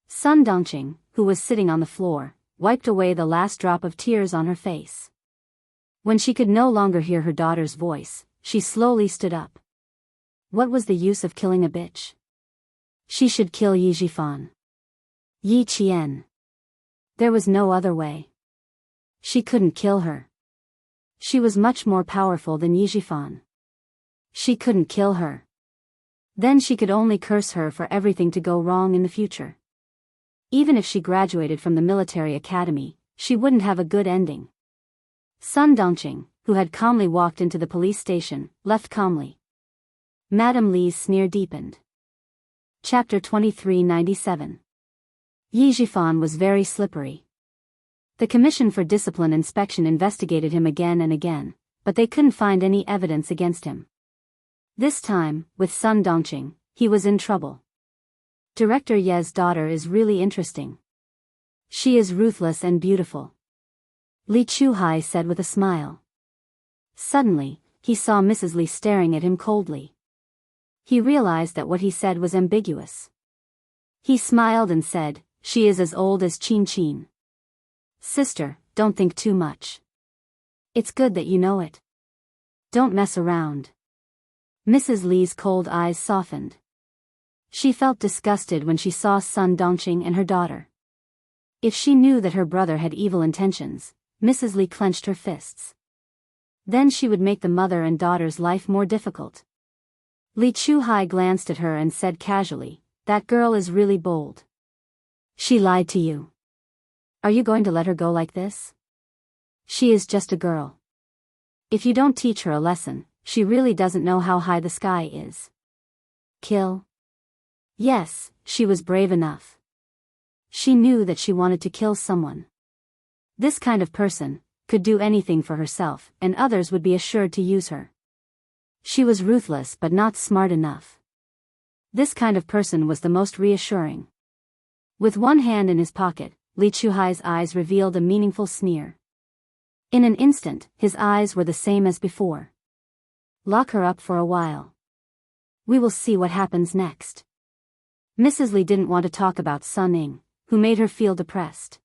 Sun Dongqing, who was sitting on the floor, wiped away the last drop of tears on her face. When she could no longer hear her daughter's voice, she slowly stood up. What was the use of killing a bitch? She should kill Yi Jifan. Yi Qian. There was no other way. She couldn't kill her. She was much more powerful than Yi Jifan. She couldn't kill her. Then she could only curse her for everything to go wrong in the future. Even if she graduated from the military academy, she wouldn't have a good ending. Sun Dongqing, who had calmly walked into the police station, left calmly. Madame Li's sneer deepened. Chapter 2397. Yi Jifan was very slippery. The Commission for Discipline Inspection investigated him again and again, but they couldn't find any evidence against him. This time, with Sun Dongqing, he was in trouble. Director Ye's daughter is really interesting. She is ruthless and beautiful, Li Chuhai said with a smile. Suddenly, he saw Mrs. Li staring at him coldly. He realized that what he said was ambiguous. He smiled and said, "She is as old as Qin Qin. Sister, don't think too much. It's good that you know it. Don't mess around." Mrs. Li's cold eyes softened. She felt disgusted when she saw Sun Dongqing and her daughter. If she knew that her brother had evil intentions, Mrs. Li clenched her fists. Then she would make the mother and daughter's life more difficult. Li Chuhai glanced at her and said casually, "That girl is really bold. She lied to you. Are you going to let her go like this? She is just a girl. If you don't teach her a lesson, she really doesn't know how high the sky is." Kill? Yes, she was brave enough. She knew that she wanted to kill someone. This kind of person could do anything for herself, and others would be assured to use her. She was ruthless but not smart enough. This kind of person was the most reassuring. With one hand in his pocket, Li Chuhai's eyes revealed a meaningful sneer. In an instant, his eyes were the same as before. Lock her up for a while. We will see what happens next. Mrs. Li didn't want to talk about Sun Ning, who made her feel depressed.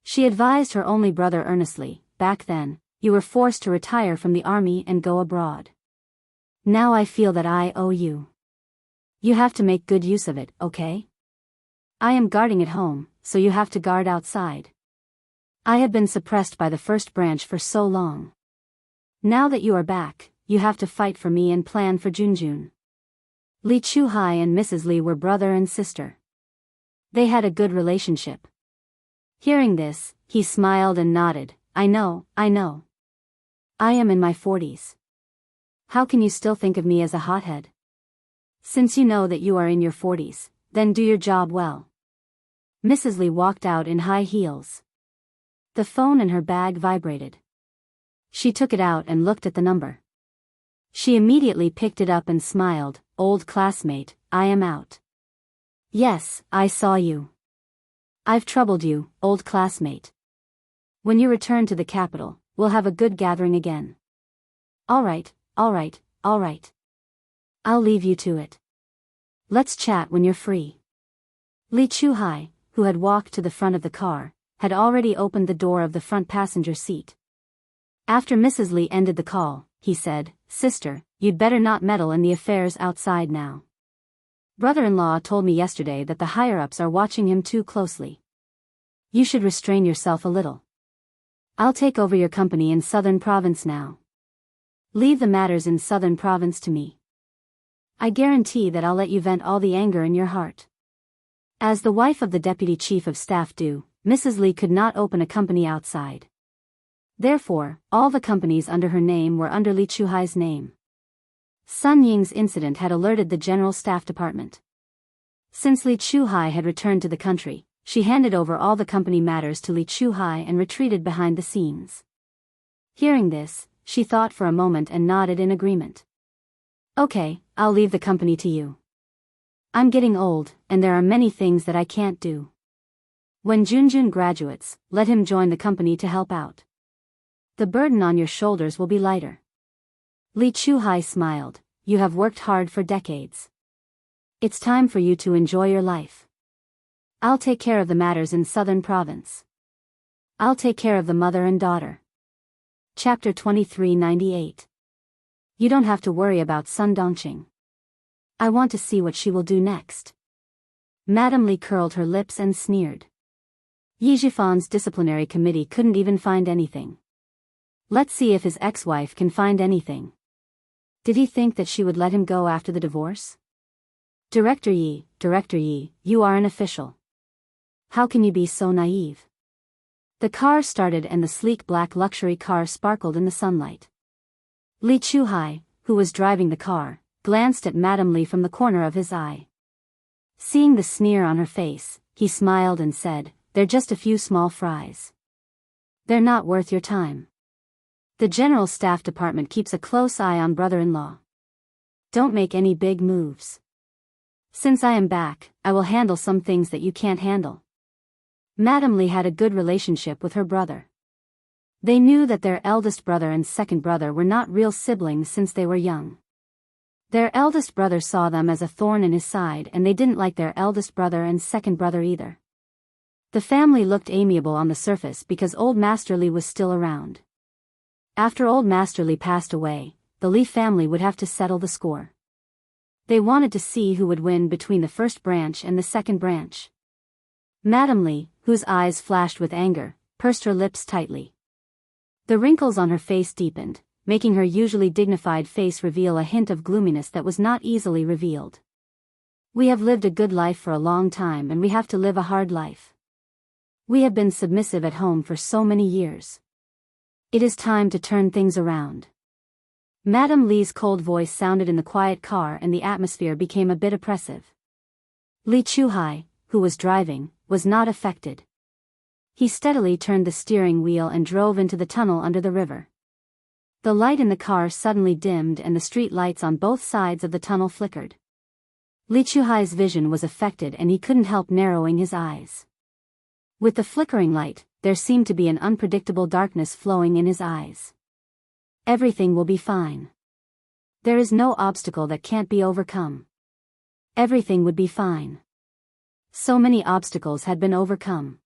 She advised her only brother earnestly, "Back then, you were forced to retire from the army and go abroad. Now I feel that I owe you. You have to make good use of it, okay? I am guarding at home, so you have to guard outside. I have been suppressed by the first branch for so long. Now that you are back, you have to fight for me and plan for Junjun." Li Chuhai and Mrs. Li were brother and sister. They had a good relationship. Hearing this, he smiled and nodded. I know. I am in my 40s. How can you still think of me as a hothead? Since you know that you are in your 40s, then do your job well." Mrs. Li walked out in high heels. The phone in her bag vibrated. She took it out and looked at the number. She immediately picked it up and smiled. "Old classmate, I am out." "Yes, I saw you. I've troubled you, old classmate. When you return to the capital, we'll have a good gathering again." All right. I'll leave you to it. Let's chat when you're free." Li Chuhai, who had walked to the front of the car, had already opened the door of the front passenger seat. After Mrs. Li ended the call, he said, "Sister, you'd better not meddle in the affairs outside now. Brother-in-law told me yesterday that the higher-ups are watching him too closely. You should restrain yourself a little. I'll take over your company in Southern Province now. Leave the matters in Southern Province to me. I guarantee that I'll let you vent all the anger in your heart." As the wife of the deputy chief of staff Mrs. Li could not open a company outside. Therefore, all the companies under her name were under Li Chuhai's name. Sun Ying's incident had alerted the General Staff Department. Since Li Chuhai had returned to the country, she handed over all the company matters to Li Chuhai and retreated behind the scenes. Hearing this, she thought for a moment and nodded in agreement. Okay, I'll leave the company to you. I'm getting old, and there are many things that I can't do. When Junjun graduates, let him join the company to help out. The burden on your shoulders will be lighter. Li Chuhai smiled. You have worked hard for decades. It's time for you to enjoy your life. I'll take care of the matters in Southern Province. I'll take care of the mother and daughter. Chapter 2398. You don't have to worry about Sun Dongqing. I want to see what she will do next. Madame Li curled her lips and sneered. Yi Zhifan's disciplinary committee couldn't even find anything. Let's see if his ex-wife can find anything. Did he think that she would let him go after the divorce? Director Yi, you are an official. How can you be so naive? The car started and the sleek black luxury car sparkled in the sunlight. Li Chuhai, who was driving the car, glanced at Madame Li from the corner of his eye. Seeing the sneer on her face, he smiled and said, "They're just a few small fries. They're not worth your time. The General Staff Department keeps a close eye on brother-in-law. Don't make any big moves. Since I am back, I will handle some things that you can't handle." Madame Li had a good relationship with her brother. They knew that their eldest brother and second brother were not real siblings since they were young. Their eldest brother saw them as a thorn in his side and they didn't like their eldest brother and second brother either. The family looked amiable on the surface because old Master Li was still around. After old Master Li passed away, the Li family would have to settle the score. They wanted to see who would win between the first branch and the second branch. Madame Li, whose eyes flashed with anger, pursed her lips tightly. The wrinkles on her face deepened, making her usually dignified face reveal a hint of gloominess that was not easily revealed. We have lived a good life for a long time and we have to live a hard life. We have been submissive at home for so many years. It is time to turn things around. Madame Li's cold voice sounded in the quiet car and the atmosphere became a bit oppressive. Li Chuhai, who was driving, was not affected. He steadily turned the steering wheel and drove into the tunnel under the river. The light in the car suddenly dimmed and the street lights on both sides of the tunnel flickered. Li Chuhai's vision was affected and he couldn't help narrowing his eyes. With the flickering light, there seemed to be an unpredictable darkness flowing in his eyes. Everything will be fine. There is no obstacle that can't be overcome. Everything would be fine. So many obstacles had been overcome.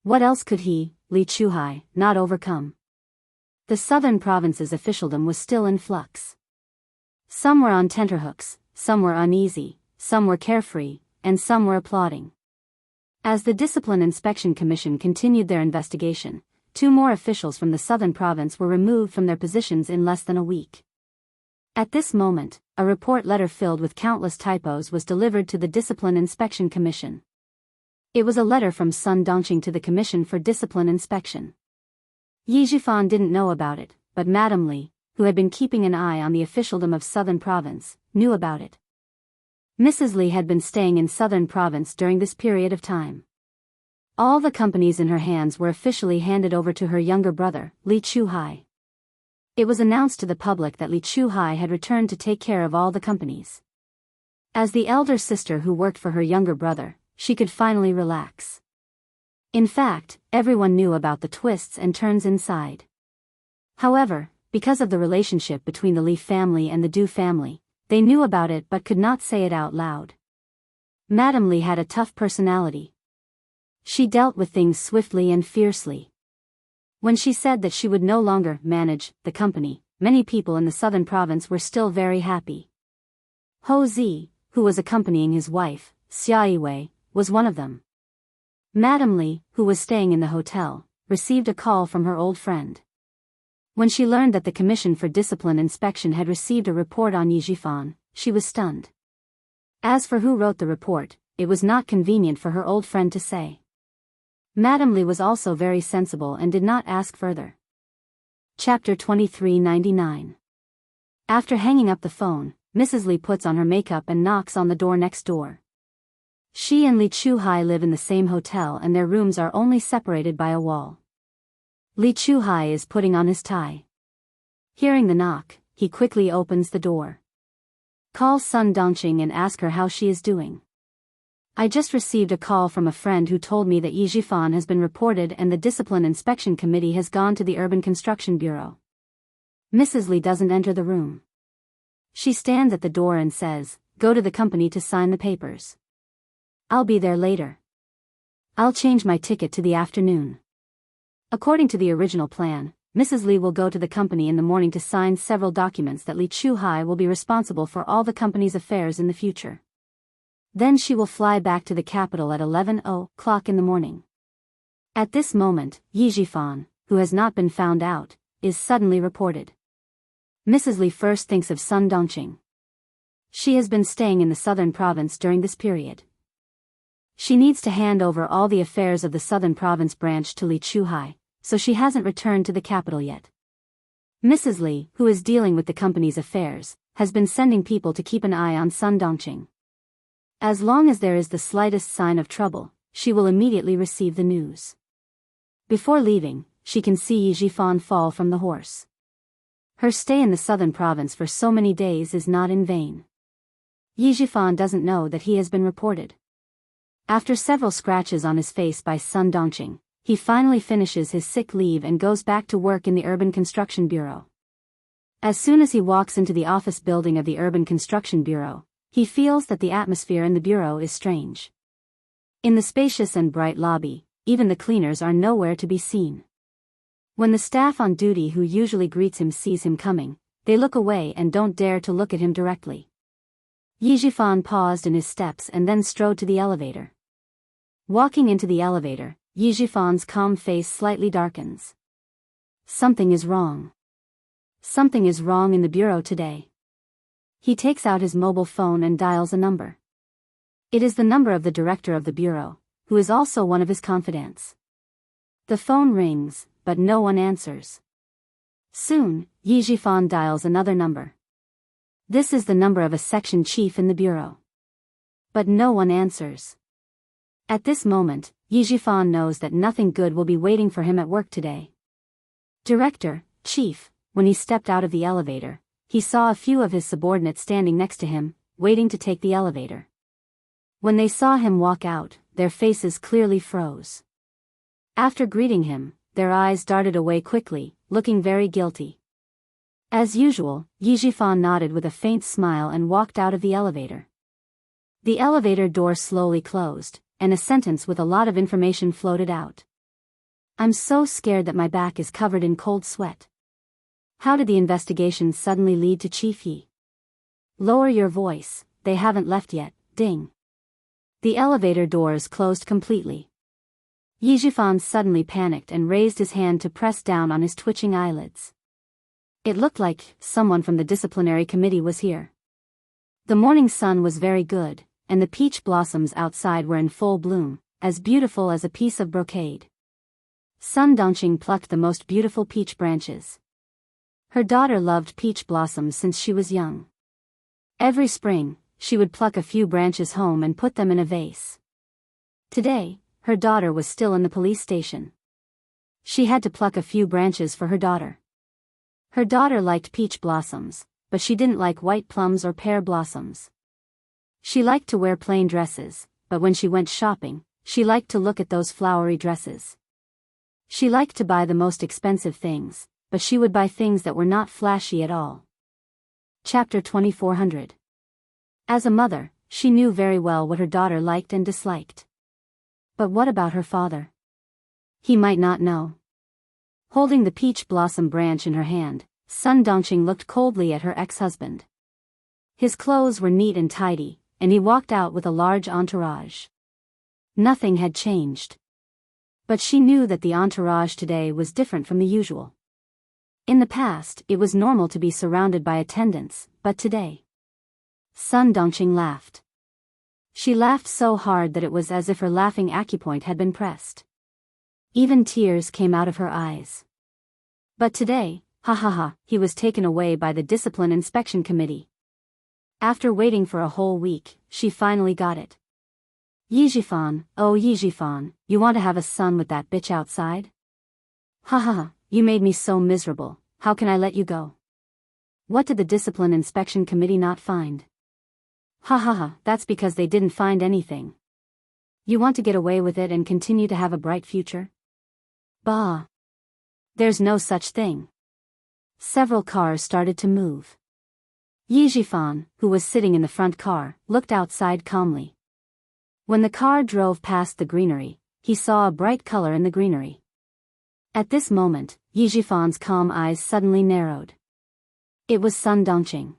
What else could he, Li Chuhai, not overcome? The southern province's officialdom was still in flux. Some were on tenterhooks, some were uneasy, some were carefree, and some were applauding. As the Discipline Inspection Commission continued their investigation, 2 more officials from the southern province were removed from their positions in less than a week. At this moment, a report letter filled with countless typos was delivered to the Discipline Inspection Commission. It was a letter from Sun Dongqing to the Commission for Discipline Inspection. Yi Zhifan didn't know about it, but Madame Li, who had been keeping an eye on the officialdom of Southern Province, knew about it. Mrs. Li had been staying in Southern Province during this period of time. All the companies in her hands were officially handed over to her younger brother, Li Chuhai. It was announced to the public that Li Chuhai had returned to take care of all the companies. As the elder sister who worked for her younger brother, she could finally relax. In fact, everyone knew about the twists and turns inside. However, because of the relationship between the Li family and the Du family, they knew about it but could not say it out loud. Madame Li had a tough personality. She dealt with things swiftly and fiercely. When she said that she would no longer manage the company, many people in the southern province were still very happy. Ho Zi, who was accompanying his wife, Xiaoyiwei, was one of them. Madame Li, who was staying in the hotel, received a call from her old friend. When she learned that the Commission for Discipline Inspection had received a report on Yi Zhifan, she was stunned. As for who wrote the report, it was not convenient for her old friend to say. Madame Li was also very sensible and did not ask further. Chapter 2399. After hanging up the phone, Mrs. Li puts on her makeup and knocks on the door next door. She and Li Chuhai live in the same hotel and their rooms are only separated by a wall. Li Chuhai is putting on his tie. Hearing the knock, he quickly opens the door. Calls Sun Dongqing and asks her how she is doing. I just received a call from a friend who told me that Yi Jifan has been reported and the Discipline Inspection Committee has gone to the Urban Construction Bureau. Mrs. Li doesn't enter the room. She stands at the door and says, "Go to the company to sign the papers. I'll be there later. I'll change my ticket to the afternoon." According to the original plan, Mrs. Li will go to the company in the morning to sign several documents that Li Chuhai will be responsible for all the company's affairs in the future. Then she will fly back to the capital at 11:00 in the morning. At this moment, Yi Jifan, who has not been found out, is suddenly reported. Mrs. Li first thinks of Sun Dongqing. She has been staying in the southern province during this period. She needs to hand over all the affairs of the southern province branch to Li Chuhai, so she hasn't returned to the capital yet. Mrs. Li, who is dealing with the company's affairs, has been sending people to keep an eye on Sun Dongqing. As long as there is the slightest sign of trouble, she will immediately receive the news. Before leaving, she can see Yi Jifan fall from the horse. Her stay in the southern province for so many days is not in vain. Yi Jifan doesn't know that he has been reported. After several scratches on his face by Sun Dongqing, he finally finishes his sick leave and goes back to work in the Urban Construction Bureau. As soon as he walks into the office building of the Urban Construction Bureau, he feels that the atmosphere in the bureau is strange. In the spacious and bright lobby, even the cleaners are nowhere to be seen. When the staff on duty who usually greets him sees him coming, they look away and don't dare to look at him directly. Yi Jifan paused in his steps and then strode to the elevator. Walking into the elevator, Yi Jifan's calm face slightly darkens. Something is wrong. Something is wrong in the bureau today. He takes out his mobile phone and dials a number. It is the number of the director of the bureau, who is also one of his confidants. The phone rings, but no one answers. Soon, Yi Jifan dials another number. This is the number of a section chief in the bureau. But no one answers. At this moment, Yi Jifan knows that nothing good will be waiting for him at work today. Director, chief, when he stepped out of the elevator, he saw a few of his subordinates standing next to him, waiting to take the elevator. When they saw him walk out, their faces clearly froze. After greeting him, their eyes darted away quickly, looking very guilty. As usual, Yi Jifan nodded with a faint smile and walked out of the elevator. The elevator door slowly closed, and a sentence with a lot of information floated out. "I'm so scared that my back is covered in cold sweat. How did the investigation suddenly lead to Chief Yi? Lower your voice, they haven't left yet, ding." The elevator doors closed completely. Yi Jifan suddenly panicked and raised his hand to press down on his twitching eyelids. It looked like someone from the disciplinary committee was here. The morning sun was very good, and the peach blossoms outside were in full bloom, as beautiful as a piece of brocade. Sun Dongqing plucked the most beautiful peach branches. Her daughter loved peach blossoms since she was young. Every spring, she would pluck a few branches home and put them in a vase. Today, her daughter was still in the police station. She had to pluck a few branches for her daughter. Her daughter liked peach blossoms, but she didn't like white plums or pear blossoms. She liked to wear plain dresses, but when she went shopping, she liked to look at those flowery dresses. She liked to buy the most expensive things, but she would buy things that were not flashy at all. Chapter 2400. As a mother, she knew very well what her daughter liked and disliked. But what about her father? He might not know. Holding the peach blossom branch in her hand, Sun Dongqing looked coldly at her ex-husband. His clothes were neat and tidy, and he walked out with a large entourage. Nothing had changed. But she knew that the entourage today was different from the usual. In the past, it was normal to be surrounded by attendants, but today. Sun Dongqing laughed. She laughed so hard that it was as if her laughing acupoint had been pressed. Even tears came out of her eyes. But today, ha ha ha, he was taken away by the Discipline Inspection Committee. After waiting for a whole week, she finally got it. Yizhifan, oh Yizhifan, you want to have a son with that bitch outside? Ha ha ha, you made me so miserable, how can I let you go? What did the Discipline Inspection Committee not find? Ha ha ha, that's because they didn't find anything. You want to get away with it and continue to have a bright future? Bah. There's no such thing. Several cars started to move. Yizhifan, who was sitting in the front car, looked outside calmly. When the car drove past the greenery, he saw a bright color in the greenery. At this moment, Yizhifan's calm eyes suddenly narrowed. It was Sun Dongqing.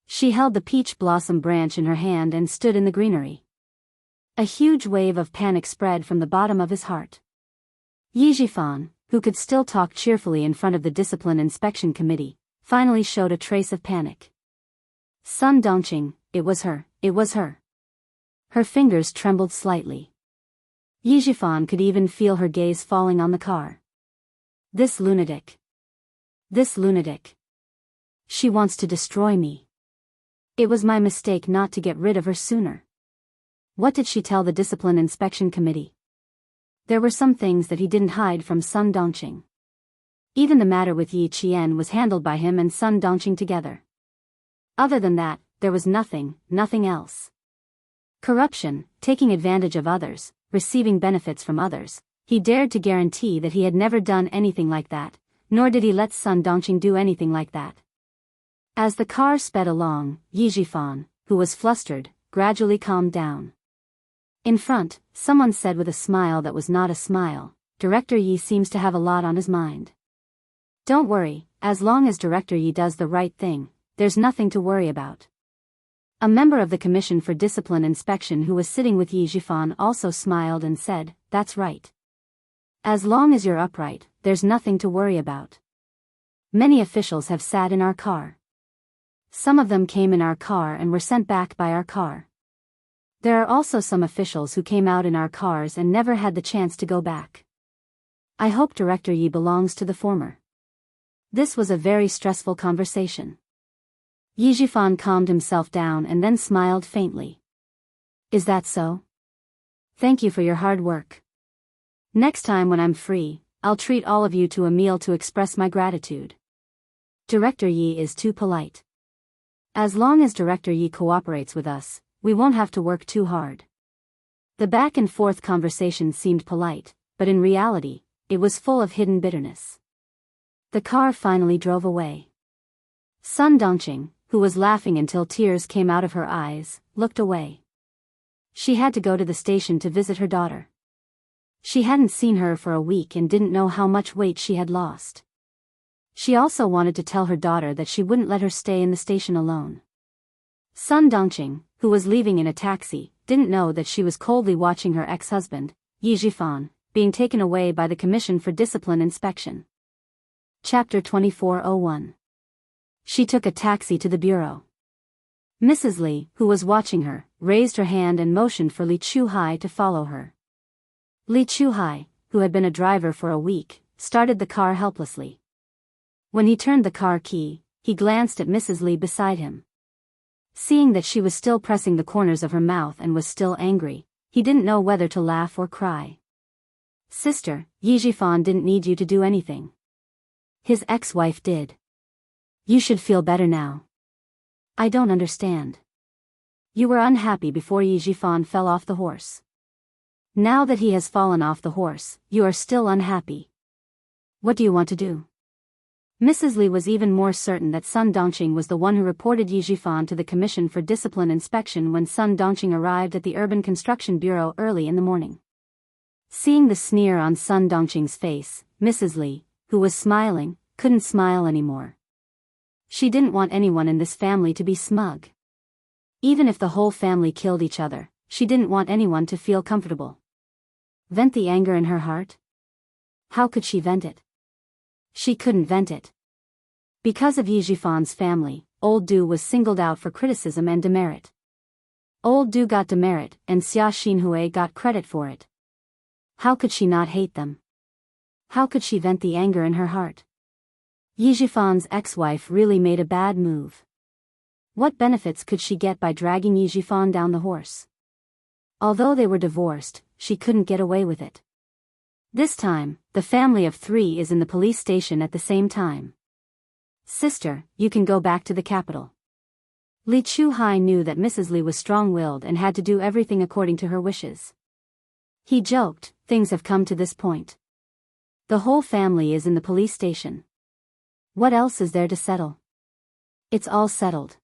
She held the peach blossom branch in her hand and stood in the greenery. A huge wave of panic spread from the bottom of his heart. Yizhifan, who could still talk cheerfully in front of the Discipline Inspection Committee, finally showed a trace of panic. Sun Dongqing, it was her, it was her. Her fingers trembled slightly. Yizhifan could even feel her gaze falling on the car. This lunatic. This lunatic. She wants to destroy me. It was my mistake not to get rid of her sooner. What did she tell the Discipline Inspection Committee? There were some things that he didn't hide from Sun Dongqing. Even the matter with Yi Qian was handled by him and Sun Dongqing together. Other than that, there was nothing else. Corruption, taking advantage of others, receiving benefits from others. He dared to guarantee that he had never done anything like that, nor did he let Sun Dongqing do anything like that. As the car sped along, Yizhifan, who was flustered, gradually calmed down. In front, someone said with a smile that was not a smile, Director Yi seems to have a lot on his mind. Don't worry, as long as Director Yi does the right thing, there's nothing to worry about. A member of the Commission for Discipline Inspection who was sitting with Yizhifan also smiled and said, that's right. As long as you're upright, there's nothing to worry about. Many officials have sat in our car. Some of them came in our car and were sent back by our car. There are also some officials who came out in our cars and never had the chance to go back. I hope Director Yi belongs to the former. This was a very stressful conversation. Yizhifan calmed himself down and then smiled faintly. Is that so? Thank you for your hard work. Next time when I'm free, I'll treat all of you to a meal to express my gratitude. Director Yi is too polite. As long as Director Yi cooperates with us, we won't have to work too hard. The back and forth conversation seemed polite, but in reality, it was full of hidden bitterness. The car finally drove away. Sun Dongqing, who was laughing until tears came out of her eyes, looked away. She had to go to the station to visit her daughter. She hadn't seen her for a week and didn't know how much weight she had lost. She also wanted to tell her daughter that she wouldn't let her stay in the station alone. Sun Dongqing, who was leaving in a taxi, didn't know that she was coldly watching her ex-husband, Yizhifan, being taken away by the Commission for Discipline Inspection. Chapter 2401. She took a taxi to the bureau. Mrs. Li, who was watching her, raised her hand and motioned for Li Chuhai to follow her. Li Chuhai, who had been a driver for a week, started the car helplessly. When he turned the car key, he glanced at Mrs. Li beside him. Seeing that she was still pressing the corners of her mouth and was still angry, he didn't know whether to laugh or cry. Sister, Yizhifan didn't need you to do anything. His ex-wife did. You should feel better now. I don't understand. You were unhappy before Yizhifan fell off the horse. Now that he has fallen off the horse, you are still unhappy. What do you want to do? Mrs. Li was even more certain that Sun Dongqing was the one who reported Yizhifan to the Commission for Discipline Inspection when Sun Dongqing arrived at the Urban Construction Bureau early in the morning. Seeing the sneer on Sun Dongqing's face, Mrs. Li, who was smiling, couldn't smile anymore. She didn't want anyone in this family to be smug. Even if the whole family killed each other, she didn't want anyone to feel comfortable. Vent the anger in her heart? How could she vent it? She couldn't vent it. Because of Yizhifan's family, old Du was singled out for criticism and demerit. Old Du got demerit, and Xia Xinhui got credit for it. How could she not hate them? How could she vent the anger in her heart? Yi Jifan's ex-wife really made a bad move. What benefits could she get by dragging Yi Jifan down the horse? Although they were divorced, she couldn't get away with it. This time, the family of 3 is in the police station at the same time. Sister, you can go back to the capital. Li Chuhai knew that Mrs. Li was strong-willed and had to do everything according to her wishes. He joked, things have come to this point. The whole family is in the police station. What else is there to settle? It's all settled.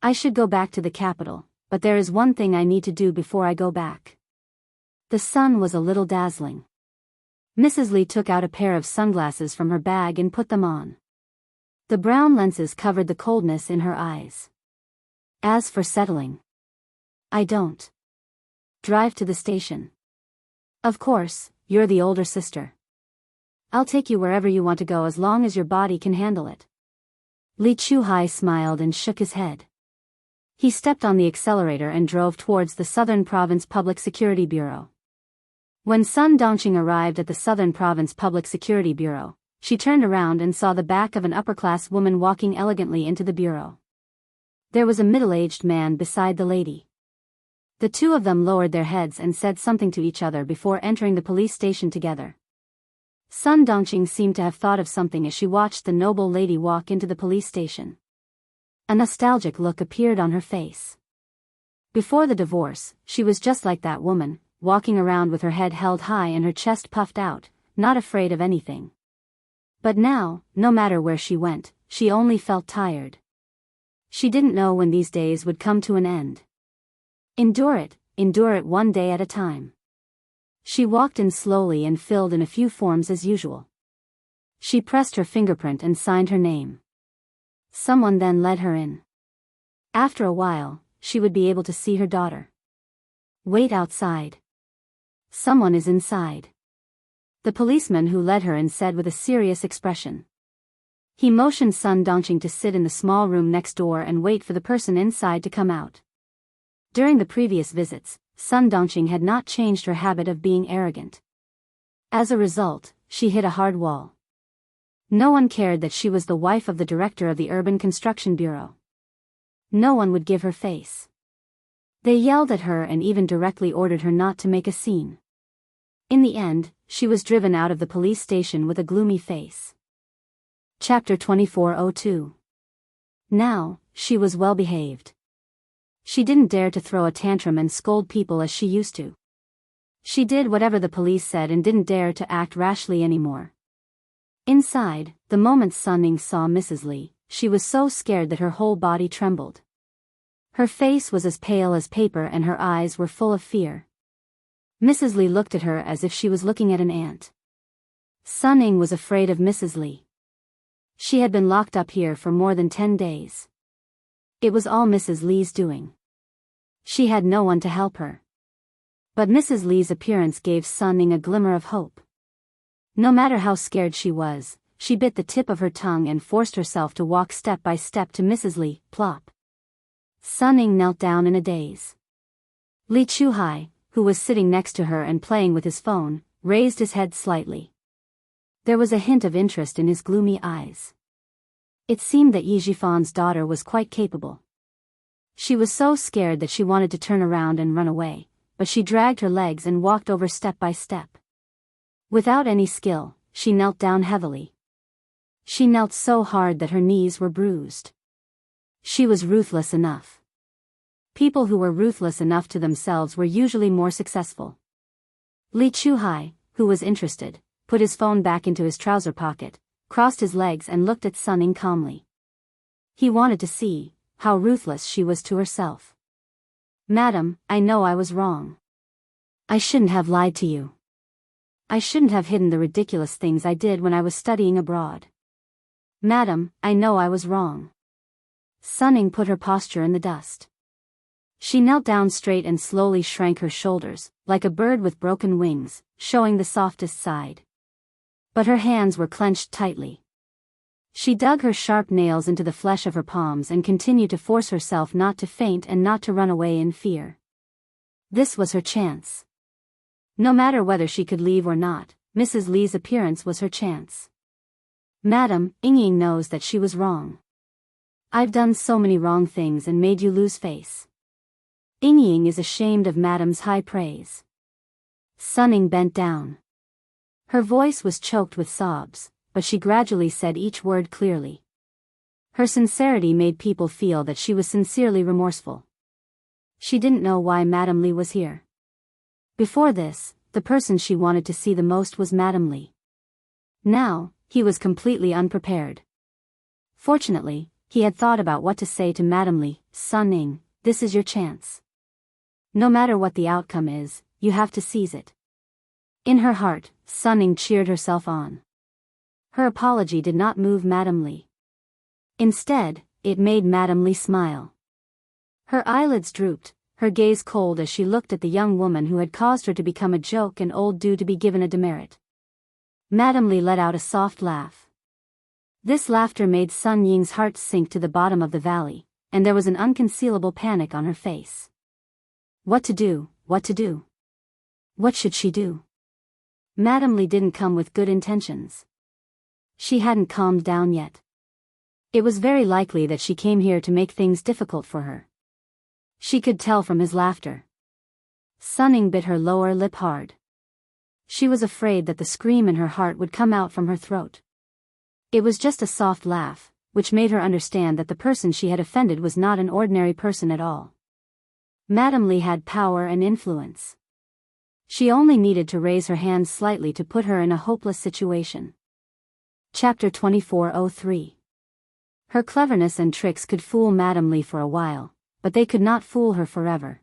I should go back to the capital, but there is one thing I need to do before I go back. The sun was a little dazzling. Mrs. Li took out a pair of sunglasses from her bag and put them on. The brown lenses covered the coldness in her eyes. As for settling, I don't. Drive to the station. Of course, you're the older sister. I'll take you wherever you want to go as long as your body can handle it. Li Chuhai smiled and shook his head. He stepped on the accelerator and drove towards the Southern Province Public Security Bureau. When Sun Dongqing arrived at the Southern Province Public Security Bureau, she turned around and saw the back of an upper-class woman walking elegantly into the bureau. There was a middle-aged man beside the lady. The two of them lowered their heads and said something to each other before entering the police station together. Sun Dongqing seemed to have thought of something as she watched the noble lady walk into the police station. A nostalgic look appeared on her face. Before the divorce, she was just like that woman, walking around with her head held high and her chest puffed out, not afraid of anything. But now, no matter where she went, she only felt tired. She didn't know when these days would come to an end. Endure it one day at a time. She walked in slowly and filled in a few forms as usual. She pressed her fingerprint and signed her name. Someone then led her in. After a while, she would be able to see her daughter. Wait outside. Someone is inside. The policeman who led her in said with a serious expression. He motioned Sun Dongqing to sit in the small room next door and wait for the person inside to come out. During the previous visits, Sun Dongqing had not changed her habit of being arrogant. As a result, she hit a hard wall. No one cared that she was the wife of the director of the Urban Construction Bureau. No one would give her face. They yelled at her and even directly ordered her not to make a scene. In the end, she was driven out of the police station with a gloomy face. Chapter 2402. Now, she was well behaved. She didn't dare to throw a tantrum and scold people as she used to. She did whatever the police said and didn't dare to act rashly anymore. Inside, the moment Sun Ning saw Mrs. Li, she was so scared that her whole body trembled. Her face was as pale as paper and her eyes were full of fear. Mrs. Li looked at her as if she was looking at an ant. Sun Ning was afraid of Mrs. Li. She had been locked up here for more than 10 days. It was all Mrs. Li's doing. She had no one to help her. But Mrs. Li's appearance gave Sun Ning a glimmer of hope. No matter how scared she was, she bit the tip of her tongue and forced herself to walk step by step to Mrs. Li. Plop. Sun Ning knelt down in a daze. Li Chuhai, who was sitting next to her and playing with his phone, raised his head slightly. There was a hint of interest in his gloomy eyes. It seemed that Yi Jifan's daughter was quite capable. She was so scared that she wanted to turn around and run away, but she dragged her legs and walked over step by step. Without any skill, she knelt down heavily. She knelt so hard that her knees were bruised. She was ruthless enough. People who were ruthless enough to themselves were usually more successful. Li Chuhai, who was interested, put his phone back into his trouser pocket, crossed his legs and looked at Sun Ning calmly. He wanted to see how ruthless she was to herself. Madam, I know I was wrong. I shouldn't have lied to you. I shouldn't have hidden the ridiculous things I did when I was studying abroad. Madam, I know I was wrong. Sun Ning put her posture in the dust. She knelt down straight and slowly shrank her shoulders, like a bird with broken wings, showing the softest side. But her hands were clenched tightly. She dug her sharp nails into the flesh of her palms and continued to force herself not to faint and not to run away in fear. This was her chance. No matter whether she could leave or not, Mrs. Li's appearance was her chance. Madam, Ying knows that she was wrong. I've done so many wrong things and made you lose face. Ying is ashamed of Madam's high praise. Sun Ying bent down. Her voice was choked with sobs, but she gradually said each word clearly. Her sincerity made people feel that she was sincerely remorseful. She didn't know why Madame Li was here. Before this, the person she wanted to see the most was Madame Li. Now, he was completely unprepared. Fortunately, he had thought about what to say to Madame Li. Sun Ying, this is your chance. No matter what the outcome is, you have to seize it. In her heart, Sun Ying cheered herself on. Her apology did not move Madame Li. Instead, it made Madame Li smile. Her eyelids drooped, her gaze cold as she looked at the young woman who had caused her to become a joke and old due to be given a demerit. Madame Li let out a soft laugh. This laughter made Sun Ying's heart sink to the bottom of the valley, and there was an unconcealable panic on her face. What to do, what to do? What should she do? Madame Li didn't come with good intentions. She hadn't calmed down yet. It was very likely that she came here to make things difficult for her. She could tell from his laughter. Sun Ying bit her lower lip hard. She was afraid that the scream in her heart would come out from her throat. It was just a soft laugh, which made her understand that the person she had offended was not an ordinary person at all. Madame Li had power and influence. She only needed to raise her hand slightly to put her in a hopeless situation. Chapter 2403. Her cleverness and tricks could fool Madame Li for a while, but they could not fool her forever.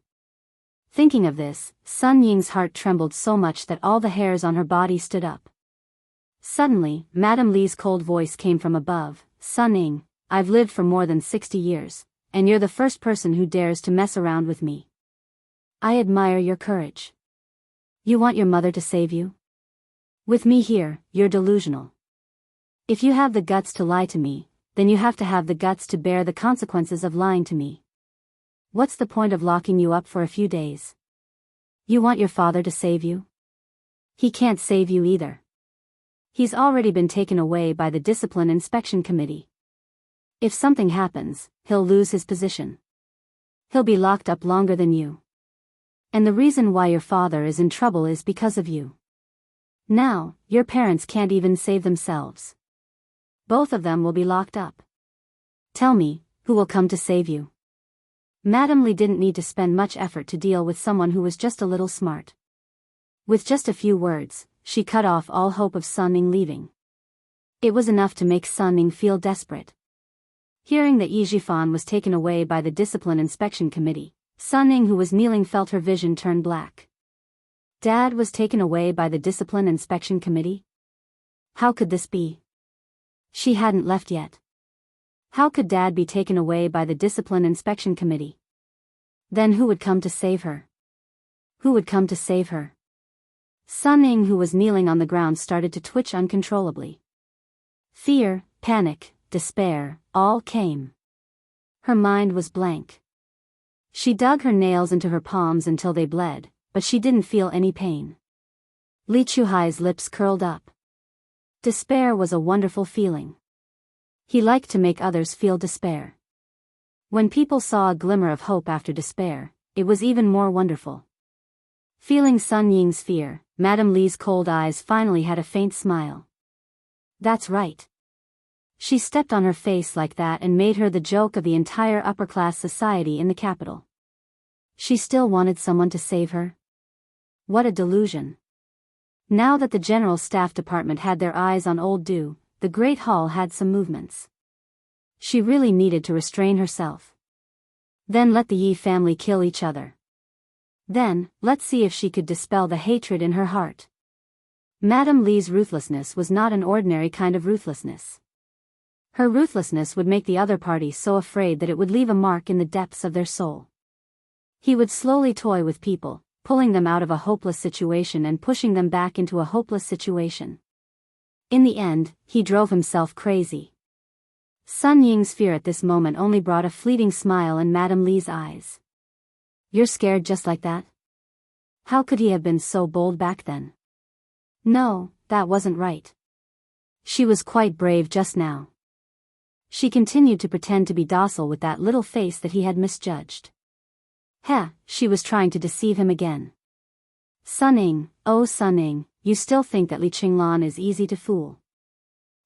Thinking of this, Sun Ying's heart trembled so much that all the hairs on her body stood up. Suddenly, Madame Li's cold voice came from above. Sun Ying, I've lived for more than 60 years, and you're the first person who dares to mess around with me. I admire your courage. You want your mother to save you? With me here, you're delusional. If you have the guts to lie to me, then you have to have the guts to bear the consequences of lying to me. What's the point of locking you up for a few days? You want your father to save you? He can't save you either. He's already been taken away by the Discipline Inspection Committee. If something happens, he'll lose his position. He'll be locked up longer than you. And the reason why your father is in trouble is because of you. Now, your parents can't even save themselves. Both of them will be locked up. Tell me, who will come to save you? Madame Li didn't need to spend much effort to deal with someone who was just a little smart. With just a few words, she cut off all hope of Sun Ying leaving. It was enough to make Sun Ying feel desperate. Hearing that Yi Jifan was taken away by the Discipline Inspection Committee, Sun Ying, who was kneeling, felt her vision turn black. Dad was taken away by the Discipline Inspection Committee? How could this be? She hadn't left yet. How could Dad be taken away by the Discipline Inspection Committee? Then who would come to save her? Who would come to save her? Sun Ying, who was kneeling on the ground, started to twitch uncontrollably. Fear, panic, despair, all came. Her mind was blank. She dug her nails into her palms until they bled, but she didn't feel any pain. Li Chuhai's lips curled up. Despair was a wonderful feeling. He liked to make others feel despair. When people saw a glimmer of hope after despair, it was even more wonderful. Feeling Sun Ying's fear, Madame Li's cold eyes finally had a faint smile. That's right. She stepped on her face like that and made her the joke of the entire upper-class society in the capital. She still wanted someone to save her? What a delusion. Now that the General Staff Department had their eyes on Old Du, the Great Hall had some movements. She really needed to restrain herself. Then let the Yi family kill each other. Then, let's see if she could dispel the hatred in her heart. Madame Li's ruthlessness was not an ordinary kind of ruthlessness. Her ruthlessness would make the other party so afraid that it would leave a mark in the depths of their soul. He would slowly toy with people, pulling them out of a hopeless situation and pushing them back into a hopeless situation. In the end, he drove himself crazy. Sun Ying's fear at this moment only brought a fleeting smile in Madame Li's eyes. You're scared just like that? How could he have been so bold back then? No, that wasn't right. She was quite brave just now. She continued to pretend to be docile with that little face that he had misjudged. She was trying to deceive him again. Sun Ying, oh Sun Ying, you still think that Li Qinglan is easy to fool.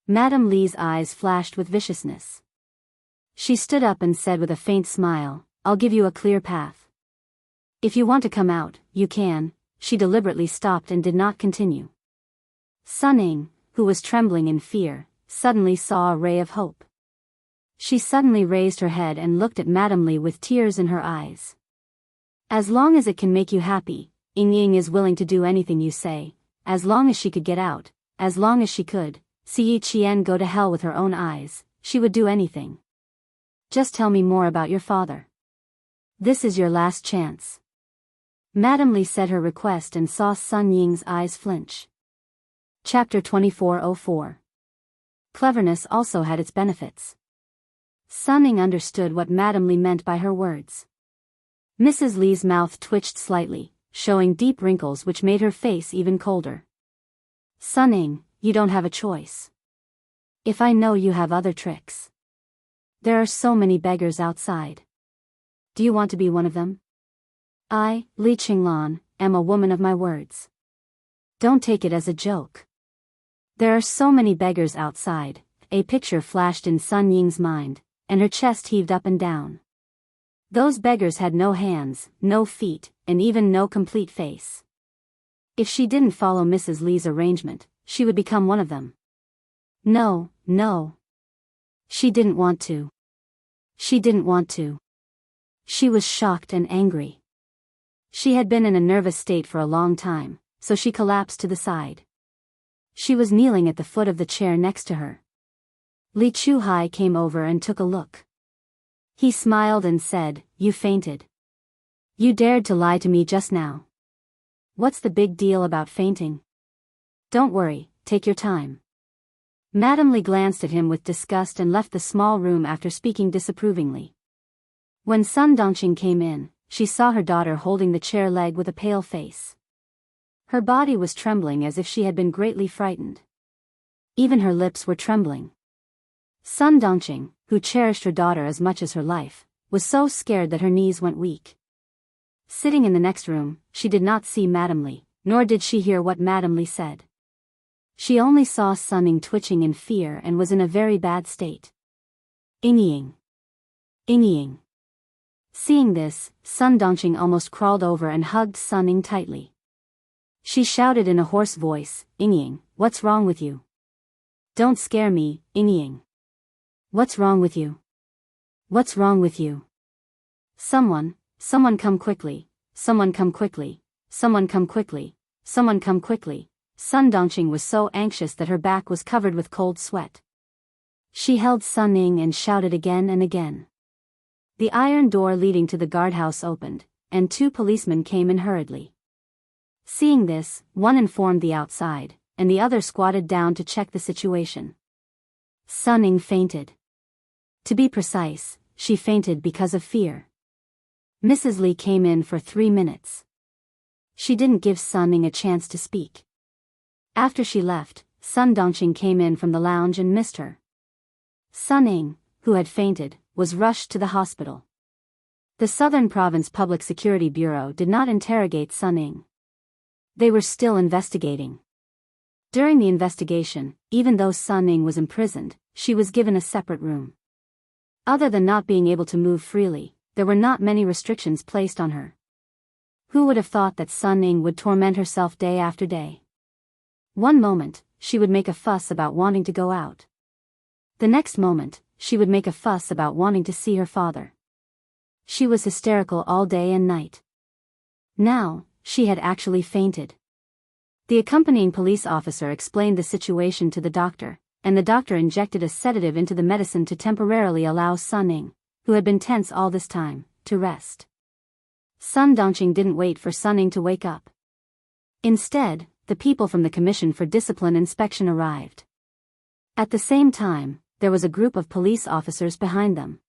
Madame Li's eyes flashed with viciousness. She stood up and said with a faint smile, I'll give you a clear path. If you want to come out, you can. She deliberately stopped and did not continue. Sun Ying, who was trembling in fear, suddenly saw a ray of hope. She suddenly raised her head and looked at Madame Li with tears in her eyes. As long as it can make you happy, Ying is willing to do anything you say, as long as she could get out, as long as she could, see Qian go to hell with her own eyes, she would do anything. Just tell me more about your father. This is your last chance. Madame Li said her request and saw Sun Ying's eyes flinch. Chapter 2404. Cleverness also had its benefits. Sun Ying understood what Madame Li meant by her words. Mrs. Li's mouth twitched slightly, showing deep wrinkles which made her face even colder. Sun Ying, you don't have a choice. If I know you have other tricks. There are so many beggars outside. Do you want to be one of them? I, Li Qinglan, am a woman of my words. Don't take it as a joke. There are so many beggars outside. A picture flashed in Sun Ying's mind, and her chest heaved up and down. Those beggars had no hands, no feet, and even no complete face. If she didn't follow Mrs. Li's arrangement, she would become one of them. No. She didn't want to. She didn't want to. She was shocked and angry. She had been in a nervous state for a long time, so she collapsed to the side. She was kneeling at the foot of the chair next to her. Li Chuhai came over and took a look. He smiled and said, You fainted. You dared to lie to me just now. What's the big deal about fainting? Don't worry, take your time. Madame Li glanced at him with disgust and left the small room after speaking disapprovingly. When Sun Dongqing came in, she saw her daughter holding the chair leg with a pale face. Her body was trembling as if she had been greatly frightened. Even her lips were trembling. Sun Dongqing, who cherished her daughter as much as her life, was so scared that her knees went weak. Sitting in the next room, she did not see Madame Li, nor did she hear what Madame Li said. She only saw Sun Ying twitching in fear and was in a very bad state. Ying. Seeing this, Sun Dongqing almost crawled over and hugged Sun Ying tightly. She shouted in a hoarse voice, Ying, what's wrong with you? Don't scare me, Ying. What's wrong with you? What's wrong with you? Someone come quickly, someone come quickly, someone come quickly, someone come quickly. Sun Dongqing was so anxious that her back was covered with cold sweat. She held Sun Ying and shouted again and again. The iron door leading to the guardhouse opened, and 2 policemen came in hurriedly. Seeing this, one informed the outside, and the other squatted down to check the situation. Sun Ying fainted. To be precise, she fainted because of fear. Mrs. Li came in for 3 minutes. She didn't give Sun Ying a chance to speak. After she left, Sun Dongqing came in from the lounge and missed her. Sun Ying, who had fainted, was rushed to the hospital. The Southern Province Public Security Bureau did not interrogate Sun Ying. They were still investigating. During the investigation, even though Sun Ying was imprisoned, she was given a separate room. Other than not being able to move freely, there were not many restrictions placed on her. Who would have thought that Sun Ying would torment herself day after day? One moment, she would make a fuss about wanting to go out. The next moment, she would make a fuss about wanting to see her father. She was hysterical all day and night. Now, she had actually fainted. The accompanying police officer explained the situation to the doctor, and the doctor injected a sedative into the medicine to temporarily allow Sun Ying, who had been tense all this time, to rest. Sun Dongqing didn't wait for Sun Ying to wake up. Instead, the people from the Commission for Discipline Inspection arrived. At the same time, there was a group of police officers behind them.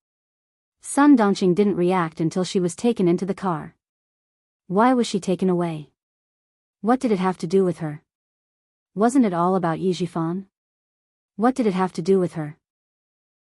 Sun Dongqing didn't react until she was taken into the car. Why was she taken away? What did it have to do with her? Wasn't it all about Yi Jifan? What did it have to do with her?